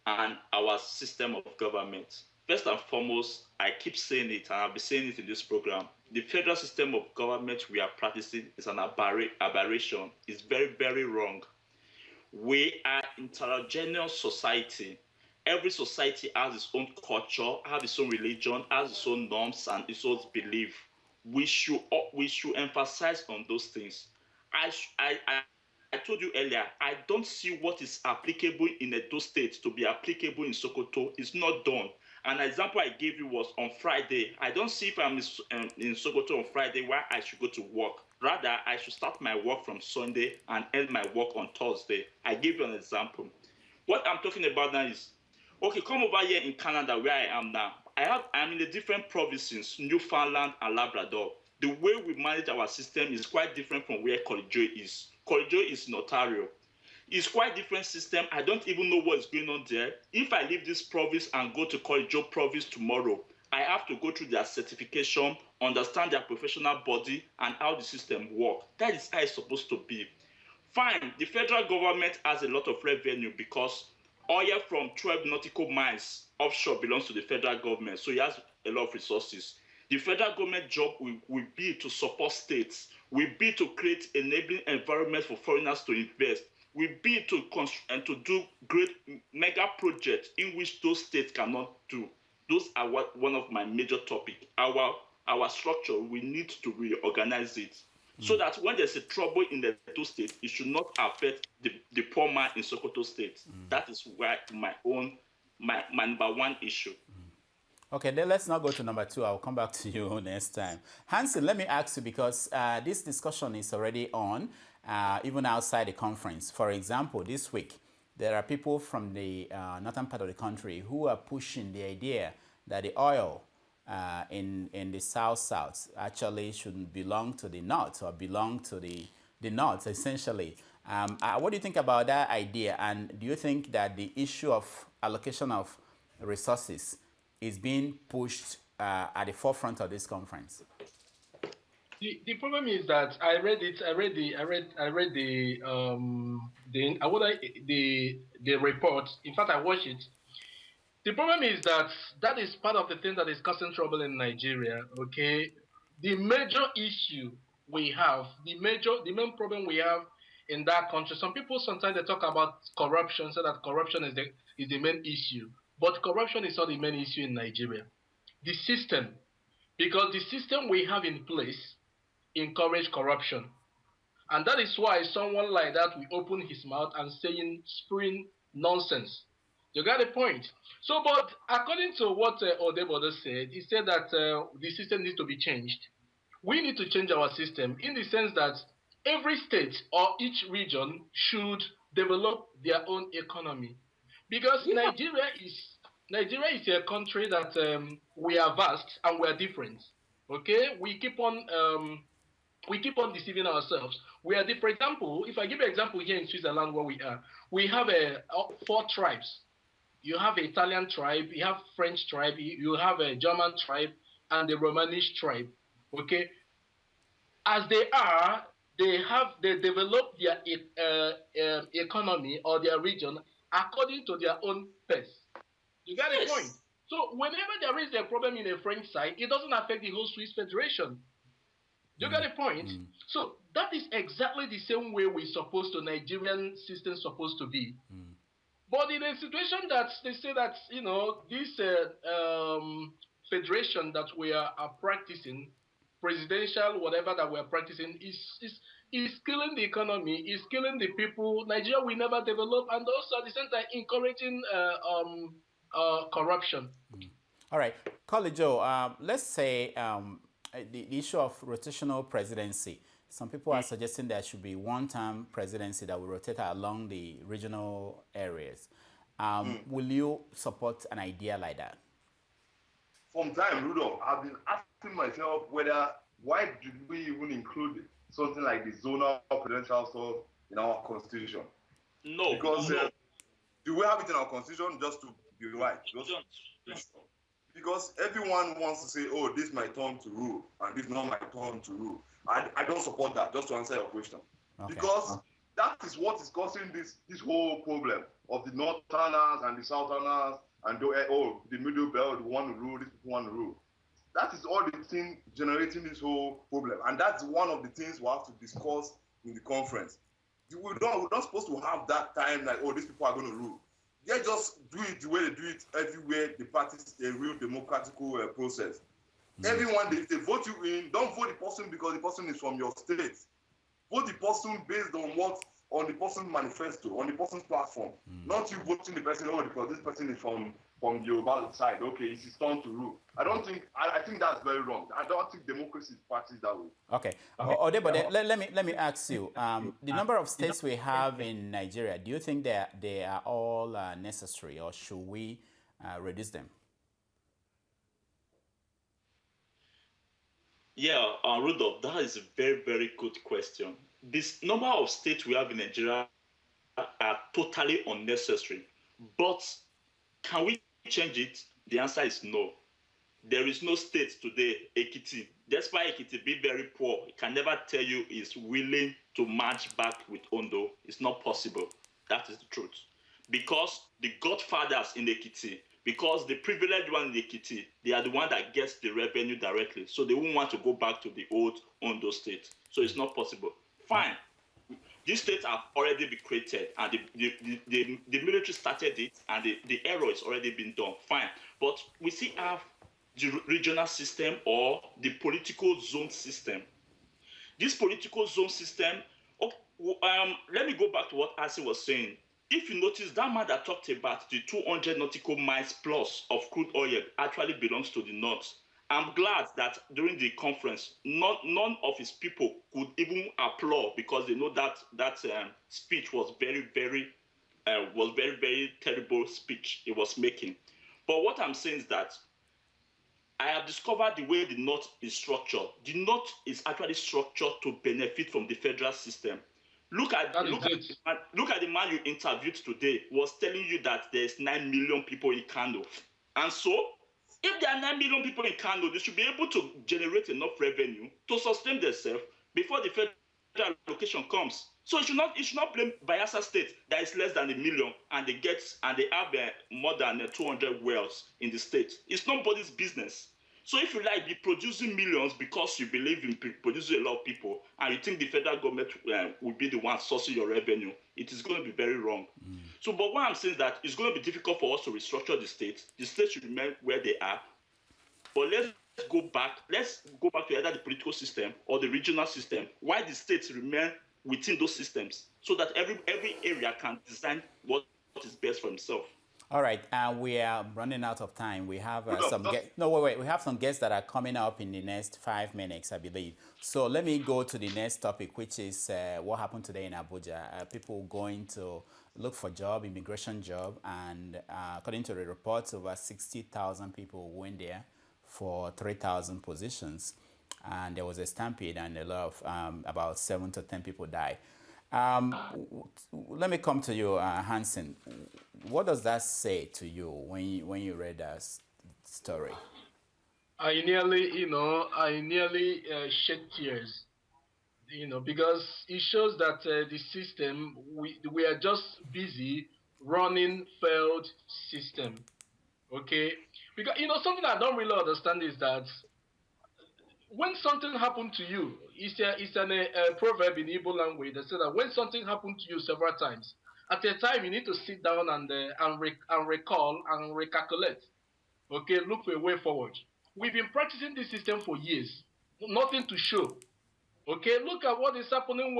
and our system of government. First and foremost, I keep saying it, and I'll be saying it in this program. The federal system of government we are practicing is an aberration. It's very, very wrong. We are heterogeneous society. Every society has its own culture, has its own religion, has its own norms and its own belief. We should emphasize on those things. I told you earlier, I don't see what is applicable in Edo State to be applicable in Sokoto. It's not done. An example I gave you was on Friday. I don't see if I'm in Sokoto on Friday where I should go to work. Rather, I should start my work from Sunday and end my work on Thursday. I give you an example. What I'm talking about now is, okay, come over here in Canada where I am now. I'm in the different provinces, Newfoundland and Labrador. The way we manage our system is quite different from where Kolijo is. Kolijo is in Ontario. It's quite different system. I don't even know what is going on there. If I leave this province and go to Kolijo province tomorrow, I have to go through their certification, understand their professional body and how the system works. That is how it's supposed to be. Fine, the federal government has a lot of revenue because oil from 12 nautical miles offshore belongs to the federal government, so it has a lot of resources. The federal government job will be to support states, will be to create enabling environment for foreigners to invest, will be to do great mega projects in which those states cannot do. Those are one of my major topics. Our structure, we need to reorganize it so that when there's a trouble in the Edo state, it should not affect the poor man in Sokoto state. That is why my number one issue. Okay, then let's now go to number two. I'll come back to you next time. Hansen, let me ask you, because this discussion is already on, even outside the conference. For example, this week, there are people from the northern part of the country who are pushing the idea that the oil in the south actually shouldn't belong to the north, or belong to the north, essentially. What do you think about that idea? And do you think that the issue of allocation of resources is being pushed at the forefront of this conference? The problem is that I read the report. In fact, I watched it. The problem is that is part of the thing that is causing trouble in Nigeria. Okay, the major issue we have, the main problem we have in that country. Some people sometimes they talk about corruption, say that corruption is the main issue. But corruption is not the main issue in Nigeria. The system, because the system we have in place encourage corruption. And that is why someone like that will open his mouth and spewing nonsense. You got the point? So, but according to what Odebodo said, he said that the system needs to be changed. We need to change our system in the sense that every state or each region should develop their own economy. Because Nigeria is a country that we are vast and we are different. Okay, we keep on deceiving ourselves. We are different. For example, if I give an example here in Switzerland where we are, we have 4 tribes. You have an Italian tribe, you have French tribe, you have a German tribe, and the Romanish tribe. Okay, as they are, they develop their economy or their region according to their own pace. You got the point? So whenever there is a problem in a French side, it doesn't affect the whole Swiss Federation. You got the point? So that is exactly the same way Nigerian system supposed to be. But in a situation that they say that, this federation that we are practicing, presidential, whatever that we are practicing, is killing the economy, is killing the people. Nigeria will never develop, and also at the same time encouraging corruption. All right, Kolijo, let's say the issue of rotational presidency. Some people are suggesting there should be one-term presidency that will rotate along the regional areas. Will you support an idea like that? From time, Rudolph, I've been asking myself why did we even include something like the zonal presidential stuff in our constitution? No. Because do we have it in our constitution just to be right? Because everyone wants to say, oh, this is my turn to rule, and this is not my turn to rule. I don't support that, just to answer your question. Okay. Because that is what is causing this whole problem of the Northerners and the Southerners and the middle belt want to rule, these people want to rule. That is all the thing generating this whole problem, and that's one of the things we have to discuss in the conference. We're not supposed to have that time like, these people are going to rule. They just do it the way they do it everywhere. The party is a real democratical process. Everyone, they vote you in. Don't vote the person because the person is from your state. Vote the person based on the person's manifesto, on the person's platform. Not you voting the person, because this person is from your side. Okay, it's his turn to rule. I think that's very wrong. I don't think democracy is practiced that way. Okay. Odebo, let me ask you, the number of states we have in Nigeria, do you think they are all necessary, or should we reduce them? Yeah, Rudolph, that is a very, very good question. This number of states we have in Nigeria are totally unnecessary. But can we change it? The answer is no. There is no state today, Ekiti. Despite Ekiti being very poor, it can never tell you it's willing to match back with Ondo. It's not possible. That is the truth. Because the godfathers in Ekiti, because the privileged one in Ekiti, they are the one that gets the revenue directly. So they won't want to go back to the old Ondo state. So it's not possible. Fine. These states have already been created, and the military started it, and the error has already been done. Fine. But we still have the regional system or the political zone system. This political zone system, let me go back to what Asi was saying. If you notice, that man that talked about the 200 nautical miles plus of crude oil actually belongs to the north. I'm glad that during the conference, none of his people could even applaud, because they know that speech was very, very terrible speech he was making. But what I'm saying is that I have discovered the way the North is structured. The North is actually structured to benefit from the federal system. Look at the man you interviewed today was telling you that there's 9 million people in Kano. And so, if there are 9 million people in Kano, they should be able to generate enough revenue to sustain themselves before the federal allocation comes. So you should not blame Bayelsa State that is less than 1 million, and they have more than 200 wells in the state. It's nobody's business. So if you like be producing millions because you believe in producing a lot of people, and you think the federal government will be the one sourcing your revenue, it is going to be very wrong. So, but what I'm saying is that it's going to be difficult for us to restructure the states. The states should remain where they are. But let's go back to either the political system or the regional system, why the states remain within those systems, so that every area can design what is best for himself. All right, we are running out of time. We have some guests. No, wait. We have some guests that are coming up in the next 5 minutes, I believe. So let me go to the next topic, which is what happened today in Abuja. People going to look for job, immigration job, and according to the reports, over 60,000 people went there for 3,000 positions. And there was a stampede, and a lot of about 7 to 10 people died. Let me come to you, Hansen. What does that say to you when you read that story? I nearly shed tears, because it shows that the system, we are just busy running failed system. Okay, because something I don't really understand is that when something happened to you, it's a proverb in Igbo language that says that when something happened to you several times, at a time you need to sit down and recall and recalculate. Okay, look for a way forward. We've been practicing this system for years, nothing to show. Okay, look at what is happening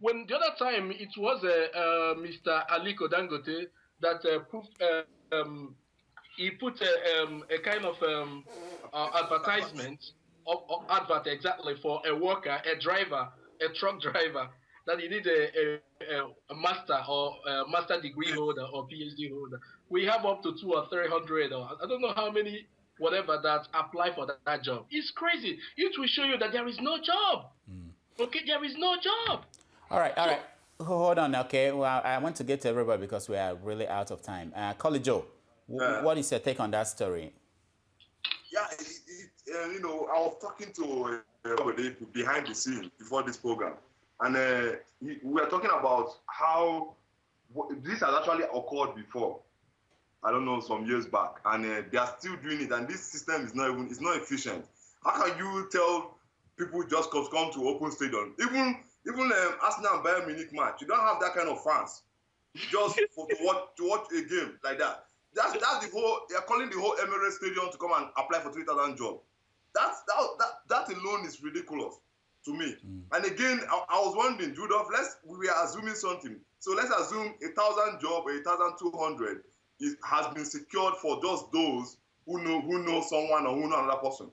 when the other time it was Mr. Aliko Dangote that he put a kind of advertisement. Advert exactly for a worker, a driver, a truck driver, that you need a master or a master degree holder or PhD holder. We have up to 200 or 300 or I don't know how many, whatever, that apply for that job. It's crazy. It will show you that there is no job. Okay, there is no job. All right. Hold on, okay. Well, I want to get to everybody because we are really out of time. College Joe, what is your take on that story? Yeah, I was talking to somebody behind the scene before this program, and we were talking about how this has actually occurred before. I don't know, some years back, and they are still doing it. And this system is not efficient. How can you tell people just come to open stadium? Even Arsenal and Bayern Munich match, you don't have that kind of fans just to watch a game like that. That's the whole. They are calling the whole Emirates Stadium to come and apply for 3,000 jobs. That alone is ridiculous to me. And again, I was wondering, Judolf, we are assuming something. So let's assume 1,000 job or 1,200 has been secured for just those who know someone or who know another person.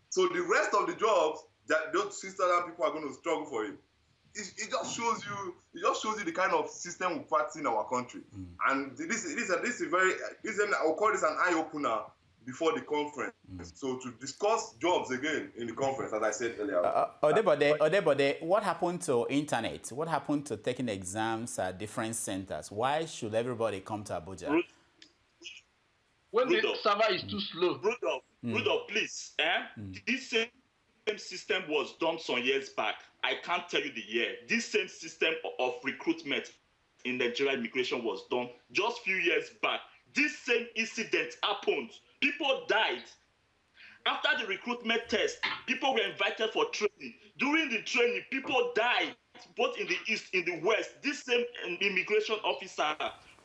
So the rest of the jobs that those 6,000 people are going to struggle for it. It just shows you the kind of system we practice in our country. And this is I will call this an eye opener before the conference. So to discuss jobs again in the conference, as I said earlier. Odebode, what happened to internet? What happened to taking exams at different centers? Why should everybody come to Abuja? When the server is too slow. Rudolph, please. This same system was done some years back. I can't tell you the year. This same system of recruitment in Nigerian immigration was done just a few years back. This same incident happened. People died. After the recruitment test, people were invited for training. During the training, people died, both in the East, in the West. This same immigration officer,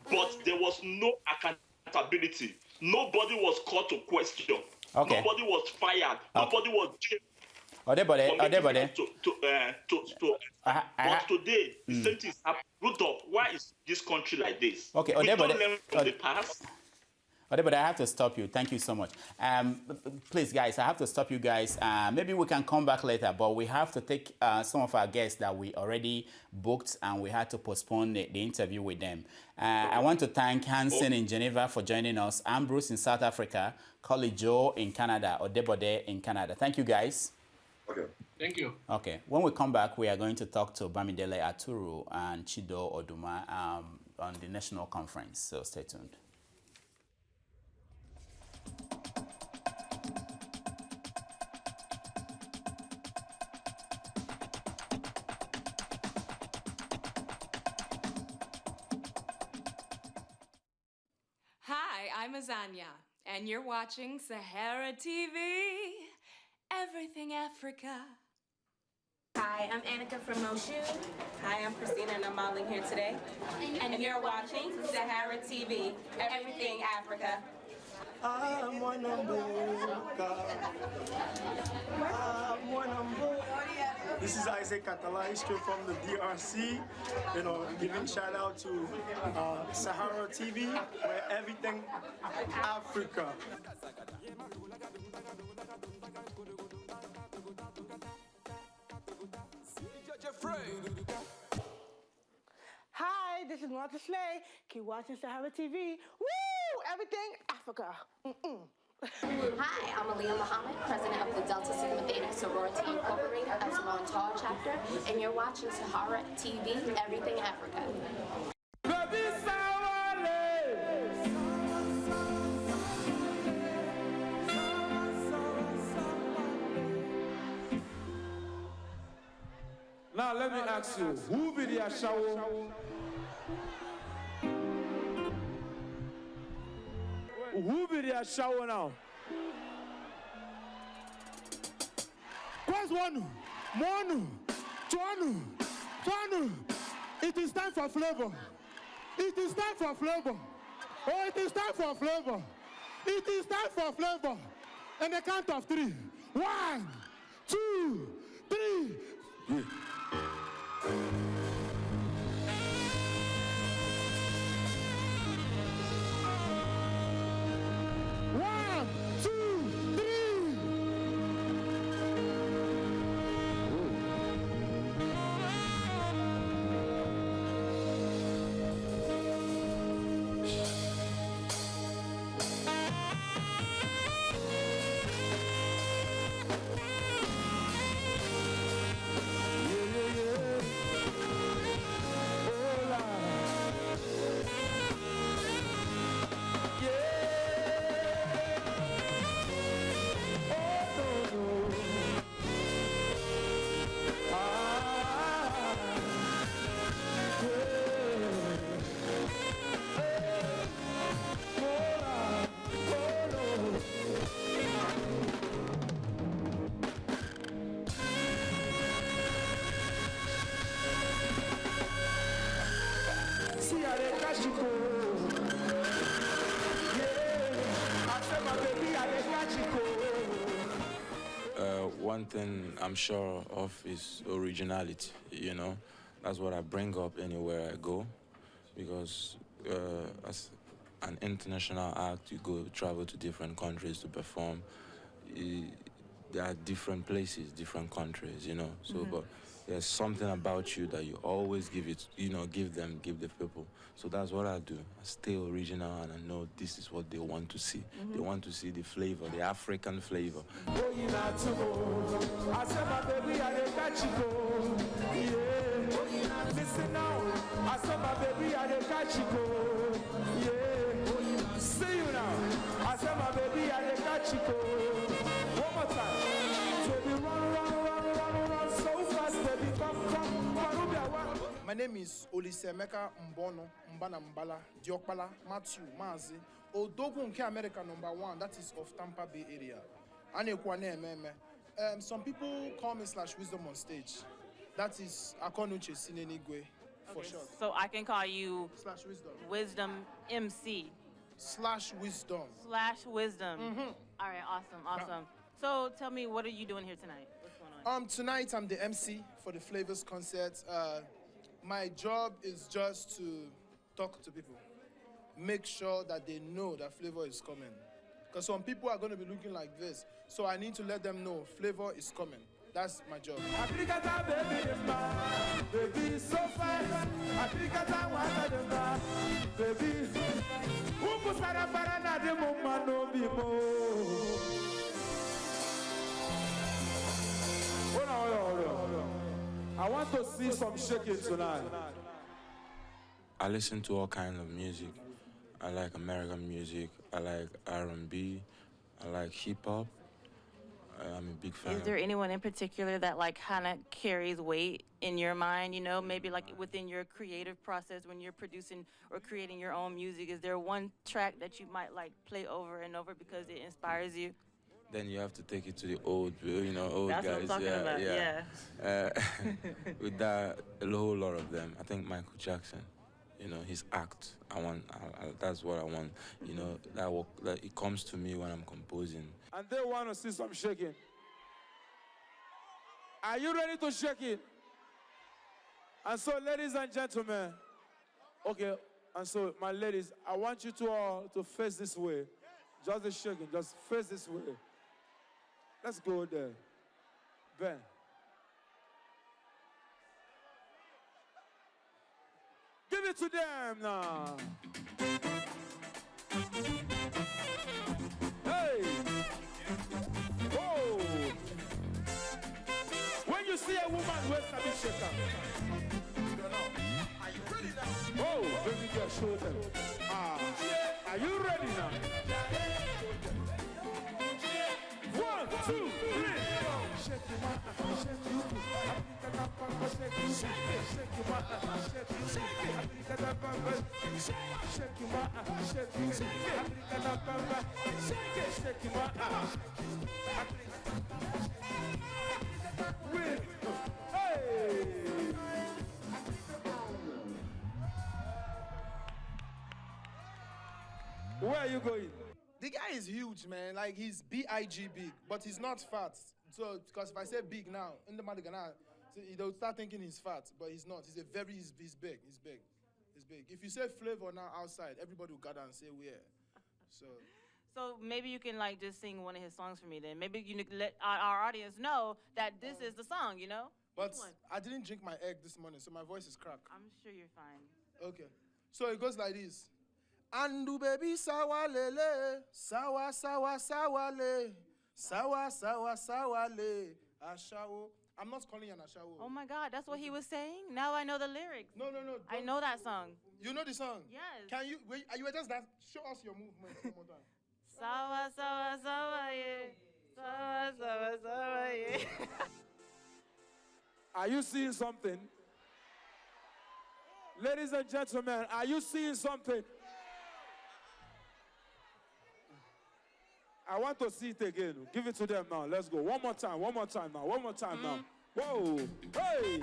but there was no accountability. Nobody was called to question. Okay. Nobody was fired. Nobody was jailed. Odebode. But today, the same thing is happening. Rudolph, why is this country like this? Okay, we don't learn from the past. Odebode, I have to stop you. Thank you so much. Please, guys, I have to stop you guys. Maybe we can come back later, but we have to take some of our guests that we already booked, and we had to postpone the interview with them. I want to thank Hansen in Geneva for joining us, Ambrose in South Africa, Collie Joe in Canada, Odebode in Canada. Thank you, guys. Okay. Thank you. Okay. When we come back, we are going to talk to Bamidele Aturu and Chido Oduma on the national conference. So stay tuned. Hi, I'm Azania, and you're watching Sahara TV, Everything Africa. Hi, I'm Annika from Moshu. Hi, I'm Christina, and I'm modeling here today. And you're watching Sahara TV, Everything Africa. This is Isaac Catalai, straight from the DRC. You know, giving shout out to Sahara TV, where everything Africa. Hi, this is Martha Slay. Keep watching Sahara TV. Woo! Everything Africa. Hi, I'm Junaid Muhammad, president of the Delta Sigma Theta Sorority Incorporated Epsilon Tau chapter, and you're watching Sahara TV, Everything Africa. Now let me ask you, who be the shower? Who be the shower now? Quase one, Tuanu. It is time for flavor. It is time for flavor. Oh, it is time for flavor. It is time for flavor. And the count of 3. 1, 2, 3. catch you cold. Yeah, I said my baby, I dey catch you cold. One thing I'm sure of is originality, you know. That's what I bring up anywhere I go, because as an international act, you travel to different countries to perform. There are different places, different countries, you know. So, but there's something about you that you always give it, you know, give the people. So that's what I do. I stay original, and I know this is what they want to see. They want to see the flavor, the African flavor. I said my baby, I dey catch you cold. Yeah, listen now. I said my baby, I dey catch you cold. Yeah, see you now. I said my baby, I dey catch you cold. One more time. Baby, run so fast, baby, come. My name is Olisemeka Mbono, Mbana Mbala, Diokpala, Matthew, Mazi, Odogun nke America #1, that is of Tampa Bay area. Some people call me /wisdom on stage. That is Akonuche Sinenigwe for short. So I can call you /wisdom. Wisdom MC. /wisdom. /wisdom. All right, awesome. So tell me, what are you doing here tonight? What's going on? Tonight I'm the MC for the Flavors concert. My job is just to talk to people, make sure that they know that flavor is coming. Because some people are going to be looking like this, so I need to let them know flavor is coming. That's my job. Baby, so fast. Baby, hold on. I want to see some shaking tonight. I listen to all kinds of music. I like American music. I like R&B. I like hip hop. I'm a big fan. Is there anyone in particular that like kind of carries weight in your mind? You know, maybe like within your creative process when you're producing or creating your own music. Is there one track that you might like play over and over because it inspires you? Then you have to take it to the old That's guys. What I'm talking about. Yeah. With that, a whole lot of them. I think Michael Jackson, you know, his act. That's what I want. You know, that it comes to me when I'm composing. And they want to see some shaking. Are you ready to shake it? And so, ladies and gentlemen, okay. And so, my ladies, I want you to all to face this way. Just the shaking. Just face this way. Let's go there. Ben. Give it to them now. Hey. Whoa. When you see a woman, where's the shaker? Are you ready now? Oh, baby girl, show them. Are you ready now? 1, 2, 3. Shake Where are you going? The guy is huge, man. Like, he's big, but he's not fat. So, because if I say big now, in the Madagana, they'll start thinking he's fat, but he's not. He's big. If you say flavor now outside, everybody will gather and say where. So maybe you can like just sing one of his songs for me then. Maybe you can let our audience know that this is the song, you know? But I didn't drink my egg this morning, so my voice is cracked. I'm sure you're fine. Okay. So it goes like this. Andu baby sawa lele, sawa le, sawa le, ashawo. I'm not calling you an ashawo. Oh my God, that's what he was saying? Now I know the lyrics. No. I know that song. You know the song? Yes. Can you, are you just dance? Show us your movement one more time. Sawa, yeah. Sawa, yeah. Are you seeing something? Ladies and gentlemen, are you seeing something? I want to see it again. Give it to them now. Let's go. One more time now. Whoa. Hey.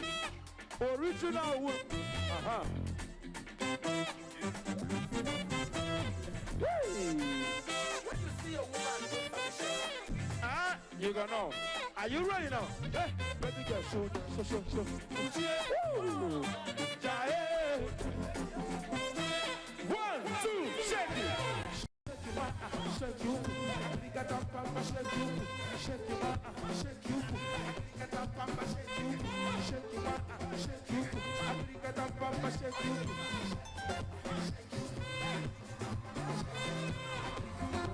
Original. You gonna know. Are you ready now? Hey, baby girl, show. Woo! Jaye. 1, 2, shake it. Shake you. Shake you. Shake you. Shake you.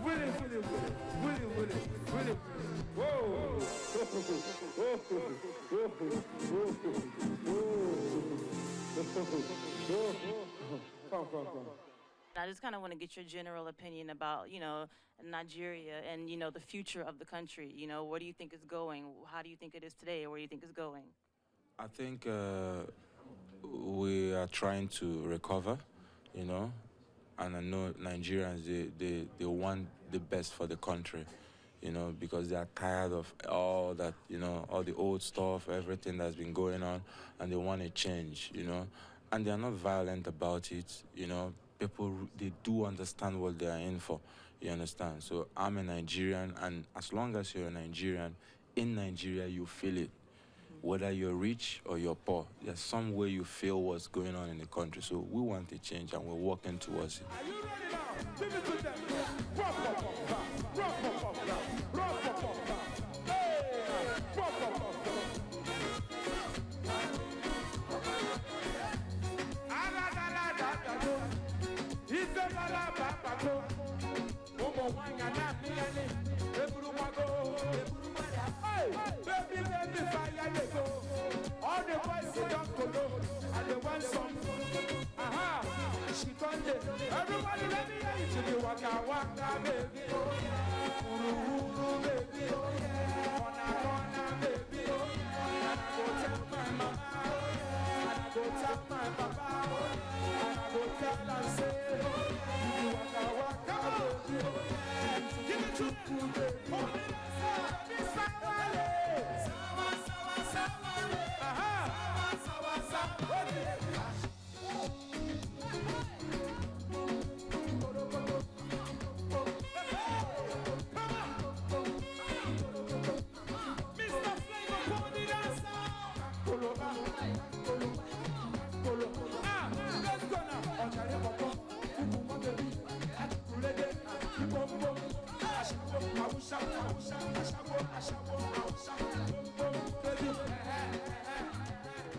Really. Whoa! I just kind of want to get your general opinion about, you know, Nigeria and, you know, the future of the country. You know, where do you think it's going? How do you think it is today, or where do you think it's going? I think we are trying to recover, you know, and I know Nigerians, they want the best for the country, you know, because they are tired of all that, you know, all the old stuff, everything that's been going on, and they want to change, you know, and they are not violent about it, you know. People, they do understand what they are in for, you understand? So I'm a Nigerian, and as long as you're a Nigerian, in Nigeria, you feel it. Whether you're rich or you're poor, there's some way you feel what's going on in the country. So we want a change, and we're working towards it. Are you ready now? Give it to them. Rock. All the boys they don't go, and they want some. Aha, she turned it. Everybody let me hear you to the waka baby. Uru baby. Kona baby. And I go tell my mama. And I go tell my papa. And I go tell and say, you waka baby. Give it to me, baby.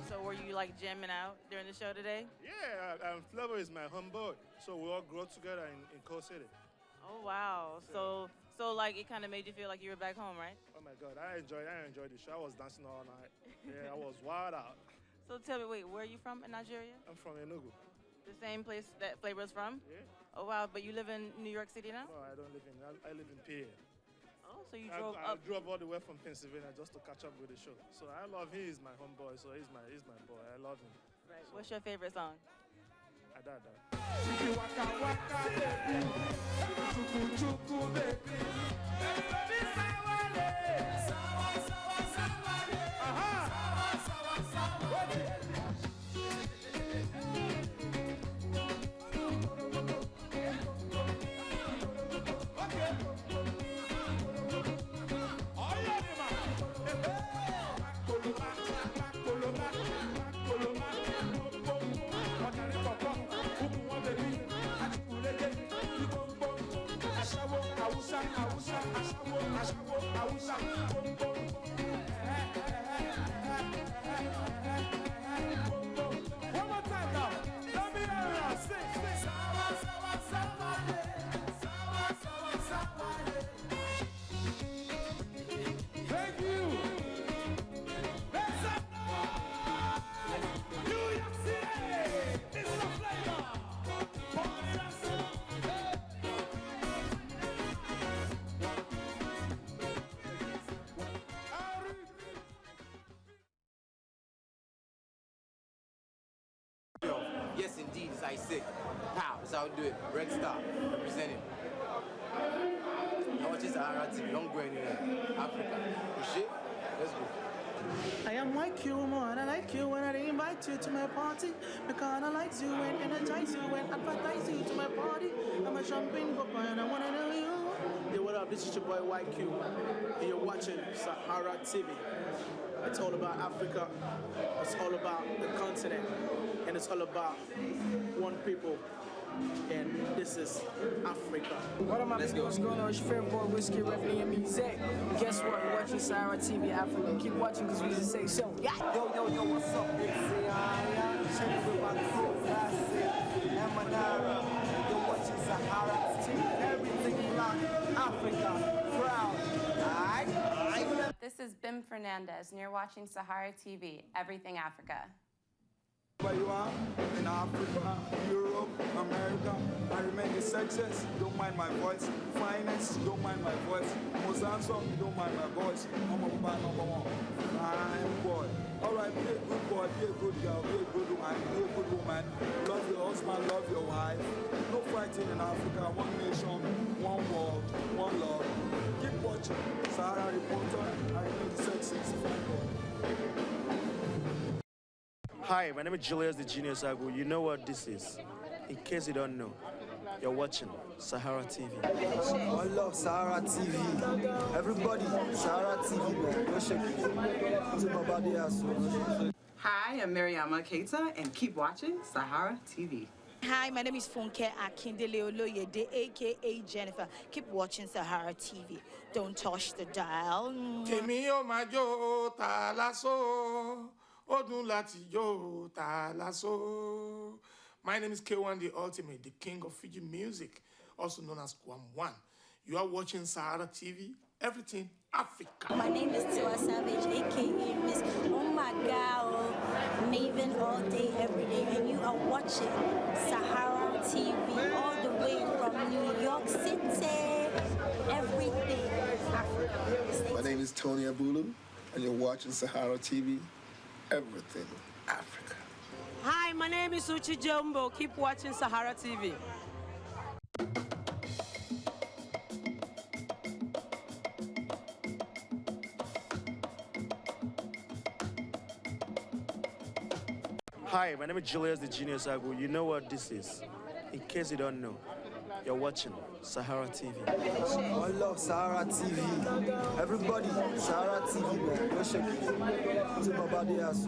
So were you like jamming out during the show today? Yeah, Flavor is my homeboy, so we all grew up together in Coal City. Oh wow! So like it kind of made you feel like you were back home, right? Oh my God, I enjoyed the show. I was dancing all night. Yeah, I was wild out. So tell me, wait, where are you from in Nigeria? I'm from Enugu. The same place that Flavor's from? Yeah. Oh wow! But you live in New York City now? No, I don't live in. I live in PA. Oh, so you drove up? I drove all the way from Pennsylvania just to catch up with the show. So I love him. He's my homeboy. So he's my boy. I love him. Right. So. What's your favorite song? Adada. Yes, indeed, it's Isaac. Pow, that's how we do it. Red Star, representing. I watch Sahara TV, don't go anywhere. Africa, you shit? Let's go. I am like you more and I like you when I invite you to my party. Because I like you and energize you and advertise you to my party. I'm a champagne papa and I wanna know you. Yo, what up? This is your boy YQ, and you're watching Sahara TV. It's all about Africa. It's all about the continent, and it's all about one people. And this is Africa. What am I? Let's go. What's going on? It's your favorite boy, Whiskey, Revenue, and Music. Guess what? You're watching Sahara TV Africa. Keep watching because we just say so. Yeah. Yo, what's up? It's Check with my crew, Classic, and Manara. You're watching Sahara TV. Everything like Africa. Proud. Alright? This is Bim Fernandez, and you're watching Sahara TV, Everything Africa. Where you are, in Africa, Europe, America, I remain the success, don't mind my voice. Finance, don't mind my voice. Most handsome, don't mind my voice. I'm a man number one. I'm boy. Alright, be a good boy, be a good girl, be a good man, be a good woman. Love your husband, love your wife. No fighting in Africa, one nation, one world, one love. Keep watching. Sahara Reporter, I remain the sexiest fan boy. Hi, my name is Julius the Genius Agu. You know what this is? In case you don't know, you're watching Sahara TV. I love Sahara TV. Everybody, Sahara TV, man. Go check it. To my body ass. Hi, I'm Mariama Keita, and keep watching Sahara TV. Hi, my name is Funke Akindele Oloyede, aka Jennifer. Keep watching Sahara TV. Don't touch the dial. Kemi o majo ta laso. Odun lati yo ta laso. My name is K1 the Ultimate, the king of Fiji music, also known as Kwam One. You are watching Sahara TV, everything Africa. My name is Tiwa Savage, aka Miss Oh My God, Maven all day, every day, and you are watching Sahara TV all the way from New York City. Everything Africa. My name is Tony Abulu, and you're watching Sahara TV, everything Africa. Hi, my name is Uchi Jumbo. Keep watching Sahara TV. Hi, my name is Julius the Genius Agu. You know what this is? In case you don't know, you're watching Sahara TV. I love Sahara TV. Everybody, Sahara TV, man. Go check it. To my body ass.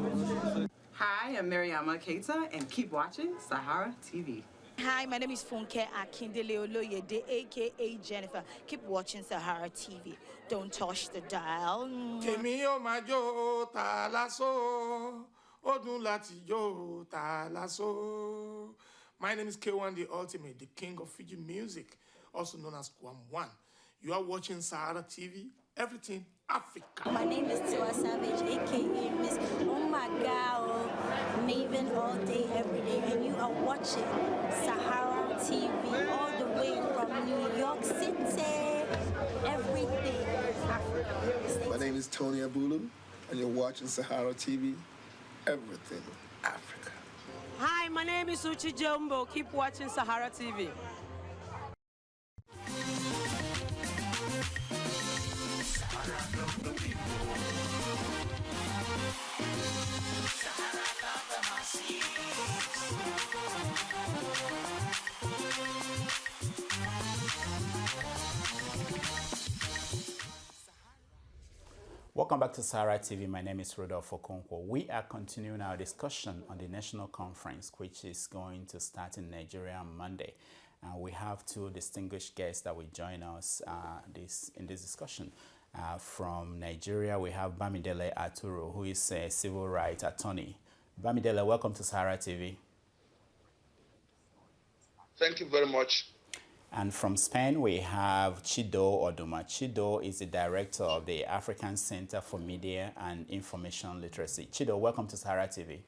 Hi, I'm Mariama Keita, and keep watching Sahara TV. Hi, my name is Funke Akindele Oloyede, aka Jennifer. Keep watching Sahara TV. Don't touch the dial. Kemi o majo ta laso. Odun lati yo ta laso. My name is K1 the Ultimate, the king of Fiji music, also known as Kwam One. You are watching Sahara TV, everything Africa. My name is Tiwa Savage, aka Miss Oh My God, Maven all day, every day, and you are watching Sahara TV all the way from New York City. Everything Africa. My name is Tony Abulu, and you're watching Sahara TV, everything Africa. Hi, my name is Uchi Jumbo. Keep watching Sahara TV. Welcome back to Sahara TV. My name is Rodolfo Okonkwo. We are continuing our discussion on the national conference, which is going to start in Nigeria on Monday. We have two distinguished guests that will join us in this discussion. From Nigeria, we have Bamidele Aturu, who is a civil rights attorney. Bamidele, welcome to Sahara TV. Thank you very much. And from Spain, we have Chido Oduma. Chido is the director of the African Center for Media and Information Literacy. Chido, welcome to Sahara TV.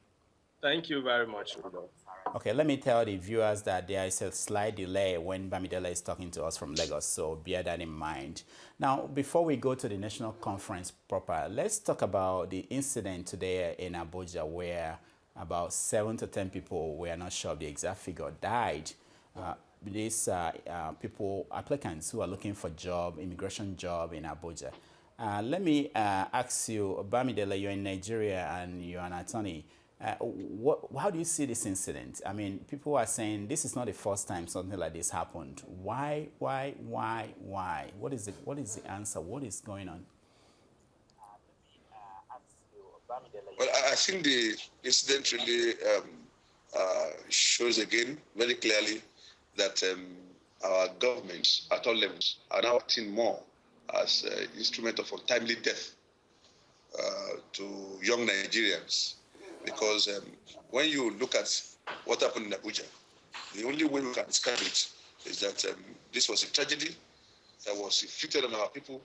Thank you very much, Rudolph. Okay, let me tell the viewers that there is a slight delay when Bamidele is talking to us from Lagos, so bear that in mind. Now, before we go to the national conference proper, let's talk about the incident today in Abuja where about 7 to 10 people, we are not sure of the exact figure, died. These people, applicants who are looking for job, immigration job in Abuja. Let me ask you, Bamidele, you're in Nigeria and you're an attorney. How do you see this incident? I mean, people are saying this is not the first time something like this happened. Why? What is the answer? What is going on? Well, I think the incident really shows again very clearly that our governments at all levels are now acting more as an instrument of untimely death to young Nigerians. Because when you look at what happened in Abuja, the only way we can describe it is that this was a tragedy that was inflicted on our people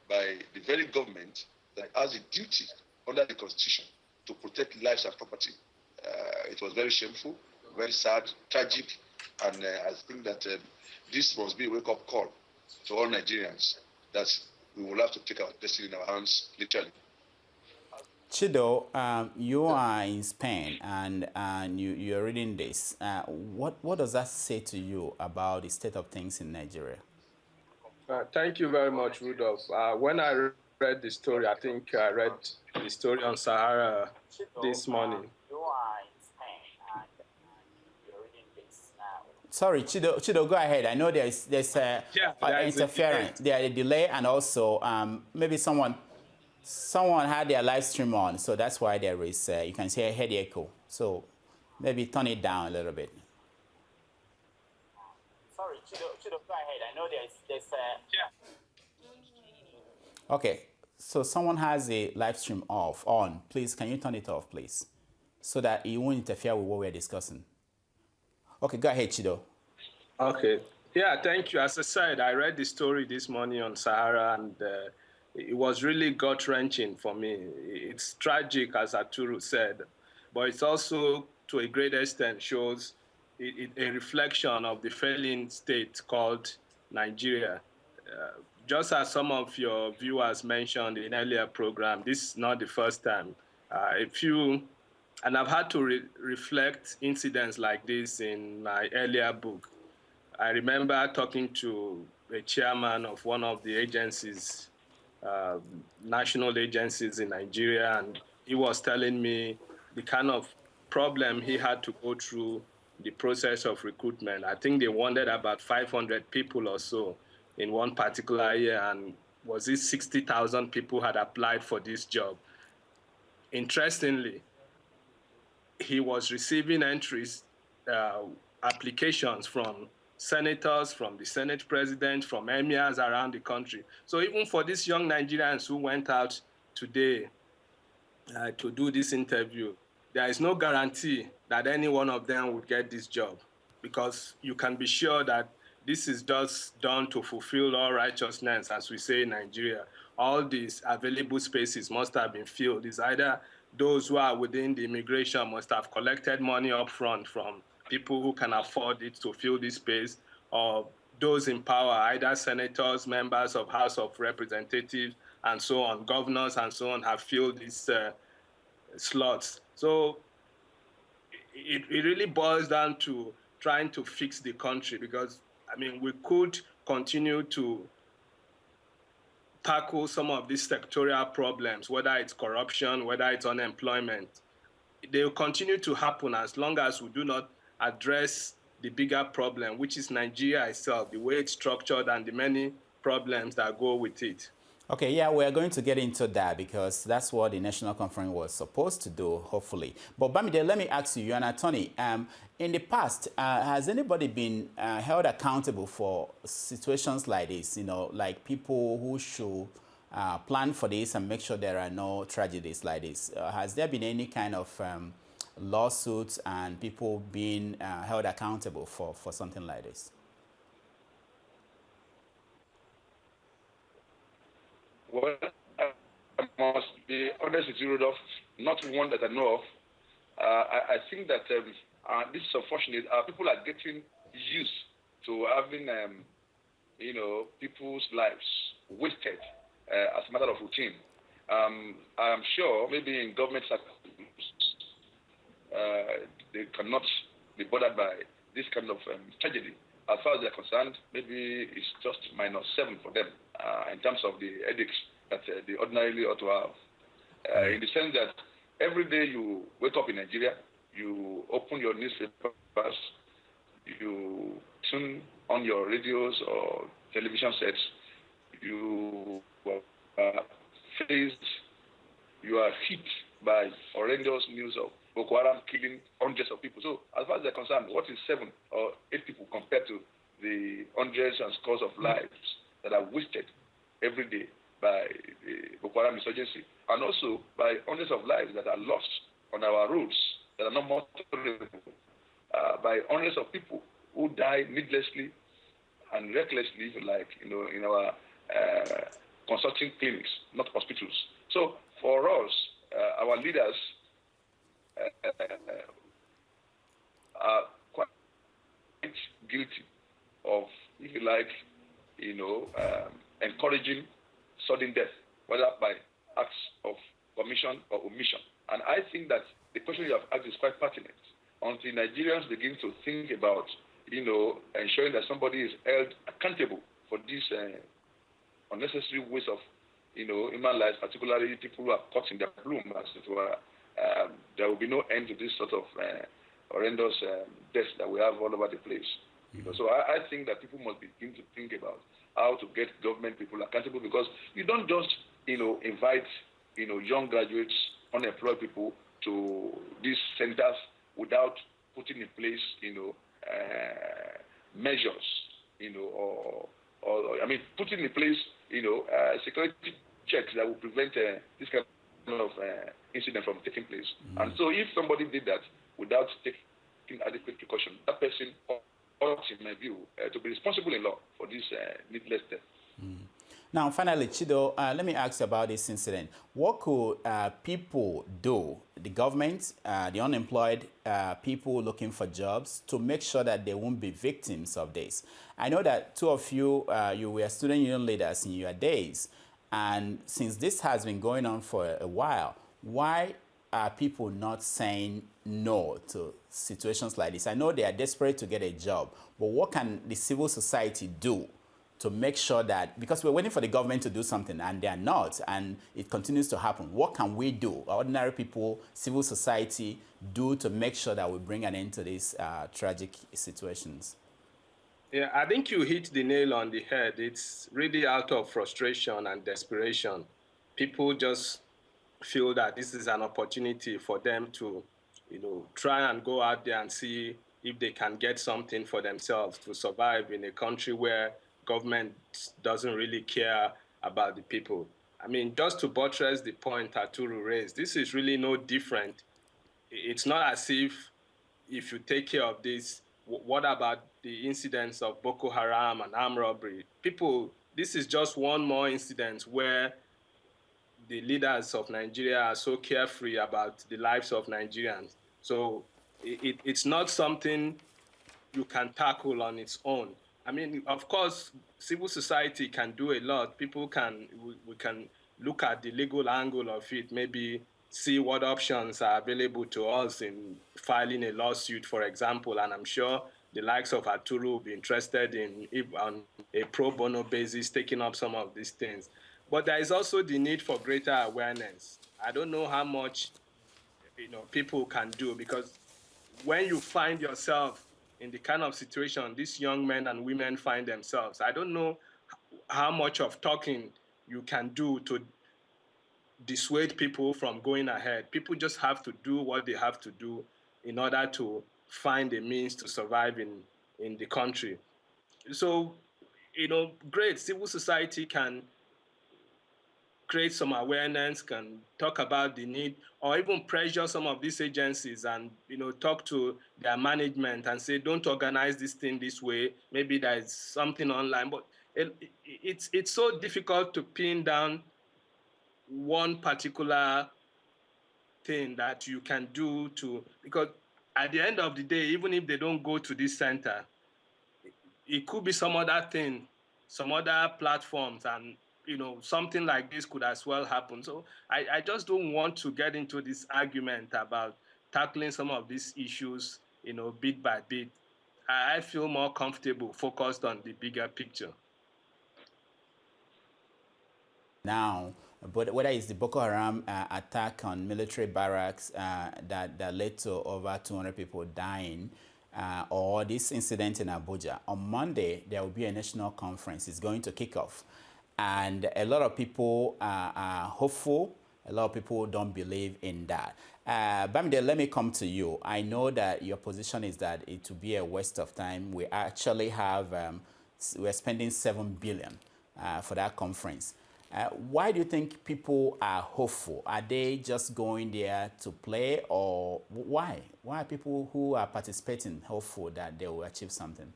by the very government that has a duty under the Constitution to protect lives and property. It was very shameful, very sad, tragic, and I think that this must be a wake-up call to all Nigerians that we will have to take our destiny in our hands, literally. Chido, you are in Spain and you're reading this. What does that say to you about the state of things in Nigeria? Thank you very much, Rudolph. When I read the story, I think I read the story on Sahara this morning. You are in Spain and you're reading this. Sorry, Chido, go ahead. I know there's interference, there's a delay, and also maybe someone had their live stream on, so that's why there is, you can see a head echo. So maybe turn it down a little bit. Sorry, Chido, go ahead. I know there's Okay, so someone has a live stream on. Please, can you turn it off, please? So that it won't interfere with what we're discussing. Okay, go ahead, Chido. Okay. Yeah, thank you. As I said, I read the story this morning on Sahara, and it was really gut-wrenching for me. It's tragic, as Arturo said, but it's also, to a great extent, shows a reflection of the failing state called Nigeria. Just as some of your viewers mentioned in earlier program, this is not the first time. And I've had to reflect incidents like this in my earlier book. I remember talking to a chairman of one of the agencies, national agencies in Nigeria, and he was telling me the kind of problem he had to go through the process of recruitment. I think they wanted about 500 people or so in one particular year, and was it 60,000 people had applied for this job. Interestingly, he was receiving entries, applications from senators, from the Senate president, from emirs around the country. So even for these young Nigerians who went out today to do this interview, there is no guarantee that any one of them would get this job, because you can be sure that this is just done to fulfill all righteousness, as we say in Nigeria. All these available spaces must have been filled. It's either those who are within the immigration must have collected money up front from people who can afford it to fill this space, or those in power, either senators, members of House of Representatives, and so on, governors and so on, have filled these slots. So it really boils down to trying to fix the country, because, I mean, we could continue to tackle some of these sectorial problems, whether it's corruption, whether it's unemployment. They will continue to happen as long as we do not address the bigger problem, which is Nigeria itself, the way it's structured and the many problems that go with it. Okay, yeah, we're going to get into that because that's what the National Conference was supposed to do, hopefully. But Bamide, let me ask you, you're an attorney. In the past, has anybody been held accountable for situations like this, you know, like people who should plan for this and make sure there are no tragedies like this? Has there been any kind of lawsuits and people being held accountable for something like this? Well, I must be honest with you, Rudolph, not one that I know of. I think that this is unfortunate. People are getting used to having, you know, people's lives wasted as a matter of routine. I'm sure maybe in government they cannot be bothered by this kind of tragedy. As far as they're concerned, maybe it's just -7 for them in terms of the edicts that they ordinarily ought to have. In the sense that every day you wake up in Nigeria, you open your newspapers, you tune on your radios or television sets, you you are hit by horrendous news of Boko Haram killing hundreds of people. So as far as they're concerned, what is 7 or 8 people compared to the hundreds and scores of lives that are wasted every day by the Boko Haram insurgency, and also by hundreds of lives that are lost on our roads that are not motorable, by hundreds of people who die needlessly and recklessly, like, you know, in our consulting clinics, not hospitals. So for us, our leaders are quite guilty of, if you like, you know, encouraging sudden death, whether by acts of commission or omission. And I think that the question you have asked is quite pertinent. Until Nigerians begin to think about, you know, ensuring that somebody is held accountable for this unnecessary waste of, you know, human lives, particularly people who are caught in their bloom, as it were, there will be no end to this sort of horrendous deaths that we have all over the place. You know, so I think that people must begin to think about how to get government people accountable, because you don't just, you know, invite, you know, young graduates, unemployed people to these centers without putting in place, you know, measures, you know, or I mean, putting in place, you know, security checks that will prevent this kind of incident from taking place. And so if somebody did that without taking adequate precaution, that person ought, in my view, to be responsible in law for this needless death. Now, finally, Chido, let me ask about this incident. What could people do, the government, the unemployed, people looking for jobs, to make sure that they won't be victims of this? I know that two of you, you were student union leaders in your days, and since this has been going on for a while, why are people not saying no to situations like this? I know they are desperate to get a job, but what can the civil society do to make sure that, because we're waiting for the government to do something and they are not, and it continues to happen, what can we do, ordinary people, civil society, do to make sure that we bring an end to these tragic situations? Yeah, I think you hit the nail on the head. It's really out of frustration and desperation. People just feel that this is an opportunity for them to, you know, try and go out there and see if they can get something for themselves to survive in a country where government doesn't really care about the people. I mean, just to buttress the point Arturo raised, this is really no different. It's not as if you take care of this, what about the incidents of Boko Haram and armed robbery? People, this is just one more incident where the leaders of Nigeria are so carefree about the lives of Nigerians. So it's not something you can tackle on its own. I mean, of course, civil society can do a lot. People can, we can look at the legal angle of it, maybe see what options are available to us in filing a lawsuit, for example. And I'm sure the likes of Arturo will be interested in, if on a pro bono basis, taking up some of these things. But there is also the need for greater awareness. I don't know how much, you know, people can do, because when you find yourself in the kind of situation these young men and women find themselves, I don't know how much of talking you can do to dissuade people from going ahead. People just have to do what they have to do in order to find a means to survive in the country. So, you know, great, civil society can create some awareness, can talk about the need, or even pressure some of these agencies and, you know, talk to their management and say, don't organize this thing this way. Maybe there's something online. But it's so difficult to pin down one particular thing that you can do to, because at the end of the day, even if they don't go to this center, it could be some other thing, some other platforms, and, you know, something like this could as well happen. So I just don't want to get into this argument about tackling some of these issues, you know, bit by bit. I feel more comfortable focused on the bigger picture. now, but whether it's the Boko Haram attack on military barracks that led to over 200 people dying, or this incident in Abuja, on Monday there will be a national conference. It's going to kick off. And a lot of people are hopeful. A lot of people don't believe in that. Bamide, let me come to you. I know that your position is that it will be a waste of time. We actually have, we're spending $7 billion for that conference. Why do you think people are hopeful? Are they just going there to play, or why? Why are people who are participating hopeful that they will achieve something?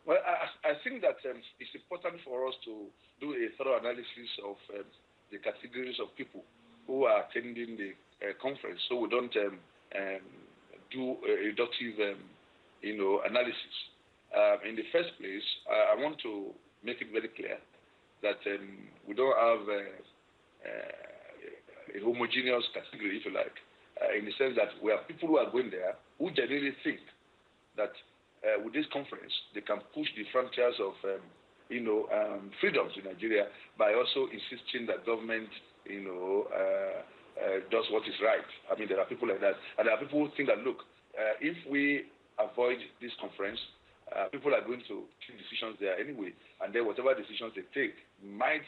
Well, I think that it's important for us to do a thorough analysis of the categories of people who are attending the conference, so we don't do a reductive, analysis. In the first place, I want to make it very clear that we don't have a homogeneous category, if you like, in the sense that we have people who are going there who genuinely think that with this conference they can push the frontiers of freedoms in Nigeria by also insisting that government does what is right. I mean, there are people like that, and there are people who think that, look, if we avoid this conference, people are going to take decisions there anyway, and then whatever decisions they take might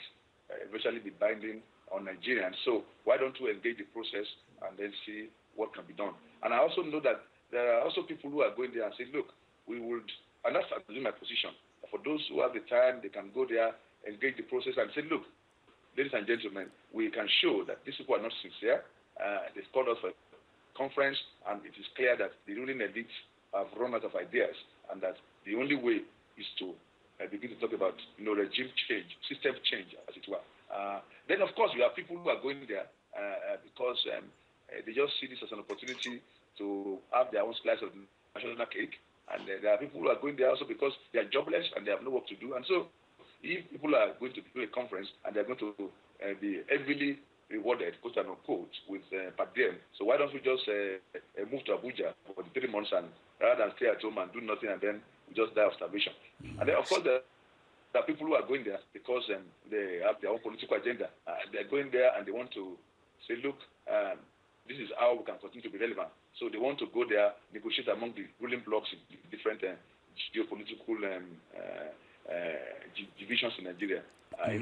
eventually be binding on Nigerians. So why don't we engage the process and then see what can be done? And I also know that there are also people who are going there and say, look, we would, and that's my position. For those who have the time, they can go there, engage the process, and say, look, ladies and gentlemen, we can show that these people are not sincere. They've called us for a conference, and it is clear that the ruling elites have run out of ideas, and that the only way is to begin to talk about regime change, system change, as it were. Then, of course, we have people who are going there because they just see this as an opportunity to have their own slice of national cake. And there are people who are going there also because they are jobless and they have no work to do. And so if people are going to do a conference and they're going to be heavily rewarded, quote unquote, with per diem, so why don't we just move to Abuja for 3 months and rather than stay at home and do nothing and then we just die of starvation? And then, of course, there are people who are going there because they have their own political agenda. They're going there and they want to say, look, this is how we can continue to be relevant. So they want to go there, negotiate among the ruling blocs in different geopolitical divisions in Nigeria.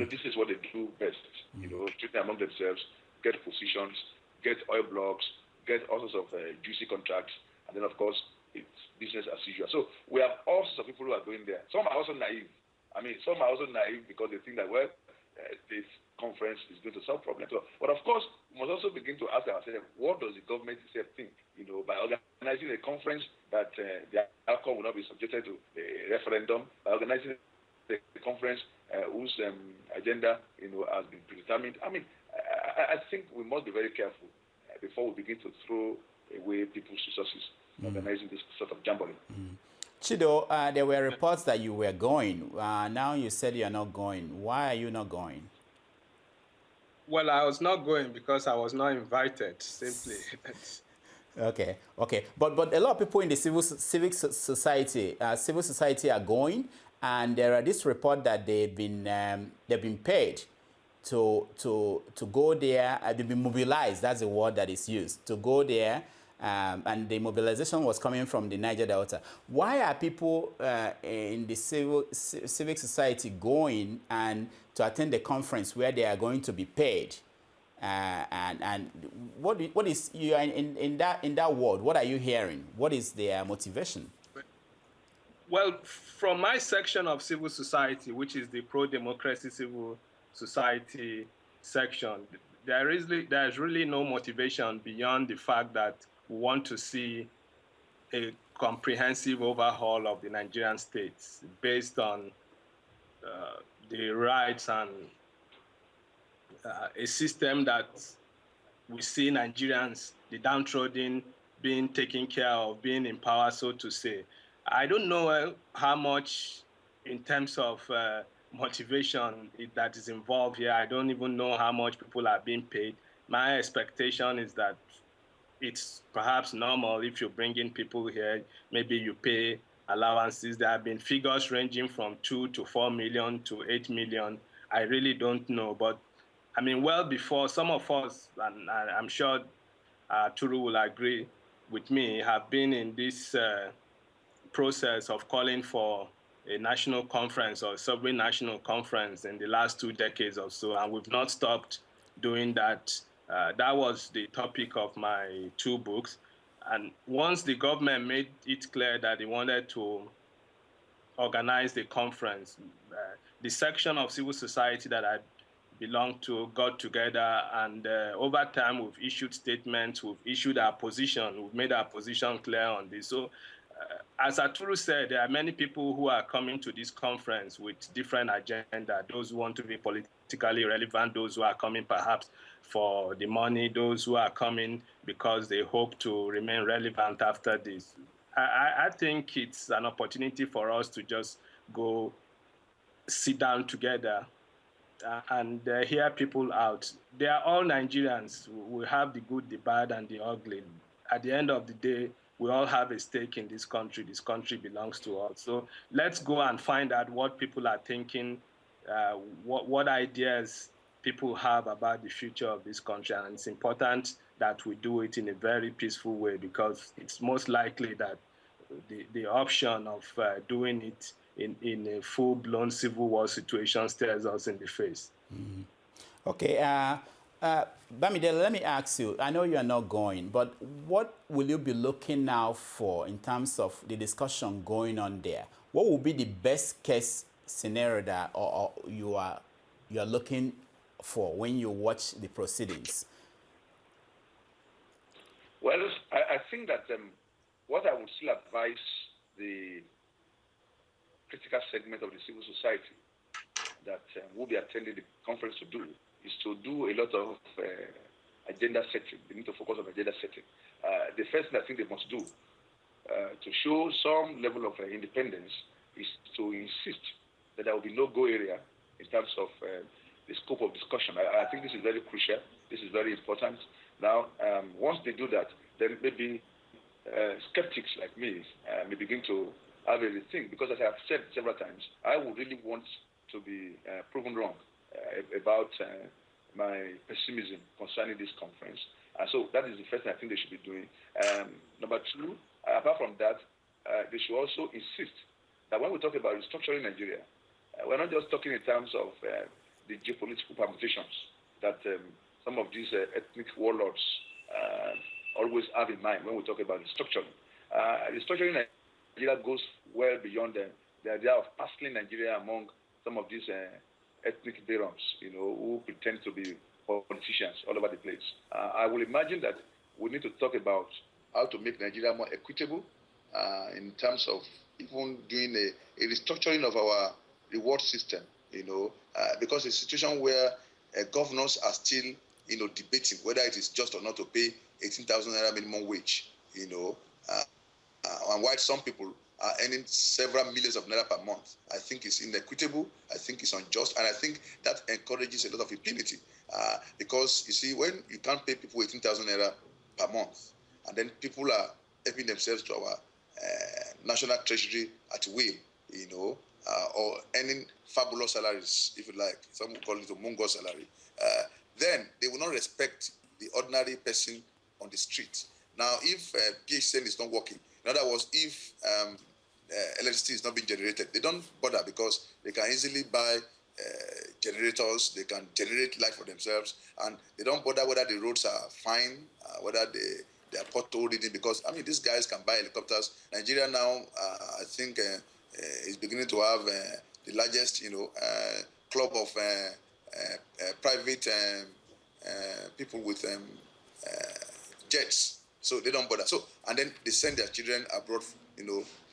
This is what they do best. Treating among themselves, get positions, get oil blocks, get all sorts of juicy contracts, and then of course it's business as usual. So we have all sorts of people who are going there. Some are also naive. I mean, some are also naive because they think that, well, this conference is going to solve problems. But of course, we must also begin to ask ourselves, what does the government itself think? By organizing a conference that the outcome will not be subjected to a referendum, by organizing a conference whose agenda, has been predetermined. I mean, I think we must be very careful before we begin to throw away people's resources in organizing this sort of jamboree. Chido, there were reports that you were going. Now you said you're not going. Why are you not going? Well, I was not going because I was not invited, simply. Okay. But a lot of people in the civil society are going, and there are this report that they've been paid to go there. They've been mobilized. That's the word that is used to go there. And the mobilization was coming from the Niger Delta. Why are people in the civic society going and to attend the conference where they are going to be paid? And what is you are in that world? What are you hearing? What is their motivation? Well, from my section of civil society, which is the pro-democracy civil society section, there is really no motivation beyond the fact that we want to see a comprehensive overhaul of the Nigerian states based on the rights and a system that we see Nigerians, the downtrodden, being taken care of, being in power, so to say. I don't know how much in terms of motivation that is involved here. I don't even know how much people are being paid. My expectation is that it's perhaps normal if you bring in people here, maybe you pay allowances. There have been figures ranging from 2 to 4 million to 8 million. I really don't know. But I mean, well before some of us, and I'm sure Turu will agree with me, have been in this process of calling for a national conference or sub-national conference in the last 2 decades or so, and we've not stopped doing that. That was the topic of my 2 books. And once the government made it clear that they wanted to organize the conference, the section of civil society that I belong to got together, and over time we've issued statements, we've issued our position, we've made our position clear on this. So as Aturu said, there are many people who are coming to this conference with different agenda, those who want to be politically relevant, those who are coming perhaps for the money, those who are coming because they hope to remain relevant after this. I think it's an opportunity for us to just go sit down together and hear people out. They are all Nigerians. We have the good, the bad, and the ugly. At the end of the day, we all have a stake in this country. This country belongs to us. So let's go and find out what people are thinking, what ideas people have about the future of this country. And it's important that we do it in a very peaceful way, because it's most likely that the option of doing it in a full-blown civil war situation stares us in the face. Mm-hmm. Okay, Bamide, let me ask you, I know you are not going, but what will you be looking now for in terms of the discussion going on there? What will be the best case scenario that or you are looking for when you watch the proceedings? Well, I think that what I would still advise the critical segment of the civil society that will be attending the conference to do is to do a lot of agenda setting. They need to focus on agenda setting. The first thing I think they must do to show some level of independence is to insist that there will be no go area in terms of the scope of discussion. I think this is very crucial. This is very important. Now, once they do that, then maybe skeptics like me may begin to have a rethink, because as I have said several times, I would really want to be proven wrong about my pessimism concerning this conference. And so that is the first thing I think they should be doing. Number 2, apart from that, they should also insist that when we talk about restructuring Nigeria, we're not just talking in terms of the geopolitical permutations that some of these ethnic warlords always have in mind when we talk about restructuring. Restructuring Nigeria goes well beyond the idea of parceling Nigeria among some of these ethnic barons, who pretend to be politicians all over the place. I will imagine that we need to talk about how to make Nigeria more equitable in terms of even doing a restructuring of our reward system, because it's a situation where governors are still, debating whether it is just or not to pay 18,000 naira minimum wage, and while some people are earning several millions of naira per month. I think it's inequitable, I think it's unjust, and I think that encourages a lot of impunity. Because, you see, when you can't pay people 18,000 naira per month, and then people are helping themselves to our national treasury at will, or earning fabulous salaries, if you like, some will call it a Mungo salary, then they will not respect the ordinary person on the street. Now, if PHCN is not working, in other words, if electricity is not being generated, they don't bother, because they can easily buy generators, they can generate light for themselves, and they don't bother whether the roads are fine, whether they are pothole reading, because, these guys can buy helicopters. Nigeria now, I think, is beginning to have the largest, club of private people with jets. So they don't bother. So, and then they send their children abroad,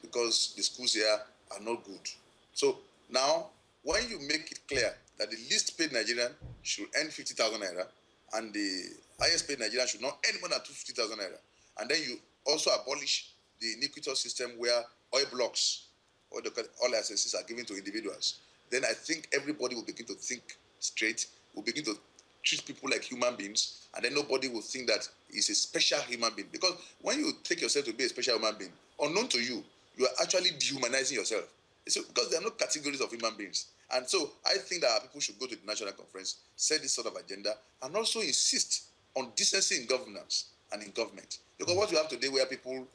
because the schools here are not good. So now, when you make it clear that the least paid Nigerian should earn 50,000 naira, and the highest paid Nigerian should not earn more than 50,000 naira, and then you also abolish the iniquitous system where oil blocks or all licenses are given to individuals, then I think everybody will begin to think straight, will begin to treat people like human beings, and then nobody will think that he's a special human being. Because when you take yourself to be a special human being, unknown to you, you are actually dehumanizing yourself. So because there are no categories of human beings. And so I think that our people should go to the national conference, set this sort of agenda, and also insist on decency in governance and in government. Because what you have today where people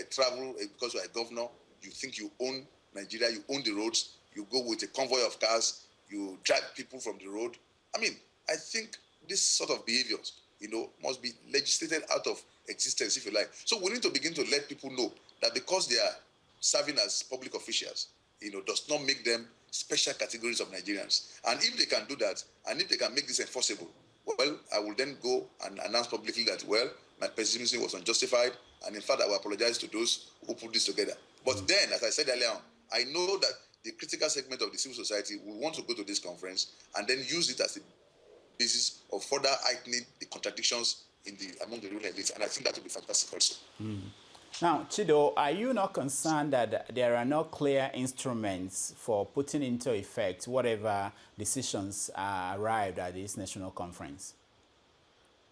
travel because you are a governor, you think you own Nigeria, you own the roads, you go with a convoy of cars, you drive people from the road. I mean, I think this sort of behaviors, must be legislated out of existence, if you like. So we need to begin to let people know that because they are serving as public officials, does not make them special categories of Nigerians. And if they can do that, and if they can make this enforceable, well, I will then go and announce publicly that, well, my pessimism was unjustified, and in fact, I will apologize to those who put this together. But then, as I said earlier on, I know that the critical segment of the civil society will want to go to this conference and then use it as the basis of further heightening the contradictions among the ruling elites, and I think that will be fantastic also. Now, Chido, are you not concerned that there are no clear instruments for putting into effect whatever decisions are arrived at this national conference?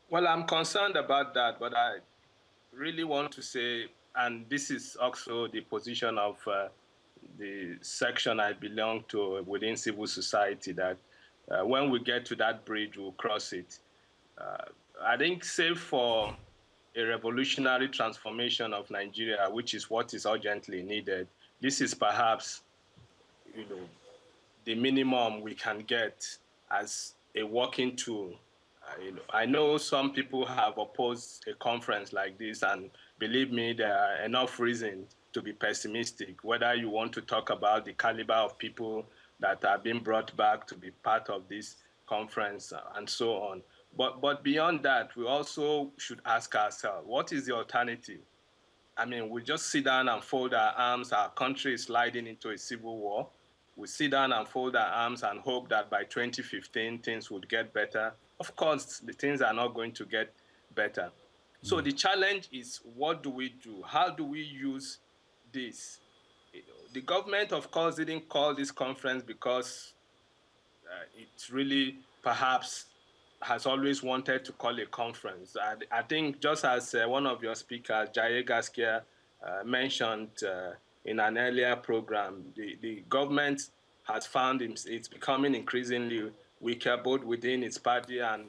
Well, I'm concerned about that, but I really want to say, and this is also the position of the section I belong to within civil society, that when we get to that bridge, we'll cross it. I think, save for a revolutionary transformation of Nigeria, which is what is urgently needed, this is perhaps, the minimum we can get as a working tool. I know some people have opposed a conference like this, and believe me, there are enough reasons to be pessimistic, whether you want to talk about the caliber of people that are being brought back to be part of this conference and so on. But beyond that, we also should ask ourselves, what is the alternative? I mean, we just sit down and fold our arms, our country is sliding into a civil war. We sit down and fold our arms and hope that by 2015, things would get better. Of course, the things are not going to get better. So the challenge is, what do we do? How do we use this? The government, of course, didn't call this conference because it's really perhaps has always wanted to call a conference. I think just as one of your speakers, Jaye Gaskia, mentioned in an earlier program, the government has found it's becoming increasingly weaker, both within its party and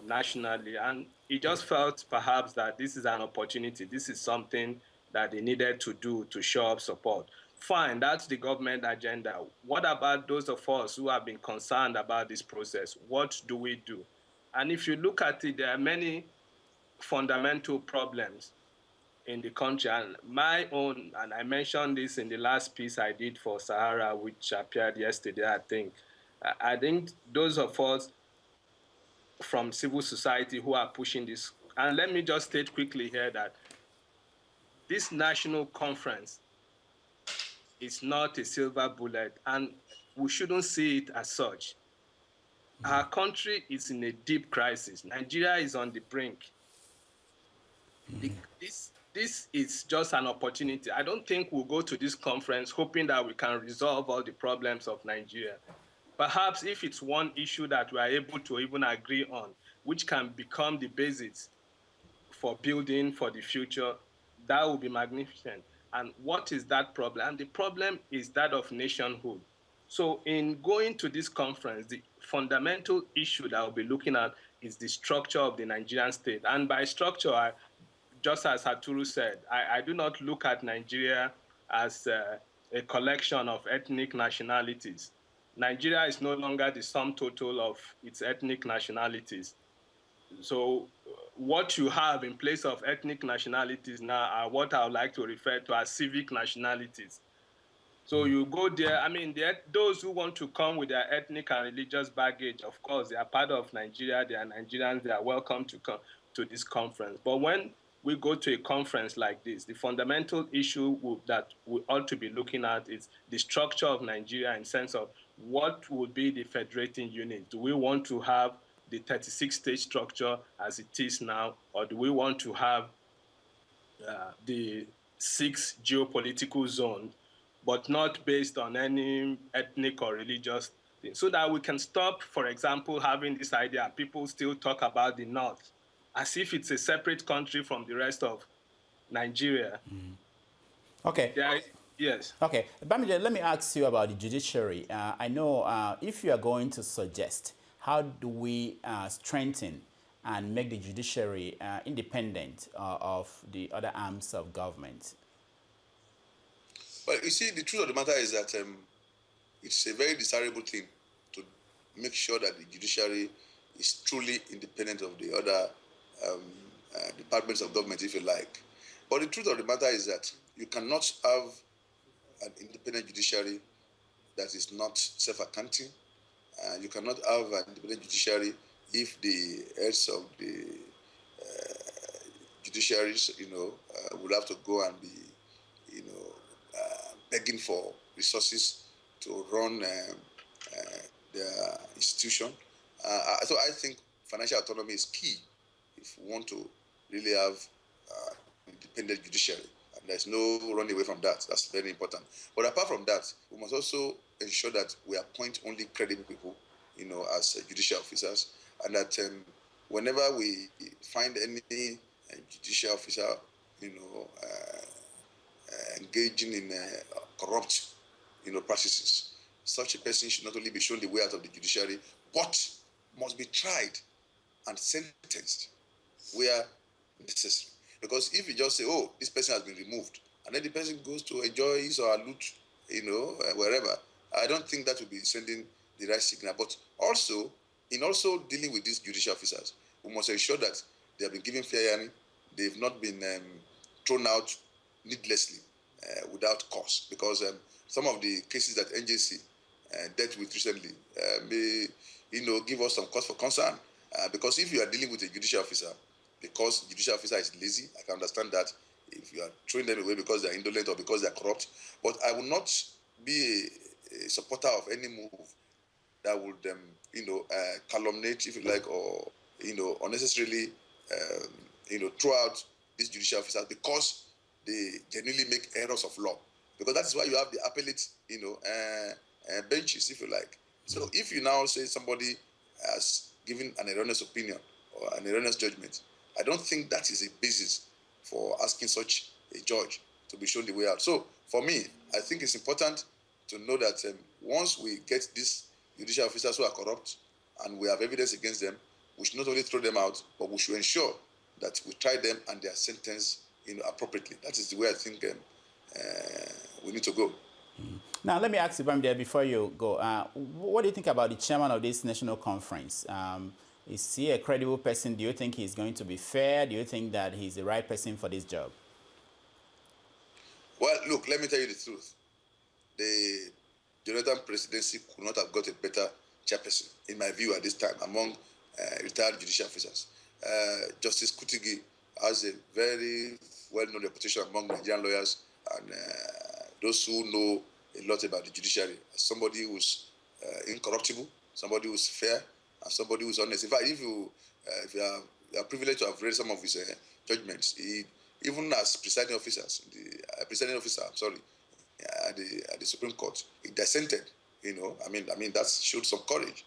nationally. And it just felt perhaps that this is an opportunity. This is something that they needed to do to show up support. Fine, that's the government agenda. What about those of us who have been concerned about this process? What do we do? And if you look at it, there are many fundamental problems in the country. And my own, and I mentioned this in the last piece I did for Sahara, which appeared yesterday, I think those of us from civil society who are pushing this, and let me just state quickly here that this national conference is not a silver bullet, and we shouldn't see it as such. Our country is in a deep crisis. Nigeria is on the brink. This is just an opportunity. I don't think we'll go to this conference hoping that we can resolve all the problems of Nigeria. Perhaps if it's one issue that we are able to even agree on, which can become the basis for building for the future, that will be magnificent. And what is that problem? And the problem is that of nationhood. So in going to this conference, the fundamental issue that we'll be looking at is the structure of the Nigerian state. And by structure, just as Haturu said, I do not look at Nigeria as a collection of ethnic nationalities. Nigeria is no longer the sum total of its ethnic nationalities. So what you have in place of ethnic nationalities now are what I would like to refer to as civic nationalities. So you go there, I mean, those who want to come with their ethnic and religious baggage, of course, they are part of Nigeria, they are Nigerians, they are welcome to come to this conference. But when we go to a conference like this, the fundamental issue that we ought to be looking at is the structure of Nigeria in sense of what would be the federating unit. Do we want to have the 36-state structure as it is now, or do we want to have the 6 geopolitical zones, but not based on any ethnic or religious thing, so that we can stop, for example, having this idea, people still talk about the North as if it's a separate country from the rest of Nigeria. Okay. Yes. Okay, Bamide, let me ask you about the judiciary. I know if you are going to suggest, how do we strengthen and make the judiciary independent of the other arms of government? Well, you see, the truth of the matter is that it's a very desirable thing to make sure that the judiciary is truly independent of the other departments of government, if you like. But the truth of the matter is that you cannot have an independent judiciary that is not self-accounting. You cannot have an independent judiciary if the heads of the judiciaries, would have to go and be, begging for resources to run their institution. So I think financial autonomy is key if we want to really have independent judiciary. And there's no running away from that. That's very important. But apart from that, we must also ensure that we appoint only credible people, as judicial officers, and that whenever we find any judicial officer, engaging in corrupt, practices, such a person should not only be shown the way out of the judiciary, but must be tried and sentenced where necessary. Because if you just say, oh, this person has been removed, and then the person goes to enjoy his or her loot, wherever, I don't think that will be sending the right signal. But also, in also dealing with these judicial officers, we must ensure that they have been given fair hearing, they've not been thrown out needlessly without cause. Because some of the cases that NJC dealt with recently may, give us some cause for concern. Because if you are dealing with a judicial officer, because the judicial officer is lazy, I can understand that if you are throwing them away because they are indolent or because they are corrupt. But I will not be a supporter of any move that would, calumniate, if you like, or unnecessarily, throw out these judicial officers because they genuinely make errors of law. Because that is why you have the appellate, benches, if you like. So if you now say somebody has given an erroneous opinion or an erroneous judgment, I don't think that is a basis for asking such a judge to be shown the way out. So for me, I think it's important to know that once we get these judicial officers who are corrupt and we have evidence against them, we should not only throw them out, but we should ensure that we try them and they are sentenced appropriately. That is the way I think we need to go. Now, let me ask you, Bamide, before you go, what do you think about the chairman of this national conference? Is he a credible person? Do you think he's going to be fair? Do you think that he's the right person for this job? Well, look, let me tell you the truth. The Jonathan presidency could not have got a better chairperson, in my view, at this time, among retired judicial officers. Justice Kutigi has a very well-known reputation among Nigerian lawyers and those who know a lot about the judiciary. Somebody who's incorruptible, somebody who's fair, and somebody who's honest. In fact, if you are privileged to have read some of his judgments, even as presiding officer, at the Supreme Court, he dissented. That showed some courage.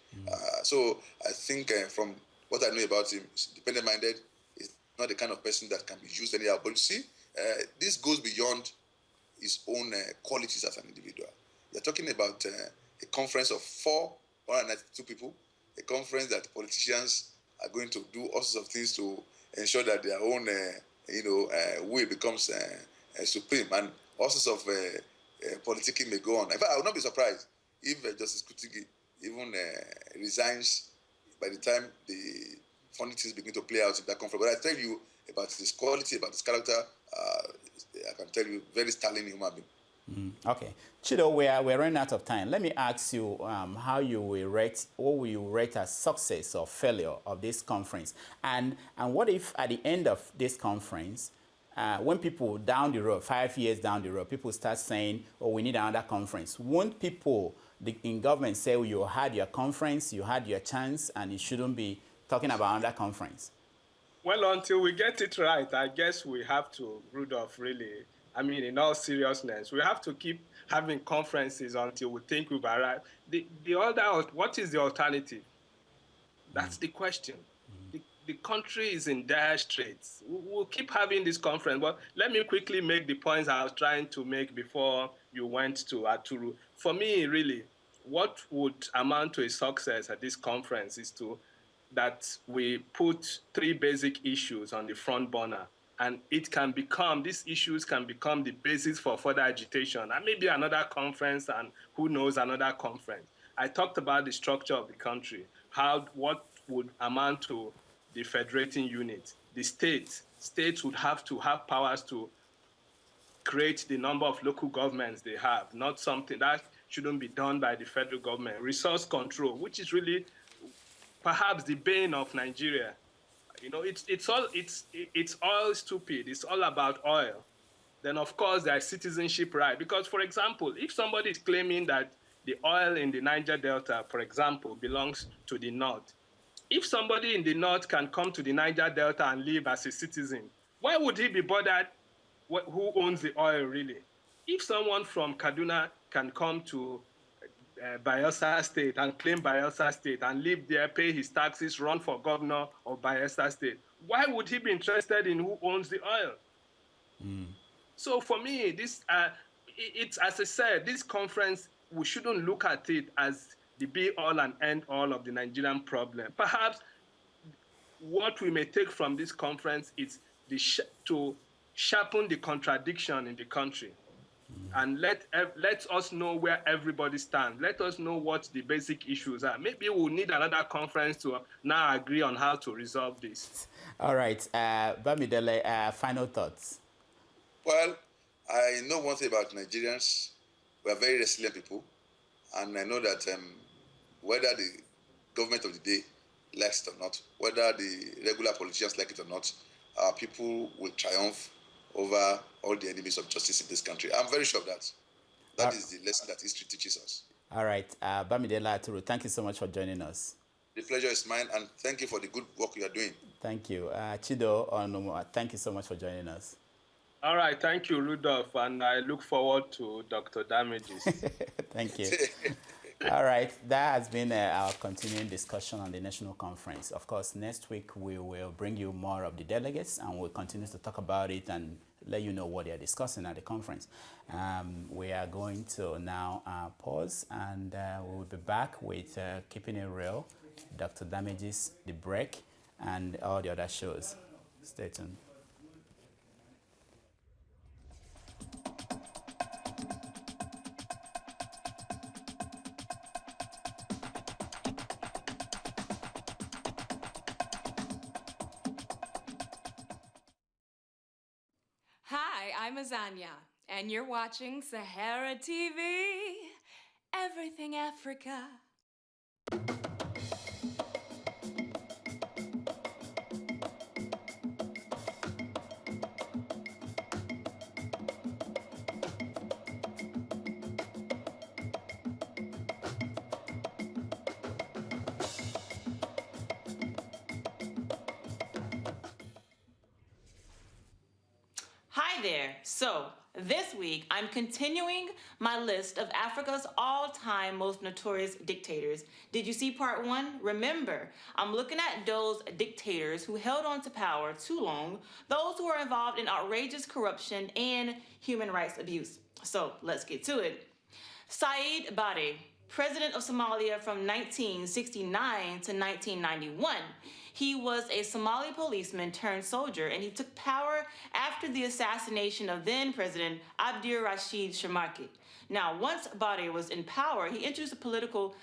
So I think from what I know about him, he's independent-minded. He's not the kind of person that can be used anyhow. But you see, this goes beyond his own qualities as an individual. You're talking about a conference of 492 people, a conference that politicians are going to do all sorts of things to ensure that their own, will becomes supreme, and all sorts of politicking may go on. In fact, I would not be surprised if Justice Kutigi even resigns by the time the funny things begin to play out in that conference. But I tell you about his quality, about his character, I can tell you, very sterling human being. Okay. Chido, we're running out of time. Let me ask you how you will rate, what will you rate as success or failure of this conference? And what if at the end of this conference, when people down the road, 5 years down the road, people start saying, oh, we need another conference. Won't people in government say, well, you had your conference, you had your chance, and you shouldn't be talking about another conference? Well, until we get it right, I guess we have to, Rudolph, really, in all seriousness, we have to keep having conferences until we think we've arrived. The other, what is the alternative? That's the question. the country is in dire straits. We'll keep having this conference, but let me quickly make the points I was trying to make before you went to Aturu. For me, really, what would amount to a success at this conference is that we put 3 basic issues on the front burner, and these issues can become the basis for further agitation, and maybe another conference, and who knows, another conference. I talked about the structure of the country, what would amount to the federating unit. The states would have to have powers to create the number of local governments they have, not something that shouldn't be done by the federal government. Resource control, which is really perhaps the bane of Nigeria. You know, it's all stupid. It's all about oil. Then of course there's citizenship right. Because for example, if somebody is claiming that the oil in the Niger Delta, for example, belongs to the North, if somebody in the North can come to the Niger Delta and live as a citizen, why would he be bothered who owns the oil really? If someone from Kaduna can come to Bayelsa State and claim Bayelsa State and live there, pay his taxes, run for governor of Bayelsa State, why would he be interested in who owns the oil? So for me, it's as I said, this conference, we shouldn't look at it as the be-all and end-all of the Nigerian problem. Perhaps what we may take from this conference is to sharpen the contradiction in the country. And let us know where everybody stands. Let us know what the basic issues are. Maybe we'll need another conference to now agree on how to resolve this. All right. Bamidele, final thoughts. Well, I know one thing about Nigerians. We are very resilient people. And I know that whether the government of the day likes it or not, whether the regular politicians like it or not, our people will triumph over all the enemies of justice in this country. I'm very sure of that. That is the lesson that history teaches us. All right. Bamidele Aturu, thank you so much for joining us. The pleasure is mine, and thank you for the good work you are doing. Thank you. Chido Onomo, thank you so much for joining us. All right. Thank you, Rudolph, and I look forward to Dr. Damages. Thank you. All right, that has been our continuing discussion on the national conference. Of course, next week we will bring you more of the delegates and we'll continue to talk about it and let you know what they are discussing at the conference. We are going to now pause and we will be back with Keeping It Real, Dr. Damages, The Break, and all the other shows. Stay tuned. Hi, I'm Azania, and you're watching Sahara TV, Everything Africa. Hi there. So this week, I'm continuing my list of Africa's all-time most notorious dictators. Did you see part 1? Remember, I'm looking at those dictators who held on to power too long, those who are involved in outrageous corruption and human rights abuse. So let's get to it. Said Barre, president of Somalia from 1969 to 1991. He was a Somali policeman turned soldier, and he took power after the assassination of then-President Abdir Rashid Shamaki. Now, once Barre was in power, he introduced a political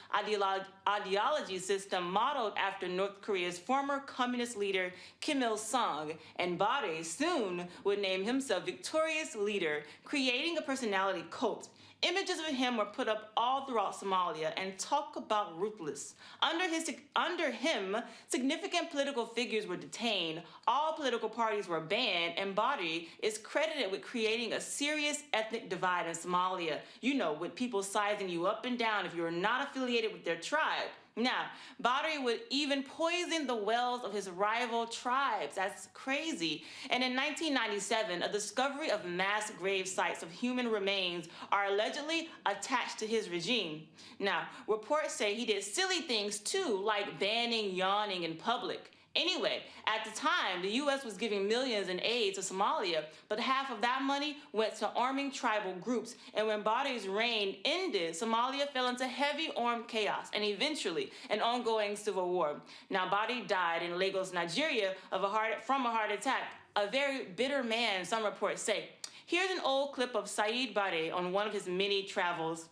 ideology system modeled after North Korea's former communist leader Kim Il-sung, and Barre soon would name himself victorious leader, creating a personality cult. Images of him were put up all throughout Somalia, and talk about ruthless. Under him, significant political figures were detained, all political parties were banned, and Barre is credited with creating a serious ethnic divide in Somalia. You know, with people sizing you up and down if you are not affiliated with their tribe. Now, Barre would even poison the wells of his rival tribes. That's crazy. And in 1997, a discovery of mass grave sites of human remains are allegedly attached to his regime. Now, reports say he did silly things too, like banning yawning in public. Anyway, at the time, the U.S. was giving millions in aid to Somalia, but half of that money went to arming tribal groups. And when Barre's reign ended, Somalia fell into heavy armed chaos and eventually an ongoing civil war. Now, Barre died in Lagos, Nigeria, from a heart attack. A very bitter man, some reports say. Here's an old clip of Said Barre on one of his many travels.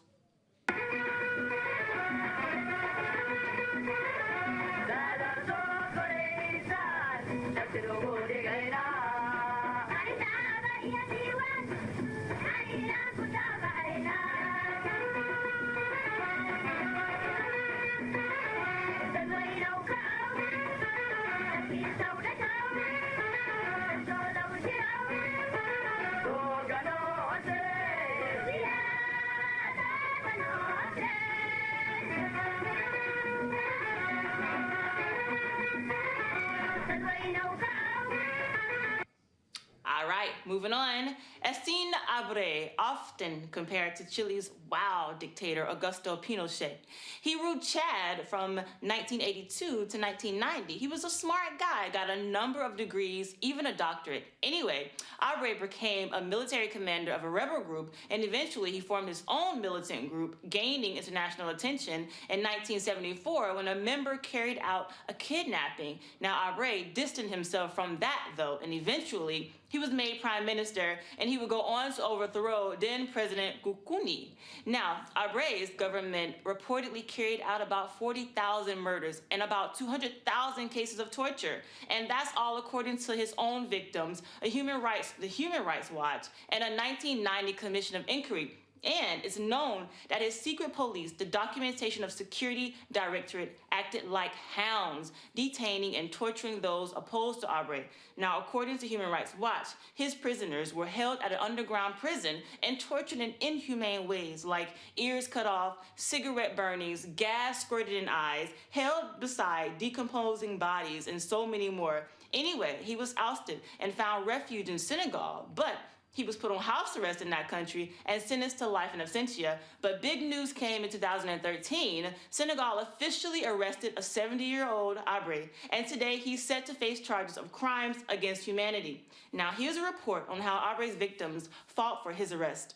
All right, moving on. Essene Habré, often compared to Chile's wow dictator Augusto Pinochet. He ruled Chad from 1982 to 1990. He was a smart guy, got a number of degrees, even a doctorate. Anyway, Habré became a military commander of a rebel group, and eventually he formed his own militant group, gaining international attention in 1974 when a member carried out a kidnapping. Now, Habré distanced himself from that, though, and eventually he was made prime minister, and he would go on to overthrow then President Gukuni. Now, Habré's government reportedly carried out about 40,000 murders and about 200,000 cases of torture, and that's all according to his own victims, the Human Rights Watch, and a 1990 Commission of Inquiry. And it's known that his secret police, the Documentation of Security Directorate, acted like hounds, detaining and torturing those opposed to Habré. Now, according to Human Rights Watch, his prisoners were held at an underground prison and tortured in inhumane ways, like ears cut off, cigarette burnings, gas squirted in eyes, held beside decomposing bodies, and so many more. Anyway, he was ousted and found refuge in Senegal, but he was put on house arrest in that country and sentenced to life in absentia. But big news came in 2013. Senegal officially arrested a 70-year-old Habré, and today he's set to face charges of crimes against humanity. Now, here's a report on how Habré's victims fought for his arrest.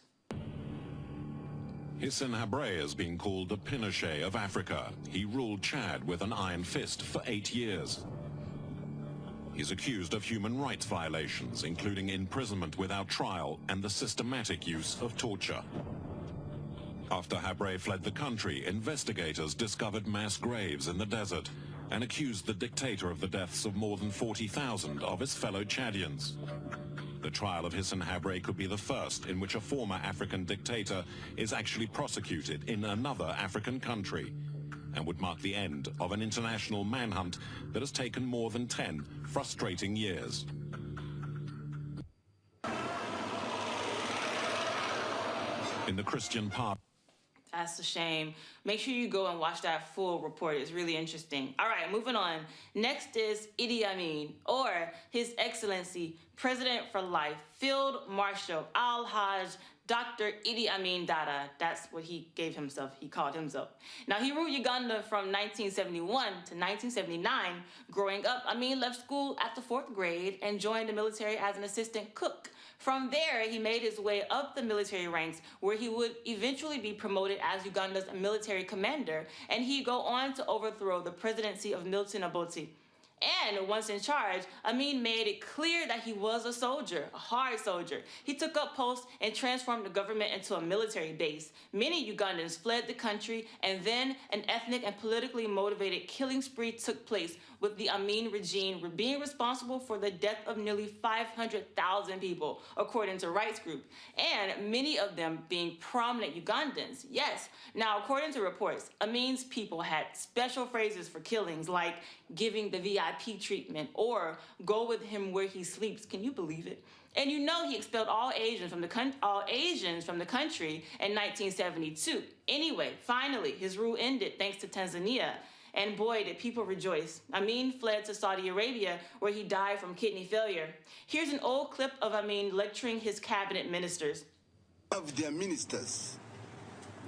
Hissène Habré has been called the Pinochet of Africa. He ruled Chad with an iron fist for 8 years. He's accused of human rights violations, including imprisonment without trial and the systematic use of torture. After Habré fled the country, investigators discovered mass graves in the desert and accused the dictator of the deaths of more than 40,000 of his fellow Chadians. The trial of Hissène Habré could be the first in which a former African dictator is actually prosecuted in another African country, and would mark the end of an international manhunt that has taken more than 10 frustrating years. In the Christian part. That's a shame. Make sure you go and watch that full report. It's really interesting. All right, moving on. Next is Idi Amin, or His Excellency, President for Life, Field Marshal Al-Hajj Dr. Idi Amin Dada. That's what he gave himself. He called himself. Now, he ruled Uganda from 1971 to 1979. Growing up, Amin left school at the 4th grade and joined the military as an assistant cook. From there, he made his way up the military ranks, where he would eventually be promoted as Uganda's military commander, and he'd go on to overthrow the presidency of Milton Obote. And once in charge, Amin made it clear that he was a soldier, a hard soldier. He took up posts and transformed the government into a military base. Many Ugandans fled the country, and then an ethnic and politically motivated killing spree took place, with the Amin regime being responsible for the death of nearly 500,000 people, according to rights groups, and many of them being prominent Ugandans. Yes. Now, according to reports, Amin's people had special phrases for killings, like giving the VIP treatment or go with him where he sleeps. Can you believe it? And you know he expelled all Asians from the country in 1972. Anyway, finally, his rule ended thanks to Tanzania. And boy, did people rejoice. Amin fled to Saudi Arabia, where he died from kidney failure. Here's an old clip of Amin lecturing his cabinet ministers. Love their ministers.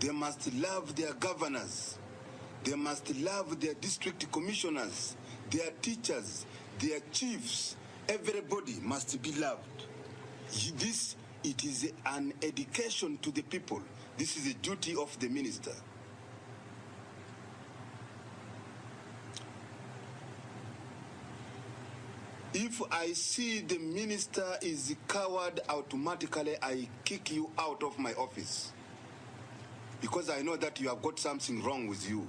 They must love their governors. They must love their district commissioners. their teachers, their chiefs, everybody must be loved. It is an education to the people. This is a duty of the minister. If I see the minister is a coward, automatically I kick you out of my office. Because I know that you have got something wrong with you.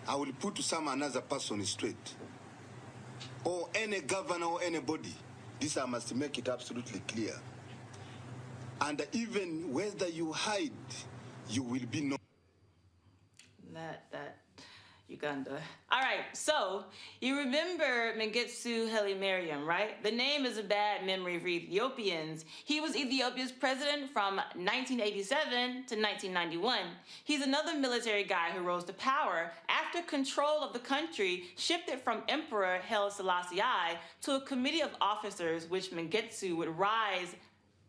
I will put some another person straight. Or any governor or anybody. This I must make it absolutely clear. And even whether you hide, you will be known. That Uganda. All right, so you remember Mengistu Haile Mariam, right? The name is a bad memory for Ethiopians. He was Ethiopia's president from 1987 to 1991. He's another military guy who rose to power after control of the country shifted from Emperor Haile Selassie I to a committee of officers which Mengistu would rise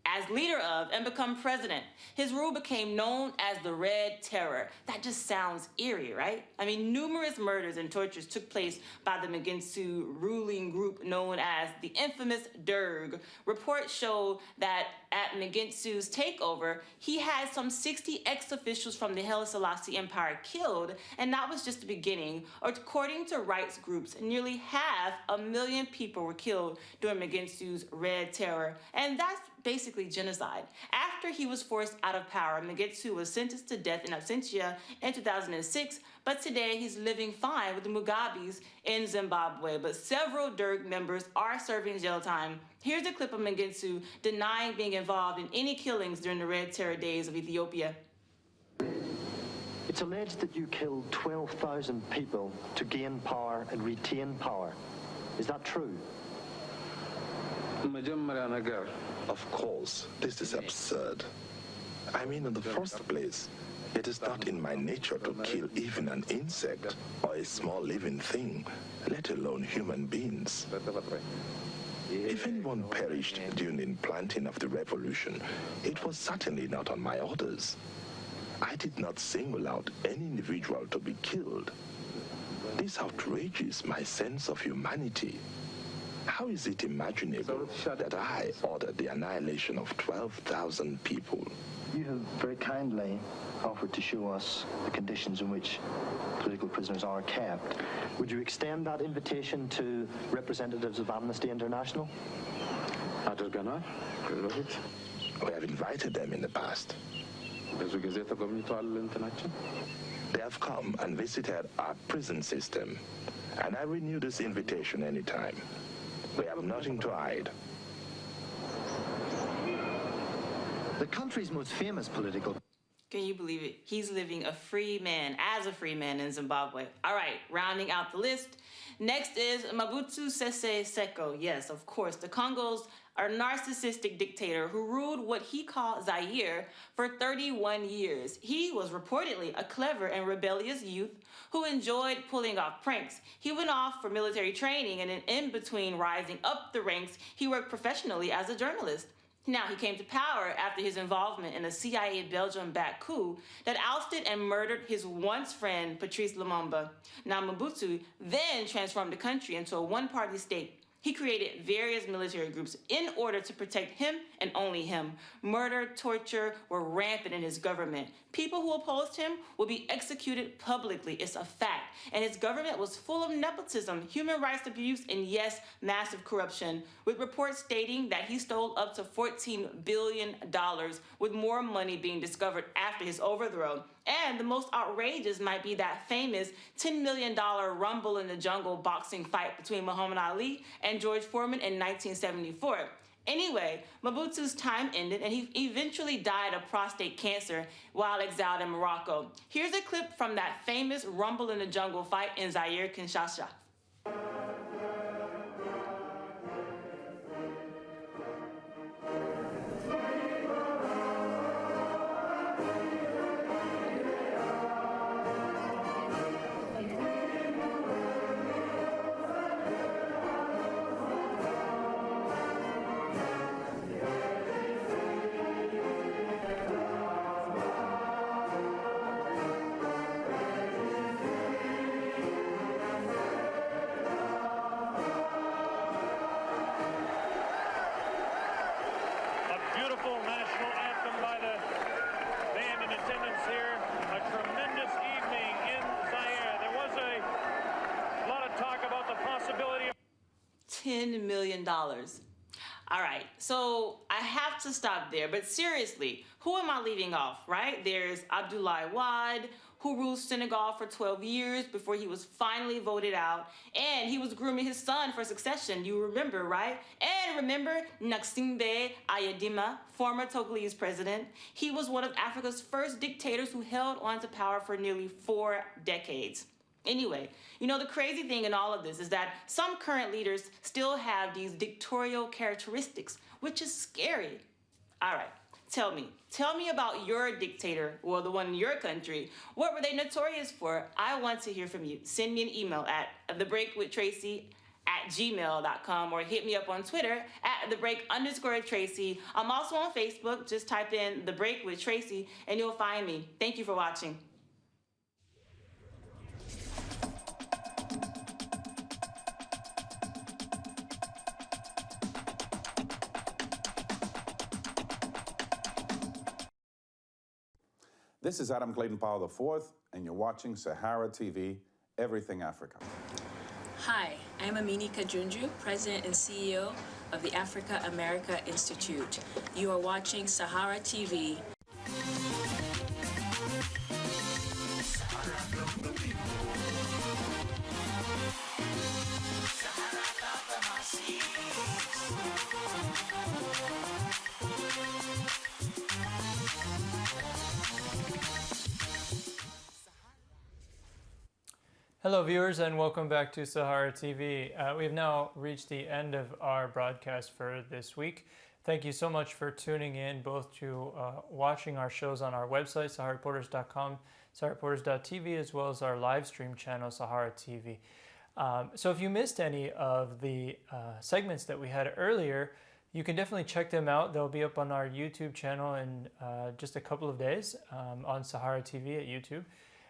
as leader of and become president. His rule became known as the Red Terror. That just sounds eerie, right? I mean, numerous murders and tortures took place by the Mengistu ruling group known as the infamous Derg. Reports show that at Mengistu's takeover, he had some 60 ex-officials from the Haile Selassie Empire killed, and that was just the beginning. According to rights groups, nearly 500,000 people were killed during Mengistu's Red Terror, and that's basically genocide. After he was forced out of power, Mengistu was sentenced to death in absentia in 2006, but today he's living fine with the Mugabes in Zimbabwe. But several Derg members are serving jail time. Here's a clip of Mengistu denying being involved in any killings during the Red Terror days of Ethiopia. It's alleged that you killed 12,000 people to gain power and retain power. Is that true? Of course, this is absurd. I mean, in the first place, it is not in my nature to kill even an insect or a small living thing, let alone human beings. If anyone perished during the planting of the revolution, it was certainly not on my orders. I did not single out any individual to be killed. This outrages my sense of humanity. How is it imaginable that I ordered the annihilation of 12,000 people? You have very kindly offered to show us the conditions in which political prisoners are kept. Would you extend that invitation to representatives of Amnesty International? We have invited them in the past. They have come and visited our prison system, and I renew this invitation anytime. We have nothing to hide. The country's most famous political... Can you believe it? He's living a free man, as a free man in Zimbabwe. All right, rounding out the list. Next is Mobutu Sese Seko. Yes, of course, the Congo's a narcissistic dictator who ruled what he called Zaire for 31 years. He was reportedly a clever and rebellious youth who enjoyed pulling off pranks. He went off for military training, and in between rising up the ranks, he worked professionally as a journalist. Now, he came to power after his involvement in a CIA Belgium-backed coup that ousted and murdered his once friend, Patrice Lumumba. Now, Mobutu then transformed the country into a one-party state. He created various military groups in order to protect him and only him. Murder, torture were rampant in his government. People who opposed him will be executed publicly. It's a fact. And his government was full of nepotism, human rights abuse, and yes, massive corruption, with reports stating that he stole up to $14 billion, with more money being discovered after his overthrow. And the most outrageous might be that famous $10 million Rumble in the Jungle boxing fight between Muhammad Ali and George Foreman in 1974. Anyway, Mobutu's time ended and he eventually died of prostate cancer while exiled in Morocco. Here's a clip from that famous Rumble in the Jungle fight in Zaire, Kinshasa. billion. All right, so I have to stop there, but seriously, who am I leaving off, right? There's Abdoulaye Wade, who ruled Senegal for 12 years before he was finally voted out, and he was grooming his son for succession, you remember, right? And remember Gnassingbé Eyadema, former Togolese president? He was one of Africa's first dictators who held on to power for nearly 4 decades. Anyway, you know, the crazy thing in all of this is that some current leaders still have these dictatorial characteristics, which is scary. All right, tell me about your dictator, or the one in your country. What were they notorious for? I want to hear from you. Send me an email at thebreakwithtracy@gmail.com or hit me up on Twitter at @thebreak_Tracy. I'm also on Facebook. Just type in The Break with Tracy and you'll find me. Thank you for watching. This is Adam Clayton Powell IV, and you're watching Sahara TV, Everything Africa. Hi, I'm Amini Kajunju, President and CEO of the Africa America Institute. You are watching Sahara TV. Hello viewers and welcome back to Sahara TV. We've now reached the end of our broadcast for this week. Thank you so much for tuning in, both to watching our shows on our website, SaharaReporters.com, SaharaReporters.tv, as well as our live stream channel, Sahara TV. So if you missed any of the segments that we had earlier, you can definitely check them out. They'll be up on our YouTube channel in just a couple of days on Sahara TV at YouTube.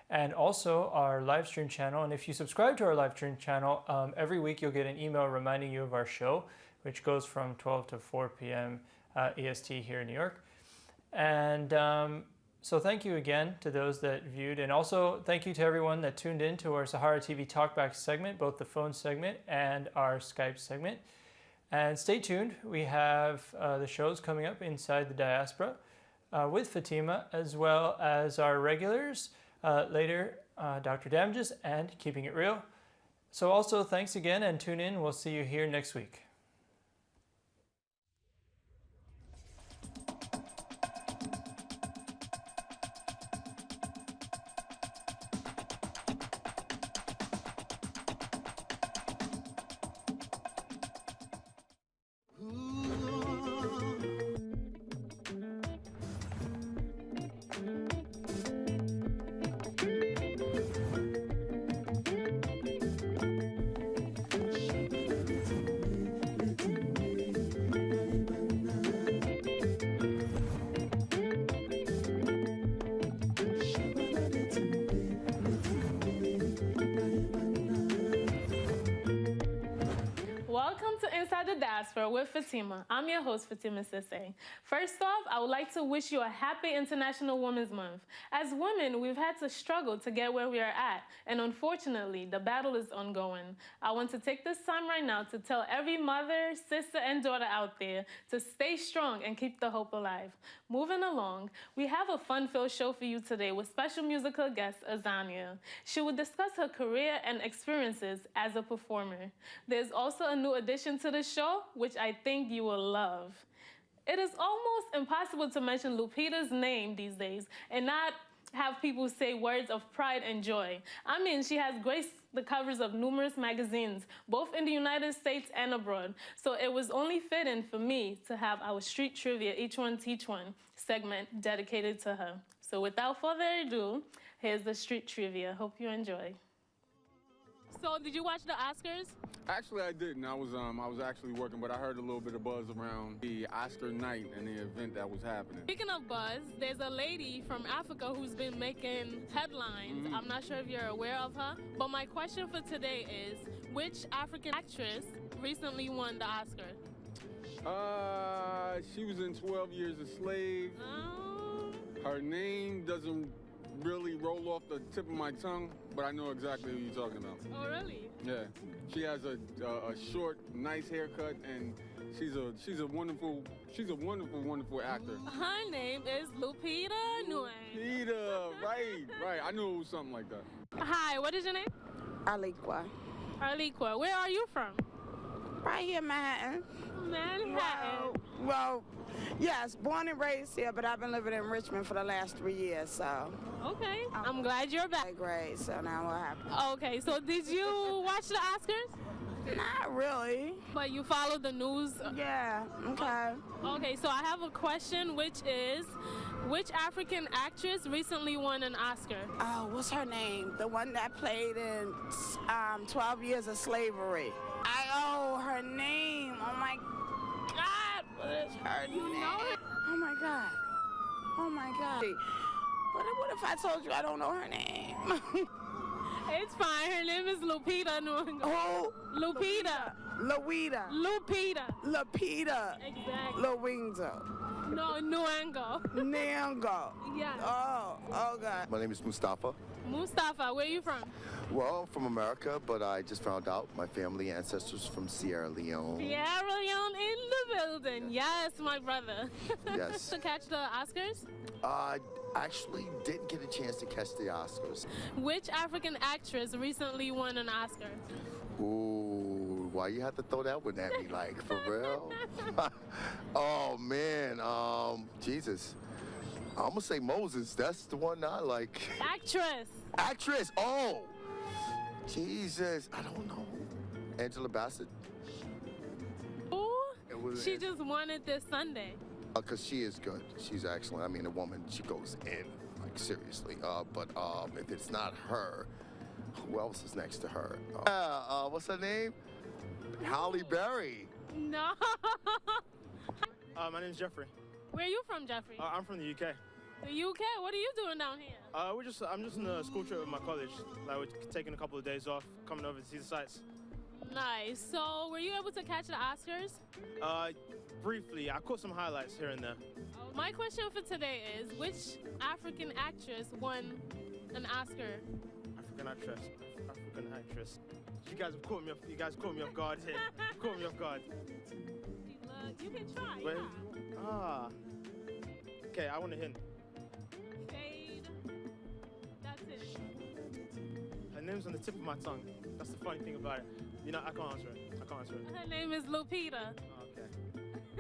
And also our live stream channel. And if you subscribe to our live stream channel, every week you'll get an email reminding you of our show, which goes from 12 to 4 p.m. EST here in New York. And so thank you again to those that viewed. And also thank you to everyone that tuned in to our Sahara TV TalkBack segment, both the phone segment and our Skype segment. And stay tuned. We have the shows coming up inside the Diaspora with Fatima, as well as our regulars. Later, Dr. Damages and Keeping It Real. So also thanks again and tune in. We'll see you here next week. Diaspora with Fatima. I'm your host, Fatima Sisse. First off, I would like to wish you a happy International Women's Month. As women, we've had to struggle to get where we are at, and unfortunately, the battle is ongoing. I want to take this time right now to tell every mother, sister, and daughter out there to stay strong and keep the hope alive. Moving along, we have a fun-filled show for you today with special musical guest, Azania. She will discuss her career and experiences as a performer. There's also a new addition to the show, which I think you will love. It is almost impossible to mention Lupita's name these days and not have people say words of pride and joy. I mean, she has graced the covers of numerous magazines, both in the United States and abroad. So it was only fitting for me to have our Street Trivia Each One Teach One segment dedicated to her. So without further ado, here's the Street Trivia. Hope you enjoy. So did you watch the Oscars? Actually, I didn't. I was actually working, but I heard a little bit of buzz around the Oscar night and the event that was happening. Speaking of buzz, there's a lady from Africa who's been making headlines. I'm not sure if you're aware of her, but my question for today is, which African actress recently won the Oscar? She was in 12 Years a Slave. Her name doesn't really roll off the tip of my tongue, but I know exactly who you're talking about. Oh, really? Yeah, she has a short, nice haircut, and she's a wonderful actor. Her name is Lupita Nyong'o. Lupita, right. I knew it was something like that. Hi, what is your name? Arliqua. Arliqua. Where are you from? Right here in Manhattan. Manhattan. Well, yes, born and raised here, but I've been living in Richmond for the last 3 years, so. Okay, I'm glad you're back. Great, so now what happened? Okay, so did you watch the Oscars? Not really. But you follow the news? Yeah, okay. Okay, so I have a question, which is, which African actress recently won an Oscar? Oh, what's her name? The one that played in 12 Years of Slavery. Her name. Oh my God, what is her name? Oh my God. Oh my God. What if I told you I don't know her name? It's fine. Her name is Lupita Nyong'o. Oh, Lupita. Lupita. Exactly. Lowingo. No, Nyong'o. Nyong'o. Yeah. Oh, God. My name is Mustafa. Mustafa, where are you from? Well, I'm from America, but I just found out my family ancestors from Sierra Leone. Sierra Leone in the building. Yes, my brother. Yes. To catch the Oscars? I actually didn't get a chance to catch the Oscars. Which African actress recently won an Oscar? Ooh, why you have to throw that one at me, like, for real? Oh, man, Jesus. I'm gonna say Moses. That's the one I like. Actress. Oh, Jesus. I don't know. Angela Bassett. Ooh, she just won it this Sunday. Because she is good. She's excellent. I mean, a woman, she goes in, like, seriously. But if it's not her, who else is next to her? What's her name? Halle Berry. No. My name's Jeffrey. Where are you from, Jeffrey? I'm from the UK. The UK? What are you doing down here? I'm just on a school trip with my college. Like, we're taking a couple of days off, coming over to see the sights. Nice. So, were you able to catch the Oscars? Briefly. I caught some highlights here and there. My question for today is, which African actress won an Oscar? African actress. You guys caught me off guard here. Caught me off guard. You can try. Wait. Yeah. Okay, I want a hint. Shade. That's it. Her name's on the tip of my tongue. That's the funny thing about it. You know, I can't answer it. Her name is Lupita. Okay.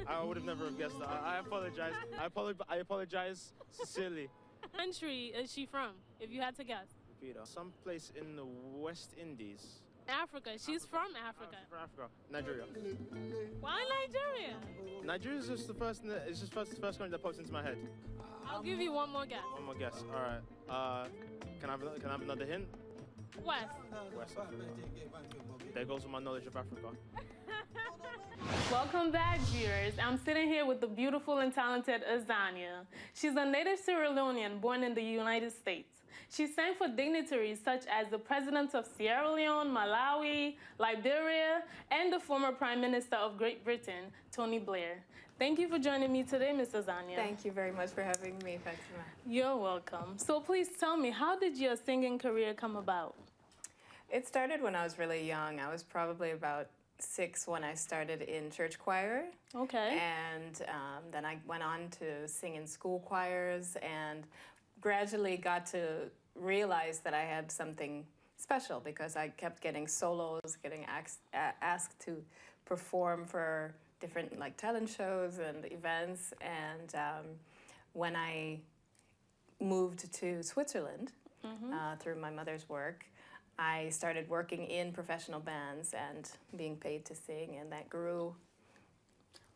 I would have never guessed that. I apologize. I apologize sincerely. What country is she from, if you had to guess? Lupita. Someplace in the West Indies. Africa. She's from Africa. From Africa. Nigeria. Why Nigeria? Nigeria is just the first country that pops into my head. I'll give you one more guess. One more guess. All right. Can I have another hint? West. There goes with my knowledge of Africa. Welcome back, viewers. I'm sitting here with the beautiful and talented Azania. She's a native Sierra Leonean born in the United States. She sang for dignitaries such as the presidents of Sierra Leone, Malawi, Liberia, and the former Prime Minister of Great Britain, Tony Blair. Thank you for joining me today, Ms. Azania. Thank you very much for having me, Fatima. You're welcome. So please tell me, how did your singing career come about? It started when I was really young. I was probably about 6 when I started in church choir. Okay. And then I went on to sing in school choirs and gradually got to realize that I had something special because I kept getting solos, getting asked to perform for different like talent shows and events. And when I moved to Switzerland through my mother's work, I started working in professional bands and being paid to sing, and that grew.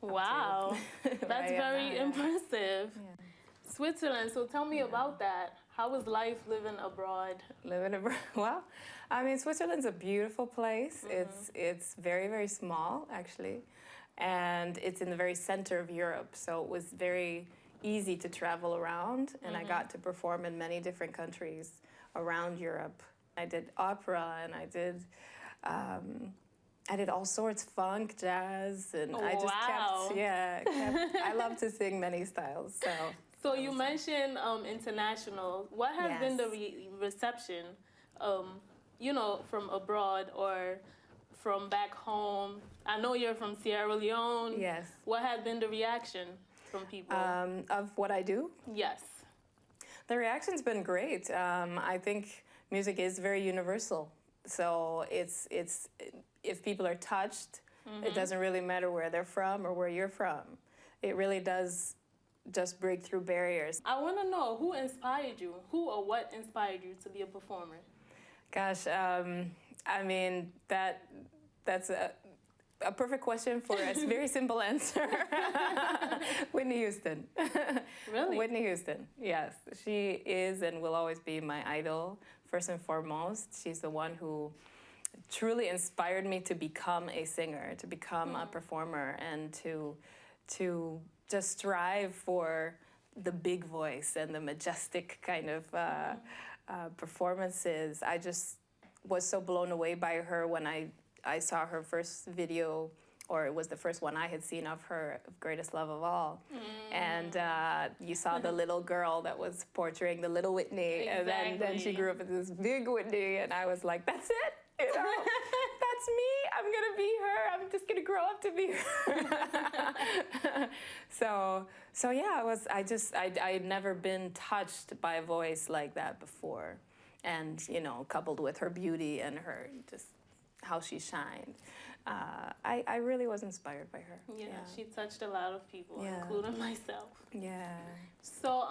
Wow, that's very impressive. Yeah. Switzerland, so tell me about that. How was life living abroad? Well, I mean, Switzerland's a beautiful place. It's very, very small, actually, and it's in the very center of Europe, so it was very easy to travel around, and I got to perform in many different countries around Europe. I did opera, and I did I did all sorts, funk, jazz, and I just Wow. I love to sing many styles. So you mentioned international. What has been the reception, you know, from abroad or from back home? I know you're from Sierra Leone. Yes. What has been the reaction from people? Of what I do? Yes. The reaction's been great. I think music is very universal. So it's if people are touched, it doesn't really matter where they're from or where you're from. It really does just break through barriers. I want to know who inspired you? Who or what inspired you to be a performer? Gosh, I mean, that's a perfect question for a very simple answer. Whitney Houston. Really? Whitney Houston, yes. She is and will always be my idol, first and foremost. She's the one who truly inspired me to become a singer, to become a performer, and to just strive for the big voice and the majestic kind of performances. I just was so blown away by her when I saw her first video, or it was the first one I had seen of her, Greatest Love of All. And you saw the little girl that was portraying the little Whitney, and then she grew up as this big Whitney, and I was like, that's it, you know, that's me, I'm gonna be her, I'm just gonna grow up to be her. So yeah, I'd never been touched by a voice like that before. And, you know, coupled with her beauty and her just how she shined. I really was inspired by her. Yeah, she touched a lot of people, including myself. Yeah. So,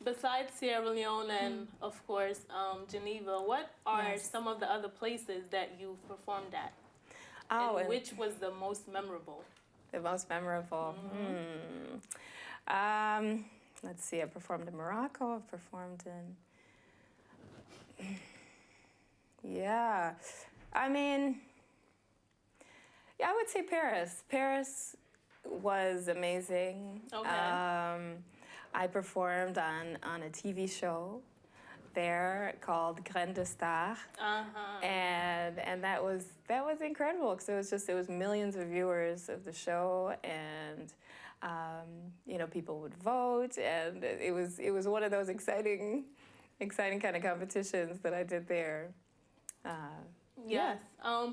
besides Sierra Leone and, of course, Geneva, what are some of the other places that you've performed at? Oh, and which was the most memorable? The most memorable? Let's see, I performed in Morocco, I've performed in... Yeah, I mean, I would say Paris. Paris was amazing. Okay. I performed on a TV show there called Graines de Star, and that was incredible because it was millions of viewers of the show, and you know, people would vote, and it was one of those exciting kind of competitions that I did there. Yes.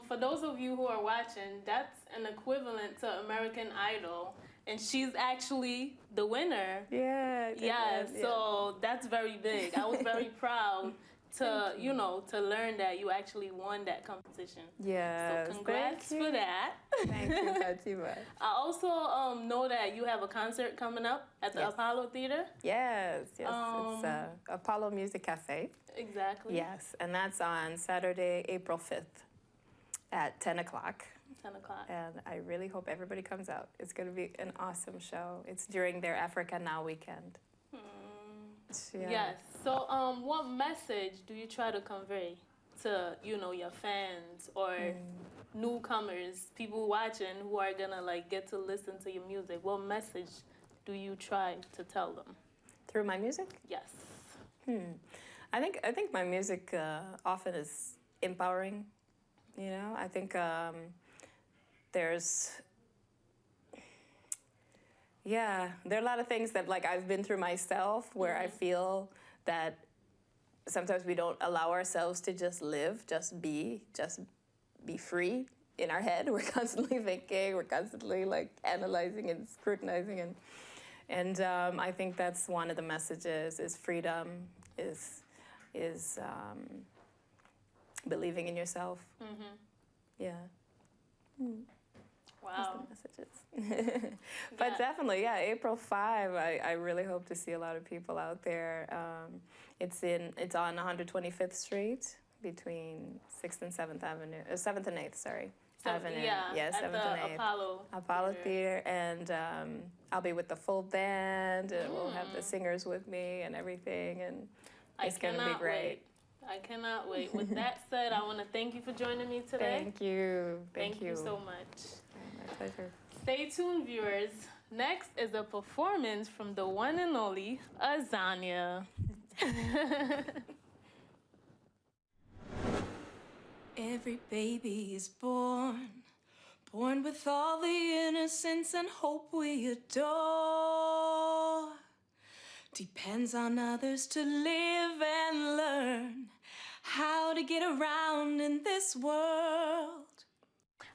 For those of you who are watching, that's an equivalent to American Idol, and she's actually the winner. Yeah. So that's very big. I was very proud to, you know, to learn that you actually won that competition. Yeah. So congrats for that. Thank you, Fatima. I also know that you have a concert coming up at the Apollo Theater. Yes. It's Apollo Music Cafe. Exactly. Yes, and that's on Saturday, April 5th at 10 o'clock. 10 o'clock. And I really hope everybody comes out. It's going to be an awesome show. It's during their Africa Now weekend. Yes. So what message do you try to convey to, you know, your fans or newcomers, people watching who are going to like get to listen to your music? What message do you try to tell them? Through my music? Yes. I think my music often is empowering. You know, I think there are a lot of things that like I've been through myself where I feel that sometimes we don't allow ourselves to just live, just be free in our head. We're constantly thinking, we're constantly like analyzing and scrutinizing, and I think that's one of the messages is freedom, is believing in yourself. Yeah. Wow. That's the messages. But definitely, April 5, I really hope to see a lot of people out there. It's on 125th Street between 6th and 7th Avenue, 7th and 8th, sorry. Avenue. Yeah, 7th and 8th. Apollo Theater, and I'll be with the full band, and we'll have the singers with me and everything, and it's going to be great. I cannot wait. With that said, I want to thank you for joining me today. Thank you. Thank you so much. My pleasure. Stay tuned, viewers. Next is a performance from the one and only Azania. Every baby is born with all the innocence and hope we adore. Depends on others to live and learn how to get around in this world.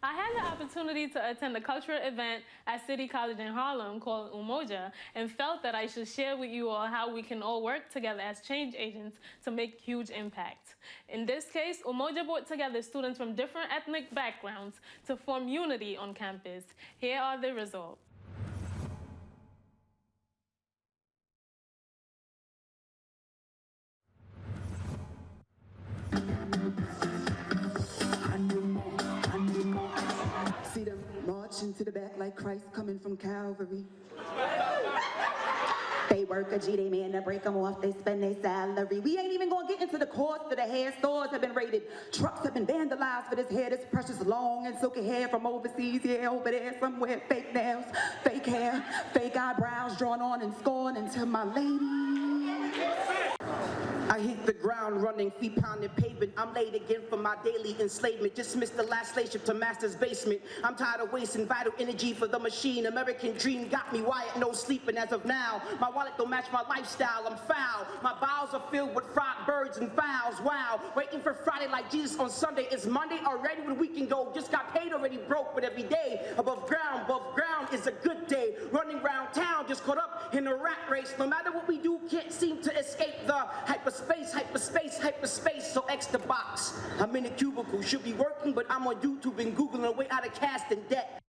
I had the opportunity to attend a cultural event at City College in Harlem called Umoja and felt that I should share with you all how we can all work together as change agents to make huge impact. In this case, Umoja brought together students from different ethnic backgrounds to form unity on campus. Here are the results. See them marching to the back like Christ coming from Calvary. They work a G, they man to break them off, they spend their salary. We ain't even gonna get into the cost of the hair. Stores have been raided, trucks have been vandalized for this hair, this precious long and silky hair from overseas. Yeah, over there somewhere, fake nails, fake hair, fake eyebrows drawn on and scorn into my lady. I hit the ground running, feet pounding pavement. I'm late again for my daily enslavement. Just missed the last slave ship to master's basement. I'm tired of wasting vital energy for the machine. American dream got me wired, no sleeping as of now. My wallet don't match my lifestyle, I'm foul. My bowels are filled with fried birds and fowls. Wow, waiting for Friday like Jesus on Sunday. It's Monday already when we can go. Just got paid already broke, but every day above ground is a good day. Running around town, just caught up in a rat race. No matter what we do, can't seem to escape the hyperspace, so X the box. I'm in a cubicle, should be working, but I'm on YouTube and Googling a way out of cash and debt.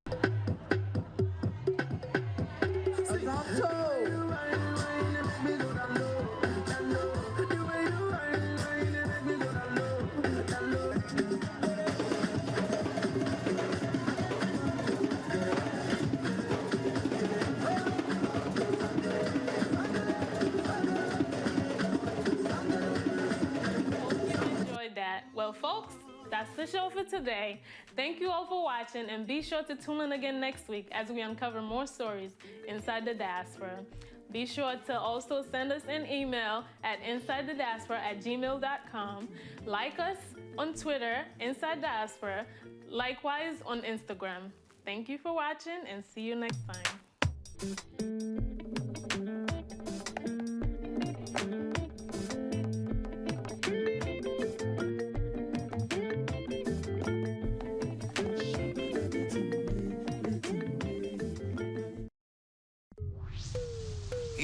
Well, folks, that's the show for today. Thank you all for watching, and be sure to tune in again next week as we uncover more stories inside the diaspora. Be sure to also send us an email at insidethediaspora@gmail.com. Like us on Twitter, Inside Diaspora, likewise on Instagram. Thank you for watching, and see you next time.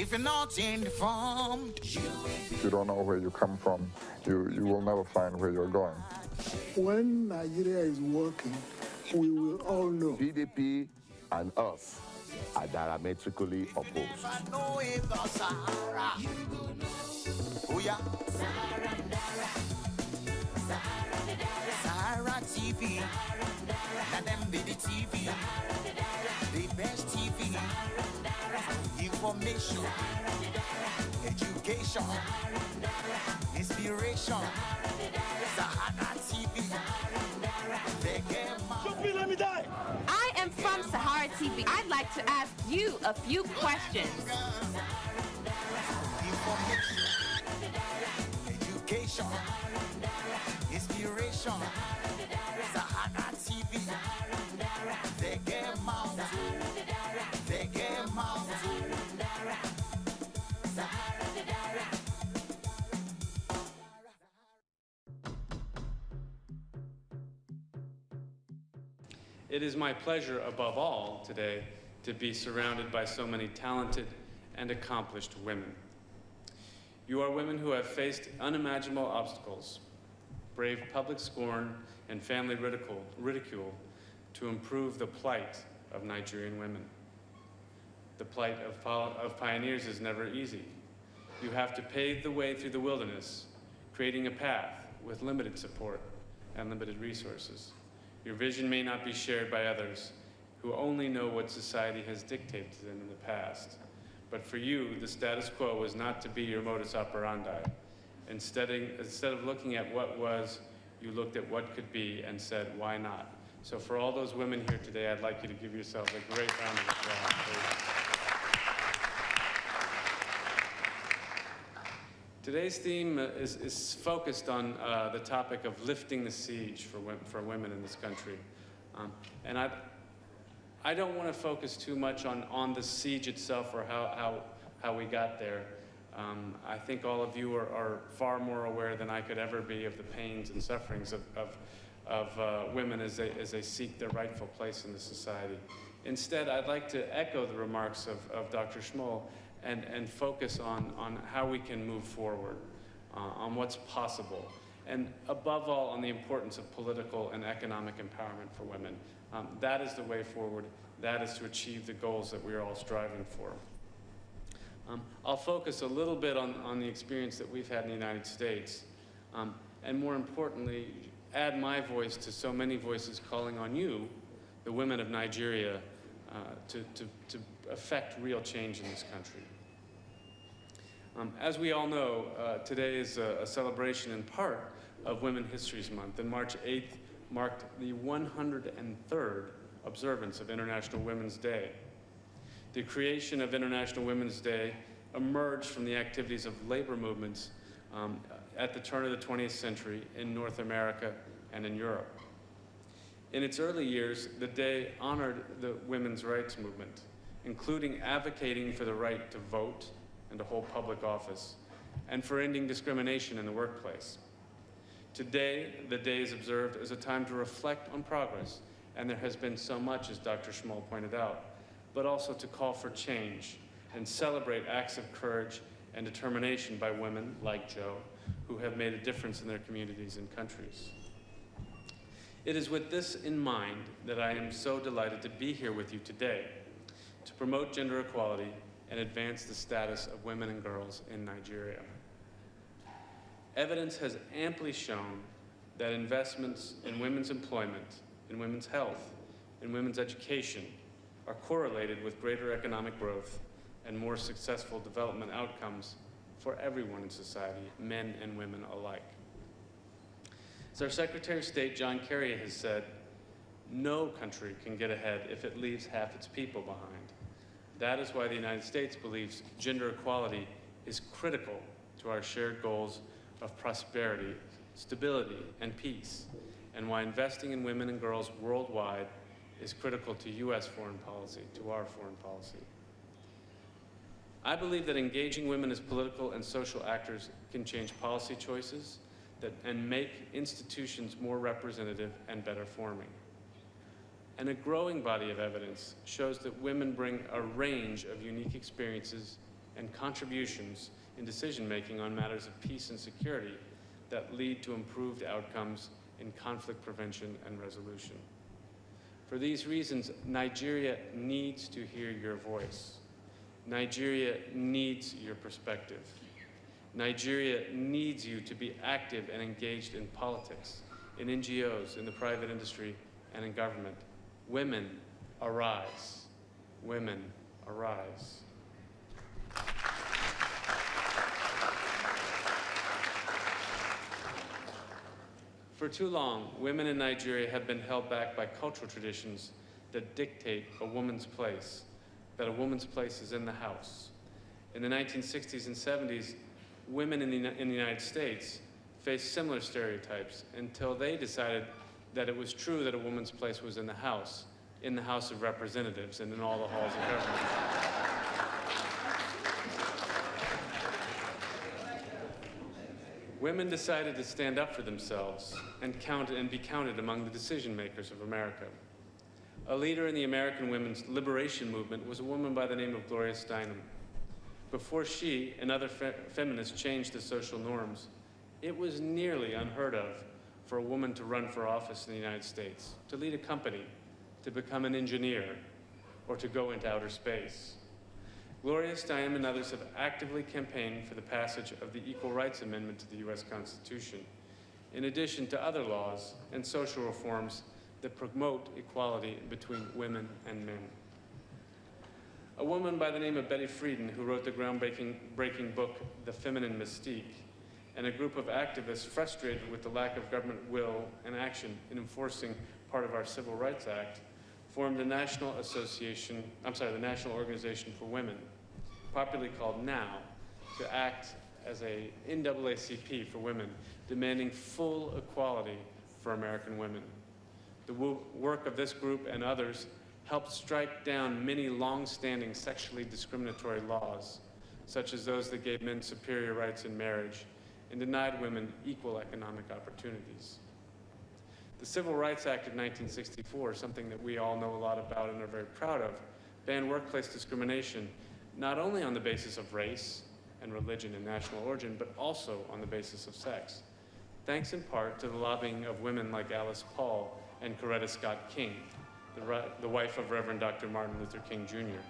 If you're not informed, If you don't know where you come from, you will never find where you're going. When Nigeria is working, we will all know. PDP and us are diametrically opposed. Sahara TV, let them be the TV, the best TV, information, education, inspiration. Sahara TV, let me die. I am from Sahara TV. I'd like to ask you a few questions. Information, education, inspiration. Sahara TV, they get mouth, they get mouth. It is my pleasure, above all, today, to be surrounded by so many talented and accomplished women. You are women who have faced unimaginable obstacles, braved public scorn and family ridicule to improve the plight of Nigerian women. The plight of pioneers is never easy. You have to pave the way through the wilderness, creating a path with limited support and limited resources. Your vision may not be shared by others who only know what society has dictated to them in the past. But for you, the status quo was not to be your modus operandi. Instead of looking at what was, you looked at what could be and said, why not? So for all those women here today, I'd like you to give yourselves a great round of applause, please. Today's theme is focused on the topic of lifting the siege for women in this country. And I don't want to focus too much on the siege itself or how we got there. I think all of you are far more aware than I could ever be of the pains and sufferings of women as they seek their rightful place in the society. Instead, I'd like to echo the remarks of Dr. Schmoll and focus on how we can move forward, on what's possible, and above all, on the importance of political and economic empowerment for women. That is the way forward. That is to achieve the goals that we are all striving for. I'll focus a little bit on the experience that we've had in the United States, and more importantly, add my voice to so many voices calling on you, the women of Nigeria, to affect real change in this country. As we all know, today is a celebration in part of Women's History Month, and March 8th marked the 103rd observance of International Women's Day. The creation of International Women's Day emerged from the activities of labor movements at the turn of the 20th century in North America and in Europe. In its early years, the day honored the women's rights movement, including advocating for the right to vote and to hold public office, and for ending discrimination in the workplace. Today, the day is observed as a time to reflect on progress, and there has been so much, as Dr. Schmoll pointed out, but also to call for change and celebrate acts of courage and determination by women like Jo, who have made a difference in their communities and countries. It is with this in mind that I am so delighted to be here with you today to promote gender equality and advance the status of women and girls in Nigeria. Evidence has amply shown that investments in women's employment, in women's health, in women's education are correlated with greater economic growth and more successful development outcomes for everyone in society, men and women alike. As our Secretary of State, John Kerry, has said, no country can get ahead if it leaves half its people behind. That is why the United States believes gender equality is critical to our shared goals of prosperity, stability, and peace, and why investing in women and girls worldwide is critical to U.S. foreign policy, to our foreign policy. I believe that engaging women as political and social actors can change policy choices and make institutions more representative and better forming. And a growing body of evidence shows that women bring a range of unique experiences and contributions in decision-making on matters of peace and security that lead to improved outcomes in conflict prevention and resolution. For these reasons, Nigeria needs to hear your voice. Nigeria needs your perspective. Nigeria needs you to be active and engaged in politics, in NGOs, in the private industry, and in government. Women, arise. Women, arise. For too long, women in Nigeria have been held back by cultural traditions that dictate a woman's place, that a woman's place is in the house. In the 1960s and 70s, women in the United States faced similar stereotypes until they decided that it was true that a woman's place was in the House of Representatives, and in all the halls of government. Women decided to stand up for themselves and be counted among the decision makers of America. A leader in the American women's liberation movement was a woman by the name of Gloria Steinem. Before she and other feminists changed the social norms, it was nearly unheard of for a woman to run for office in the United States, to lead a company, to become an engineer, or to go into outer space. Gloria Steinem and others have actively campaigned for the passage of the Equal Rights Amendment to the U.S. Constitution, in addition to other laws and social reforms that promote equality between women and men. A woman by the name of Betty Friedan, who wrote the groundbreaking book, The Feminine Mystique, and a group of activists frustrated with the lack of government will and action in enforcing part of our Civil Rights Act, formed the National Organization for Women, popularly called NOW, to act as a NAACP for women, demanding full equality for American women. The work of this group and others helped strike down many long-standing sexually discriminatory laws, such as those that gave men superior rights in marriage and denied women equal economic opportunities. The Civil Rights Act of 1964, something that we all know a lot about and are very proud of, banned workplace discrimination not only on the basis of race and religion and national origin, but also on the basis of sex, thanks in part to the lobbying of women like Alice Paul and Coretta Scott King, the wife of Reverend Dr. Martin Luther King Jr.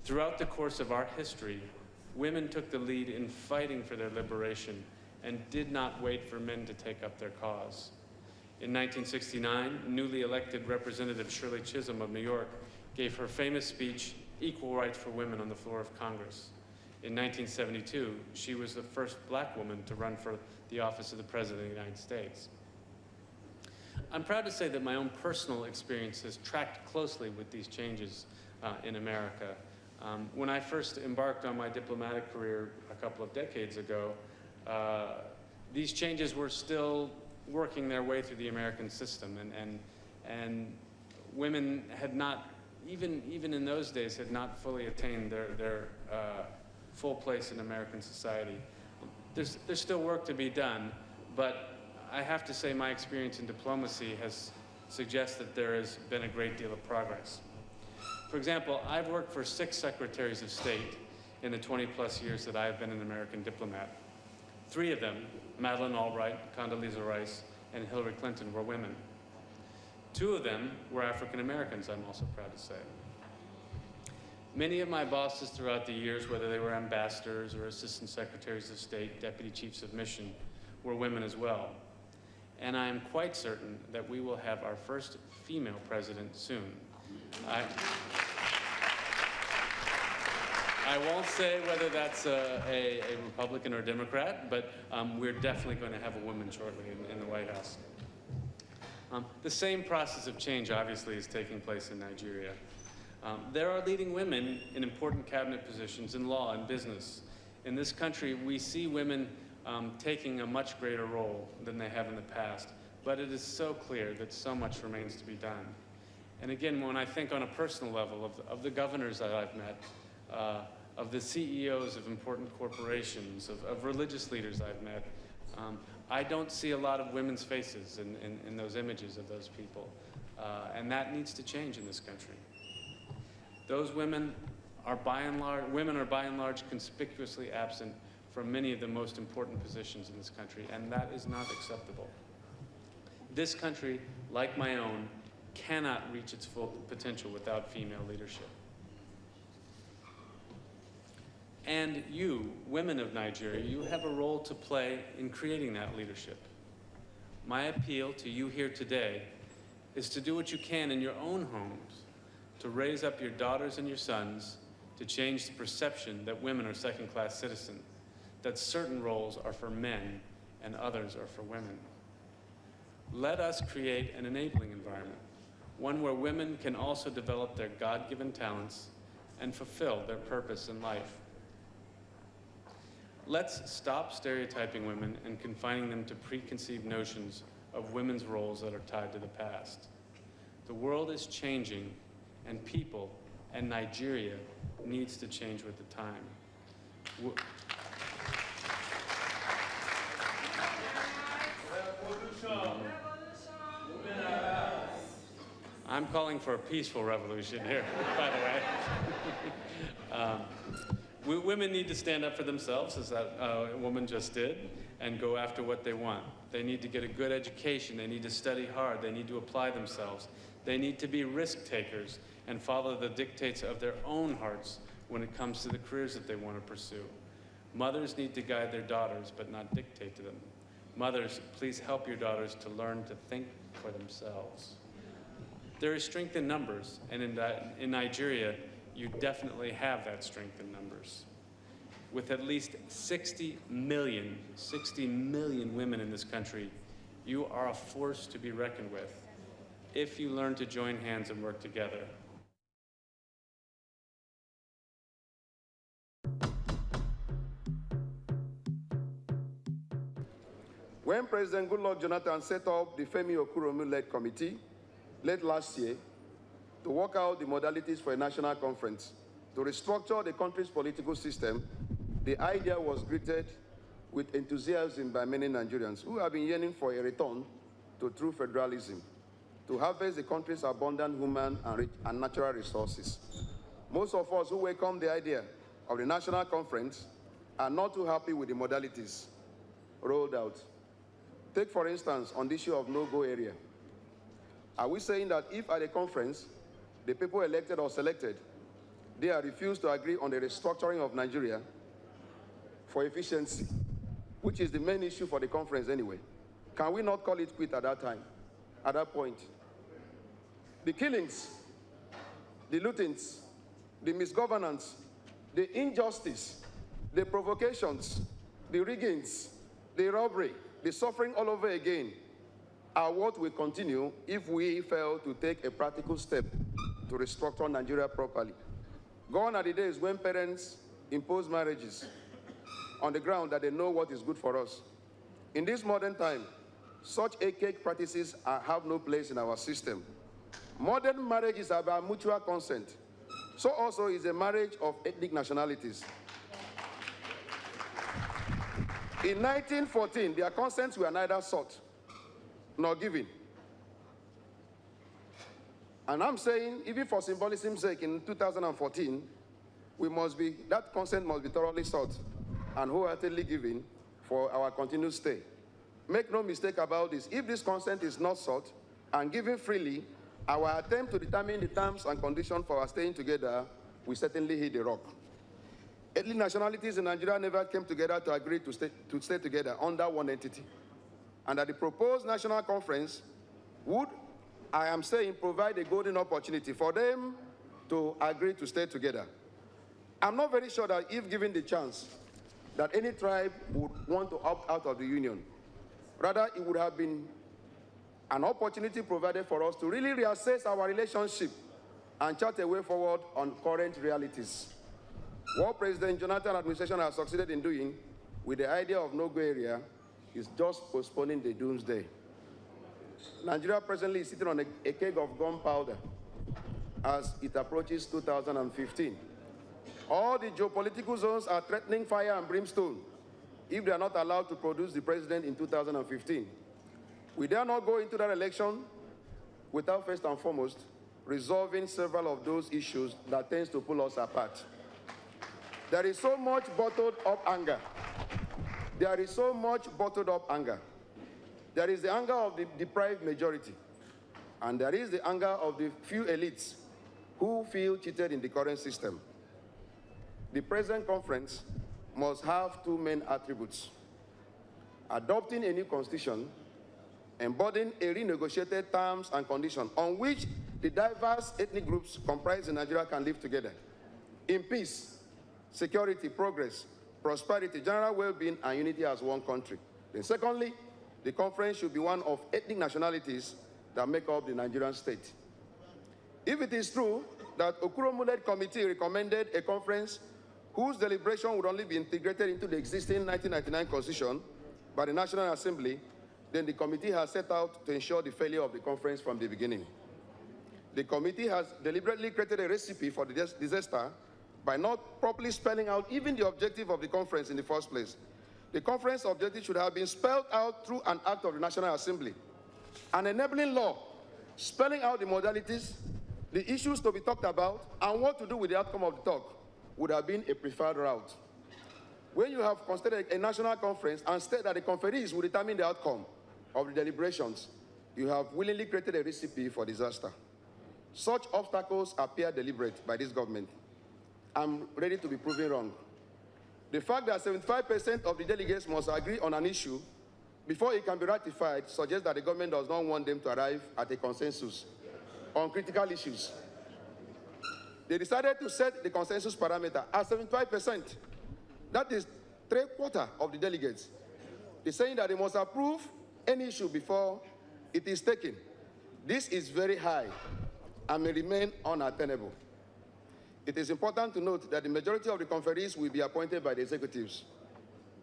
Throughout the course of our history, women took the lead in fighting for their liberation and did not wait for men to take up their cause. In 1969, newly elected Representative Shirley Chisholm of New York gave her famous speech, Equal Rights for Women, on the floor of Congress. In 1972, she was the first black woman to run for the office of the President of the United States. I'm proud to say that my own personal experience has tracked closely with these changes in America. When I first embarked on my diplomatic career a couple of decades ago, these changes were still working their way through the American system, and women had not, even in those days, had not fully attained their full place in American society. There's still work to be done, but I have to say my experience in diplomacy suggests that there has been a great deal of progress. For example, I've worked for 6 secretaries of state in the 20-plus years that I've been an American diplomat. 3 of them, Madeleine Albright, Condoleezza Rice, and Hillary Clinton, were women. 2 of them were African Americans, I'm also proud to say. Many of my bosses throughout the years, whether they were ambassadors or assistant secretaries of state, deputy chiefs of mission, were women as well. And I am quite certain that we will have our first female president soon. I won't say whether that's a Republican or Democrat, but we're definitely going to have a woman shortly in the White House. The same process of change, obviously, is taking place in Nigeria. There are leading women in important cabinet positions in law and business. In this country, we see women taking a much greater role than they have in the past, but it is so clear that so much remains to be done. And again, when I think on a personal level of the governors that I've met, of the CEOs of important corporations, of religious leaders I've met, I don't see a lot of women's faces in those images of those people. And that needs to change in this country. Those women are by and large conspicuously absent from many of the most important positions in this country, and that is not acceptable. This country, like my own, cannot reach its full potential without female leadership. And you, women of Nigeria, you have a role to play in creating that leadership. My appeal to you here today is to do what you can in your own homes to raise up your daughters and your sons to change the perception that women are second-class citizens, that certain roles are for men and others are for women. Let us create an enabling environment, one where women can also develop their God-given talents and fulfill their purpose in life. Let's stop stereotyping women and confining them to preconceived notions of women's roles that are tied to the past. The world is changing, and people, and Nigeria, needs to change with the time. I'm calling for a peaceful revolution here, by the way. Women need to stand up for themselves, as that woman just did, and go after what they want. They need to get a good education. They need to study hard. They need to apply themselves. They need to be risk takers and follow the dictates of their own hearts when it comes to the careers that they want to pursue. Mothers need to guide their daughters, but not dictate to them. Mothers, please help your daughters to learn to think for themselves. There is strength in numbers, and in Nigeria, you definitely have that strength in numbers. With at least 60 million women in this country, you are a force to be reckoned with if you learn to join hands and work together. When President Goodluck Jonathan set up the Femi Okuromu-led committee late last year to work out the modalities for a national conference to restructure the country's political system, the idea was greeted with enthusiasm by many Nigerians who have been yearning for a return to true federalism, to harvest the country's abundant human and natural resources. Most of us who welcome the idea of the national conference are not too happy with the modalities rolled out. Take, for instance, on the issue of no-go area. Are we saying that if at a conference, the people elected or selected, they are refused to agree on the restructuring of Nigeria for efficiency, which is the main issue for the conference anyway, can we not call it quit at that time, at that point? The killings, the lootings, the misgovernance, the injustice, the provocations, the riggings, the robbery, the suffering all over again are what will continue if we fail to take a practical step to restructure Nigeria properly. Gone are the days when parents impose marriages on the ground that they know what is good for us. In this modern time, such archaic practices have no place in our system. Modern marriage is about mutual consent. So also is a marriage of ethnic nationalities. In 1914, their consents were neither sought nor given. And I'm saying, even for symbolism's sake, in 2014, that consent must be thoroughly sought and wholeheartedly given for our continued stay. Make no mistake about this. If this consent is not sought and given freely, our attempt to determine the terms and conditions for our staying together will certainly hit the rock. Ethnic nationalities in Nigeria never came together to agree to stay together under one entity. And that the proposed national conference would, I am saying, provide a golden opportunity for them to agree to stay together. I'm not very sure that if given the chance, that any tribe would want to opt out of the union. Rather, it would have been an opportunity provided for us to really reassess our relationship and chart a way forward on current realities. What President Jonathan administration has succeeded in doing with the idea of no-go area is just postponing the doomsday. Nigeria presently is sitting on a keg of gunpowder as it approaches 2015. All the geopolitical zones are threatening fire and brimstone if they are not allowed to produce the president in 2015. We dare not go into that election without first and foremost resolving several of those issues that tends to pull us apart. There is so much bottled up anger. There is so much bottled up anger. There is the anger of the deprived majority, and there is the anger of the few elites who feel cheated in the current system. The present conference must have two main attributes: adopting a new constitution, embodying a renegotiated terms and conditions on which the diverse ethnic groups comprised in Nigeria can live together in peace, security, progress, prosperity, general well-being, and unity as one country. Then secondly, the conference should be one of ethnic nationalities that make up the Nigerian state. If it is true that Okuromu-led committee recommended a conference whose deliberation would only be integrated into the existing 1999 Constitution by the National Assembly, then the committee has set out to ensure the failure of the conference from the beginning. The committee has deliberately created a recipe for the disaster by not properly spelling out even the objective of the conference in the first place. The conference objective should have been spelled out through an act of the National Assembly. An enabling law, spelling out the modalities, the issues to be talked about, and what to do with the outcome of the talk would have been a preferred route. When you have considered a national conference and state that the conferees will determine the outcome of the deliberations, you have willingly created a recipe for disaster. Such obstacles appear deliberate by this government. I'm ready to be proven wrong. The fact that 75% of the delegates must agree on an issue before it can be ratified suggests that the government does not want them to arrive at a consensus on critical issues. They decided to set the consensus parameter at 75%. That is 3/4 of the delegates. They're saying that they must approve any issue before it is taken. This is very high and may remain unattainable. It is important to note that the majority of the conferees will be appointed by the executives.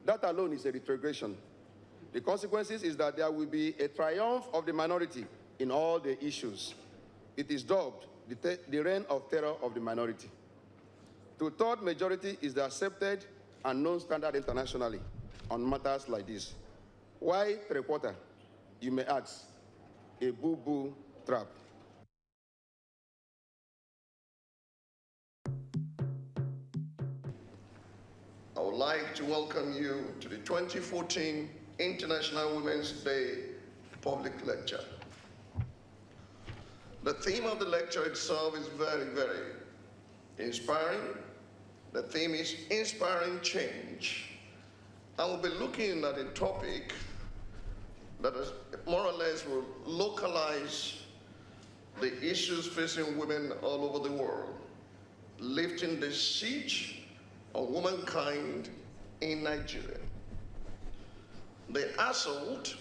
That alone is a retrogression. The consequences is that there will be a triumph of the minority in all the issues. It is dubbed the reign of terror of the minority. Two-thirds majority is the accepted and known standard internationally on matters like this. Why three-quarter? You may ask. A boo-boo trap. I would like to welcome you to the 2014 International Women's Day public lecture. The theme of the lecture itself is very, very inspiring. The theme is inspiring change. I will be looking at a topic that is more or less will localize the issues facing women all over the world, lifting the siege of womankind in Nigeria. The assault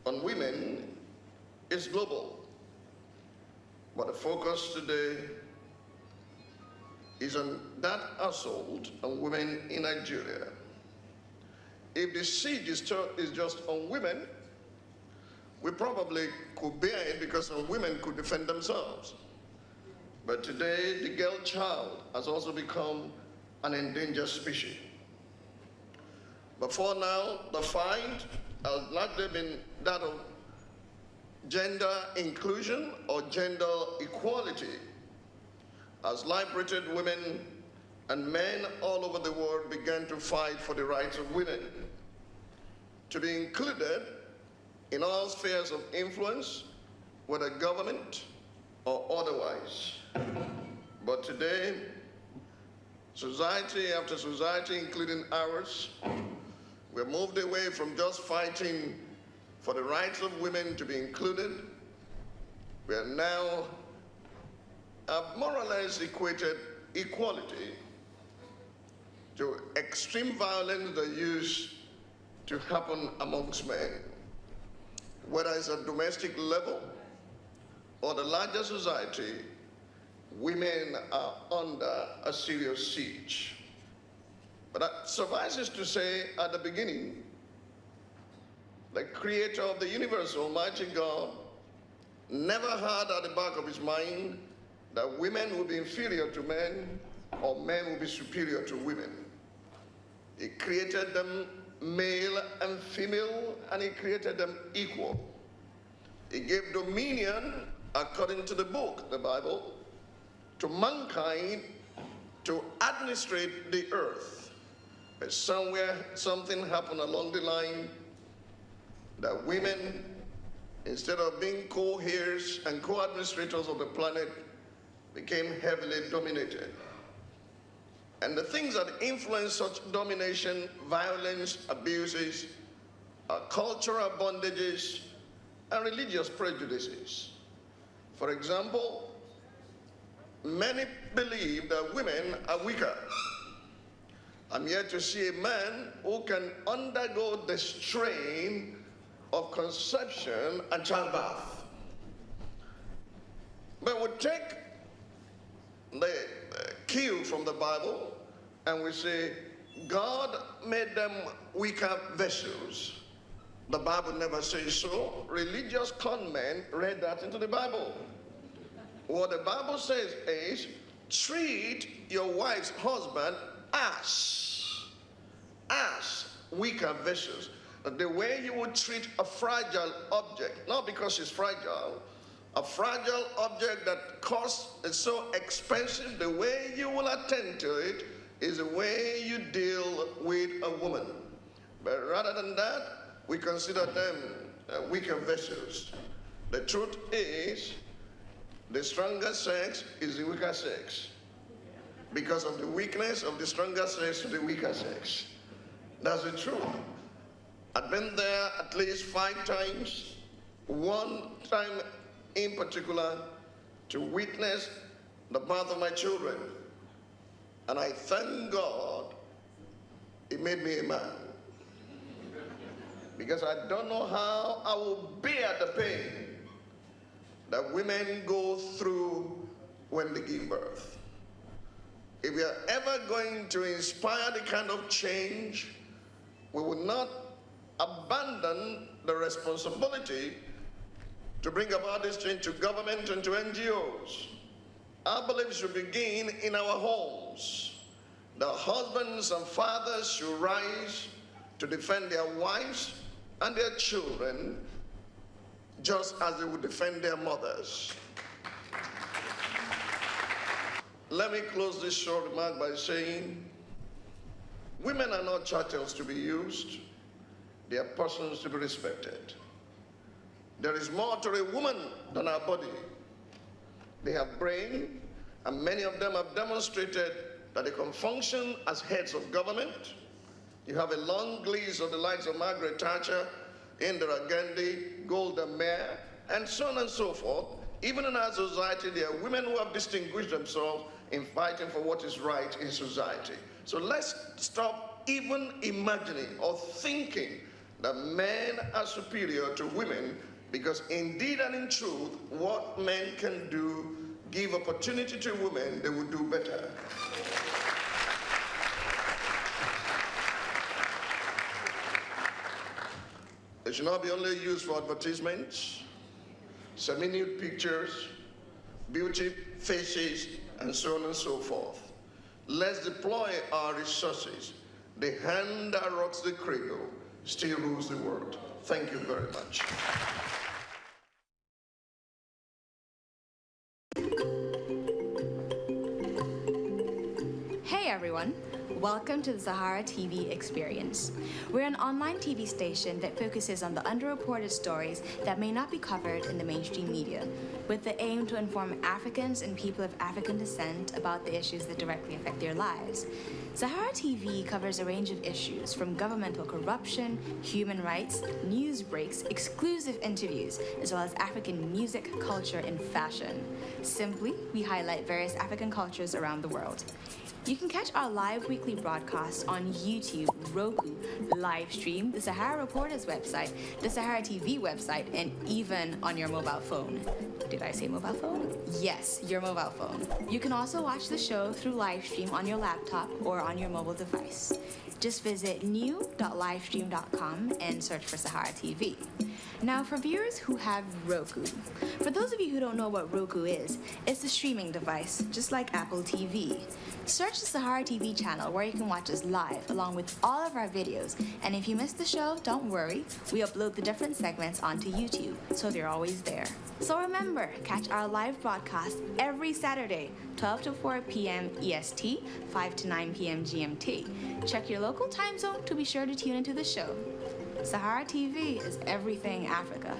on women is global, but the focus today is on that assault on women in Nigeria. If the siege is just on women, we probably could bear it because some women could defend themselves. But today, the girl child has also become an endangered species. Before now, the fight has largely been that of gender inclusion or gender equality, as liberated women and men all over the world began to fight for the rights of women to be included in all spheres of influence, whether government or otherwise. But today, society after society, including ours, we're moved away from just fighting for the rights of women to be included. We are now more or less equated equality to extreme violence that used to happen amongst men, whether it's at domestic level or the larger society. Women are under a serious siege. But that suffices to say at the beginning, the creator of the universe, Almighty God, never had at the back of his mind that women would be inferior to men or men would be superior to women. He created them male and female, and he created them equal. He gave dominion, according to the book, the Bible, to mankind to administrate the earth. But somewhere, something happened along the line that women, instead of being co-heirs and co-administrators of the planet, became heavily dominated. And the things that influence such domination, violence, abuses, are cultural bondages and religious prejudices. For example, many believe that women are weaker. I'm yet to see a man who can undergo the strain of conception and childbirth. But we take the cue from the Bible and we say, God made them weaker vessels. The Bible never says so. Religious con men read that into the Bible. What the Bible says is, treat your wife's husband as weaker vessels. The way you would treat a fragile object, not because she's fragile, a fragile object that costs is so expensive, the way you will attend to it is the way you deal with a woman. But rather than that, we consider them weaker vessels. The truth is, the stronger sex is the weaker sex because of the weakness of the stronger sex to the weaker sex. That's the truth. I've been there at least 5 times, one time in particular to witness the birth of my children. And I thank God it made me a man. Because I don't know how I will bear the pain that women go through when they give birth. If we are ever going to inspire the kind of change, we will not abandon the responsibility to bring about this change to government and to NGOs. I believe it should begin in our homes. The husbands and fathers should rise to defend their wives and their children just as they would defend their mothers. Let me close this short remark by saying, women are not chattels to be used. They are persons to be respected. There is more to a woman than her body. They have brain, and many of them have demonstrated that they can function as heads of government. You have a long list of the likes of Margaret Thatcher, Indira Gandhi, Golda Meir, and so on and so forth. Even in our society, there are women who have distinguished themselves in fighting for what is right in society. So let's stop even imagining or thinking that men are superior to women, because indeed and in truth, what men can do, give opportunity to women, they will do better. It should not be only used for advertisements, semi-nude pictures, beauty faces, and so on and so forth. Let's deploy our resources. The hand that rocks the cradle still rules the world. Thank you very much. Hey everyone, welcome to the Sahara TV experience. We're an online TV station that focuses on the underreported stories that may not be covered in the mainstream media, with the aim to inform Africans and people of African descent about the issues that directly affect their lives. Sahara TV covers a range of issues, from governmental corruption, human rights, news breaks, exclusive interviews, as well as African music, culture, and fashion. Simply, we highlight various African cultures around the world. You can catch our live weekly broadcast on YouTube, Roku, Livestream, the Sahara Reporters website, the Sahara TV website, and even on your mobile phone. Did I say mobile phone? Yes, your mobile phone. You can also watch the show through Livestream on your laptop or on your mobile device. Just visit new.livestream.com and search for Sahara TV. Now, for viewers who have Roku, for those of you who don't know what Roku is, it's a streaming device, just like Apple TV. Search the Sahara TV channel where you can watch us live, along with all of our videos. And if you missed the show, don't worry, we upload the different segments onto YouTube, so they're always there. So remember, catch our live broadcast every Saturday, 12 to 4 p.m. EST, 5 to 9 p.m. GMT. Check your local time zone to be sure to tune into the show. Sahara TV is everything Africa.